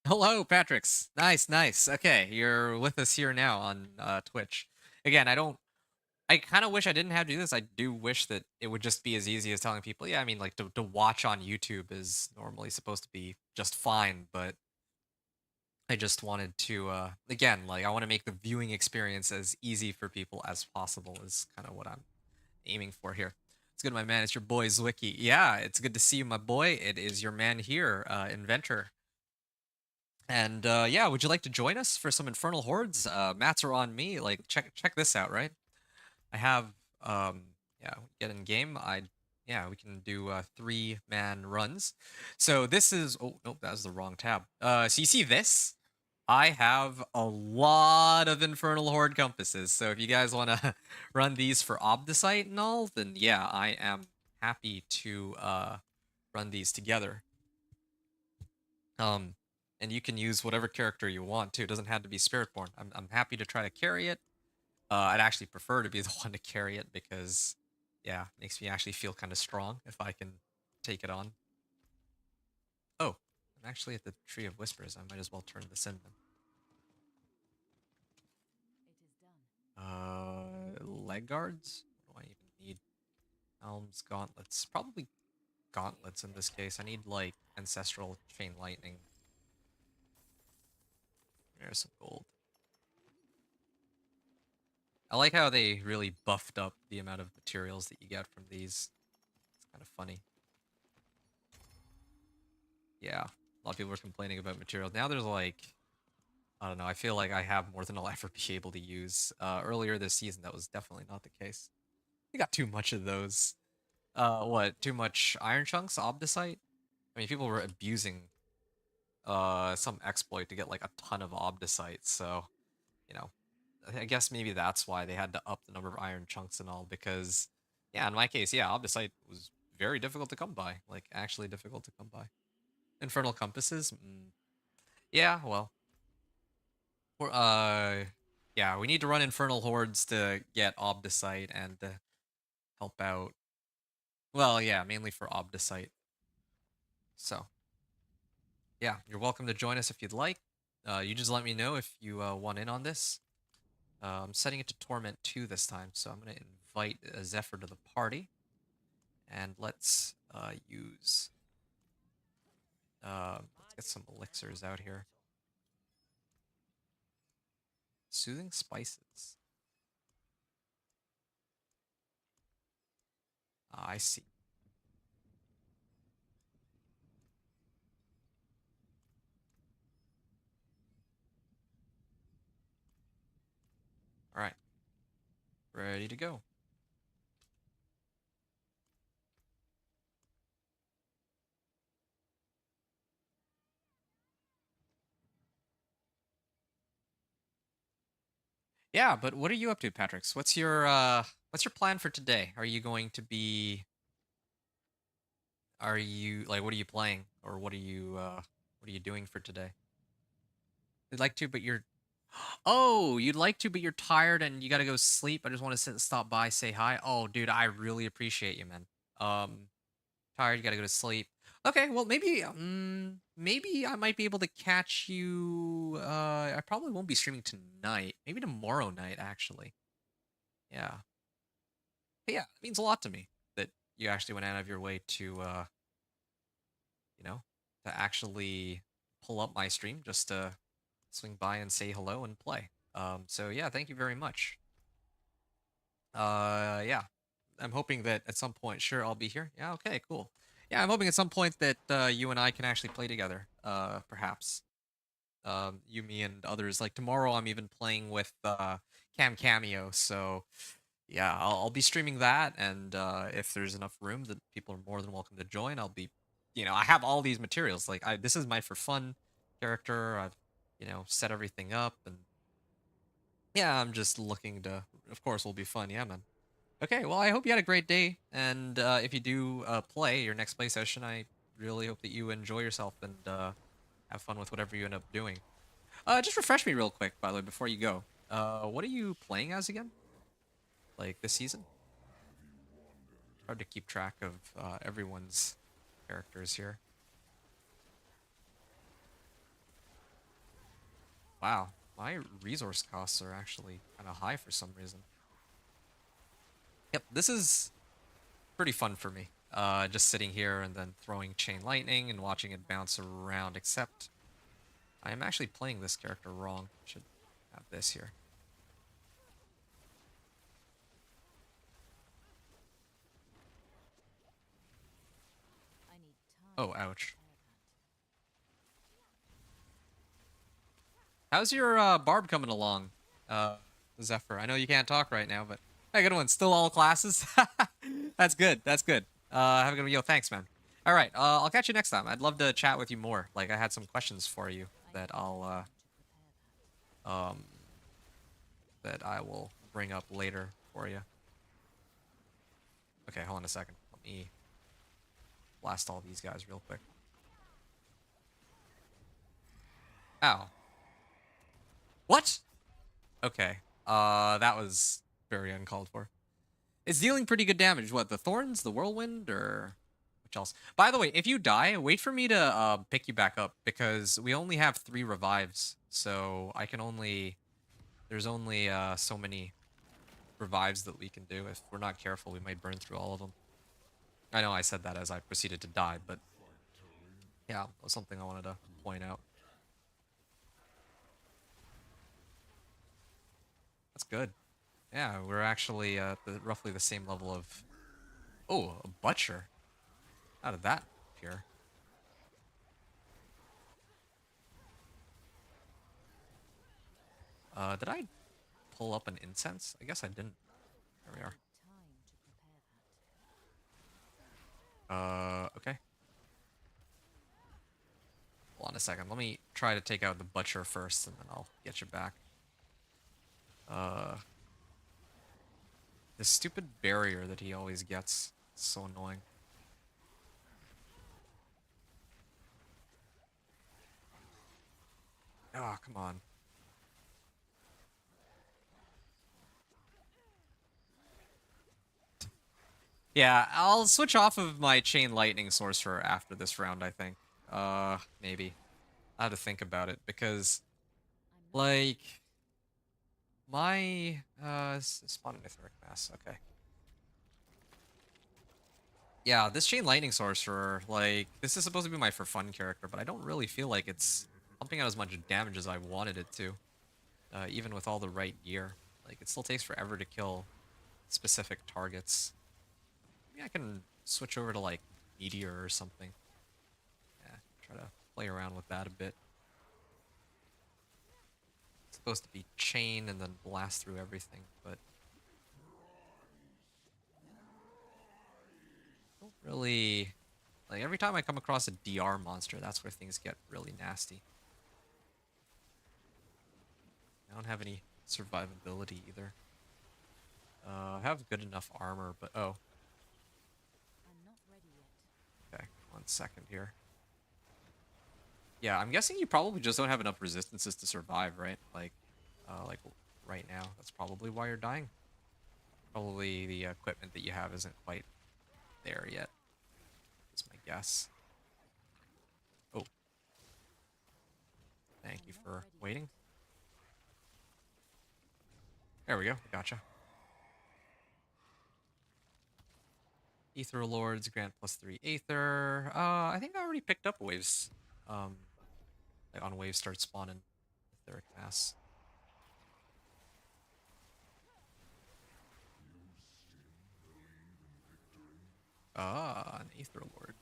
Hello, Patricks. Nice, nice. Okay, you're with us here now on Twitch. Again, I kind of wish I didn't have to do this. I do wish that it would just be as easy as telling people, yeah, I mean, like, to watch on YouTube is normally supposed to be just fine, but I just wanted to, again, like, I want to make the viewing experience as easy for people as possible is kind of what I'm aiming for here. It's good, my man. It's your boy, Zwicky. Yeah, it's good to see you, my boy. It is your man here, Inventor. And, yeah, would you like to join us for some Infernal Hordes? Mats are on me. Like, check this out, right? I have, yeah, get in game. yeah, we can do 3-man runs. So this is, oh nope, that was the wrong tab. So you see this? I have a lot of Infernal Horde compasses. So if you guys want to run these for Obdicite and all, then yeah, I am happy to run these together. Um, and you can use whatever character you want too. It doesn't have to be Spiritborn. I'm happy to try to carry it. I'd actually prefer to be the one to carry it because, yeah, it makes me actually feel kind of strong if I can take it on. Oh, I'm actually at the Tree of Whispers. I might as well turn this in then. Leg guards? What do I even need? Helms, gauntlets. Probably gauntlets in this case. I need, like, ancestral chain lightning. There's some gold. I like how they really buffed up the amount of materials that you get from these. It's kind of funny. Yeah, a lot of people are complaining about materials. Now there's like, I don't know, I feel like I have more than I'll ever be able to use. Earlier this season, that was definitely not the case. I got too much of those. What? Too much iron chunks, obdicite? I mean, people were abusing some exploit to get like a ton of obdicite, so, you know, I guess maybe that's why they had to up the number of iron chunks and all, because, yeah, in my case, yeah, obdicite was very difficult to come by, like, actually difficult to come by. Infernal compasses? Yeah, well, we're, yeah, we need to run Infernal Hordes to get Obdicite and to help out. Well, yeah, mainly for Obdicite. So, yeah, you're welcome to join us if you'd like. You just let me know if you want in on this. I'm setting it to Torment 2 this time, so I'm going to invite Zephyr to the party. And let's use... let's get some elixirs out here. Soothing Spices. I see. All right. Ready to go. Yeah, but what are you up to, Patricks? What's your plan for today? Are you going to be Are you like what are you playing or what are you doing for today? You'd like to, but you're Oh, you'd like to, but you're tired and you gotta go sleep. I just want to stop by, say hi. Oh, dude, I really appreciate you, man. Tired, you gotta go to sleep. Okay, well maybe I might be able to catch you. I probably won't be streaming tonight. Maybe tomorrow night, actually. Yeah. But yeah, it means a lot to me that you actually went out of your way to you know, to actually pull up my stream just to swing by and say hello and play. So yeah, thank you very much. Yeah, I'm hoping that at some point, sure, I'll be here. Yeah, okay, cool. Yeah, I'm hoping at some point that you and I can actually play together. Perhaps. You, me, and others. Like tomorrow, I'm even playing with Cam Cameo. So yeah, I'll be streaming that, and if there's enough room that people are more than welcome to join, I'll be, I have all these materials. Like this is my for fun character. I've, set everything up, and yeah, I'm just looking to. Of course, will be fun. Yeah, man. Okay, well, I hope you had a great day, and if you do play your next play session, I really hope that you enjoy yourself and have fun with whatever you end up doing. Just refresh me real quick, by the way, before you go. What are you playing as again? Like this season? Hard to keep track of everyone's characters here. Wow, my resource costs are actually kind of high for some reason. Yep, this is pretty fun for me. Just sitting here and then throwing chain lightning and watching it bounce around, except I am actually playing this character wrong. Should have this here. Oh, ouch. How's your barb coming along, Zephyr? I know you can't talk right now, but hey, good one. Still all classes. That's good. That's good. Have a good one. Yo, thanks, man. All right, I'll catch you next time. I'd love to chat with you more. Like, I had some questions for you that um, that I will bring up later for you. Okay, hold on a second. Let me blast all these guys real quick. Ow. What? Okay. That was very uncalled for. It's dealing pretty good damage. What, the Thorns, the Whirlwind, or which else? By the way, if you die, wait for me to pick you back up, because we only have 3 revives. So I can only... There's only so many revives that we can do. If we're not careful, we might burn through all of them. I know I said that as I proceeded to die, but yeah, that was something I wanted to point out. That's good. Yeah, we're actually at roughly the same level of... Oh, a butcher. How did that appear? Did I pull up an incense? I guess I didn't. There we are. Okay. Hold on a second. Let me try to take out the butcher first, and then I'll get you back. This stupid barrier that he always gets. It's so annoying. Oh, come on. Yeah, I'll switch off of my Chain Lightning Sorcerer after this round, I think. Maybe. I have to think about it, because, like, my, spawned Etheric Mass, okay. Yeah, this Chain Lightning Sorcerer, like, this is supposed to be my for fun character, but I don't really feel like it's pumping out as much damage as I wanted it to. Even with all the right gear. Like, it still takes forever to kill specific targets. Maybe I can switch over to, like, Meteor or something. Yeah, try to play around with that a bit. It's supposed to be chain and then blast through everything, but... don't really... Like, every time I come across a DR monster, that's where things get really nasty. I don't have any survivability either. I have good enough armor, but... oh. Okay, 1 second here. Yeah, I'm guessing you probably just don't have enough resistances to survive, right? Like right now. That's probably why you're dying. Probably the equipment that you have isn't quite there yet. That's my guess. Oh. Thank you for waiting. There we go. Gotcha. Aether Lords grant +3 Aether. I think I already picked up waves. Like on waves start spawning Etheric Mass. Ah, an Aether Lord.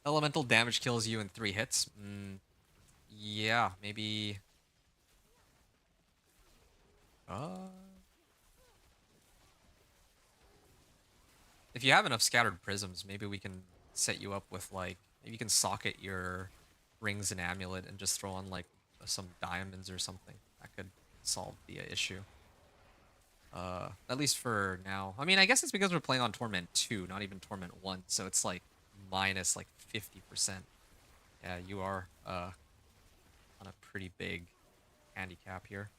Elemental damage kills you in 3 hits. Yeah, maybe. If you have enough scattered prisms, maybe we can set you up with, like, maybe you can socket your rings and amulet and just throw on, like, some diamonds or something. That could solve the issue. At least for now. I mean, I guess it's because we're playing on Torment 2, not even Torment 1, so it's like minus like 50%. Yeah, you are on a pretty big handicap here.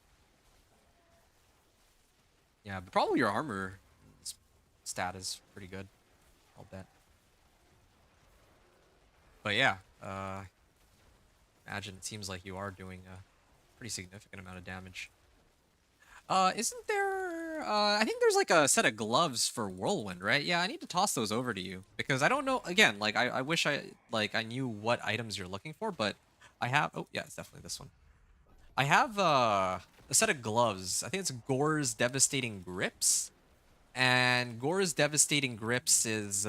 Yeah, but probably your armor stat is pretty good, I'll bet. But yeah, imagine it seems like you are doing a pretty significant amount of damage. Isn't there, I think there's like a set of gloves for Whirlwind, right? Yeah, I need to toss those over to you, because I don't know, again, like, I wish I knew what items you're looking for, but I have, oh, yeah, it's definitely this one. I have, a set of gloves. I think it's Gore's Devastating Grips, and Gore's Devastating Grips is,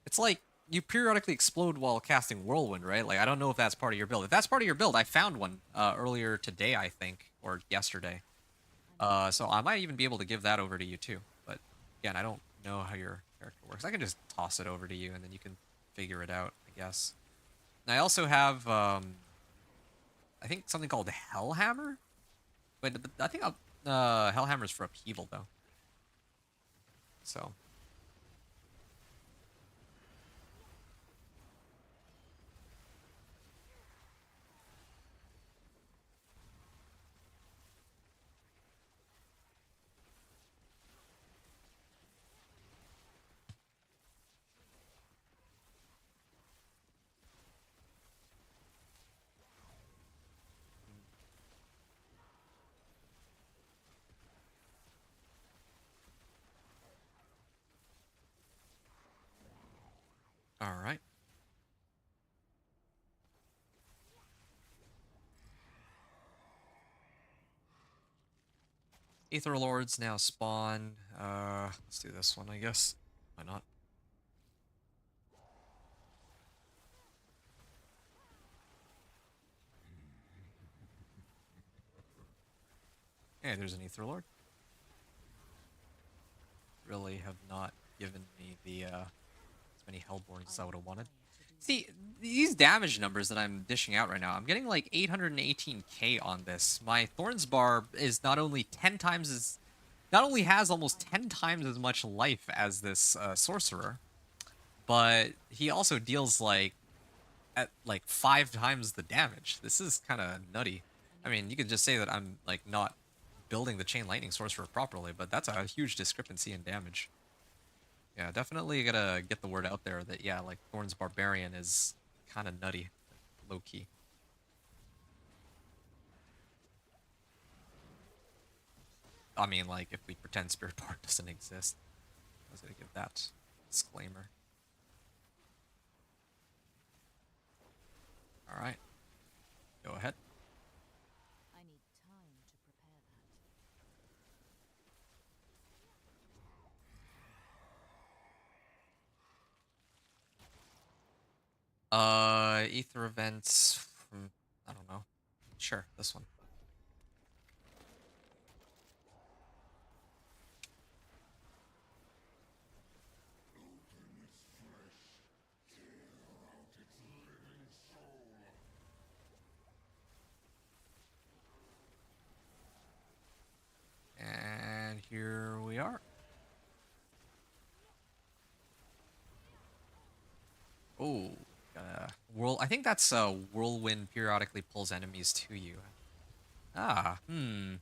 it's like, you periodically explode while casting Whirlwind, right? Like, I don't know if that's part of your build. If that's part of your build, I found one earlier today, I think, or yesterday. So I might even be able to give that over to you too. But again, I don't know how your character works. I can just toss it over to you, and then you can figure it out, I guess. And I also have, I think something called Hellhammer. But I think Hellhammer's for upheaval though. So all right. Aether Lords now spawn. Let's do this one, I guess. Why not? Hey, there's an Aether Lord. Really have not given me the as many Hellborns as I would have wanted. See, these damage numbers that I'm dishing out right now, I'm getting like 818k on this. My Thorns Barb is not only 10 times as, not only has almost 10 times as much life as this sorcerer, but he also deals like at like 5 times the damage. This is kind of nutty. I mean, you could just say that I'm like not building the Chain Lightning Sorcerer properly, but that's a huge discrepancy in damage. Yeah, definitely gotta get the word out there that, yeah, like Thorns Barbarian is kind of nutty, low key. I mean, like, if we pretend Spirit Bard doesn't exist, I was gonna give that disclaimer. All right, go ahead. I need time to prepare that. Ether events from, I don't know. Sure, this one. And here we are. Oh, got a whirl. I think that's a whirlwind periodically pulls enemies to you. Ah, kind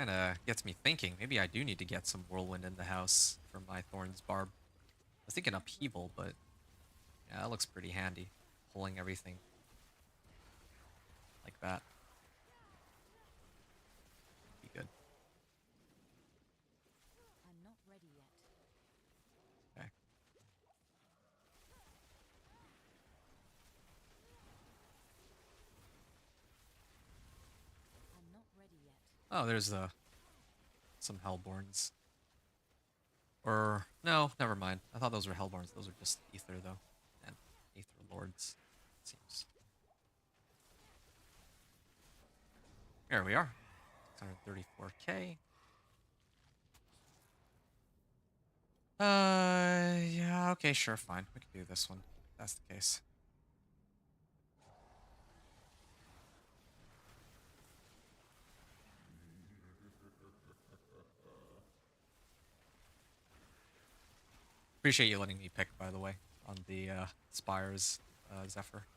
of gets me thinking. Maybe I do need to get some whirlwind in the house for my Thorns Barb. I was thinking upheaval, but yeah, that looks pretty handy. Pulling everything like that. Be good. I'm not ready yet. Okay. I'm not ready yet. Oh, there's some Hellborns. Or no, never mind. I thought those were Hellborns. Those are just Ether though, and Ether Lords. It seems. There we are. 634k. Yeah, okay, sure, fine. We can do this one. If that's the case. Appreciate you letting me pick, by the way, on the Spires, Zephyr.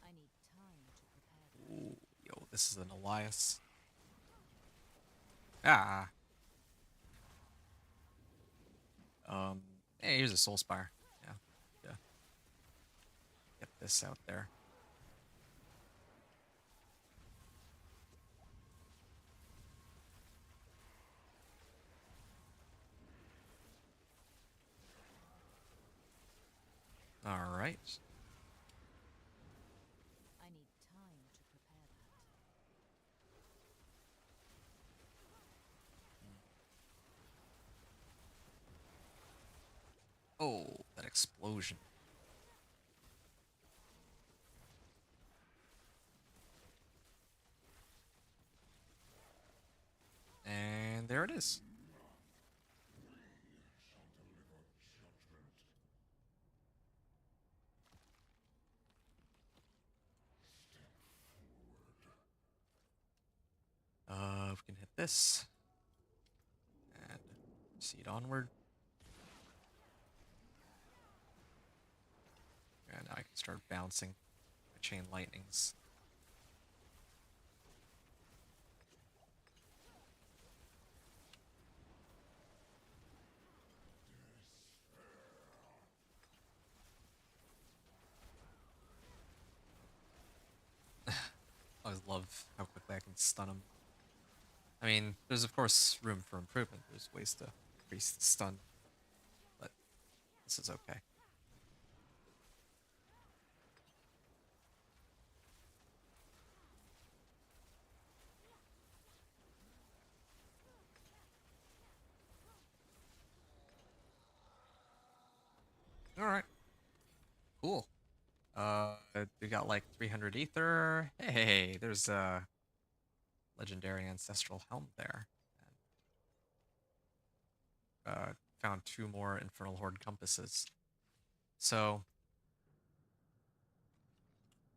I need time to prepare that. Ooh, yo, this is an Elias. Ah. Hey, here's a Soul Spire. Yeah, yeah. Get this out there. All right. I need time to prepare that. Oh, that explosion. there it is. We can hit this and proceed onward. And now I can start bouncing my chain lightnings. I always love how quickly I can stun them. I mean, there's of course room for improvement. There's ways to increase the stun, but this is okay. All right, cool. We got like 300 ether. Hey, there's a legendary ancestral helm there. And, found 2 more infernal horde compasses. So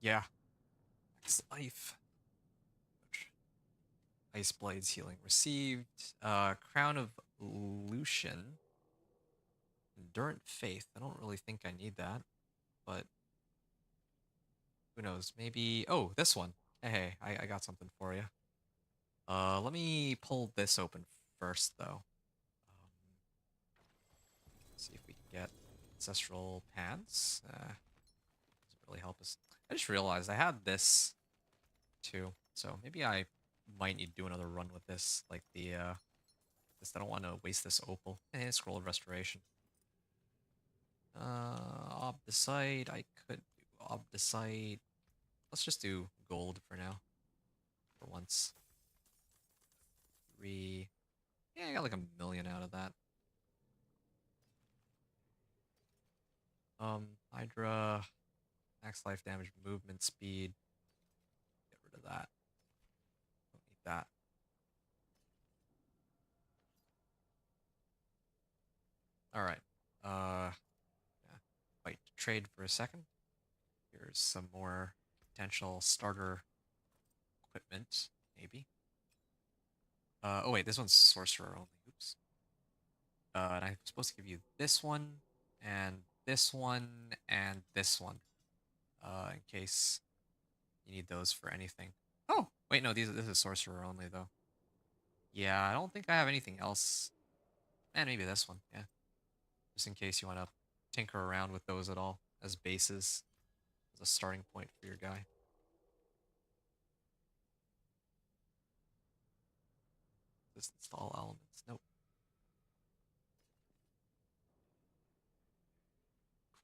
yeah, next life. Ice blades healing received. Crown of Lucian. Endurant faith. I don't really think I need that, but who knows? Maybe. Oh, this one. Hey, I got something for you. Let me pull this open first, though. See if we can get ancestral pants. Doesn't really help us. I just realized I had this too, so maybe I might need to do another run with this. Like the this I don't want to waste this opal. Eh, scroll of restoration. Obdicite. I could do obdicite. Let's just do gold for now. For once. 3. Yeah, I got like 1,000,000 out of that. Hydra, max life damage, movement speed. Get rid of that. Don't need that. All right. Yeah. Wait, trade for a second. Here's some more potential starter equipment, maybe. Oh wait, this one's sorcerer only. Oops. And I'm supposed to give you this one, and this one, and this one. In case you need those for anything. Oh, wait, no, this is sorcerer only though. Yeah, I don't think I have anything else. And maybe this one, yeah. Just in case you want to tinker around with those at all as bases, as a starting point for your guy. Just install elements. Nope.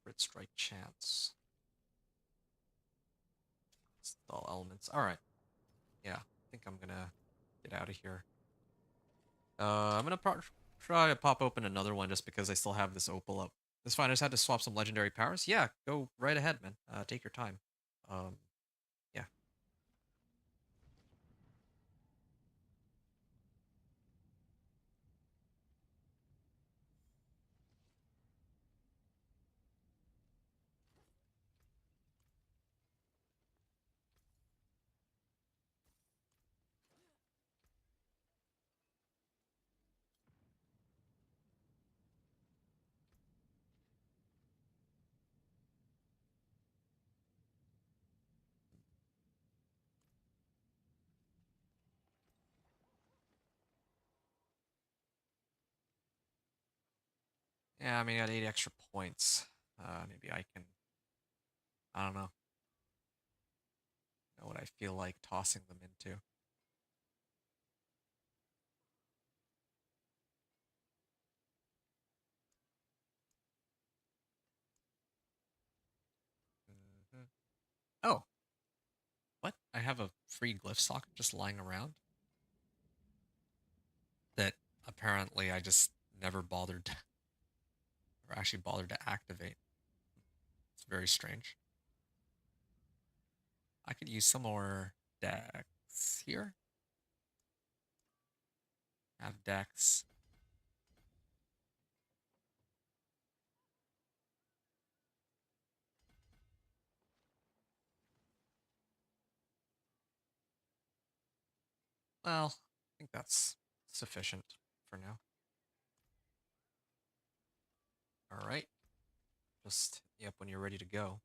Crit strike chance. Install elements. All right. Yeah, I think I'm gonna get out of here. I'm gonna try to pop open another one just because I still have this opal up. It's fine. I just had to swap some legendary powers. Yeah, go right ahead, man. Take your time. Um, yeah. Yeah, I mean, I got 8 extra points. Maybe I can. I don't know what I feel like tossing them into. Mhm. Oh, what? I have a free glyph socket just lying around that apparently I just never bothered to, or actually bothered to activate. It's very strange. I could use some more decks here. have decks. Well, I think that's sufficient for now. All right. Just hit me up when you're ready to go.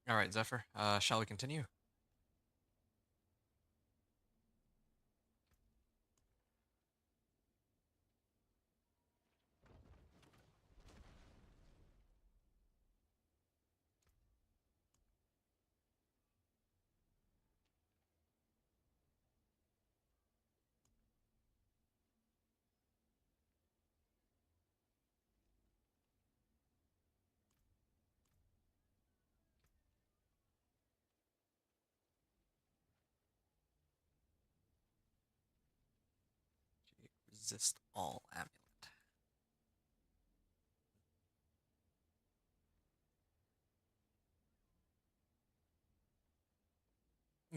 All right, Zephyr. Shall we continue? Resist all amulet.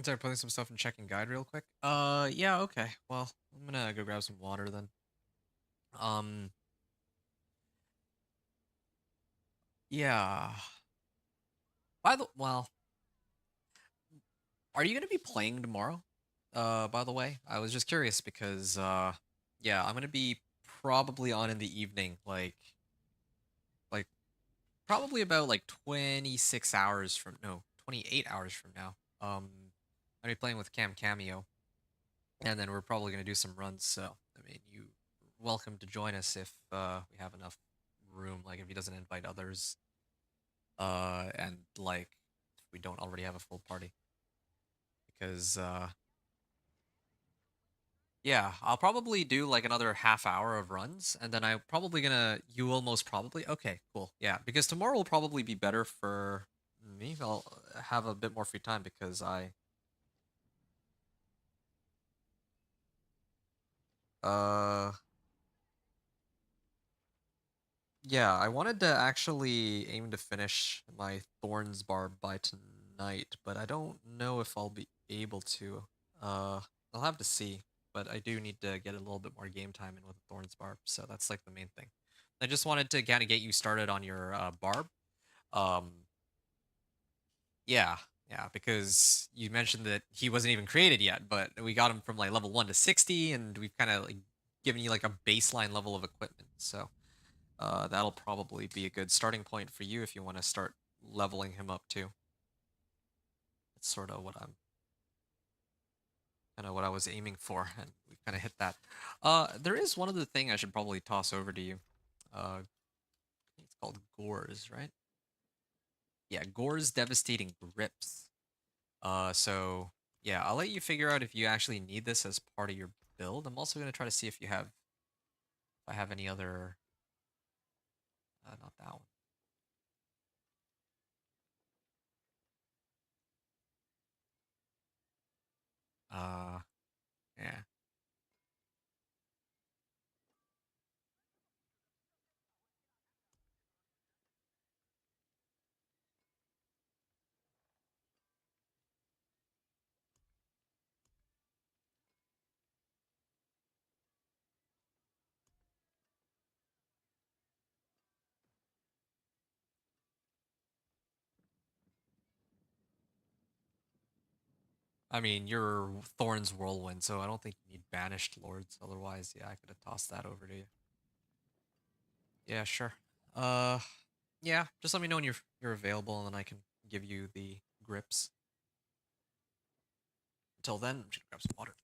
Start putting some stuff in checking guide real quick. Yeah, okay. Well, I'm gonna go grab some water then. Um, yeah. Well, are you gonna be playing tomorrow? By the way, I was just curious because yeah, I'm gonna be probably on in the evening, like probably about like 26 hours from no, 28 hours from now. I'm gonna be playing with Cam Cameo, and then we're probably gonna do some runs. So I mean, you welcome to join us if we have enough room. Like if he doesn't invite others, and like if we don't already have a full party, because yeah, I'll probably do like another half hour of runs, and then I'm probably gonna. You will most probably. Okay, cool. Yeah, because tomorrow will probably be better for me. I'll have a bit more free time because uh, yeah, I wanted to actually aim to finish my Thorns Barb by tonight, but I don't know if I'll be able to. Uh, I'll have to see, but I do need to get a little bit more game time in with Thorns Barb, so that's like the main thing. I just wanted to kind of get you started on your Barb. Um, yeah, yeah, because you mentioned that he wasn't even created yet, but we got him from like level 1 to 60, and we've kind of like given you like a baseline level of equipment, so. That'll probably be a good starting point for you if you want to start leveling him up too. That's sort of what I'm kind of what I was aiming for, and we kind of hit that. There is one other thing I should probably toss over to you. I think it's called Gores, right? Yeah, Gore's Devastating Grips. So yeah, I'll let you figure out if you actually need this as part of your build. I'm also gonna try to see if I have any other. Not that one. Uh, yeah. I mean, you're Thorn's Whirlwind, so I don't think you need Banished Lords. Otherwise, yeah, I could have tossed that over to you. Yeah, sure. Uh, yeah, just let me know when you're available, and then I can give you the grips. Until then, I'm just gonna grab some water.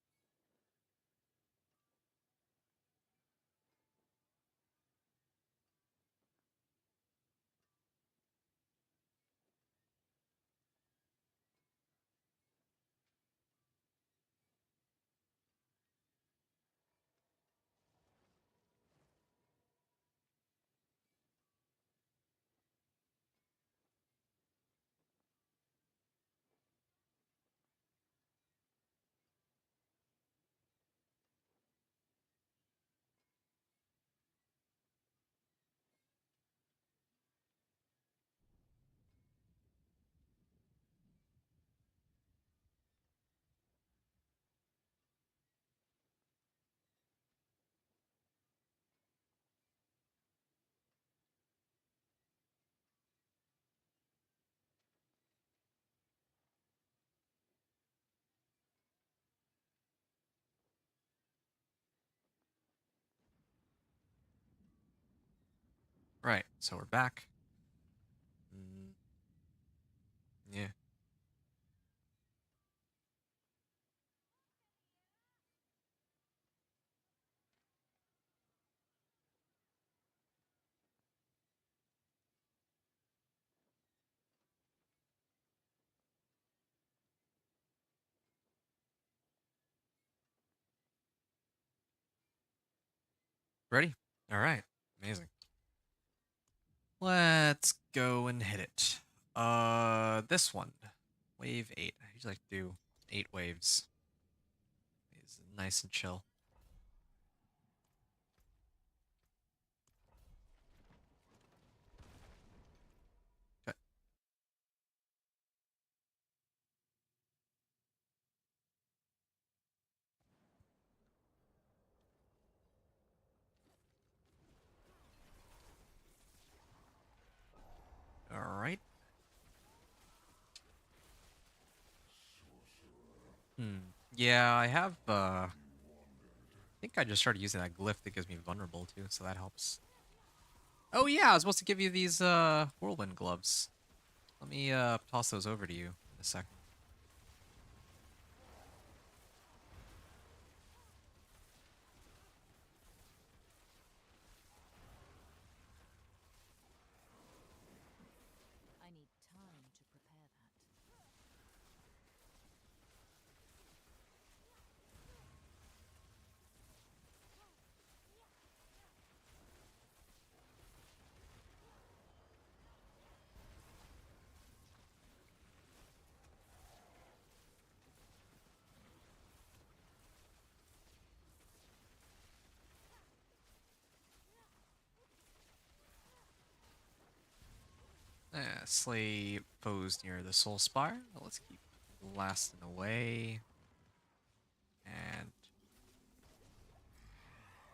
Right, so we're back. Mm, yeah. Ready? All right. Amazing. Let's go and hit it. This one. Wave 8. I usually like to do 8 waves. It's nice and chill. Okay. All right. Yeah, I have, I think I just started using that glyph that gives me vulnerable too, so that helps. Oh yeah, I was supposed to give you these, whirlwind gloves. Let me, toss those over to you in a second. I need time to prepare that. Slay posed near the soul spire. Let's keep blasting away. And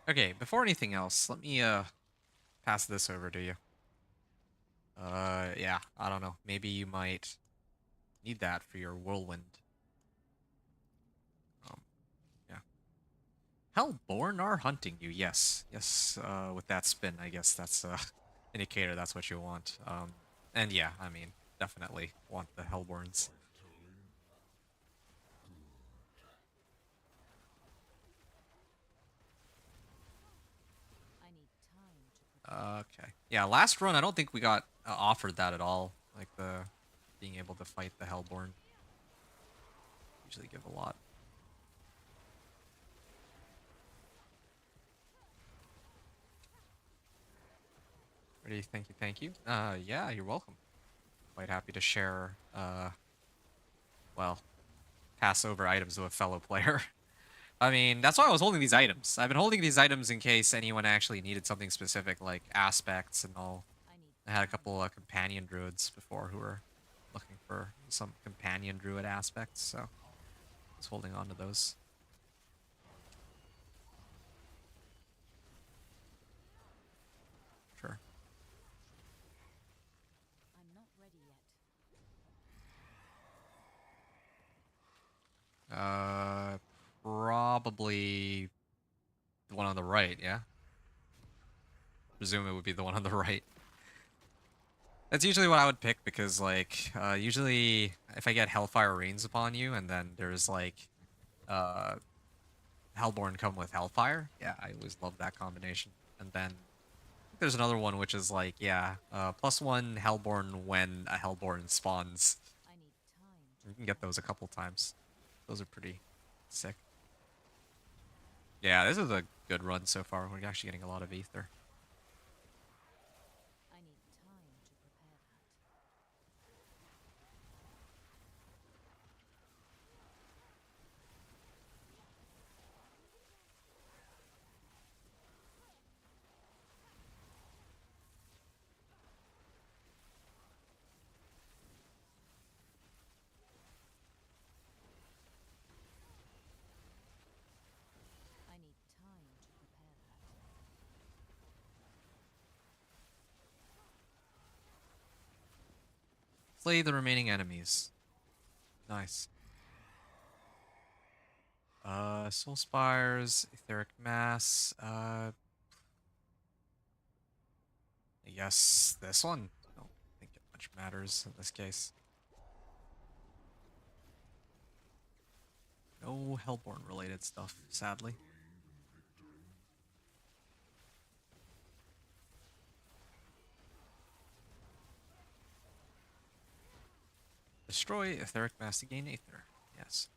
okay, before anything else, let me pass this over to you. Yeah, I don't know. Maybe you might need that for your whirlwind. Um, yeah. Hellborn are hunting you. Yes, yes. With that spin, I guess that's indicator. That's what you want. And yeah, I mean, definitely want the Hellborns. I need time to prepare. Okay. Yeah, last run, I don't think we got offered that at all. Like the being able to fight the Hellborn. Usually give a lot. Ready? Thank you, thank you. Yeah, you're welcome. Quite happy to share, well, pass over items to a fellow player. I mean, that's why I was holding these items. I've been holding these items in case anyone actually needed something specific, like aspects and all. I need I had a time. couple companion druids before who were looking for some companion druid aspects, so I was holding on to those. Sure. I'm not ready yet. Uh, Probably the one on the right, yeah? presume it would be the one on the right. That's usually what I would pick because, like, usually if I get Hellfire Rains upon you and then there's, like, uh, Hellborn come with Hellfire, yeah, I always love that combination. And then I think there's another one which is, like, yeah, +1 Hellborn when a Hellborn spawns. I need time to You can get those a couple times. Those are pretty sick. Yeah, this is a good run so far. We're actually getting a lot of ether. I need time to prepare that. I need time to prepare that. Slay the remaining enemies. Nice. Soul Spires, Etheric Mass, I guess this one. I don't think it much matters in this case. No Hellborn related stuff, sadly. Destroy Etheric Mass to gain Aether. Yes.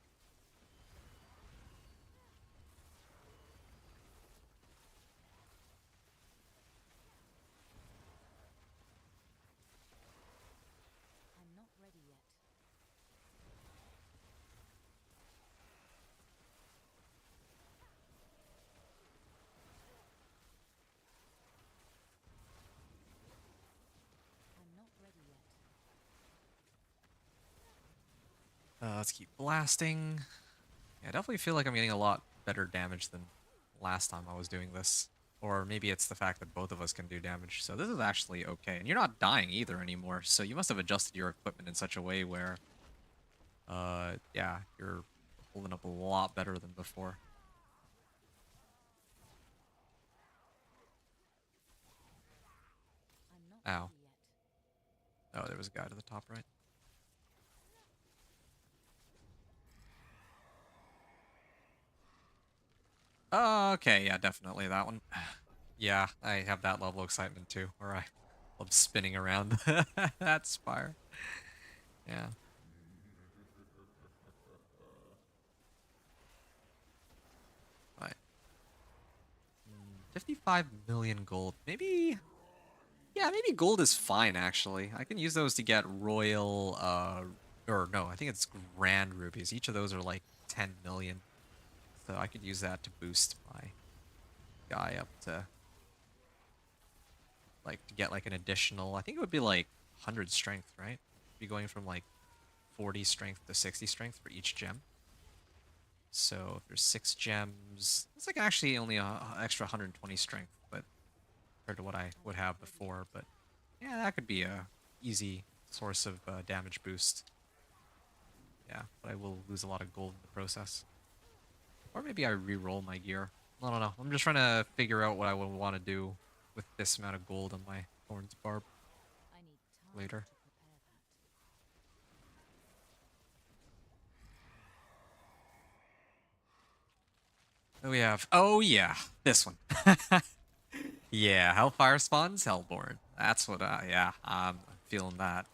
I'm not ready yet. I'm not ready yet. Let's keep blasting. Yeah, I definitely feel like I'm getting a lot better damage than last time I was doing this. Or maybe it's the fact that both of us can do damage. So this is actually okay. And you're not dying either anymore. So you must have adjusted your equipment in such a way where, yeah, you're holding up a lot better than before. I'm not Ow. ready yet. Oh, there was a guy to the top right. Okay, yeah, definitely that one. Yeah, I have that level of excitement too, where I love spinning around that spire. Yeah. Right. 55 million gold. Maybe, yeah, maybe gold is fine actually. I can use those to get royal, or no, I think it's grand rubies. Each of those are like 10 million. So I could use that to boost my guy up to, like, to get like an additional, I think it would be like 100 strength, right? Be going from like 40 strength to 60 strength for each gem. So if there's 6 gems, it's like actually only a extra 120 strength, but compared to what I would have before. But yeah, that could be a easy source of damage boost. Yeah, but I will lose a lot of gold in the process. Or maybe I re-roll my gear. I don't know. I'm just trying to figure out what I would want to do with this amount of gold on my Thorns Barb I need time later. to prepare that. Oh, we have. Oh yeah, this one. Yeah, Hellfire spawns Hellborn. That's what. Yeah, I'm feeling that.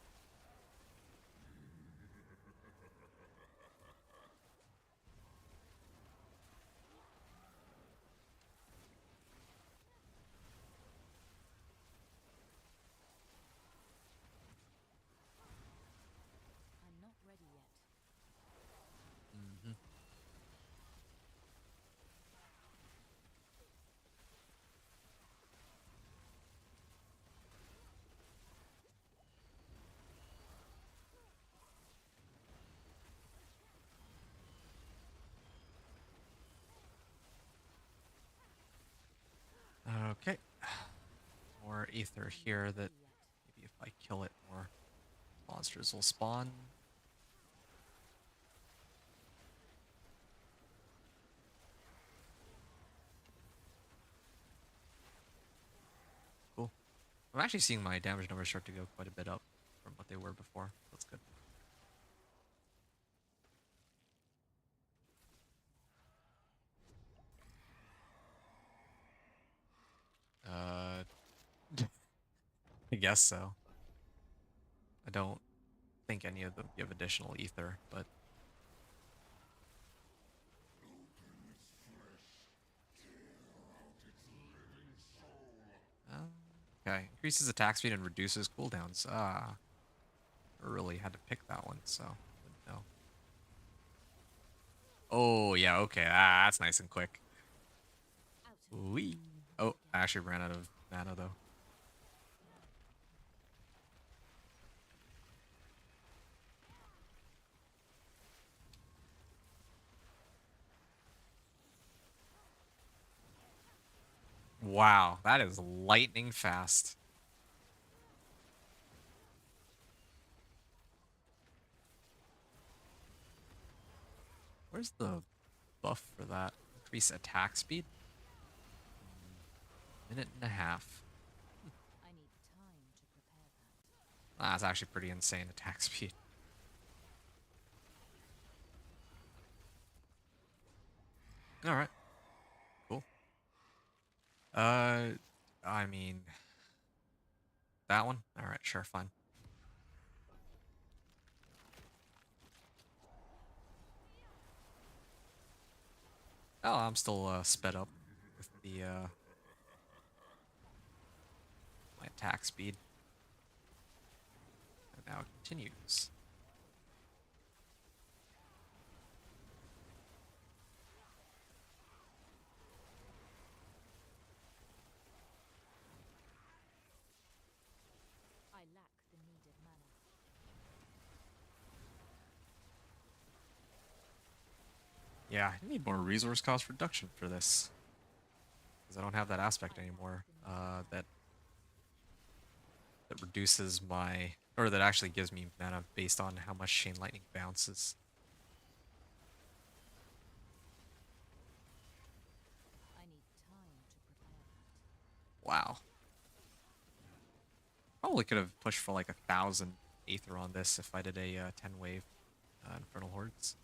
I'm not ready yet. Hmm. Okay. More ether here that maybe if I kill it, more monsters will spawn. I'm actually seeing my damage numbers start to go quite a bit up from what they were before. That's good. Uh, I guess so. I don't think any of them give additional ether, but uh, okay. Increases attack speed and reduces cooldowns. Ah, I really had to pick that one, so wouldn't know. Oh yeah, okay. Ah, that's nice and quick. Out of Wee. once Oh, I again. actually ran out of mana though. Wow, that is lightning fast. Where's the buff for that? Increase attack speed? Minute and a half. I need time to prepare that. Ah, that's actually pretty insane attack speed. All right, cool. Uh, I mean, that one? All right, sure, fine. Oh, I'm still sped up with the my attack speed. And now it continues. I lack the needed mana. Yeah, I need more resource cost reduction for this. Because I don't have that aspect I lack anymore. the needed mana. That reduces my, or that actually gives me mana based on how much Chain Lightning bounces. I need time to prepare that. Wow. Probably could have pushed for like 1,000 Aether on this if I did a 10 wave Infernal Hordes.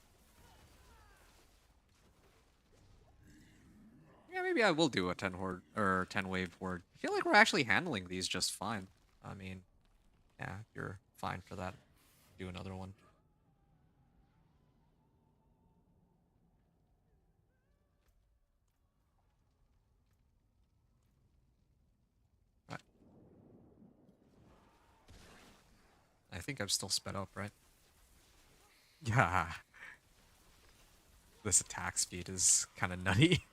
Yeah, maybe I will do a 10 horde or 10 wave horde. I feel like we're actually handling these just fine. I mean, yeah, if you're fine for that, do another one. Right. I think I'm still sped up, right? Yeah. This attack speed is kind of nutty.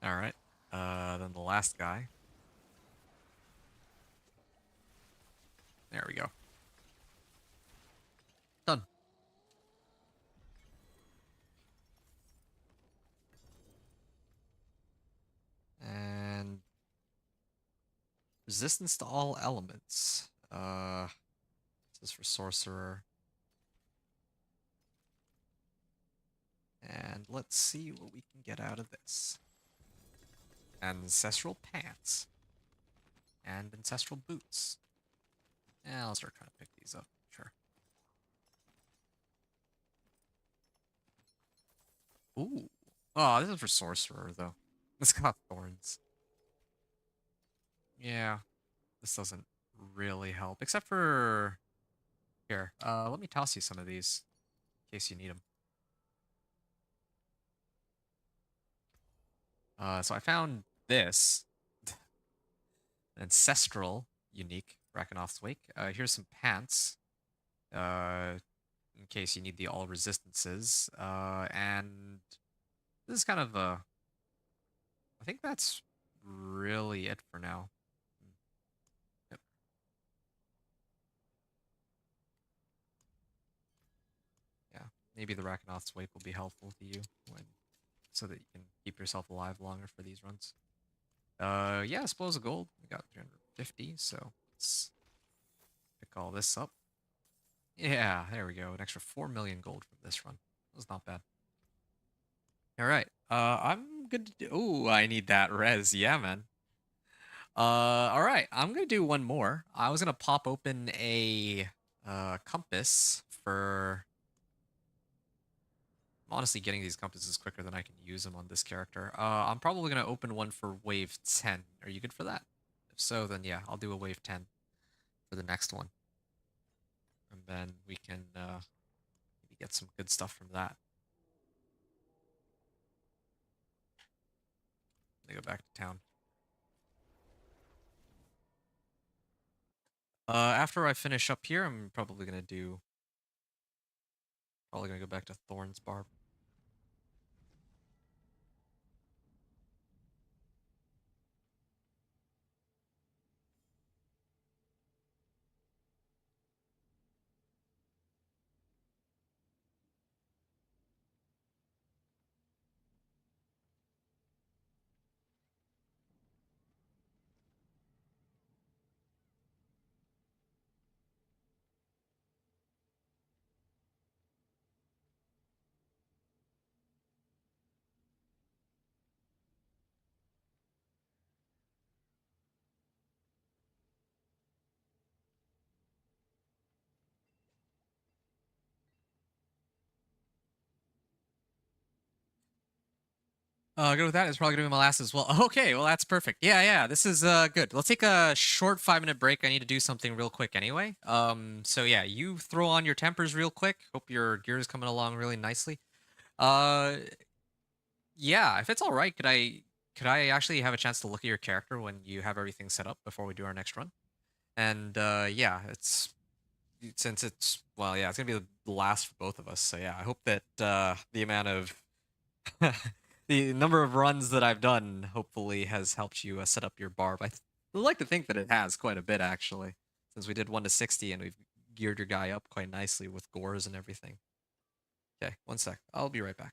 All right. Then the last guy. There we go. Done. And resistance to all elements. This is for sorcerer. And let's see what we can get out of this. Ancestral pants. And ancestral boots. Yeah, I'll start trying to pick these up. Sure. Ooh. Oh, this is for sorcerer though. It's got thorns. Yeah, this doesn't really help, except for here. Let me toss you some of these in case you need them. So I found this ancestral unique Rakanoth's Wake. Here's some pants. In case you need the all resistances. And this is kind of I think that's really it for now. Yep. Yeah, maybe the Rakanoth's Wake will be helpful to you when so that you can keep yourself alive longer for these runs. Yeah, Spoils of Gold. We got 350, so let's pick all this up. Yeah, there we go. An extra 4 million gold from this run. That was not bad. All right. I'm good to do. Oh, I need that res. Yeah, man. All right, I'm gonna do one more. I was gonna pop open a compass for. I'm honestly getting these compasses quicker than I can use them on this character. I'm probably gonna open one for wave 10. Are you good for that? If so, then yeah, I'll do a wave 10 for the next one, and then we can maybe get some good stuff from that. Let me go back to town. After I finish up here, I'm probably gonna go back to Thorns Barb. Good with that. It's probably gonna be my last as well. Okay, well that's perfect. Yeah. This is good. Let's take a short 5 minute break. I need to do something real quick anyway. So yeah, you throw on your tempers real quick. Hope your gear is coming along really nicely. Uh, yeah. If it's all right, could I actually have a chance to look at your character when you have everything set up before we do our next run? And yeah, since it's well, yeah, it's gonna be the last for both of us. So yeah, I hope that the amount of the number of runs that I've done hopefully has helped you set up your barb. Would like to think that it has quite a bit actually, since we did 1 to 60 and we've geared your guy up quite nicely with gores and everything. Okay, one sec. I'll be right back.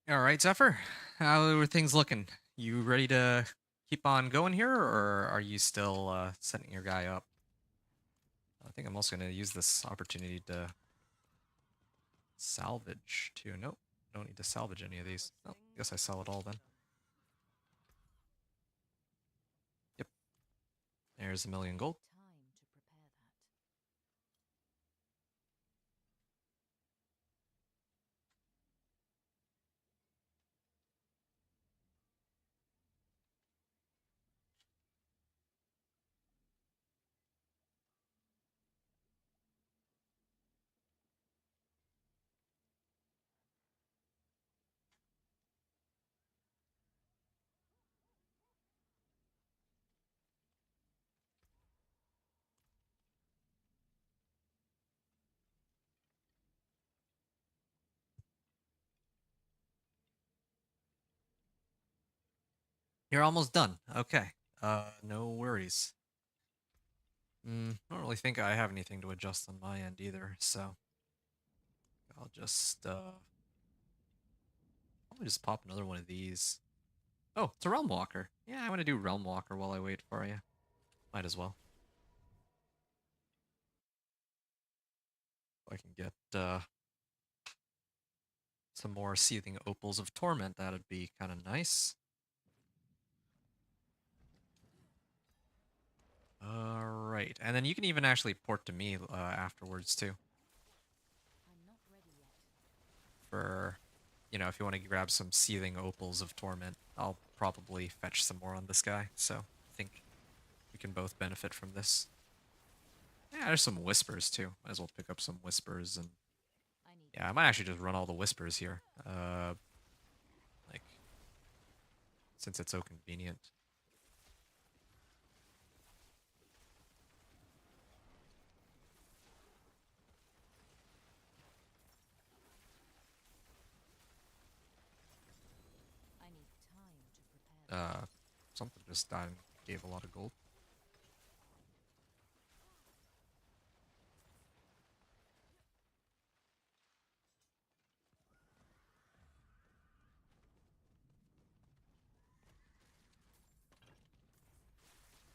All right, Zephyr. How are things looking? You ready to keep on going here, or are you still setting your guy up? I think I'm also going to use this opportunity to salvage too. Nope, don't need to salvage any of these. Oh, I guess I sell it all then. Yep, there's a million gold. Time to prepare that. You're almost done. Okay. No worries. I don't really think I have anything to adjust on my end either, so I'll just probably just pop another one of these. Oh, it's a Realm Walker. Yeah, I want to do Realm Walker while I wait for you. Might as well. If I can get some more Seething Opals of Torment, that'd be kind of nice. Alright, and then you can even actually port to me afterwards too. I'm not ready yet. For, you know, if you want to grab some Seething Opals of Torment, I'll probably fetch some more on this guy, so I think we can both benefit from this. Yeah, there's some Whispers too. Might as well pick up some Whispers, and I need yeah, I might actually just run all the Whispers here. Like, since it's so convenient. I need time to prepare that. Something just died and gave a lot of gold.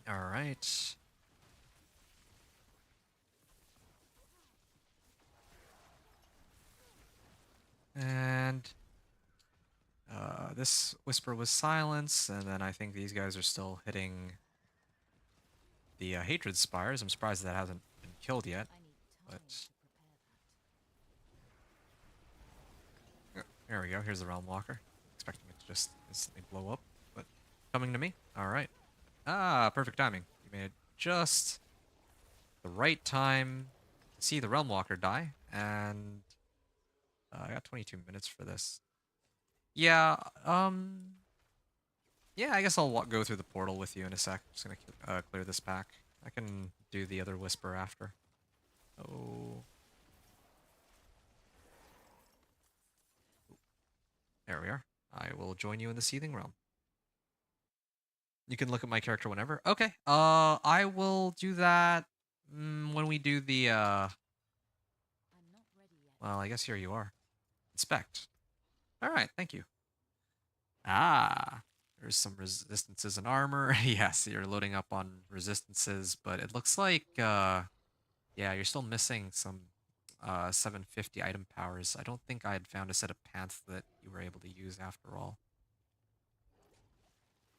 Alright. And this Whisper was Silence, and then I think these guys are still hitting the Hatred Spires. I'm surprised that hasn't been killed yet, I need but time to prepare that. there we go. Here's the Realm Walker. Expecting it to just instantly blow up, but coming to me. Alright. Ah, perfect timing. You made it just the right time to see the Realm Walker die, and I got 22 minutes for this. Yeah, yeah, I guess I'll go through the portal with you in a sec. Just gonna clear this pack. I can do the other Whisper after. Oh. There we are. I will join you in the Seething Realm. You can look at my character whenever. Okay. I will do that when we do the, I'm not ready yet. well, I guess here you are. Inspect. Alright, thank you. Ah, there's some resistances and armor. Yes, you're loading up on resistances, but it looks like, yeah, you're still missing some 750 item powers. I don't think I had found a set of pants that you were able to use after all.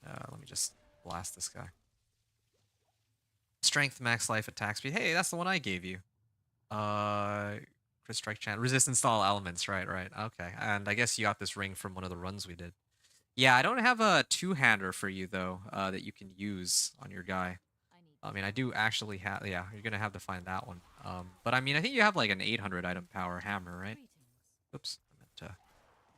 Let me just blast this guy. Strength, max life, attack speed. Hey, that's the one I gave you. Crit strike chance, resistance to all elements. Right, right. Okay, and I guess you got this ring from one of the runs we did. Yeah, I don't have a two-hander for you though, that you can use on your guy. I need I mean, I do actually have. Yeah, you're gonna have to find that one. But I mean, I think you have like an 800 item power hammer, right? greetings. Oops, I meant to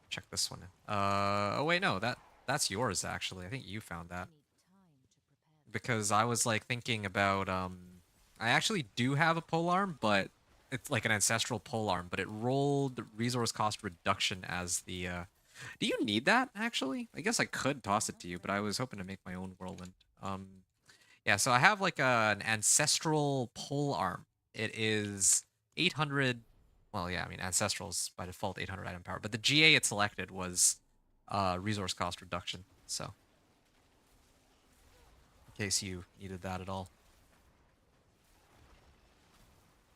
check this one. Oh wait, no, that's yours actually. I think you found I that need time to prepare that. because I was like thinking about I actually do have a polearm, but it's like an ancestral polearm, but it rolled resource cost reduction as the do you need that actually? I guess I could toss it to you, but I was hoping to make my own whirlwind. Yeah, so I have like an ancestral polearm. It is 800, well yeah, I mean ancestral's by default 800 item power, but the GA it selected was resource cost reduction. So, in case you needed that at all.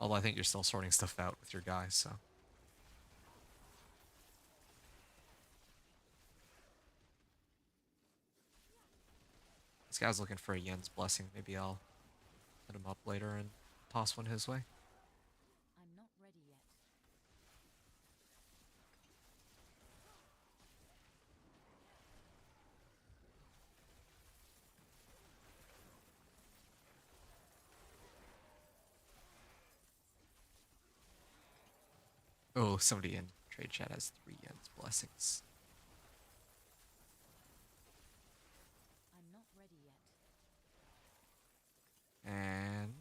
Although I think you're still sorting stuff out with your guys, so. This guy's looking for a Yen's blessing. Maybe I'll hit him up later and toss one his way. I'm not ready yet. Oh, somebody in trade chat has 3 Yen's blessings. I'm not ready yet. And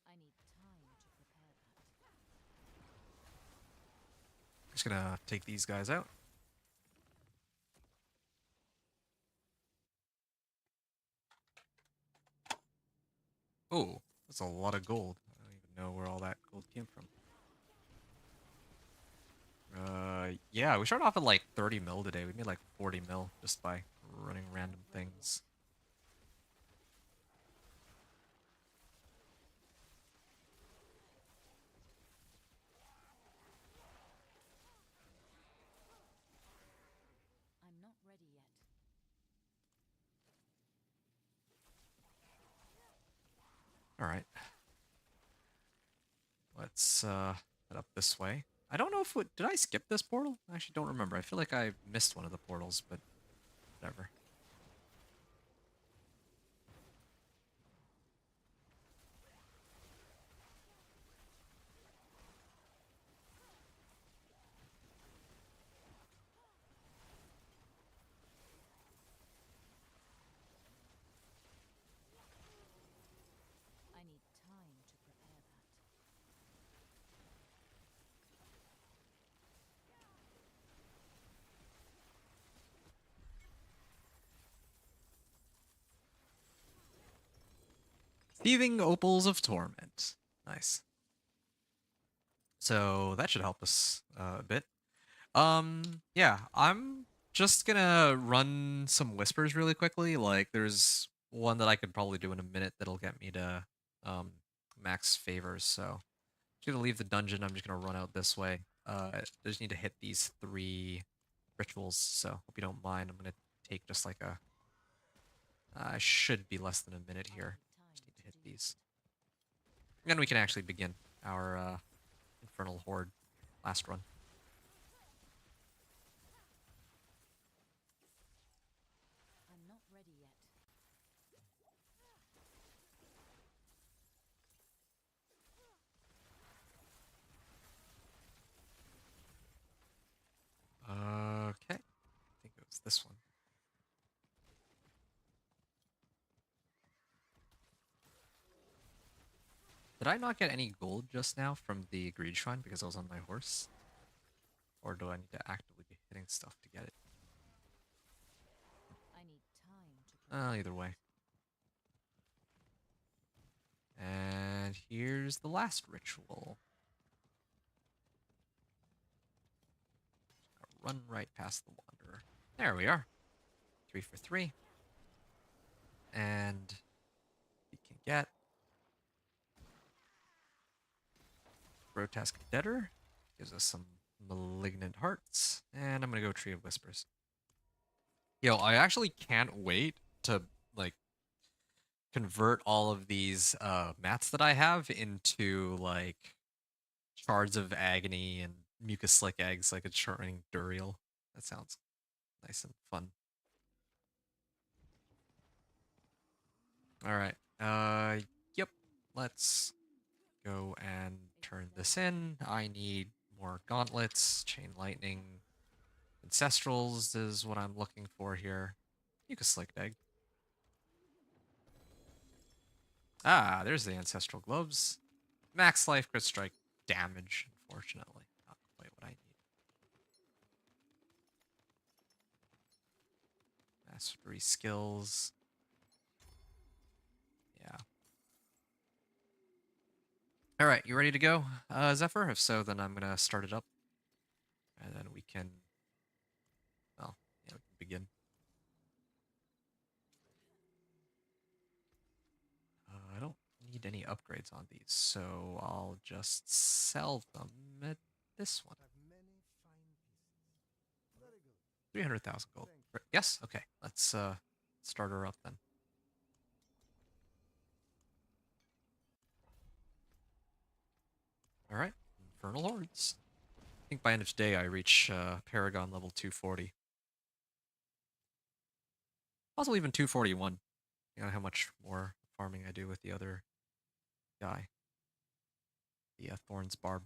I need time to prepare that. just gonna take these guys out. Oh, that's a lot of gold. I don't even know where all that gold came from. Yeah, we started off at like 30 mil today. We made like 40 mil just by running random things. I'm not ready yet. All right. Let's head up this way. I don't know if did I skip this portal? I actually don't remember. I feel like I missed one of the portals, but whatever. I need time to prepare that. Thieving Opals of Torment. Nice. So that should help us a bit. Yeah, I'm just gonna run some whispers really quickly. Like, there's one that I could probably do in a minute that'll get me to um max favors. So just gonna leave the dungeon. I'm just gonna run out this way. I just need to hit these 3 rituals. So hope you don't mind. I'm gonna take just like a. I should be less than a minute I here. need time Just need to hit do these. And then we can actually begin our Infernal Horde last run. I'm not ready yet. Okay. I think it was this one. Did I not get any gold just now from the Greed Shrine because I was on my horse? Or do I need to actively be hitting stuff to get it? I need time to prepare. Either way. And here's the last ritual. Run right past the Wanderer. There we are. 3 for 3. And we can get Grotesque Debtor. Gives us some Malignant Hearts. And I'm going to go Tree of Whispers. Yo, I actually can't wait to, like, convert all of these mats that I have into, like, Shards of Agony and Mucus Slick Eggs, like a Charming Duriel. That sounds nice and fun. Alright. Yep. Let's go and turn this in. I need more gauntlets, chain lightning, ancestrals is what I'm looking for here. Mucus Slick Egg. Ah, there's the ancestral gloves. Max life, crit strike, damage, unfortunately. Not quite what I need. Mastery skills. All right, you ready to go, Zephyr? If so, then I'm gonna start it up, and then we can, well, yeah, we can begin. I don't need any upgrades on these, so I'll just sell them at this one. 300,000 gold. Yes? Okay. Let's start her up then. Alright. Infernal Hordes. I think by end of today I reach Paragon level 240. Possibly even 241. You know how much more farming I do with the other guy. The Thorns Barb.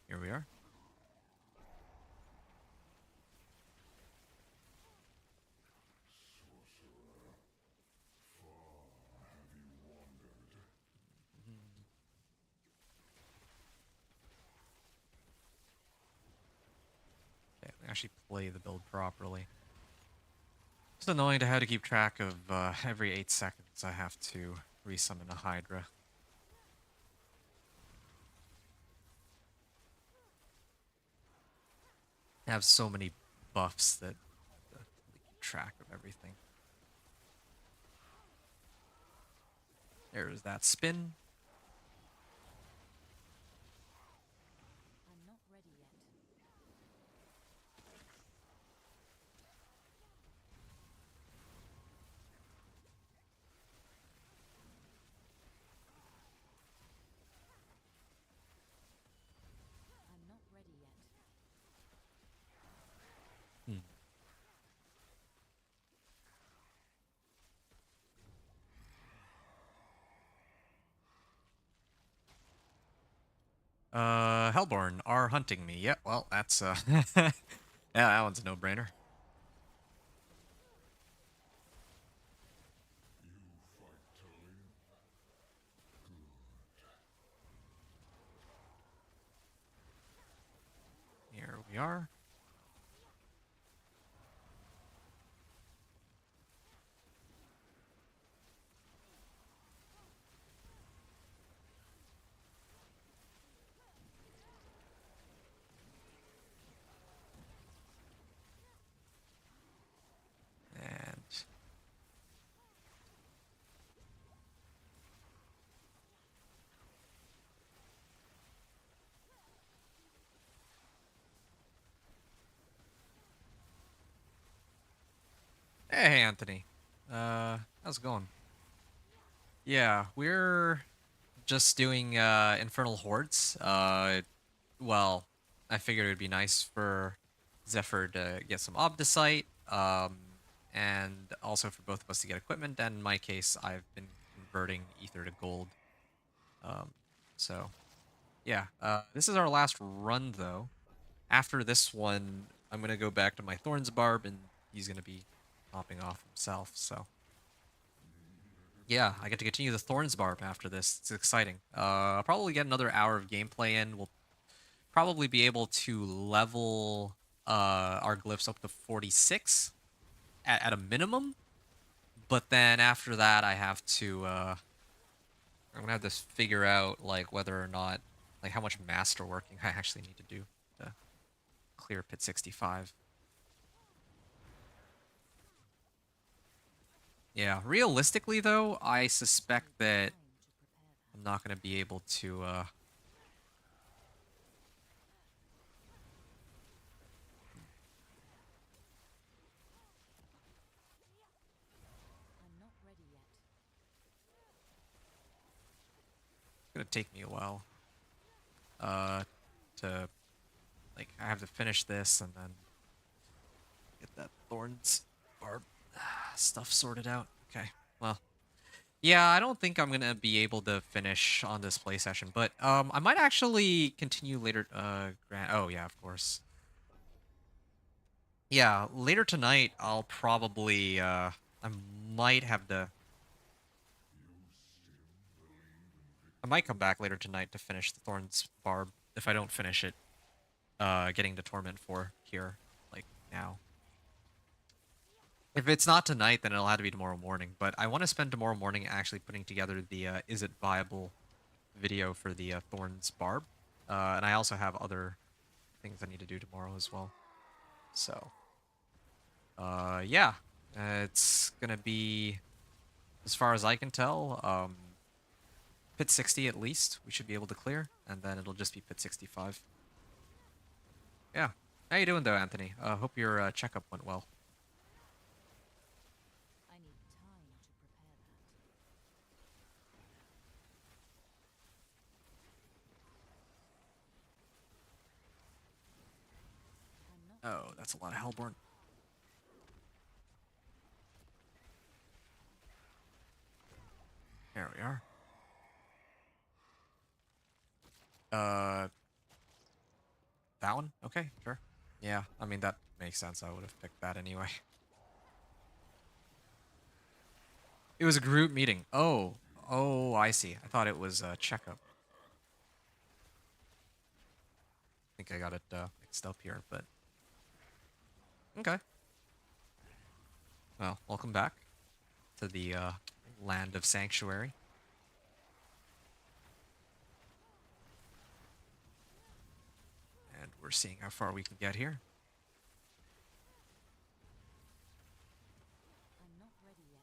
Here we are. Mhm. Okay, let me actually play the build properly. It's annoying to have to keep track of every 8 seconds I have to resummon a Hydra. I have so many buffs that keep track of everything. There's that spin. I'm not ready yet. I'm not ready yet. Hmm. Hellborn are hunting me. Yeah, well, that's yeah, that one's a no-brainer. Here we are. And hey, Anthony. How's it going? Yeah, we're just doing Infernal Hordes. Well, I figured it would be nice for Zephyr to get some Obdicite, and also for both of us to get equipment. And in my case, I've been converting Ether to gold. Um, so yeah, this is our last run though. After this one, I'm gonna go back to my Thorns Barb, and he's gonna be hopping off himself. So yeah, I get to continue the Thorns Barb after this. It's exciting. I'll probably get another hour of gameplay in. We'll probably be able to level our glyphs up to 46 at a minimum. But then after that, I have to I'm gonna have to figure out like whether or not like how much master working I actually need to do to clear pit 65. Yeah, realistically though, I suspect that Time to prepare that. I'm not gonna be able to I'm not ready yet. it's gonna take me a while uh to like I have to finish this and then get that Thorns Barb stuff sorted out. Okay. Well, yeah, I don't think I'm gonna be able to finish on this play session, but I might actually continue later. Oh yeah, of course. Yeah, later tonight I'll probably I might have to. I might come back later tonight to finish the Thorns Barb if I don't finish it. Getting to Torment 4 here like now. If it's not tonight, then it'll have to be tomorrow morning. But I want to spend tomorrow morning actually putting together the is it viable video for the Thorns Barb. And I also have other things I need to do tomorrow as well. So, yeah, it's gonna be, as far as I can tell, pit 60 at least. We should be able to clear, and then it'll just be pit 65. Yeah. How you doing though, Anthony? Hope your checkup went well. I need time to prepare that. I'm not Oh, that's a lot of Hellborn. There we are. That one? Okay, sure. Yeah, I mean, that makes sense. I would have picked that anyway. It was a group meeting. Oh, oh, I see. I thought it was a checkup. I think I got it mixed up here, but okay. Well, welcome back to the land of sanctuary. And we're seeing how far we can get here. I'm not ready yet.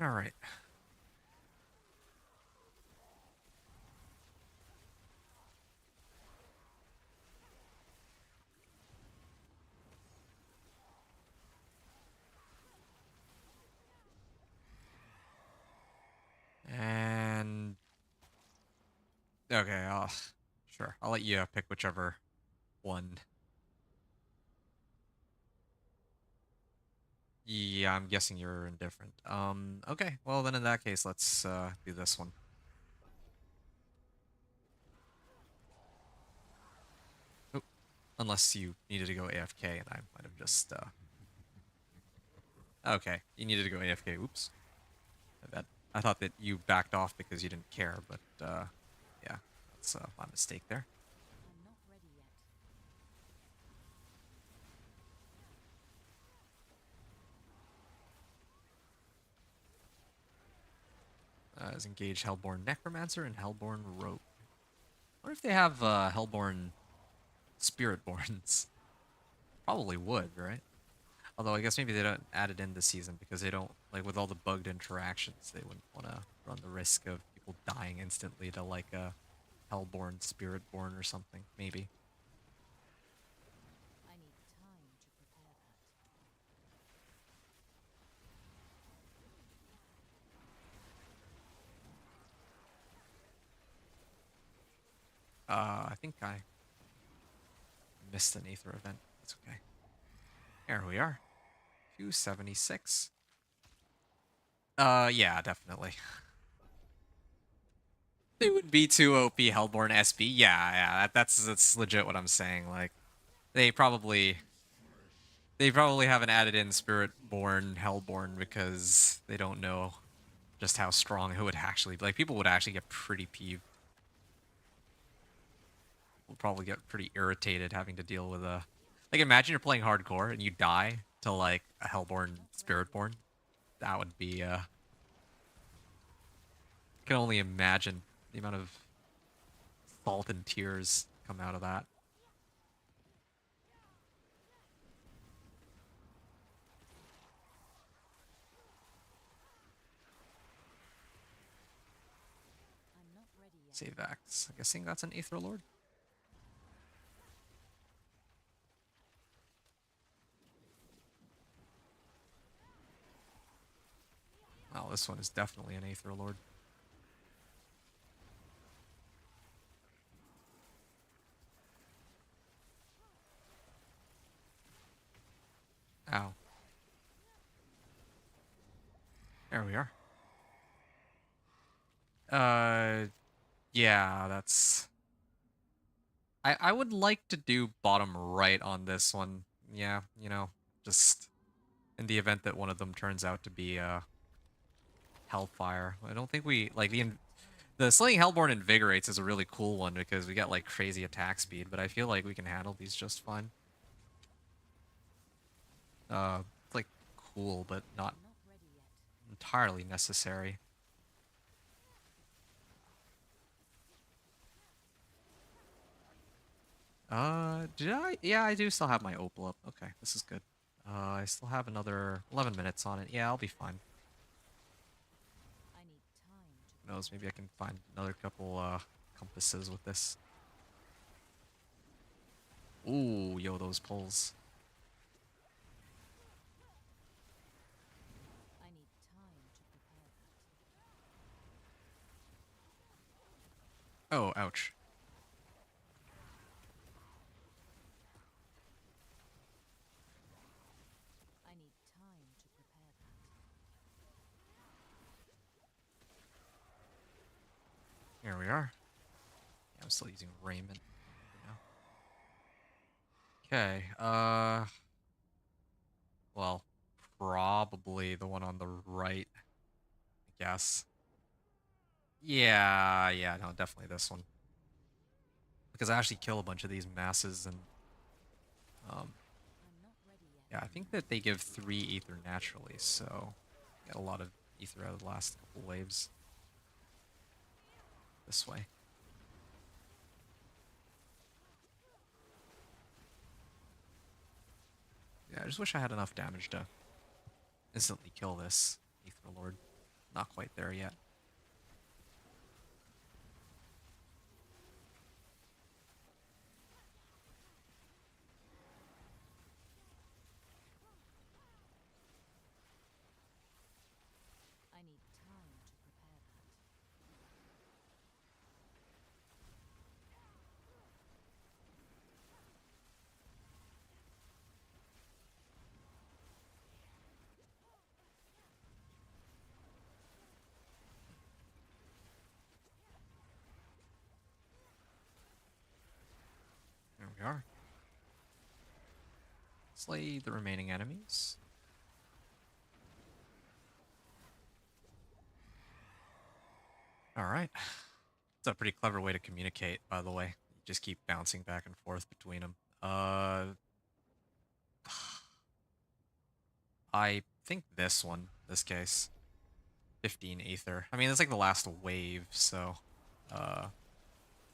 All right. And okay, sure. I'll let you pick whichever one. Yeah, I'm guessing you're indifferent. Okay. Well, then in that case, let's do this one. Oop. Unless you needed to go AFK, and I might have just okay, you needed to go AFK. Oops. I bet. I thought that you backed off because you didn't care, but yeah, that's my mistake there. I'm not ready yet. Is engage Hellborn Necromancer and Hellborn Rogue. I wonder if they have Hellborn Spiritborns. Probably would, right? Although I guess maybe they don't add it in this season because they don't, like, with all the bugged interactions, they wouldn't want to run the risk of people dying instantly to like a Hellborn Spiritborn or something. Maybe. I need time to prepare that. I think I missed an Aether event. That's okay. There we are. 276. Yeah, definitely. They would be too OP Hellborn SB. Yeah, that's legit what I'm saying. Like, they probably haven't added in Spiritborn Hellborn because they don't know just how strong it would actually be. Like, people would actually get pretty peeved. Would probably get pretty irritated having to deal with a, like, imagine you're playing hardcore and you die to like a Hellborn Spiritborn. That would be I can only imagine the amount of salt and tears come out of that. I'm not ready yet. Save acts. I'm guessing that's an Aether Lord. Well, this one is definitely an Aether Lord. Ow. There we are. Yeah, that's... I would like to do bottom right on this one. yeah, you know, just in the event that one of them turns out to be Hellfire. I don't think we like the Slaying Hellborn Invigorates is a really cool one because we got like crazy attack speed, but I feel like we can handle these just fine. It's like cool, but not I'm not ready yet. entirely necessary. Did I? Yeah, I do still have my Opal up. Okay, this is good. I still have another 11 minutes on it. Yeah, I'll be fine. I need time to Who knows, maybe prepare I can find another couple, compasses with this. Ooh, yo, those pulls. that. I need time to prepare that. Oh, ouch. I need time to prepare that. Here we are. Yeah, I'm still using Raiment for now. Okay, well, probably the one on the right, I guess. Yeah, no, definitely this one. Because I actually kill a bunch of these masses and, um, I'm not ready yet. yeah, I think that they give 3 ether naturally, so get a lot of ether out of the last couple waves. This way. Yeah, I just wish I had enough damage to instantly kill this Ether Lord. Not quite there yet. I need time to prepare that. There we are. Slay the remaining enemies. Alright. It's a pretty clever way to communicate, by the way. You just keep bouncing back and forth between them. I think this one, this case. 15 Aether. I mean, it's like the last wave, so I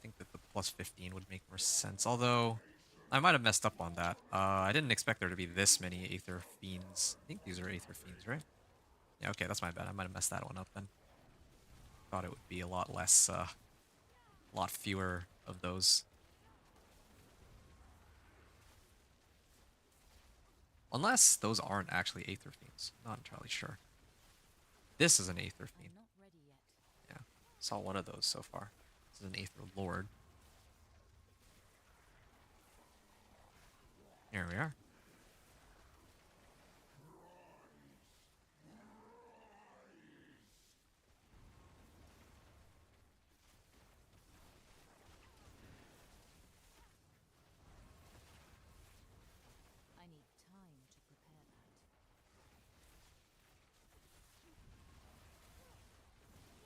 think that the plus 15 would make more sense. Although, I might have messed up on that. I didn't expect there to be this many Aether Fiends. I think these are Aether Fiends, right? Yeah, okay, that's my bad. I might have messed that one up then. Thought it would be a lot less, a lot fewer of those. Unless those aren't actually Aether Fiends. Not entirely sure. This is an Aether Fiend. I'm not ready yet. Yeah, saw one of those so far. This is an Aether Lord. Here we are. I need time to prepare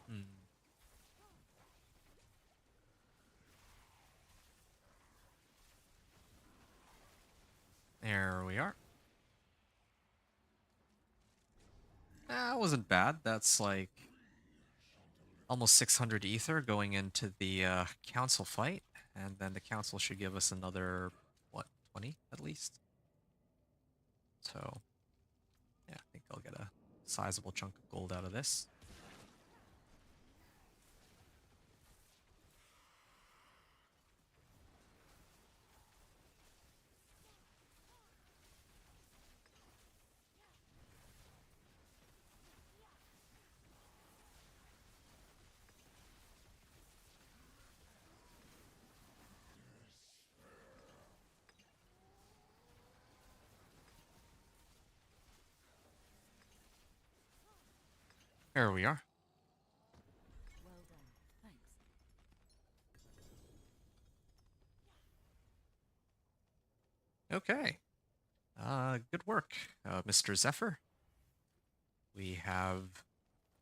that. Hmm. There we are. That wasn't bad. That's like almost 600 ether going into the council fight. And then the council should give us another, what, 20 at least? So, yeah, I think I'll get a sizable chunk of gold out of this. Here we are. Well done. Thanks. Okay. Good work, Mr. Zephyr. We have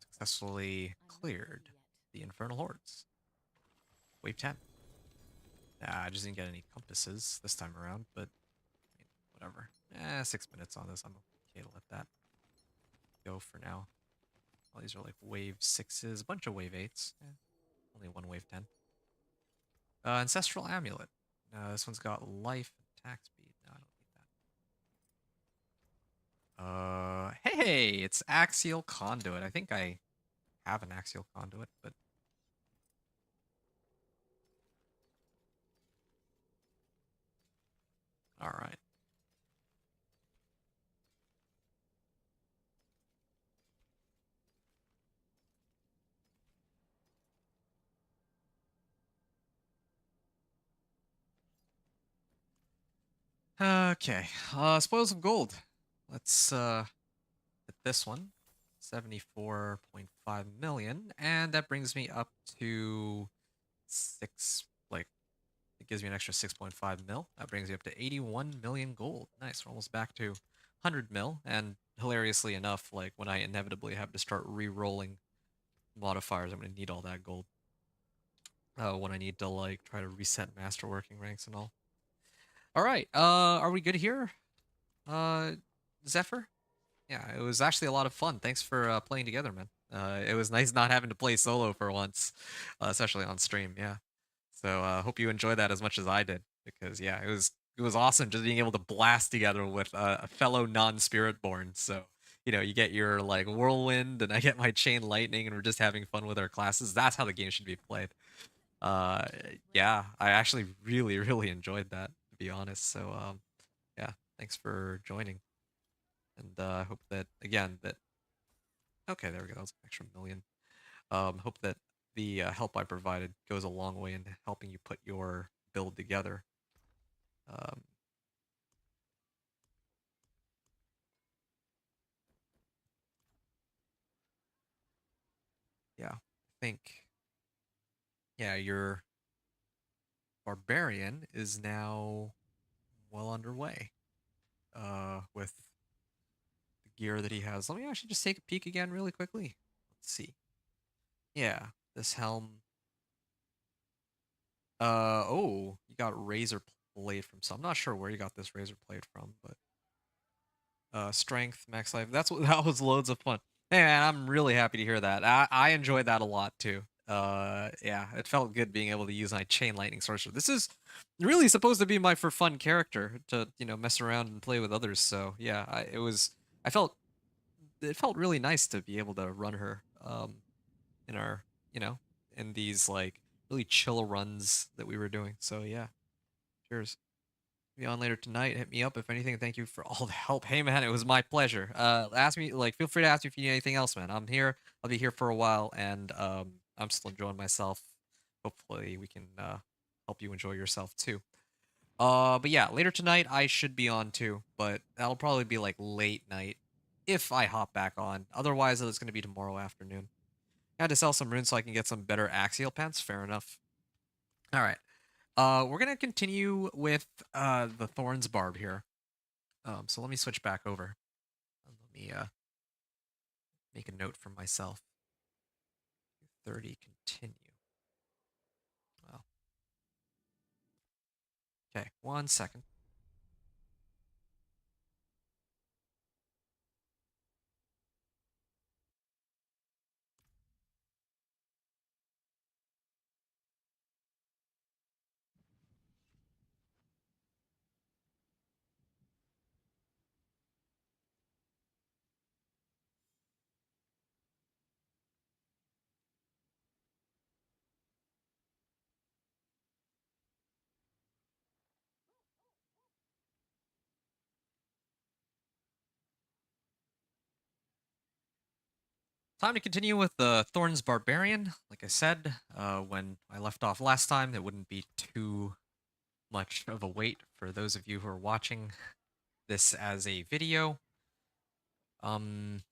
successfully I'm not ready cleared yet. the Infernal Hordes. Wave 10. I just didn't get any compasses this time around, but I mean, whatever. 6 minutes on this. I'm okay to let that go for now. All these are like wave 6s, a bunch of wave 8s. Only one wave 10. Ancestral Amulet. This one's got life and attack speed. No, I don't need that. Hey, it's Axial Conduit. I think I have an Axial Conduit, but all right. Okay. Spoils of gold. Let's hit this one. 74.5 million, and that brings me up to six, like, it gives me an extra 6.5 mil. That brings me up to 81 million gold. Nice. We're almost back to 100 mil, and hilariously enough, like, when I inevitably have to start re-rolling modifiers, I'm gonna need all that gold. When I need to, like, try to reset master working ranks and all. All right. Are we good here? Zephyr? Yeah, it was actually a lot of fun. Thanks for playing together, man. It was nice not having to play solo for once, especially on stream. Yeah. So hope you enjoyed that as much as I did, because yeah, it was awesome just being able to blast together with a fellow non-spirit born. So you get your like whirlwind, and I get my chain lightning, and we're just having fun with our classes. That's how the game should be played. Uh, yeah, I actually really really enjoyed that, to be honest. So yeah, thanks for joining. And I hope that again that okay, there we go. That was an extra million. Hope that the help I provided goes a long way in helping you put your build together. Um, yeah, I think yeah, your barbarian is now well underway. With the gear that he has. Let me actually just take a peek again really quickly. Let's see. Yeah, this helm. Oh, you got razor blade from some. I'm not sure where you got this razor blade from, but strength, max life. That's what that was loads of fun. Hey man, I'm really happy to hear that. I enjoyed that a lot too. Yeah, it felt good being able to use my chain lightning sorcerer. This is really supposed to be my for fun character to mess around and play with others. So yeah, I felt it felt really nice to be able to run her in our you know in these like really chill runs that we were doing. So yeah, cheers. Be on later tonight. Hit me up if anything. Thank you for all the help. Hey man, it was my pleasure. Ask me like feel free to ask me if you need anything else, man. I'm here. I'll be here for a while, and I'm still enjoying myself. Hopefully we can help you enjoy yourself too. But yeah, later tonight I should be on too, but that'll probably be like late night if I hop back on. Otherwise, it's gonna be tomorrow afternoon. I had to sell some runes so I can get some better axial pants. Fair enough. All right. We're gonna continue with the Thorns Barb here. So let me switch back over. Let me make a note for myself. 30 continue. Well, okay, 1 second. Time to continue with the Thorns Barbarian. Like I said, when I left off last time, it wouldn't be too much of a wait for those of you who are watching this as a video. Um,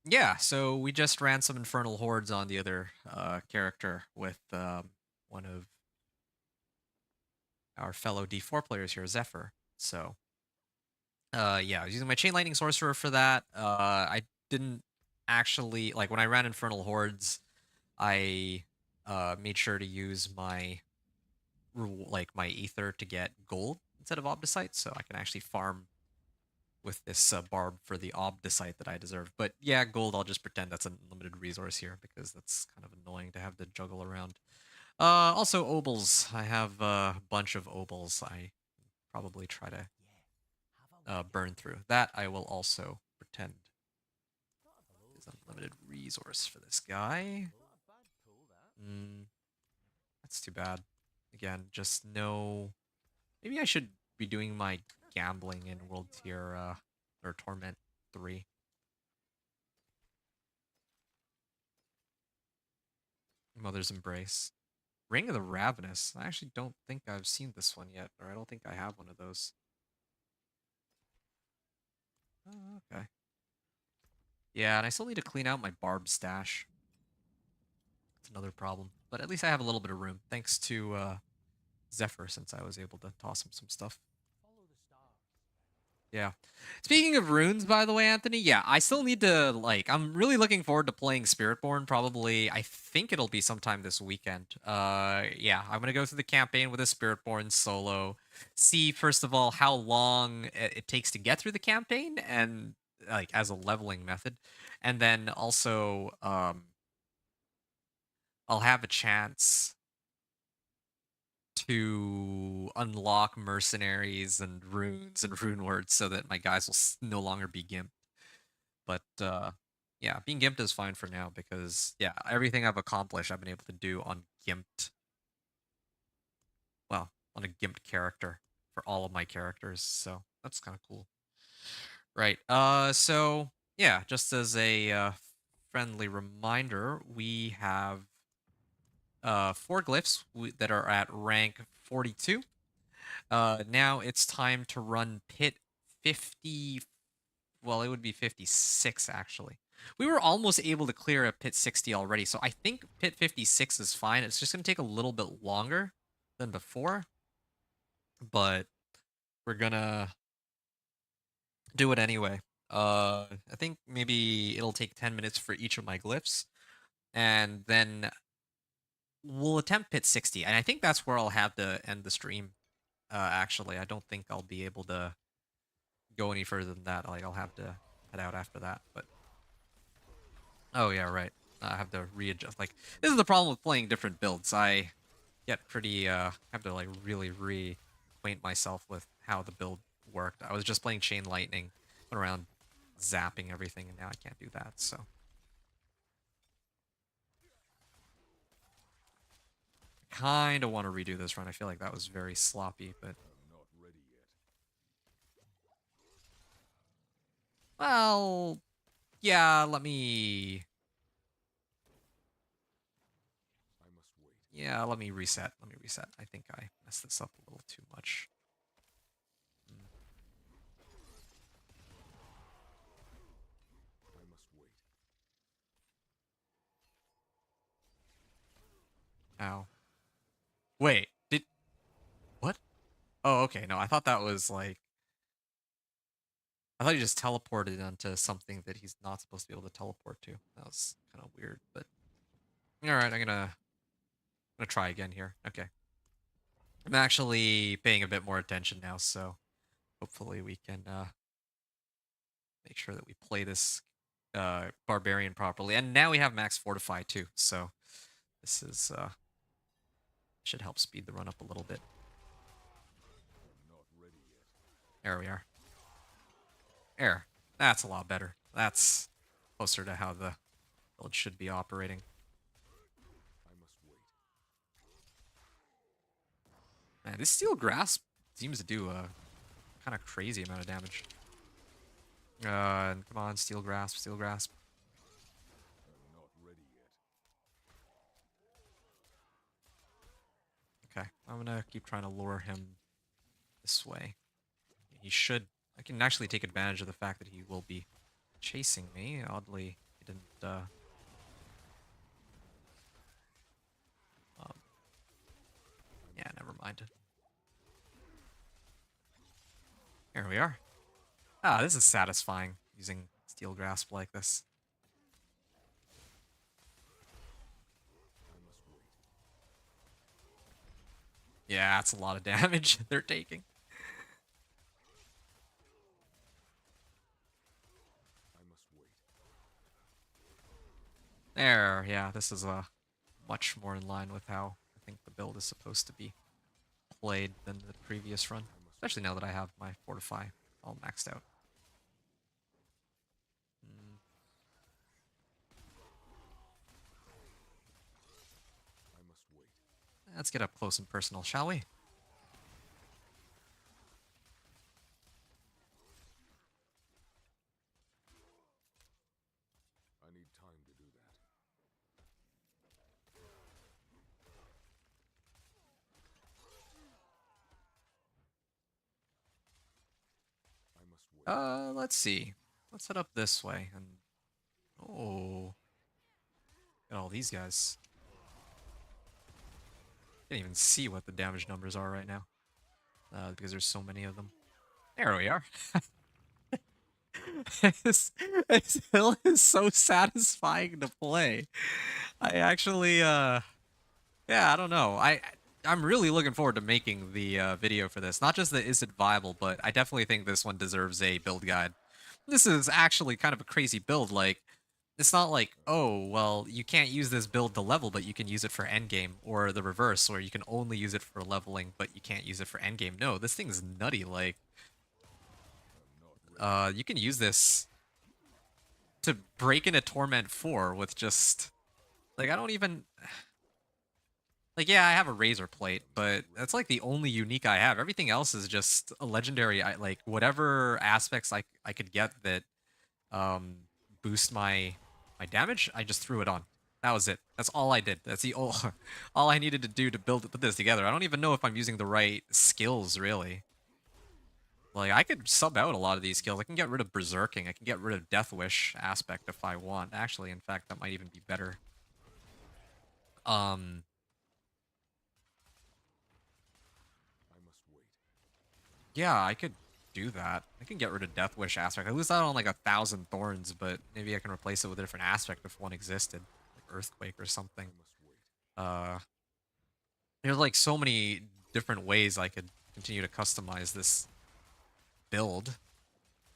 yeah, so we just ran some Infernal Hordes on the other character with one of our fellow D4 players here, Zephyr. So Yeah, I was using my Chain Lightning Sorcerer for that. I didn't actually like when I ran Infernal Hordes. I made sure to use my like my Ether to get gold instead of Obdicite, so I can actually farm with this barb for the Obdicite that I deserve. But yeah, gold, I'll just pretend that's a limited resource here because that's kind of annoying to have to juggle around. Also, Obols. I have a bunch of Obols. I probably try to burn through. That I will also pretend is unlimited resource for this guy. Mm, that's too bad. Again, just no. Maybe I should be doing my gambling in World Tier or Torment 3. Mother's Embrace. Ring of the Ravenous. I actually don't think I've seen this one yet, or I don't think I have one of those. Oh, okay. Yeah, and I still need to clean out my barb stash. That's another problem. But at least I have a little bit of room, thanks to Zephyr, since I was able to toss him some stuff. Yeah. Speaking of runes, by the way, Anthony, yeah, I still need to, like, I'm really looking forward to playing Spiritborn, probably, I think it'll be sometime this weekend. Yeah, I'm gonna go through the campaign with a Spiritborn solo, see, first of all, how long it takes to get through the campaign, and, like, as a leveling method, and then also, I'll have a chance to unlock mercenaries and runes and rune words so that my guys will no longer be gimped. But yeah, being gimped is fine for now because yeah, everything I've accomplished I've been able to do on gimped. Well, on a gimped character for all of my characters, so that's kind of cool. Right. So yeah, just as a friendly reminder, we have 4 glyphs that are at rank 42. Now it's time to run pit 50. Well, it would be 56 actually. We were almost able to clear a pit 60 already, so I think pit 56 is fine. It's just going to take a little bit longer than before, but we're gonna do it anyway. I think maybe it'll take 10 minutes for each of my glyphs, and then we'll attempt pit 60. And I think that's where I'll have to end the stream. Actually, I don't think I'll be able to go any further than that. Like, I'll have to head out after that. But oh yeah, right. I have to readjust. Like, this is the problem with playing different builds. I get pretty have to like really reacquaint myself with how the build worked. I was just playing Chain Lightning, went around zapping everything, and now I can't do that. So I kind of want to redo this run. I feel like that was very sloppy, but I'm not ready yet. well, yeah. Let me. I must wait. Yeah, let me reset. Let me reset. I think I messed this up a little too much. I must wait. Ow. Wait, did what? Oh, okay. No, I thought that was like I thought he just teleported onto something that he's not supposed to be able to teleport to. That was kind of weird, but all right. I'm gonna try again here. Okay, I'm actually paying a bit more attention now, so hopefully we can make sure that we play this barbarian properly. And now we have max fortify too, so this is should help speed the run up a little bit. I'm not ready yet. There we are. There. That's a lot better. That's closer to how the build should be operating. I must wait. Man, this Steel Grasp seems to do a kind of crazy amount of damage. Come on, Steel Grasp, Steel Grasp. I'm not ready yet. Okay, I'm gonna keep trying to lure him this way. He should. I can actually take advantage of the fact that he will be chasing me. Oddly, he didn't. Yeah, never mind. Here we are. Ah, this is satisfying, using Steel Grasp like this. I must wait. Yeah, that's a lot of damage they're taking. I must wait. There, yeah, this is much more in line with how I think the build is supposed to be played than the previous run. Especially now that I have my Fortify all maxed out. Mm, I must wait. let's get up close and personal, shall we? I need time to do that. I must wait. Let's see. Let's head up this way and oh, got all these guys. Can't even see what the damage numbers are right now, because there's so many of them. There we are. this hill is so satisfying to play. I actually, yeah, I don't know. I'm really looking forward to making the video for this. Not just that is it viable, but I definitely think this one deserves a build guide. This is actually kind of a crazy build. Like, it's not like, oh, well, you can't use this build to level, but you can use it for endgame, or the reverse, or you can only use it for leveling, but you can't use it for endgame. No, this thing's nutty. Like, you can use this to break into Torment 4 with just, like, I don't even, like, yeah, I have a Razor Plate, but that's like the only unique I have. Everything else is just a legendary, like, whatever aspects I could get that boost my damage, I just threw it on. That was it. That's all I did. That's the all I needed to do to put this together. I don't even know if I'm using the right skills, really. Like, I could sub out a lot of these skills. I can get rid of Berserking. I can get rid of Death Wish aspect if I want. Actually, in fact, that might even be better. Um, I must wait. yeah, I could do that. I can get rid of Death Wish aspect. I lose out on like 1,000 thorns, but maybe I can replace it with a different aspect if one existed, like Earthquake or I something. must wait. Uh, there's like so many different ways I could continue to customize this build,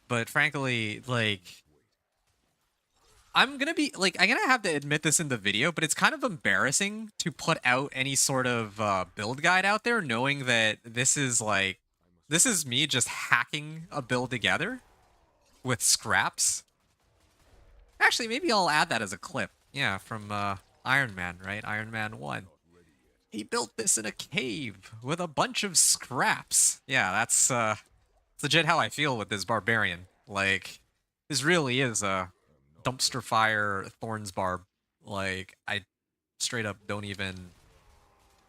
but frankly, like, Wait. I'm gonna be like, I'm gonna have to admit this in the video, but it's kind of embarrassing to put out any sort of build guide out there, knowing that this is like, I must this is me just hacking a build together with scraps. Actually, maybe I'll add that as a clip. Yeah, from Iron Man, right? Iron Man 1. not ready yet. He built this in a cave with a bunch of scraps. Yeah, that's legit how I feel with this barbarian. Like, this really is a dumpster fire Thorns Barb. Like, I straight up don't even,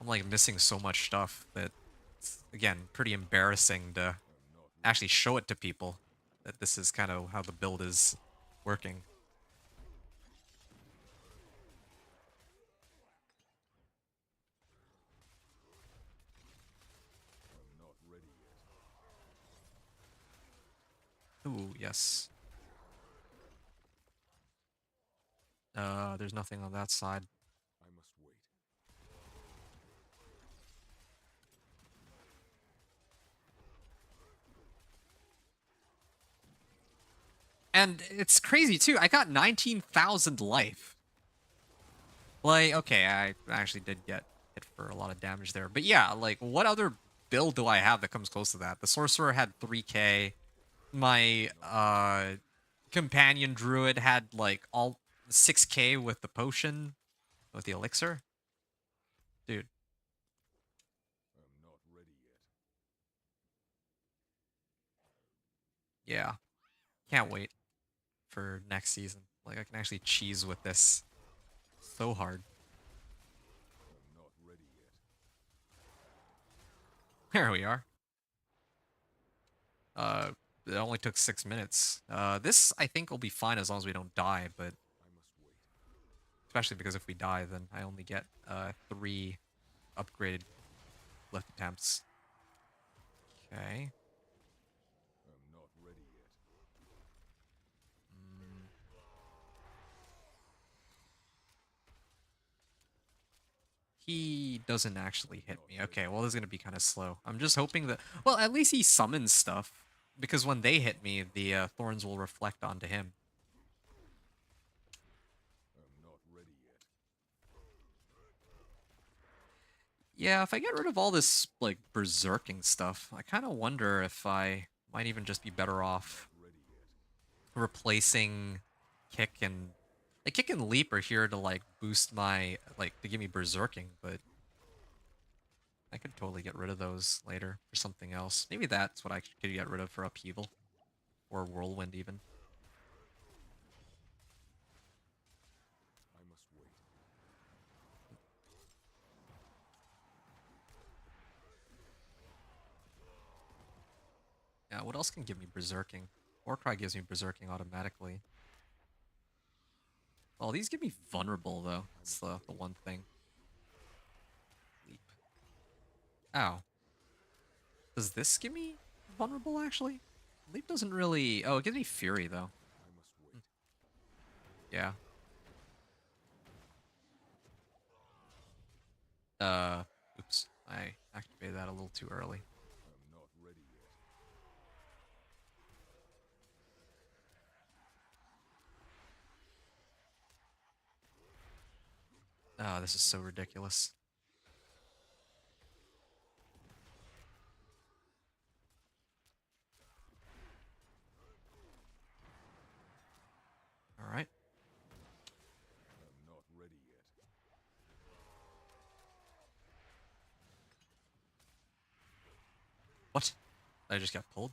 I'm like missing so much stuff that it's, again, pretty embarrassing to I'm not ready. actually show it to people that this is kind of how the build is working. I'm not ready yet. Ooh, yes. There's nothing on that side. I must wait. And it's crazy too. I got 19,000 life. Like, okay, I actually did get hit for a lot of damage there. But yeah, like, what other build do I have that comes close to that? The Sorcerer had 3k. My companion Druid had like all 6k with the potion, with the elixir. Dude, I'm not ready yet. yeah. Can't wait for next season. Like, I can actually cheese with this so hard. I'm not ready yet. There we are. It only took 6 minutes. This, I think, will be fine as long as we don't die, but I must wait. especially because if we die, then I only get 3 upgraded lift attempts. Okay. I'm not ready yet. He doesn't actually hit me. Okay, well, this is going to be kind of slow. I'm just hoping that... Well, at least he summons stuff. Because when they hit me, the thorns will reflect onto him. I'm not ready yet. Yeah, if I get rid of all this, like, berserking stuff, I kind of wonder if I might even just be better off Ready yet. replacing kick and... Like, kick and leap are here to, like, boost my... Like, to give me berserking, but... I could totally get rid of those later for something else. Maybe that's what I could get rid of for upheaval. Or whirlwind, even. I must wait. Yeah, what else can give me berserking? Warcry gives me berserking automatically. Well, these give me vulnerable, though. That's the one thing. Leap. Ow. Does this give me vulnerable, actually? Leap doesn't really... Oh, it gives me fury, though. I must wait. Yeah. Oops. I activated that a little too early. I'm not ready yet. Oh, this is so ridiculous. Alright. I'm not ready yet. What? I just got pulled?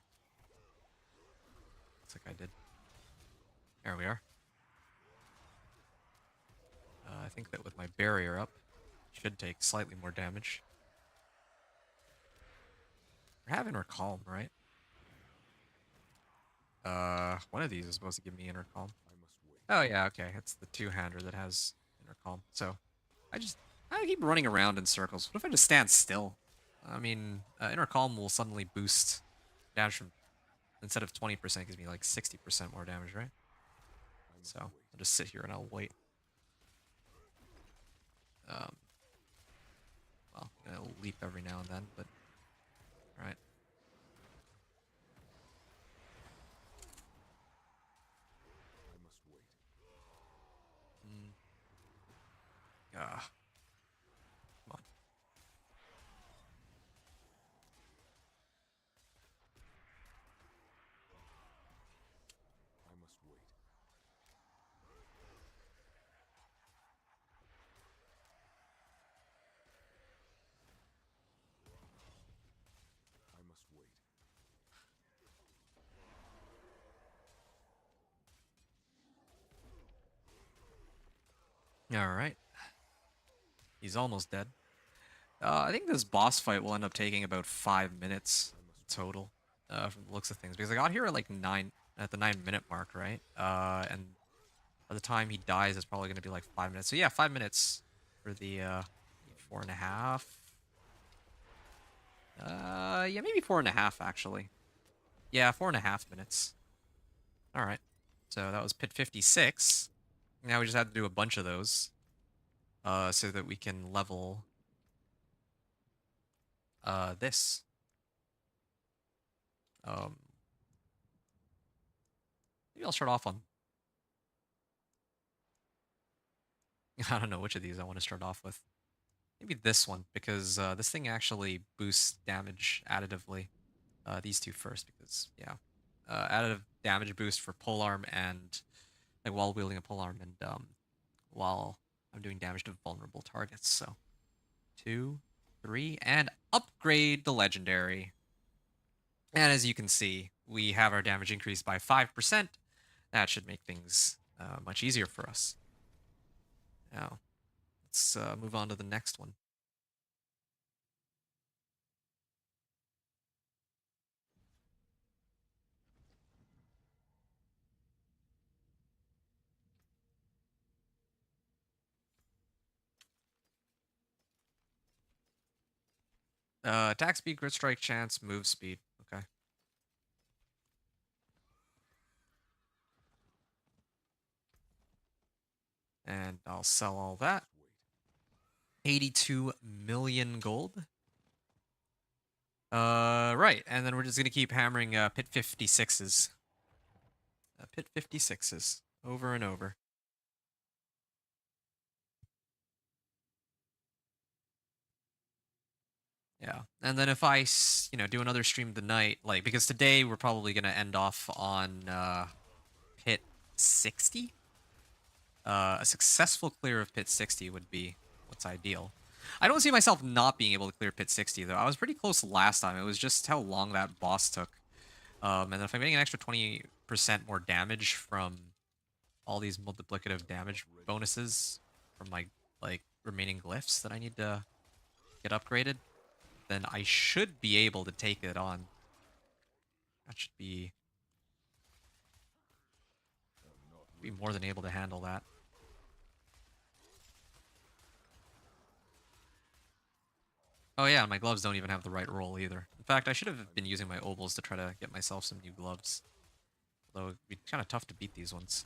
Looks like I did. There we are. I think that with my barrier up, should take slightly more damage. We're having her calm, right? One of these is supposed to give me inner calm. I must wait. Oh yeah, okay. It's the two-hander that has inner calm. So I keep running around in circles. What if I just stand still? I mean, inner calm will suddenly boost damage from, instead of 20%, gives me like 60% more damage, right? I must So wait. I'll just sit here and I'll wait. Well, I'm gonna leap every now and then, but all right. I must wait. Ah, come on. I must wait. I must wait. All right. He's almost dead. I think this boss fight will end up taking about 5 minutes total, from the looks of things, because I got here at like at the 9 minute mark, right? And by the time he dies, it's probably going to be like 5 minutes. So yeah, 5 minutes for the 4.5. Yeah, maybe 4.5 actually. Yeah, 4.5 minutes. All right. So that was pit 56. Now we just have to do a bunch of those, so that we can level this. Um, Maybe I'll start off on... I don't know which of these I want to start off with. Maybe this one, because this thing actually boosts damage additively. These two first, because, yeah. Additive damage boost for polearm and... Like, while wielding a polearm and while I'm doing damage to vulnerable targets, so... 2, 3, and upgrade the legendary. And as you can see, we have our damage increased by 5%. That should make things much easier for us. Now, let's move on to the next one. Attack speed, crit strike chance, move speed. Okay. And I'll sell all that. Wait. 82 million gold. Right, and then we're just gonna keep hammering pit 56s. Pit 56s over and over. Yeah, and then if I, do another stream tonight, like, because today we're probably gonna end off on pit 60. A successful clear of pit 60 would be what's ideal. I don't see myself not being able to clear pit 60 though. I was pretty close last time. It was just how long that boss took. And then if I'm getting an extra 20% more damage from all these multiplicative damage bonuses from my remaining glyphs that I need to get upgraded, then I should be able to take it on. That should be more than able to handle that. Oh yeah, my gloves don't even have the right roll either. In fact, I should have been using my ovals to try to get myself some new gloves. Although it'd be kind of tough to beat these ones.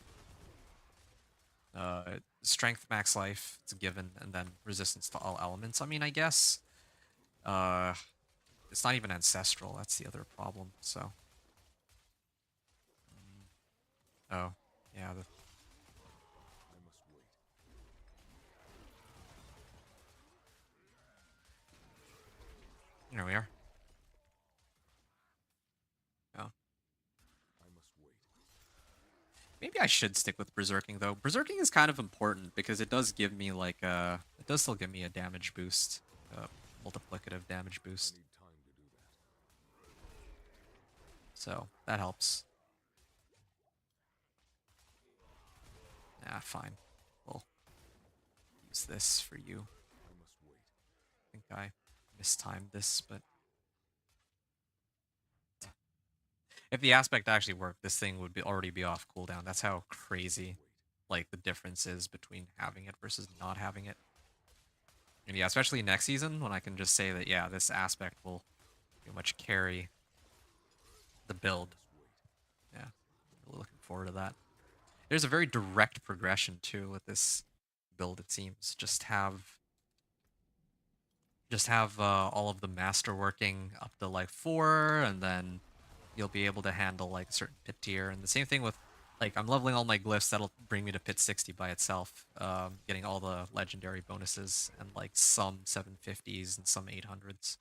Strength, max life, it's a given, and then resistance to all elements. I mean, I guess it's not even ancestral. That's the other problem. So, oh yeah, I must wait. there we are. Oh, I must wait. maybe I should stick with berserking though. Berserking is kind of important because it does give me it does still give me a damage boost, multiplicative damage I boost. need time to do that. So that helps. Ah, fine. We'll use this for you. I must wait. I think I mistimed this, but if the aspect actually worked, this thing would already be off cooldown. That's how crazy the difference is between having it versus not having it. And yeah, especially next season when I can just say that yeah, this aspect will pretty much carry the build. Yeah, really looking forward to that. There's a very direct progression too with this build. It seems just have all of the master working up to like 4, and then you'll be able to handle like a certain pit tier. And the same thing with I'm leveling all my glyphs. That'll bring me to pit 60 by itself, getting all the legendary bonuses and like some 750s and some 800s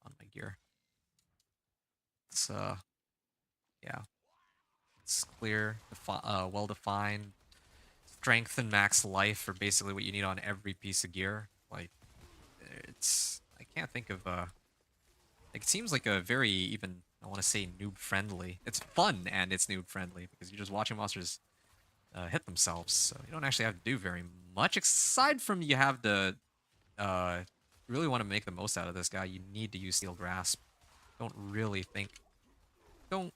on my gear. It's yeah, it's clear, well defined. Strength and max life are basically what you need on every piece of gear. I can't think of it seems like a very even, I want to say, noob friendly. It's fun and it's noob friendly because you're just watching monsters hit themselves, so you don't actually have to do very much aside from you have to really want to make the most out of this guy. You need to use Steel Grasp. Don't really think I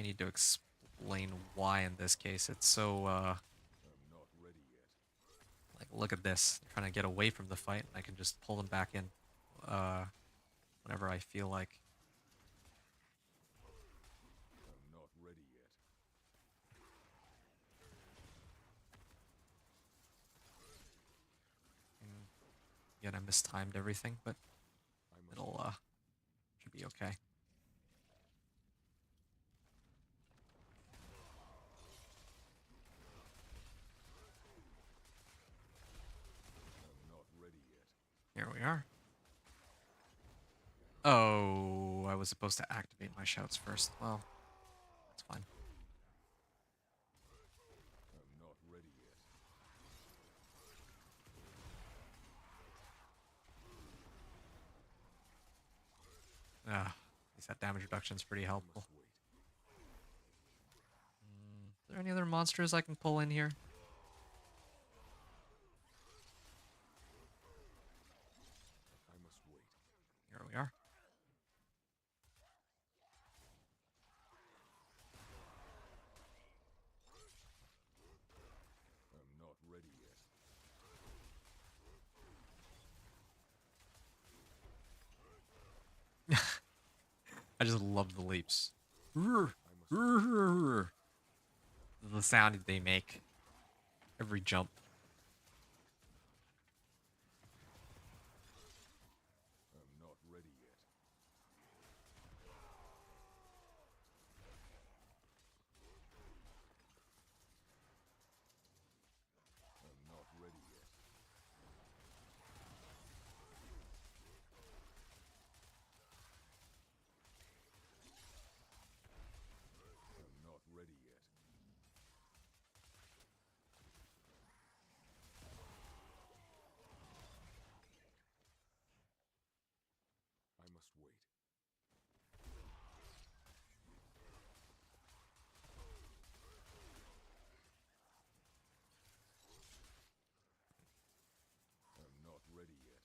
need to explain why in this case. It's so I'm not ready yet. look at this. They're trying to get away from the fight, and I can just pull them back in whenever I feel like. I'm not ready yet. Again, I mistimed everything, but I must it'll should be okay. I'm not ready yet. Here we are. Oh, I was supposed to activate my shouts first. Well, that's fine. I'm not ready yet. Ah, at least that damage reduction is pretty I helpful. must wait. Are there any other monsters I can pull in here? I must wait. Here we are. I'm not ready yet. I just love the leaps. I must The sound they make every jump. must wait. I'm not ready yet.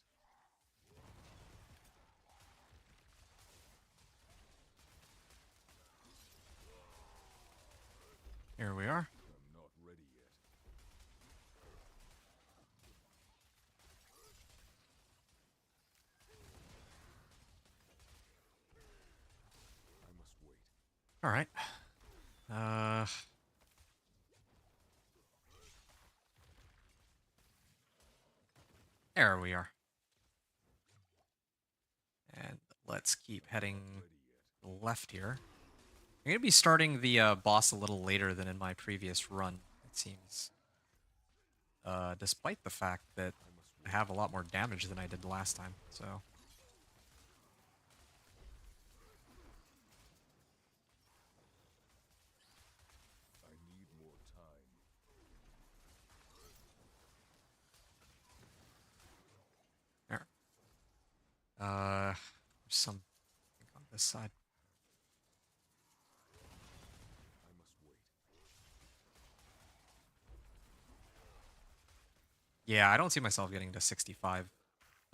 Here we are. I'm not ready yet. I must wait. All right. Uh, there we are. And let's keep heading Ready yet. left here. I'm gonna be starting the boss a little later than in my previous run, it seems. Despite the fact that I must I wait. have a lot more damage than I did last time, so. I need more time. There. There's some on this side. I must wait. Yeah, I don't see myself getting to 65.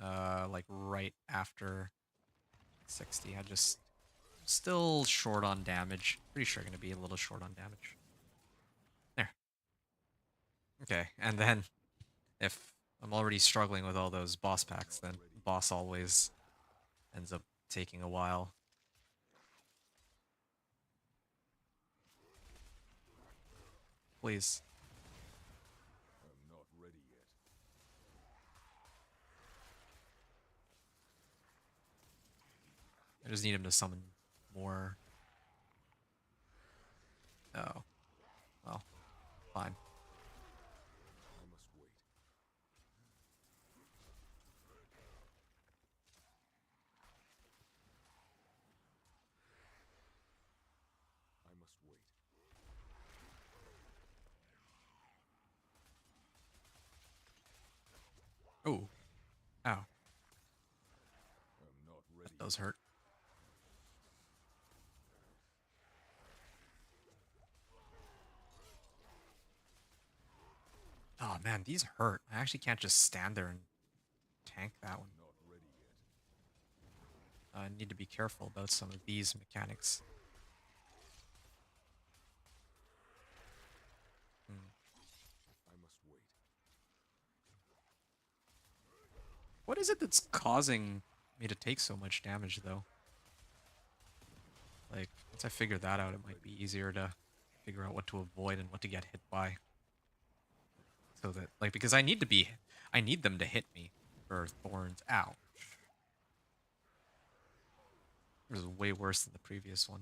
Like right after 60. I just still short on damage. Pretty sure gonna be a little short on damage. There. Okay, and then if I'm already struggling with all those boss packs, then boss always ends up taking a while. Please. I'm not ready yet. I just need him to summon more. Oh. Well, fine. I must wait. I must wait. Oh. Ow. I'm not ready. That does hurt. Oh man, these hurt. I actually can't just stand there and tank that one. Not ready yet. I need to be careful about some of these mechanics. Hmm. I must wait. What is it that's causing me to take so much damage, though? Like, once I figure that out, it might be easier to figure out what to avoid and what to get hit by. So that, like, because I need them to hit me for Thorns. Ow. It was way worse than the previous one.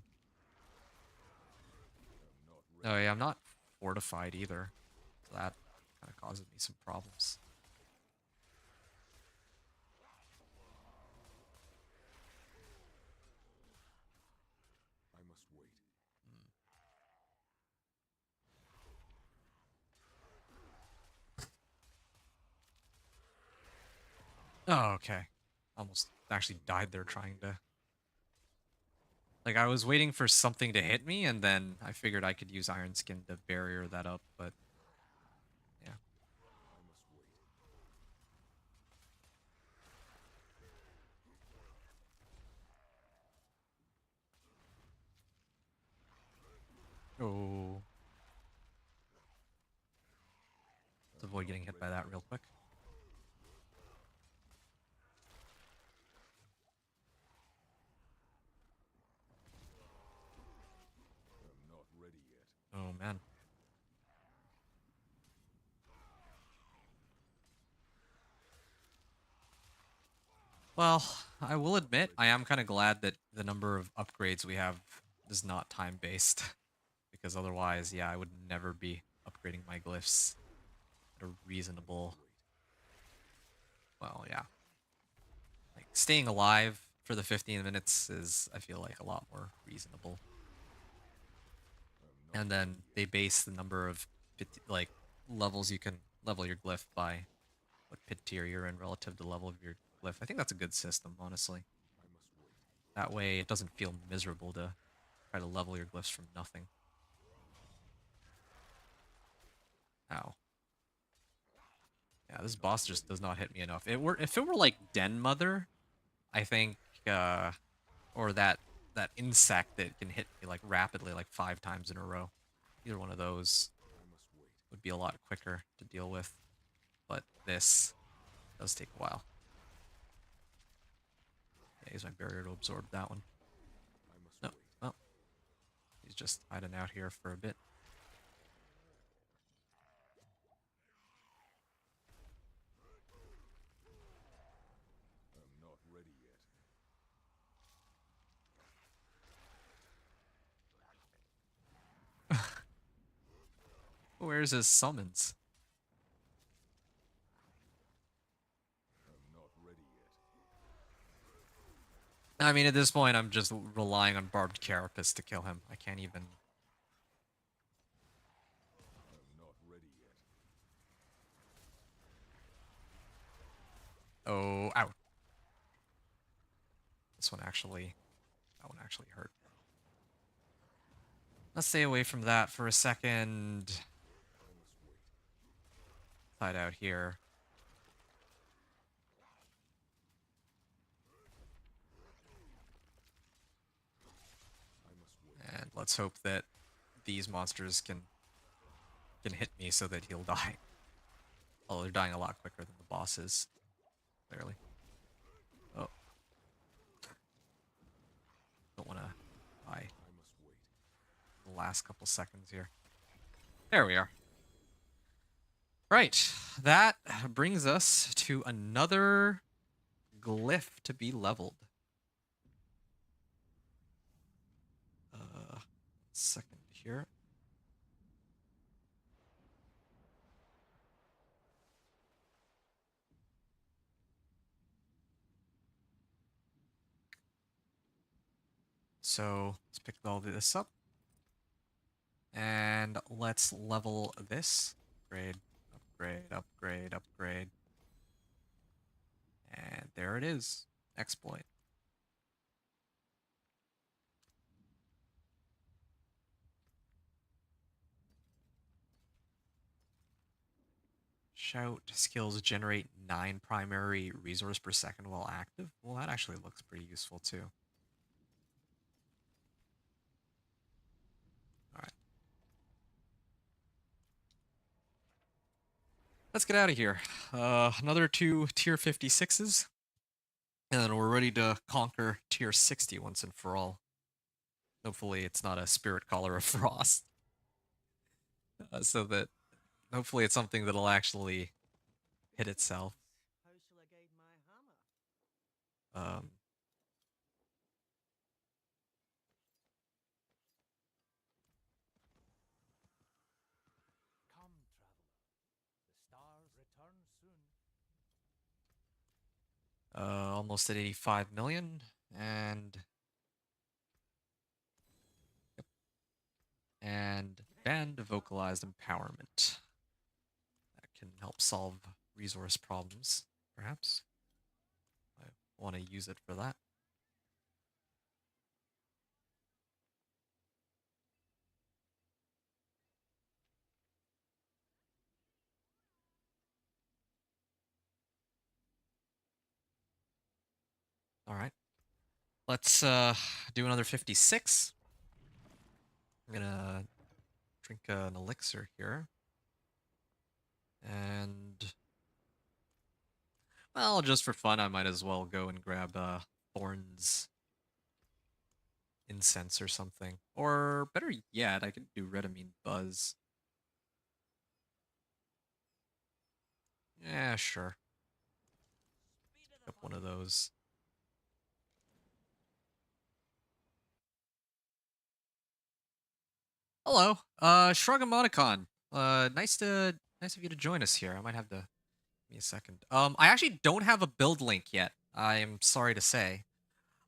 I'm not ready. Oh yeah, I'm not fortified either. So that kind of causes me some problems. I must wait. Oh, okay. Almost actually died there trying to... Like, I was waiting for something to hit me, and then I figured I could use Iron Skin to barrier that up, but... Yeah. I must wait. Oh. Let's avoid getting hit by that real quick. I'm not ready yet. Oh, man. Well, I will admit, I am kind of glad that the number of upgrades we have is not time-based. Because otherwise, yeah, I would never be upgrading my glyphs at a reasonable... Wait. Well, yeah. Like, staying alive for the 15 minutes is, I feel like, a lot more reasonable. I'm not And then they base the number of, like, levels you can level your glyph by what pit tier you're in relative to the level of your glyph. I think that's a good system, honestly. I must wait. That way it doesn't feel miserable to try to level your glyphs from nothing. Ow. Yeah, this boss just does not hit me enough. If it were like Den Mother, I think, or that insect that can hit me like rapidly, like 5 times in a row. Either one of those would be a lot quicker to deal with. But this does take a while. Yeah, use my barrier to absorb that one. No, well, he's just hiding out here for a bit. I'm not ready yet. Where's his summons? I'm not ready yet. I mean, at this point, I'm just relying on Barbed Carapace to kill him. I can't even... I'm not ready yet. Oh, ow. This one actually... That one actually hurt. Let's stay away from that for a second. Hide out here. And let's hope that these monsters can hit me so that he'll die. Although they're dying a lot quicker than the bosses. Clearly. Oh. Don't want to die the last couple seconds here. There we are. Right. That brings us to another glyph to be leveled. Second here. So let's pick all this up. And let's level this. Upgrade, upgrade, upgrade, upgrade. And there it is. Exploit. Shout skills generate 9 primary resource per second while active. Well, that actually looks pretty useful too. Alright. Let's get out of here. Another 2 tier 56s. And then we're ready to conquer tier 60 once and for all. Hopefully it's not a Spirit Collar of Frost. So that hopefully it's something that'll actually hit itself. How shall I guide my hammer? Come, traveler. The stars return soon. Almost at 85 million, and yep. And band vocalized empowerment. That can help solve resource problems, perhaps. I want to use it for that. All right. Let's do another 56. I'm gonna drink an elixir here. And well, just for fun, I might as well go and grab Thorns incense or something. Or better yet, I could do Redamine Buzz. Yeah, sure. Pick up one of those. Hello, Shrugamonicon. Nice of you to join us here. I might have to give me a second. I actually don't have a build link yet. I'm sorry to say.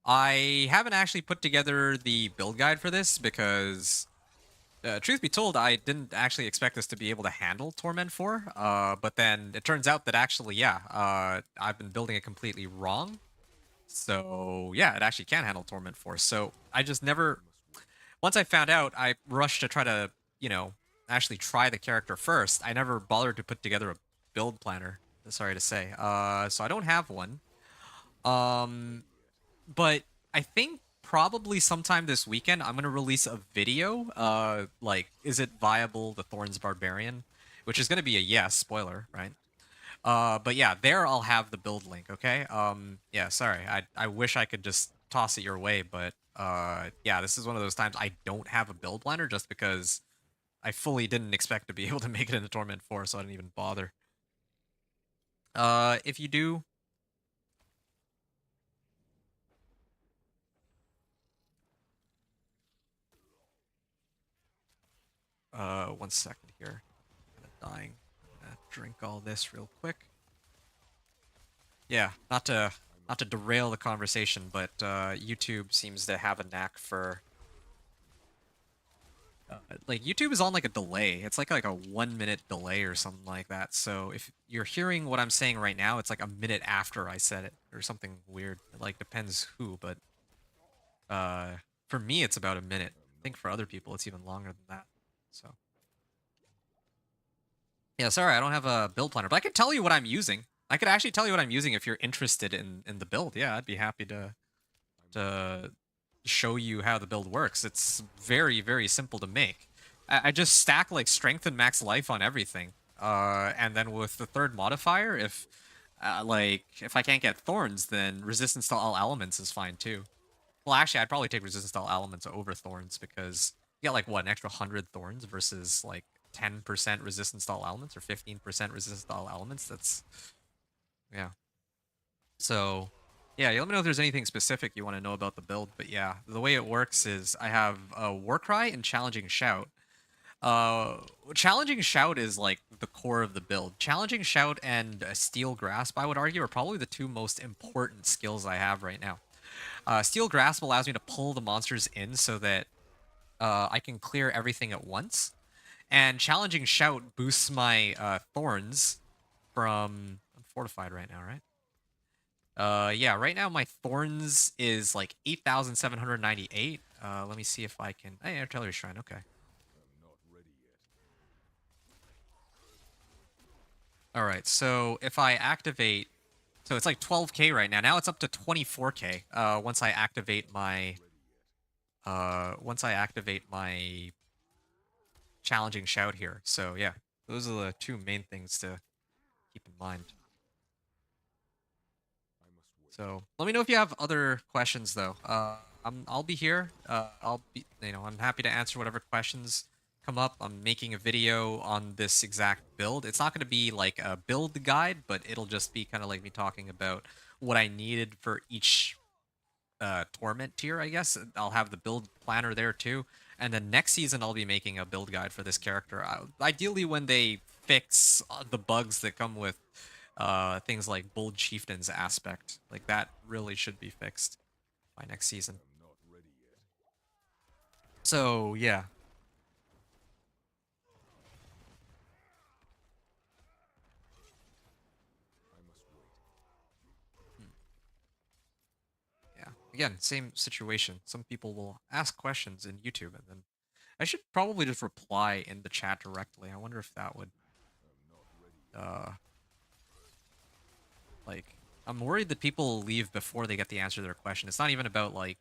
I haven't actually put together the build guide for this because, truth be told, I didn't actually expect us to be able to handle Torment 4. But then it turns out that actually, yeah, I've been building it completely wrong. So yeah, it actually can handle Torment Force. So I just never, once I found out, I rushed to try to, you know, actually try the character first. I never bothered to put together a build planner. Sorry to say. So I don't have one. But I think probably sometime this weekend I'm gonna release a video. Like, is it viable, the Thorns Barbarian, which is gonna be a yes. Spoiler, right? But yeah, there I'll have the build link. Okay. Yeah. Sorry. I wish I could just toss it your way, but yeah, this is one of those times I don't have a build planner just because I fully didn't expect to be able to make it into Torment 4, so I didn't even bother. If you do, one second here. Kind of dying. Gonna drink all this real quick. Yeah, not to derail the conversation, but YouTube seems to have a knack for like YouTube is on like a delay. It's like a 1 minute delay or something like that. So if you're hearing what I'm saying right now, it's like a minute after I said it or something weird. It like depends who, but for me it's about a minute. I think for other people it's even longer than that. So yeah, sorry, I don't have a build planner, but I could tell you what I'm using. I could actually tell you what I'm using if you're interested in the build. Yeah, I'd be happy to show you how the build works. It's very, very simple to make. I just stack like strength and max life on everything. And then with the third modifier, if like if I can't get thorns, then resistance to all elements is fine too. Well, actually, I'd probably take resistance to all elements over thorns because you get like what, an extra 100 thorns versus like 10% resistance to all elements or 15% resistance to all elements. That's yeah. So yeah, you let me know if there's anything specific you want to know about the build. But yeah, the way it works is I have a Warcry and Challenging Shout. Uh, Challenging Shout is like the core of the build. Challenging Shout and Steel Grasp, I would argue, are probably the two most important skills I have right now. Steel Grasp allows me to pull the monsters in so that I can clear everything at once. And Challenging Shout boosts my thorns from... I'm fortified right now, right? Yeah, right now my thorns is like 8,798. Let me see if I can... Hey, Artillery Shrine, okay. I'm not ready yet. Alright, so if I activate... So it's like 12k right now. Now it's up to 24k once I activate my... once I activate my Challenging Shout here. So yeah, those are the two main things to keep in mind. I must wait. So let me know if you have other questions though. I'll be here. I'm happy to answer whatever questions come up. I'm making a video on this exact build. It's not going to be like a build guide, but it'll just be kind of like me talking about what I needed for each torment tier, I guess. I'll have the build planner there too. And then next season, I'll be making a build guide for this character. Ideally, when they fix the bugs that come with things like Bold Chieftain's aspect. Like, that really should be fixed by next season. I'm not ready yet. So, yeah. I must wait. Yeah. Again, same situation. Some people will ask questions in YouTube, and then I should probably just reply in the chat directly. I wonder if that would, I'm not ready yet. like, I'm worried that people will leave before they get the answer to their question. It's not even about, like,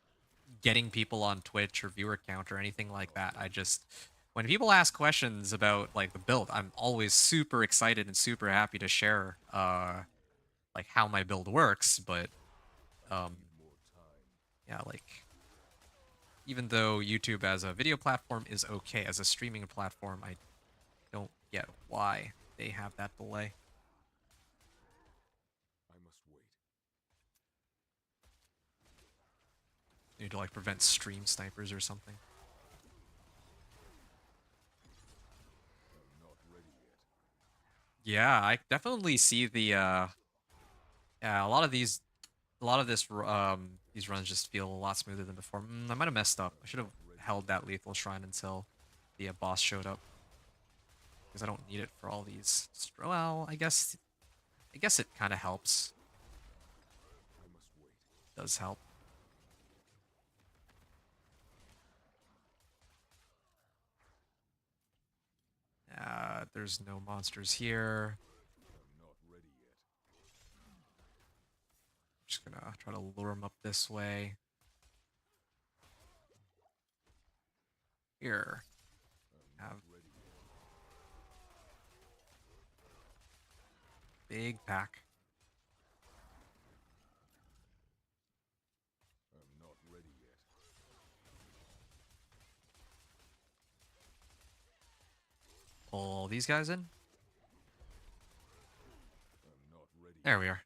getting people on Twitch or viewer count or anything like that. I just, when people ask questions about, like, the build, I'm always super excited and super happy to share, like, how my build works, but, More time. yeah, like, even though YouTube as a video platform is okay, as a streaming platform, I don't get why they have that delay. I must wait. Need to, like, prevent stream snipers or something. I'm not ready yet. Yeah, I definitely see the, yeah, a lot of these, these runs just feel a lot smoother than before. I might have messed up. I should have held that lethal shrine until the boss showed up. Because I don't need it for all these. Well, I guess it kind of helps. I must wait. does help. There's no monsters here. I'm not ready yet. Just gonna try to lure him up this way. Here. I'm Have not ready yet. big pack. I'm not ready yet. Pull these guys in. I'm not ready There yet. we are.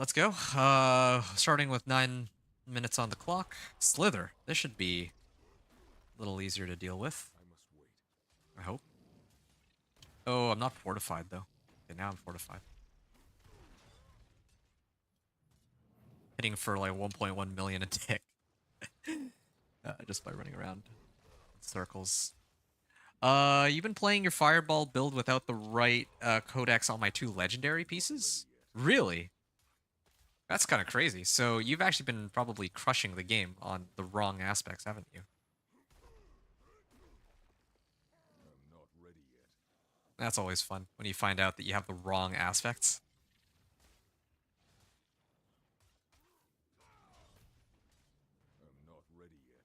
Let's go. Starting with 9 minutes on the clock. Slither. This should be a little easier to deal with, I must wait. I hope. Oh, I'm not fortified, though. Okay, now I'm fortified. Hitting for like 1.1 million a tick. Just by running around in circles. You've been playing your Fireball build without the right codex on my 2 legendary pieces? Really? That's kind of crazy. So you've actually been probably crushing the game on the wrong aspects, haven't you? I'm not ready yet. That's always fun when you find out that you have the wrong aspects. I'm not ready yet.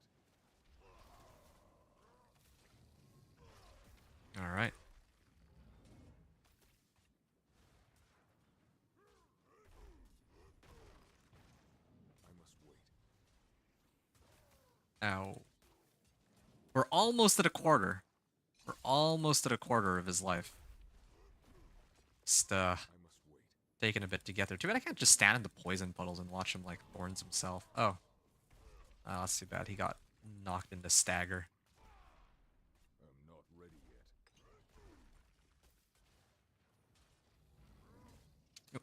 All right. I must wait. Now, we're almost at a quarter. We're almost at a quarter of his life. Just I must wait. taking a bit to get there. Too bad I can't just stand in the poison puddles and watch him like Thorns himself. Oh, that's too bad. He got knocked into stagger. I'm not ready yet. Yep.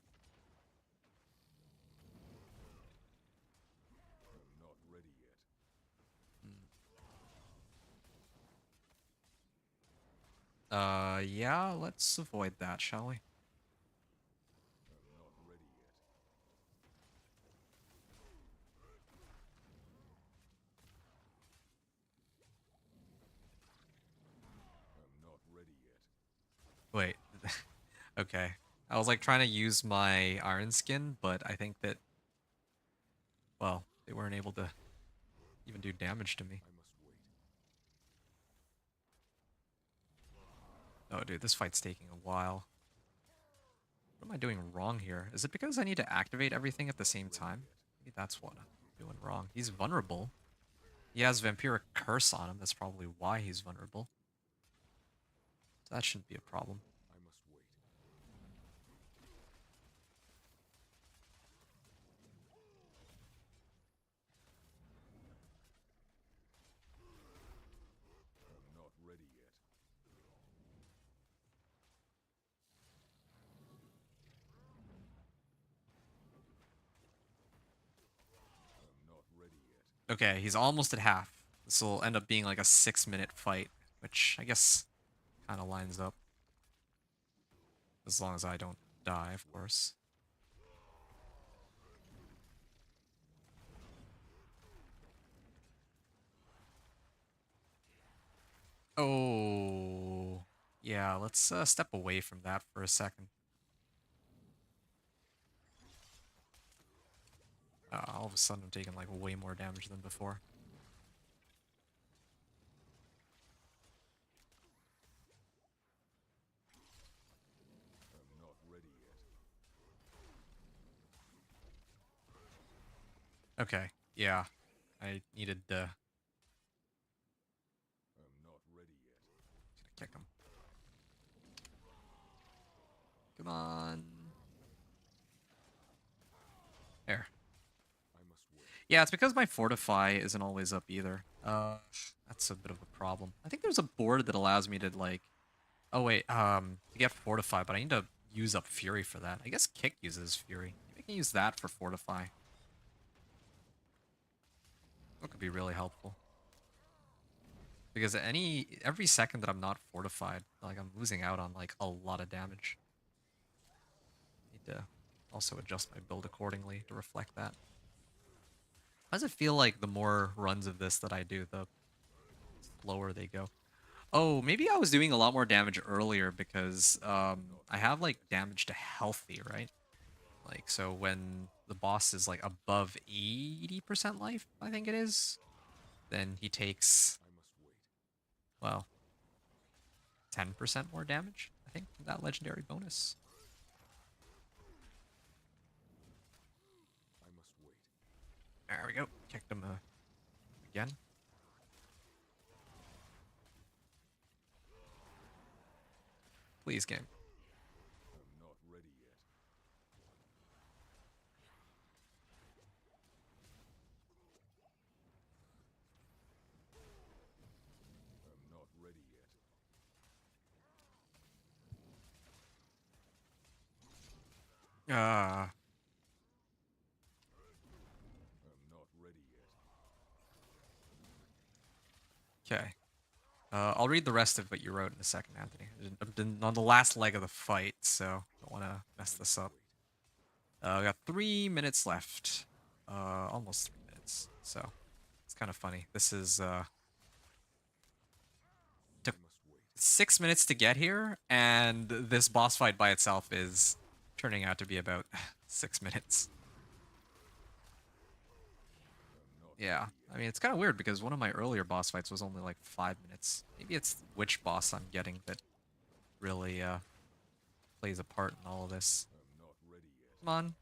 I'm not ready yet. Yeah, let's avoid that, shall we? I'm not ready yet. I'm not ready yet. Wait. Okay. I was like trying to use my iron skin, but I think that, well, they weren't able to even do damage to me. I must wait. Oh, dude, this fight's taking a while. What am I doing wrong here? Is it because I need to activate everything at the same time? Maybe that's what I'm doing wrong. He's vulnerable. He has Vampiric Curse on him. That's probably why he's vulnerable. So that shouldn't be a problem. I must wait. I'm not ready yet. I'm not ready yet. Okay, he's almost at half. This will end up being like a 6-minute fight, which I guess kind of lines up. As long as I don't die, of course. Oh, yeah, let's step away from that for a second. All of a sudden I'm taking like way more damage than before. I'm not ready yet. Okay, yeah, I needed to I'm not ready yet. kick him. Come on. There. I must wait. Yeah, it's because my Fortify isn't always up either. That's a bit of a problem. I think there's a board that allows me to like... Oh wait, to get Fortify, but I need to use up Fury for that. I guess Kick uses Fury. Maybe I can use that for Fortify. That could be really helpful. Because every second that I'm not fortified, like I'm losing out on like a lot of damage. Need to also adjust my build accordingly to reflect that. How does it feel like the more runs of this that I do, the slower they go? Oh, maybe I was doing a lot more damage earlier because I have like damage to healthy, right? Like, so when the boss is like above 80% life, I think it is, then he takes, I must wait. well, 10% more damage, I think, from that legendary bonus. I must wait. There we go. Kicked him again. Please, game. I'm not ready yet. I'm not ready yet. Uh, I'm not ready yet. okay. I'll read the rest of what you wrote in a second, Anthony. I've been on the last leg of the fight, so don't want to mess this up. We got 3 minutes left. Almost 3 minutes. So it's kind of funny. This is took I must wait. 6 minutes to get here, and this boss fight by itself is turning out to be about 6 minutes. I'm not Yeah, I mean, it's kind of weird because one of my earlier boss fights was only like 5 minutes. Maybe it's which boss I'm getting that really plays a part in all of this. I'm not ready yet. Come on,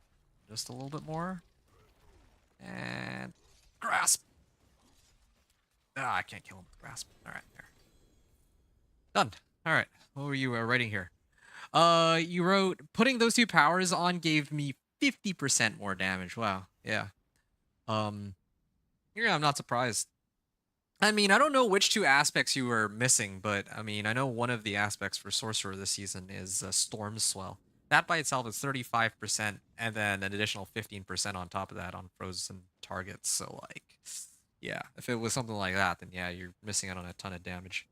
just a little bit more. And grasp. Ah, I can't kill him with grasp. All right, there. Done. All right, what were you writing here? You wrote, putting those two powers on gave me 50% more damage. Wow, yeah. Yeah, I'm not surprised. I mean, I don't know which two aspects you were missing, but I mean, I know one of the aspects for Sorcerer this season is Storm Swell. That by itself is 35%, and then an additional 15% on top of that on frozen targets. So, like, yeah, if it was something like that, then yeah, you're missing out on a ton of damage.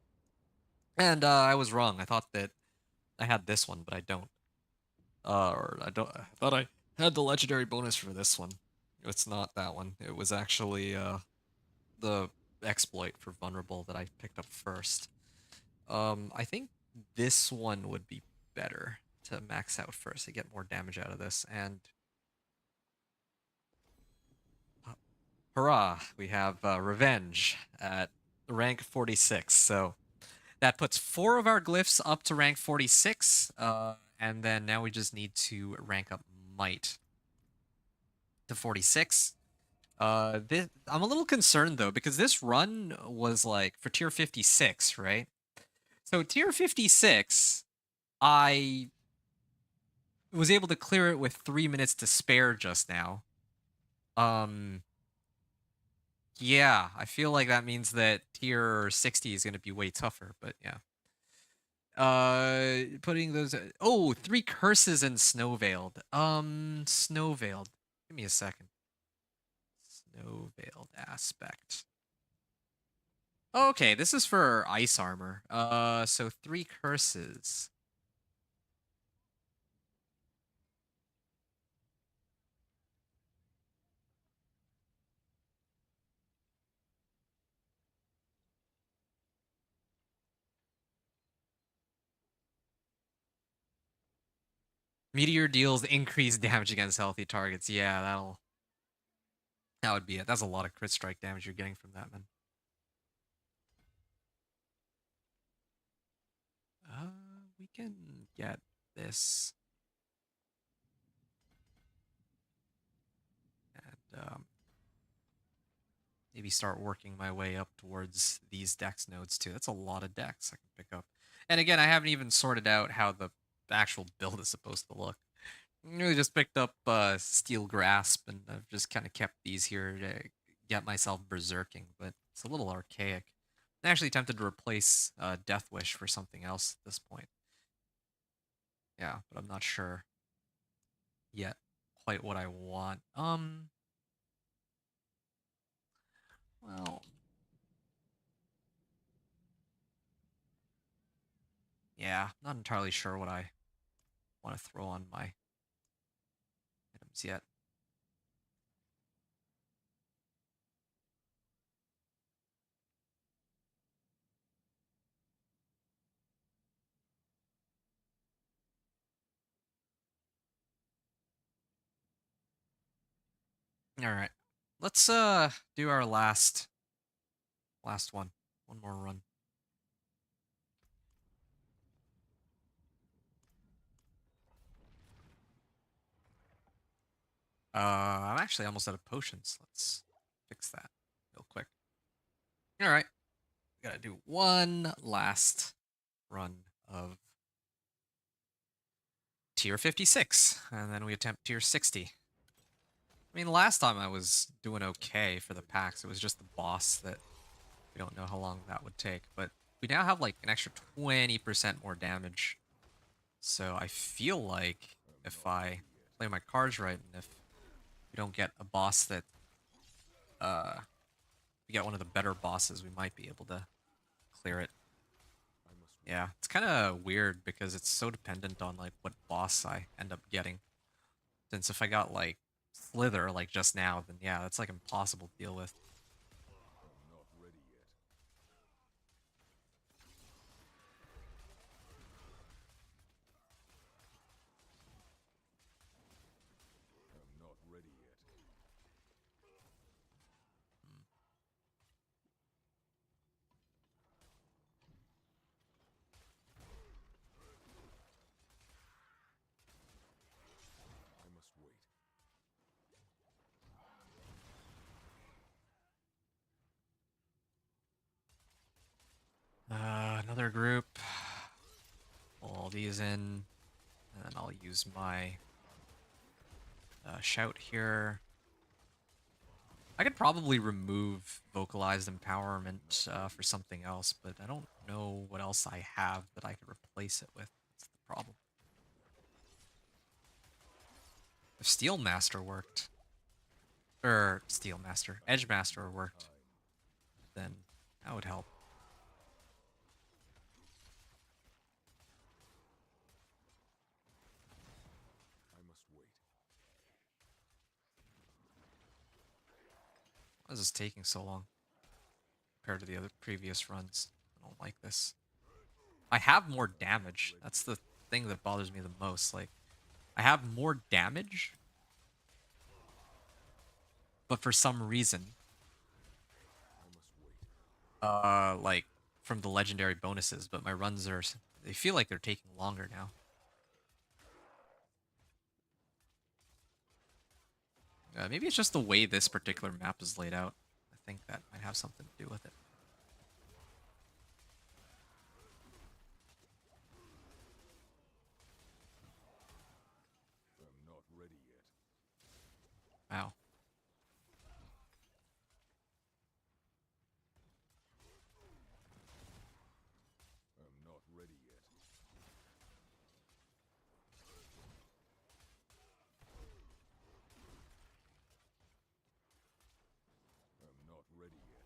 And I was wrong. I thought that I had this one, but I don't. Or I don't. I thought I had the legendary bonus for this one. It's not that one. It was actually the exploit for vulnerable that I picked up first. I think this one would be better to max out first to get more damage out of this. And hurrah, we have Revenge at rank 46. So that puts 4 of our glyphs up to rank 46. And then now we just need to rank up Might to 46. I'm a little concerned though, because this run was like for tier 56, right? So tier 56, I was able to clear it with 3 minutes to spare just now. Yeah, I feel like that means that tier 60 is going to be way tougher, but yeah. Putting those, oh, 3 curses in Snow Veiled. Snow Veiled. Give me a second. Snow Veiled aspect. Okay, this is for ice armor. So 3 curses. Meteor deals increased damage against healthy targets. Yeah, that would be it. That's a lot of crit strike damage you're getting from that, man. We can get this. And maybe start working my way up towards these dex nodes too. That's a lot of dex I can pick up. And again, I haven't even sorted out how the actual build is supposed to look. I really just picked up Steel Grasp, and I've just kind of kept these here to get myself berserking, but it's a little archaic. I'm actually tempted to replace Death Wish for something else at this point. Yeah, but I'm not sure yet quite what I want. Well, yeah, not entirely sure what I want to throw on my moves yet. All right. Let's do our last one. One more run. I'm actually almost out of potions. Let's fix that real quick. All right. Gotta do one last run of tier 56, and then we attempt tier 60. I mean, last time I was doing okay for the packs. It was just the boss that we don't know how long that would take. But we now have like an extra 20% more damage. So I feel like if I play my cards right, and if we don't get a boss that, we get one of the better bosses, we might be able to clear it. Yeah, it's kind of weird because it's so dependent on like what boss I end up getting. Since if I got like Slither like just now, then yeah, that's like impossible to deal with. I'm not ready yet. I'm not ready yet. I must wait. Another group. Pull all these in, and then I'll use my shout here. I could probably remove vocalized empowerment for something else, but I don't know what else I have that I could replace it with. That's the problem. If Steel Master worked, or Steel Master, Edge Master worked, then that would help. I must wait. Why is this taking so long compared to the other previous runs? I don't like this. I have more damage. That's the thing that bothers me the most. Like, I have more damage, but for some reason, I must wait. like from the legendary bonuses, but my runs are, they feel like they're taking longer now. Maybe it's just the way this particular map is laid out. I think that might have something to do with it. I'm not ready yet. Wow. I'm not ready yet. I'm not ready yet.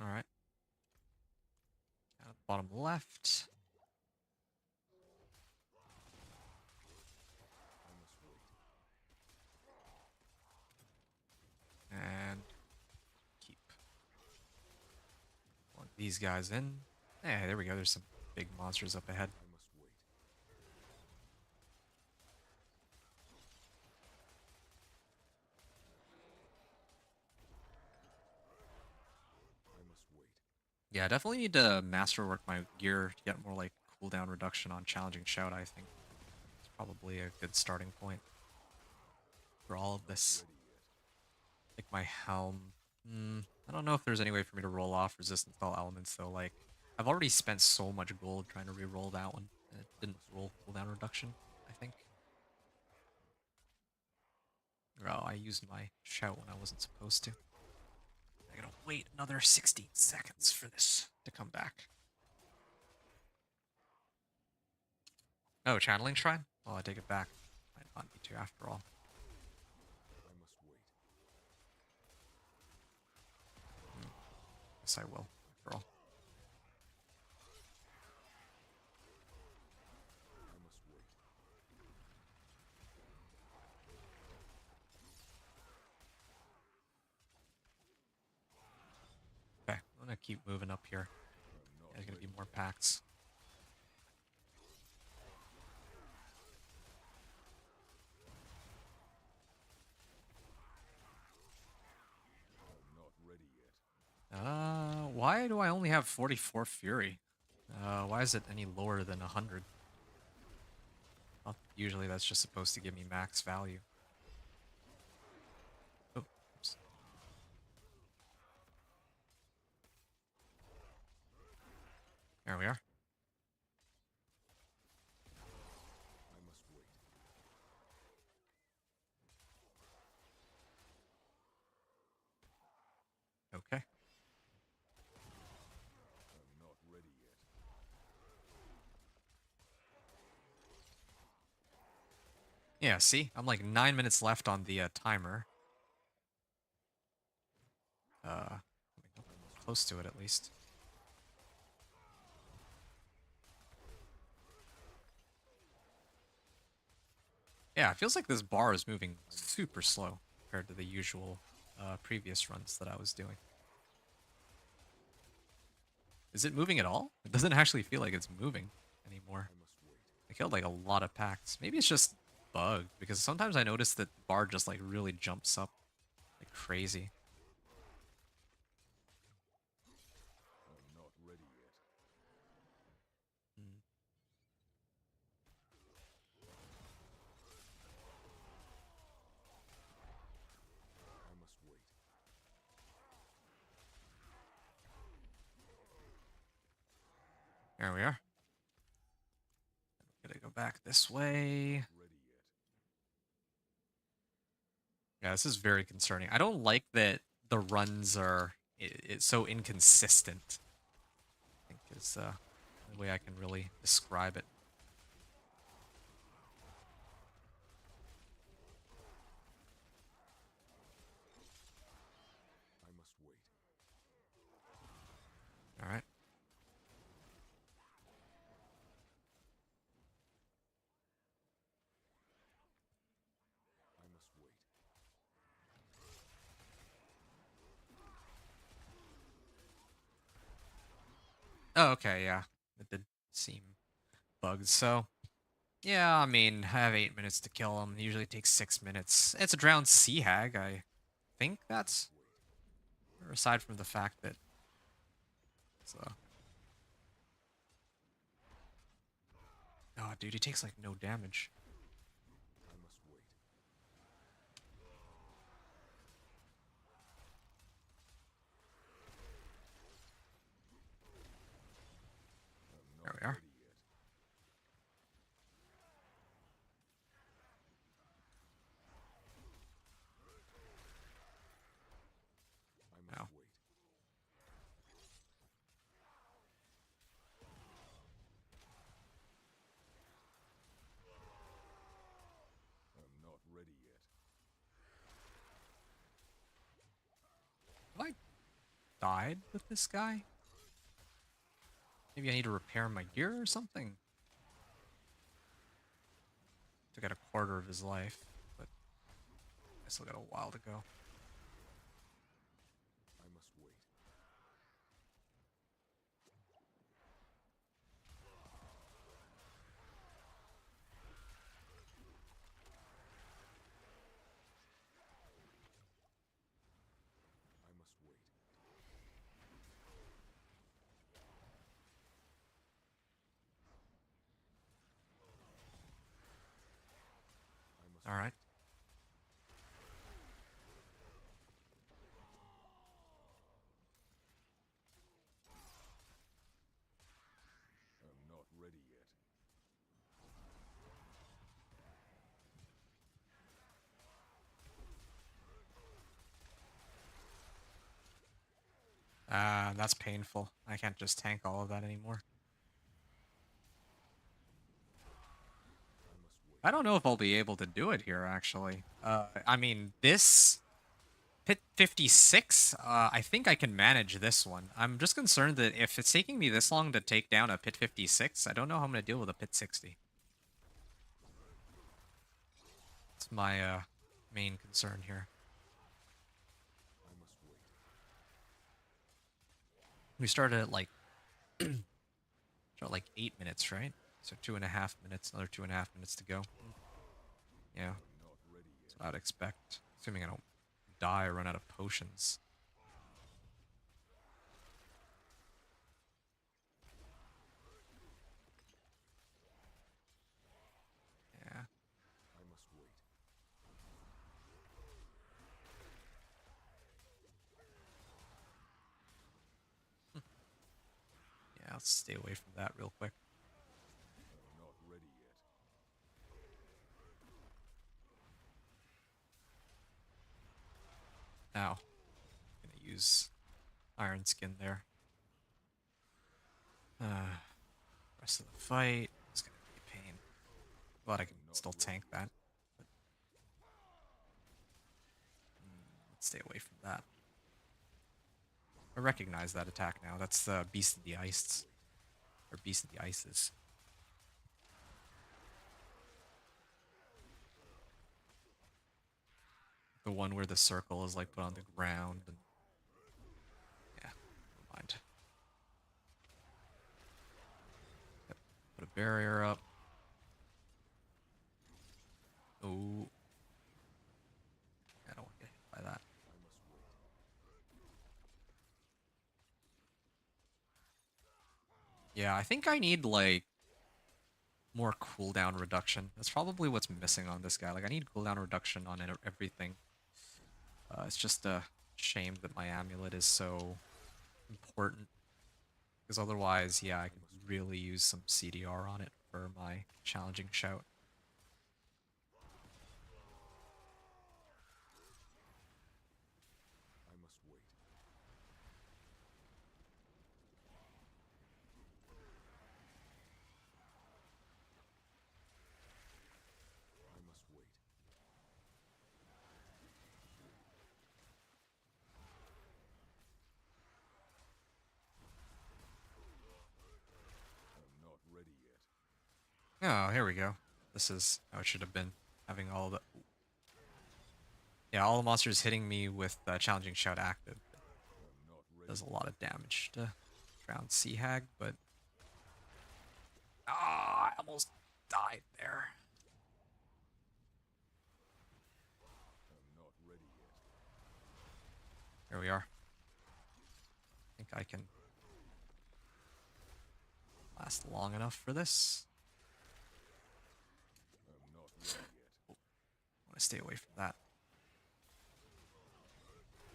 All right. Bottom left. I must wait. And keep one of these guys in. Yeah, there we go. There's some big monsters up ahead. I must wait. I must wait. Yeah, I definitely need to masterwork my gear to get more like cooldown reduction on challenging shout. I think it's probably a good starting point for all of this. Ready yet. Like my helm. I don't know if there's any way for me to roll off resistance to all elements though. Like I've already spent so much gold trying to re-roll that one. And it didn't roll cooldown reduction, I think. Oh, I used my shout when I wasn't supposed to. I gotta wait another 16 seconds for this to come back. Oh, channeling shrine? Well, I take it back. Might not need to after all. I must wait. Guess I will, after all. keep moving up here. Yeah, there's gonna be more packs. I'm not ready yet. Why do I only have 44 Fury? Why is it any lower than 100? Well, usually that's just supposed to give me max value. Oh, oops. There we are. I must wait. Okay. I'm not ready yet. Yeah, see? I'm like 9 minutes left on the timer. Close to it at least. Yeah, it feels like this bar is moving super slow compared to the usual previous runs that I was doing. Is it moving at all? It doesn't actually feel like it's moving anymore. I must wait. I killed like a lot of packs. Maybe it's just bugged because sometimes I notice that the bar just like really jumps up like crazy. I'm not ready yet. Hmm. I must wait. There we are. Gotta go back this way. Ready yet. Yeah, this is very concerning. I don't like that the runs are it's so inconsistent. I think is the way I can really describe it. I must wait. All right. I must wait. Oh, okay, yeah. It did seem bugged. So, yeah, I mean, I have 8 minutes to kill him. It usually takes 6 minutes. It's a drowned sea hag. I think that's or aside from the fact that it's oh, dude, he takes like no damage. I must wait. I'm There not we are. ready yet. I must Ow. wait. I'm not ready yet. Have I died with this guy? Maybe I need to repair my gear or something? Took out a quarter of his life, but I still got a while to go. I must wait. I must wait. I must All right. I'm not ready yet. That's painful. I can't just tank all of that anymore. I must wait. I don't know if I'll be able to do it here, actually. I mean, this Pit 56, I think I can manage this one. I'm just concerned that if it's taking me this long to take down a Pit 56, I don't know how I'm going to deal with a Pit 60. It's my main concern here. I must wait. We started at like 8 minutes, right? So 2.5 minutes, another 2.5 minutes to go. Yeah, that's what I'd expect. Assuming I don't die or run out of potions. Yeah. I must wait. Yeah, I'll stay away from that real quick. I'm not ready yet. Now, I'm gonna use Iron Skin there. Rest of the fight is gonna be a pain. But I can still tank that. But, let's stay away from that. I recognize that attack now. That's the Beast of the Ice. Or Beast of the Ices. The one where the circle is like put on the ground and yeah, never mind. Yep. Put a barrier up. Oh. I don't want to get hit by that. I must wait. Yeah, I think I need like more cooldown reduction. That's probably what's missing on this guy. Like I need cooldown reduction on everything. It's just a shame that my amulet is so important. Because otherwise, yeah, I could really use some CDR on it for my challenging shout. I must wait. I must wait. I'm not ready yet. Oh, here we go. This is how it should have been. Having all the... Yeah, all the monsters hitting me with challenging shout active. I'm not ready. Does a lot of damage to drown Sea Hag, but... Ah, I almost died there. I'm not ready yet. Here we are. I think I can last long enough for this. I'm not ready yet. I want to stay away from that.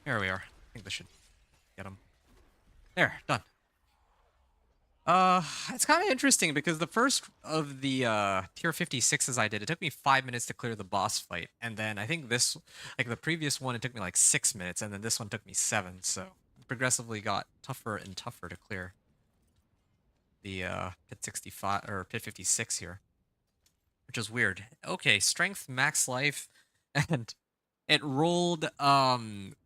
Here we are. I think this should get him. There, done. It's kind of interesting because the first of the tier 56s I did, it took me 5 minutes to clear the boss fight, and then I think this, like the previous one, it took me like 6 minutes, and then this one took me 7. So it progressively got tougher and tougher to clear the pit 65 or pit 56 here, which is weird. Okay, strength, max life, and it rolled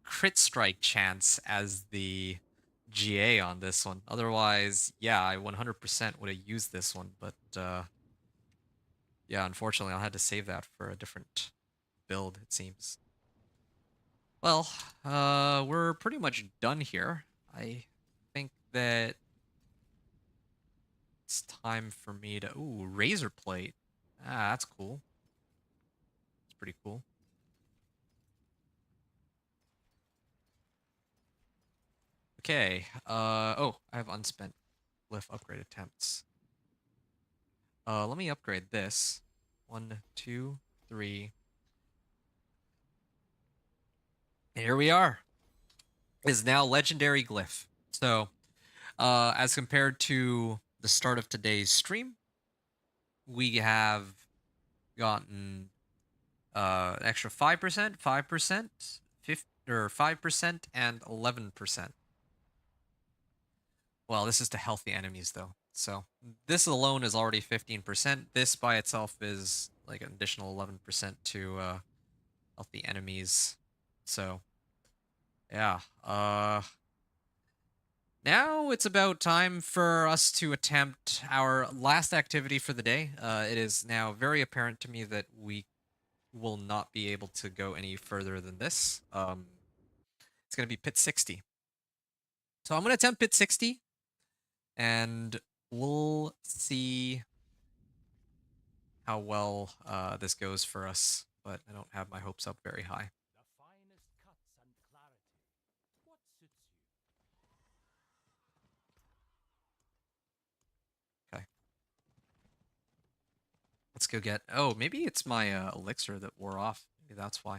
crit strike chance as the GA on this one. Otherwise, yeah, I 100% would have used this one, but yeah, unfortunately, I had to save that for a different build, it seems. Well, we're pretty much done here. I think that it's time for me to... Ooh, razor plate. Ah, that's cool. It's pretty cool. Okay, oh, I have unspent glyph upgrade attempts. Let me upgrade this. 1, 2, 3. Here we are. Is now legendary glyph. So, as compared to the start of today's stream, we have gotten an extra 5%, 5%, 50, or 5%, and 11%. Well, this is to healthy enemies, though. So this alone is already 15%. This by itself is like an additional 11% to healthy enemies. So, yeah. Now it's about time for us to attempt our last activity for the day. It is now very apparent to me that we will not be able to go any further than this. It's going to be pit 60. So I'm going to attempt pit 60, and we'll see how well this goes for us. But I don't have my hopes up very high. The finest cuts and clarity. What suits you? Okay. Let's go get... Oh, maybe it's my elixir that wore off. Maybe that's why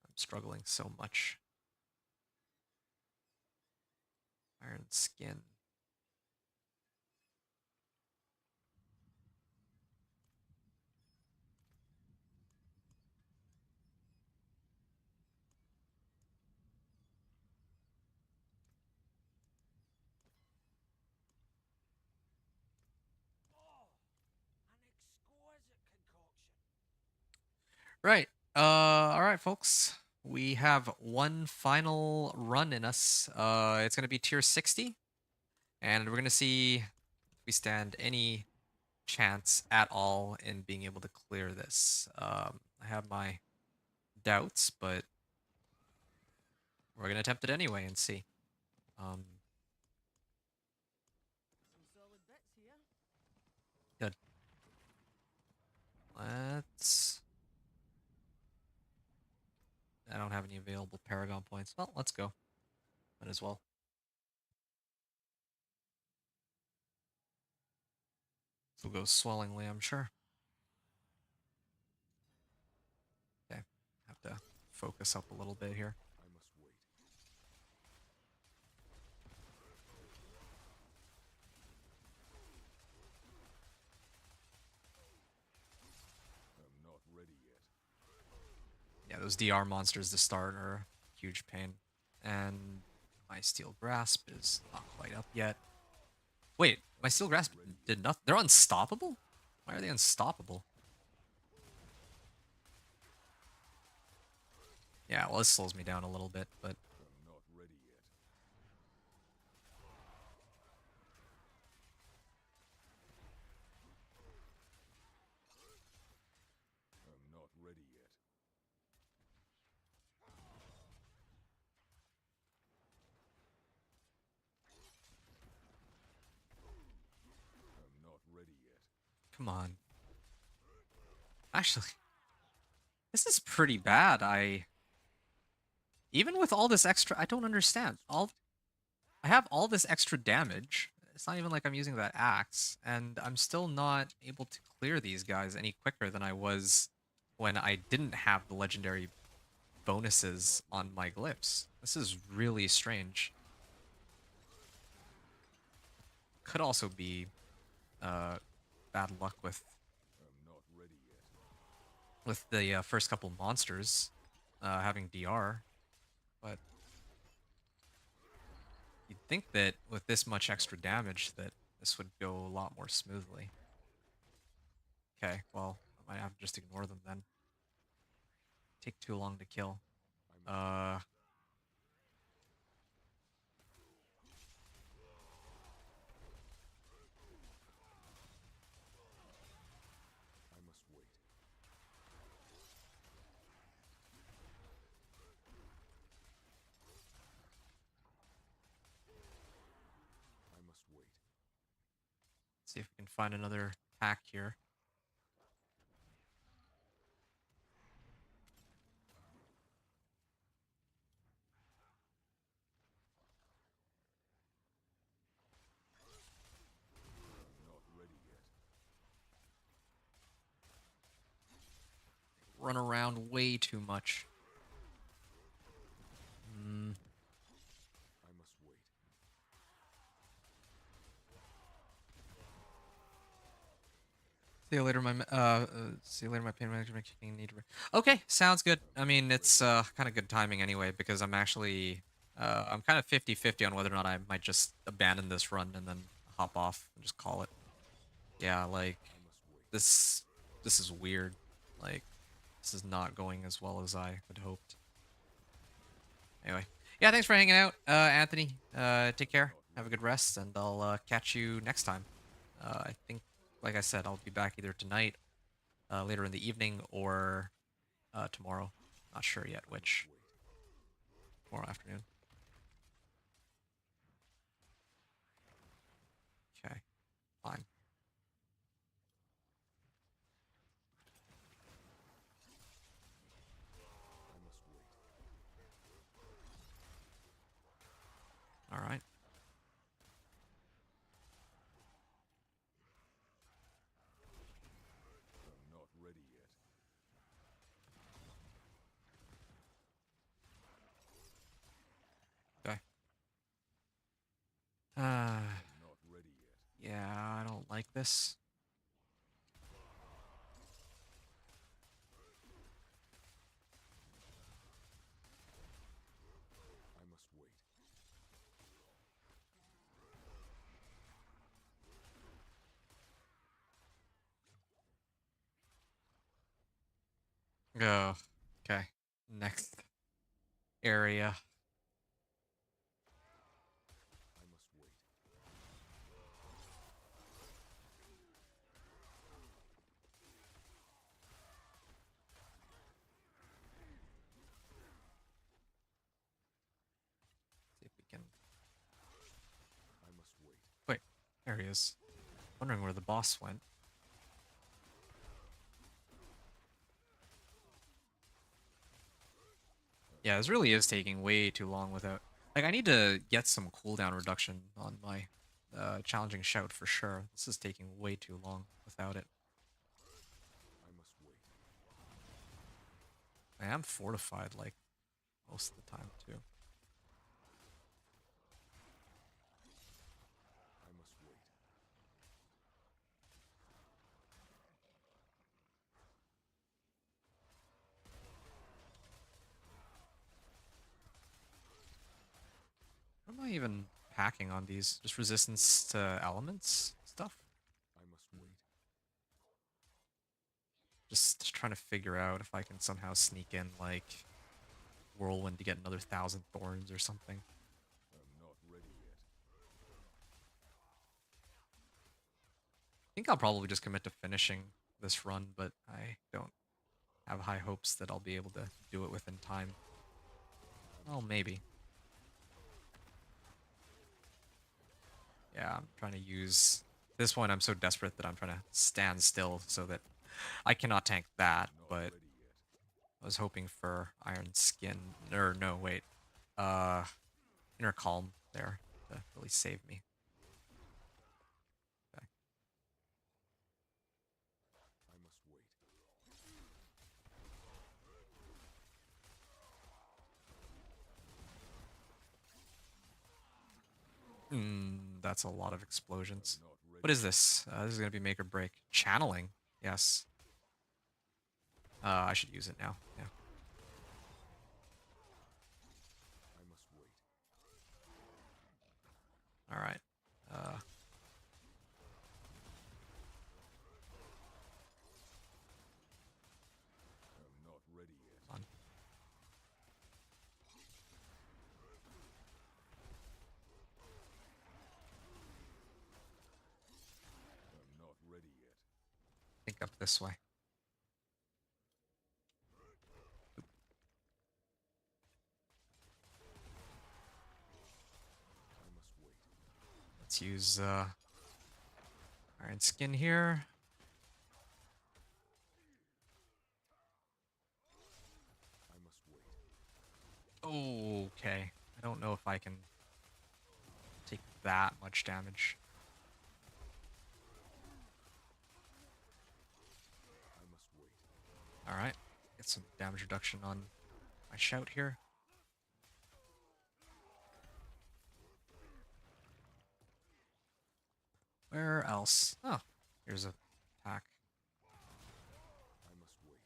I'm struggling so much. Iron skin. Oh, an exquisite concoction. Right. All right, folks. We have one final run in us. It's going to be tier 60, and we're going to see if we stand any chance at all in being able to clear this. I have my doubts, but we're going to attempt it anyway and see. Um, Some solid bits here. Good. Let's... I don't have any available Paragon points. Well, let's go. Might as well. This will go swellingly, I'm sure. Okay. Have to focus up a little bit here. I must wait. I'm not ready yet. Yeah, those DR monsters to start are a huge pain. And my Steel Grasp is not quite up yet. Wait, my Steel Grasp did nothing. They're unstoppable? Why are they unstoppable? Yeah, well, this slows me down a little bit, but... I'm not ready yet. I'm not ready yet. I'm not ready yet. come on. Actually, this is pretty bad. Even with all this extra... I don't understand. I have all this extra damage. It's not even like I'm using that axe, and I'm still not able to clear these guys any quicker than I was when I didn't have the legendary bonuses on my glyphs. This is really strange. Could also be bad luck with I'm not ready yet. the first couple monsters having DR, but you'd think that with this much extra damage that this would go a lot more smoothly. Okay, well, I might have to just ignore them then. Take too long to kill. Uh, I must wait. I must wait. see if we can find another hack here. I'm not ready yet. Run around way too much. I must wait. See you later, see you later, my pain management kicking need. Okay, sounds good. I mean, it's kind of good timing anyway because I'm actually I'm kind of 50-50 on whether or not I might just abandon this run and then hop off and just call it. Yeah, like I must wait. this is weird. Like this is not going as well as I had hoped. Anyway, yeah, thanks for hanging out, Anthony. Take care. Have a good rest, and I'll catch you next time. I think, like I said, I'll be back either tonight, later in the evening, or tomorrow. Not sure yet which. Wait. tomorrow afternoon. Okay, fine. I must wait. All right. I'm not ready yet. Okay. I'm not ready yet. Yeah, I don't like this. I must wait. Go. Okay. Next area. I must wait. See if we can. I must wait. Wait, there he is. Wondering where the boss went. Yeah, this really is taking way too long without. Like, I need to get some cooldown reduction on my challenging shout for sure. This is taking way too long without it. I must wait. I am fortified, like, most of the time, too. I must wait. What am I even packing on these? Just resistance to elements stuff? I must wait. Just trying to figure out if I can somehow sneak in, like, Whirlwind to get another 1,000 thorns or something. I'm not ready yet. I think I'll probably just commit to finishing this run, but I don't have high hopes that I'll be able to do it within time. Well, maybe. Yeah, I'm trying to use... At this point, I'm so desperate that I'm trying to stand still so that I cannot tank that, Not but ready yet. I was hoping for Iron Skin... Or, no, wait. Inner Calm there to really save me. Okay. I must wait. That's a lot of explosions. I'm not ready. What is this? This is going to be make or break. Channeling. Yes. I should use it now. Yeah. I must wait. All right. I'm not ready yet. On. I'm not ready yet. Think up this way. I must wait. Let's use Iron Skin here. I must wait. Okay. I don't know if I can take that much damage. I must wait. All right. Get some damage reduction on my shout here. Where else? Oh, here's a pack. I must wait.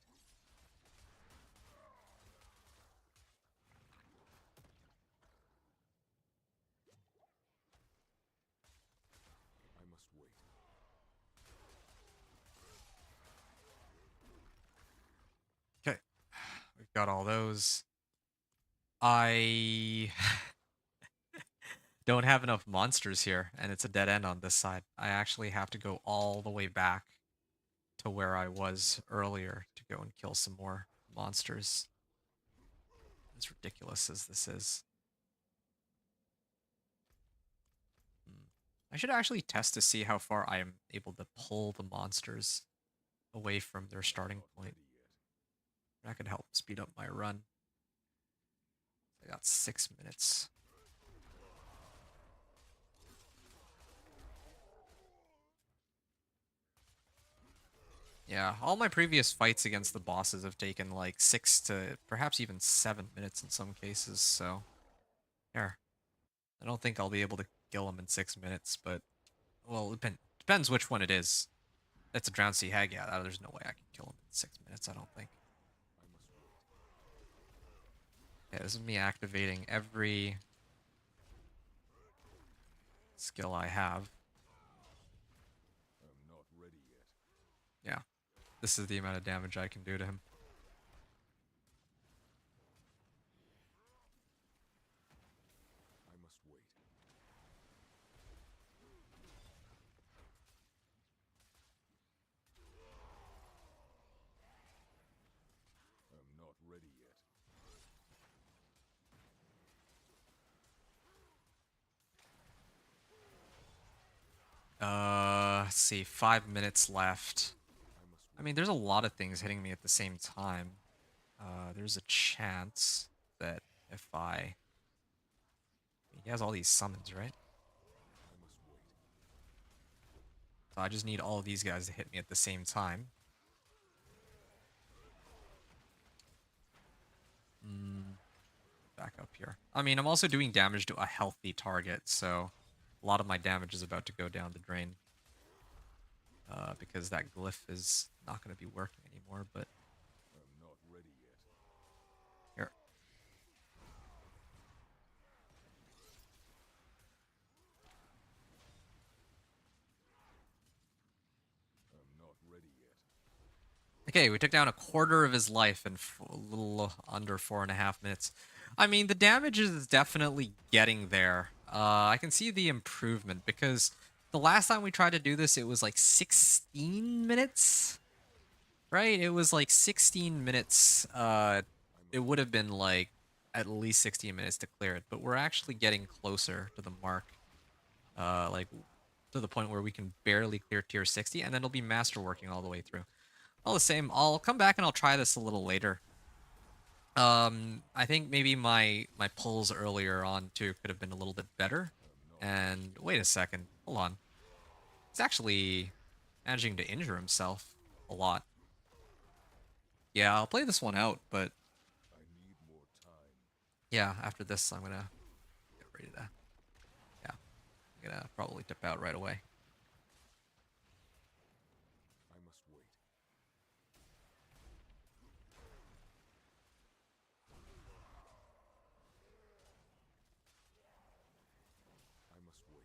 I must wait. Okay. We've got all those. I don't have enough monsters here, and it's a dead end on this side. I actually have to go all the way back to where I was earlier to go and kill some more monsters. as ridiculous as this is. I should actually test to see how far I am able to pull the monsters away from their starting point. That could help speed up my run. I got 6 minutes. Yeah, all my previous fights against the bosses have taken like 6 to perhaps even 7 minutes in some cases, so here. I don't think I'll be able to kill him in 6 minutes, but well, it depends which one it is. That's a Drowned Sea Hag, yeah, there's no way I can kill him in 6 minutes, I don't think. Yeah, this is me activating every skill I have. I'm not ready yet. Yeah, this is the amount of damage I can do to him. I must wait. I'm not ready yet. Let's see, 5 minutes left. I mean, there's a lot of things hitting me at the same time. There's a chance that if he has all these summons, right? I must wait. So I just need all of these guys to hit me at the same time. Back up here. I mean, I'm also doing damage to a healthy target, so a lot of my damage is about to go down the drain. Because that glyph is not going to be working anymore, but I'm not ready yet. here. I'm not ready yet. Okay, we took down a quarter of his life in a little under 4.5 minutes. I mean, the damage is definitely getting there. I can see the improvement because the last time we tried to do this, it was like 16 minutes, right? It was like 16 minutes. It would have been like at least 16 minutes to clear it, but we're actually getting closer to the mark. Like to the point where we can barely clear tier 60, and then it'll be masterworking all the way through. All the same, I'll come back and I'll try this a little later. I think maybe my pulls earlier on too could have been a little bit better. And wait a second, hold on. He's actually managing to injure himself a lot. Yeah, I'll play this one out, but I need more time. yeah, after this I'm gonna get ready to, yeah, I'm gonna probably dip out right away. I must wait. I must wait.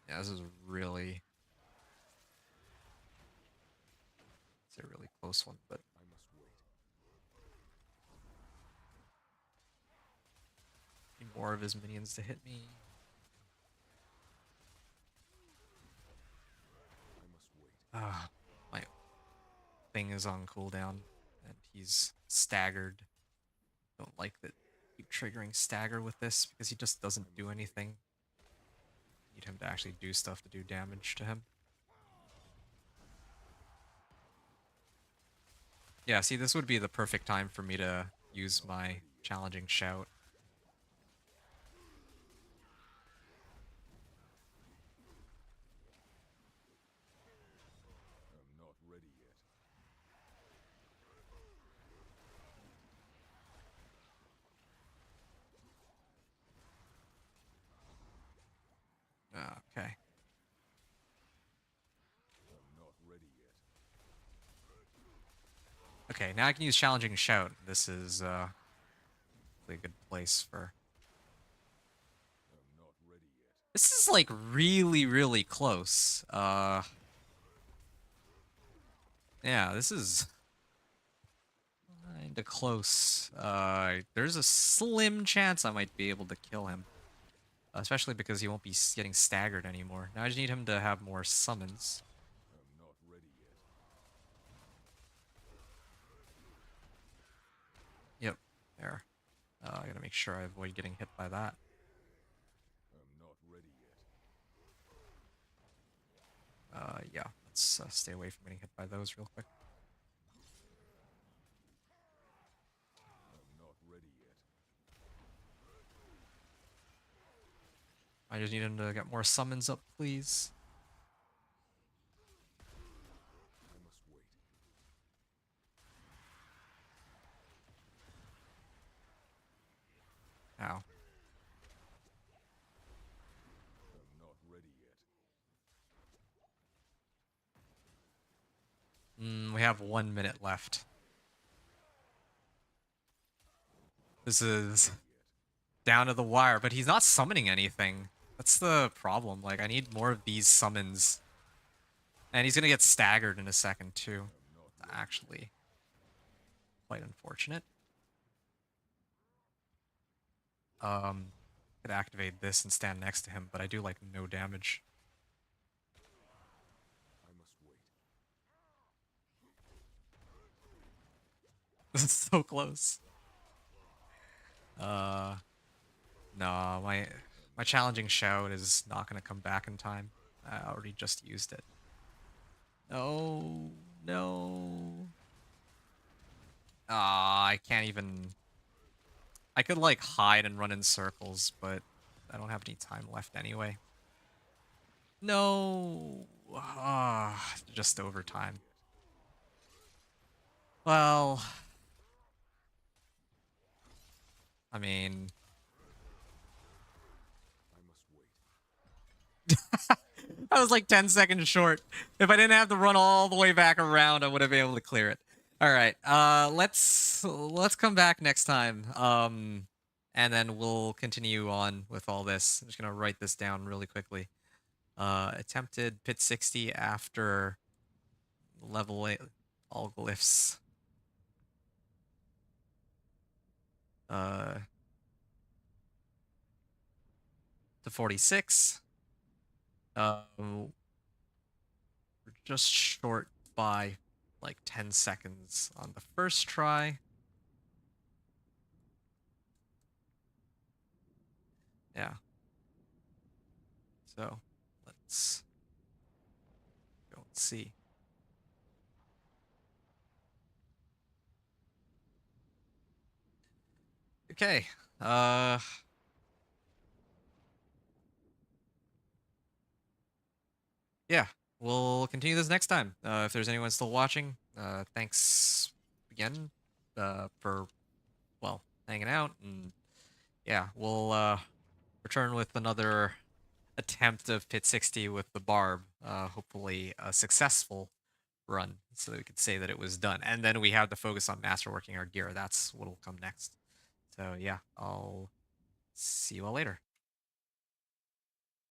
Yeah, this is really, it's a really close one, but I must wait. need more of his minions to hit me. I must wait. Ah, my thing is on cooldown, and he's staggered. Don't like that. Keep triggering stagger with this because he just doesn't do anything. Need him to actually do stuff to do damage to him. Yeah, see, this would be the perfect time for me to use my challenging shout. I'm not ready yet. Okay. I'm not ready yet. Okay, now I can use challenging shout. This is a good place for... I'm not ready yet. This is like really, really close. Yeah, this is kinda close. There's a slim chance I might be able to kill him. Especially because he won't be getting staggered anymore. Now I just need him to have more summons. I'm not ready yet. There. I gotta make sure I avoid getting hit by that. I'm not ready yet. Yeah, let's stay away from getting hit by those real quick. I'm not ready yet. I just need him to get more summons up, please. I must wait. Ow. I'm not ready yet. We have 1 minute left. This is down to the wire, but he's not summoning anything. That's the problem. Like, I need more of these summons. And he's gonna get staggered in a second, too. Actually, quite unfortunate. Could activate this and stand next to him, but I do like no damage. I must wait. This is so close. No, my challenging shout is not gonna come back in time. I already just used it. No, no. I can't even. I could like hide and run in circles, but I don't have any time left anyway. No. Just overtime. Well, I mean, I must wait. I was like 10 seconds short. If I didn't have to run all the way back around, I would have been able to clear it. All right. Let's come back next time. And then we'll continue on with all this. I'm just gonna write this down really quickly. Attempted pit 60 after level 8 all glyphs. To 46. We're just short by like 10 seconds on the first try. Yeah. So let's go and see. Okay. Yeah, we'll continue this next time. If there's anyone still watching, thanks again for, well, hanging out. And yeah, we'll return with another attempt of Pit 60 with the Barb. Hopefully a successful run, so that we could say that it was done. And then we have to focus on masterworking our gear. That's what'll come next. So yeah, I'll see you all later.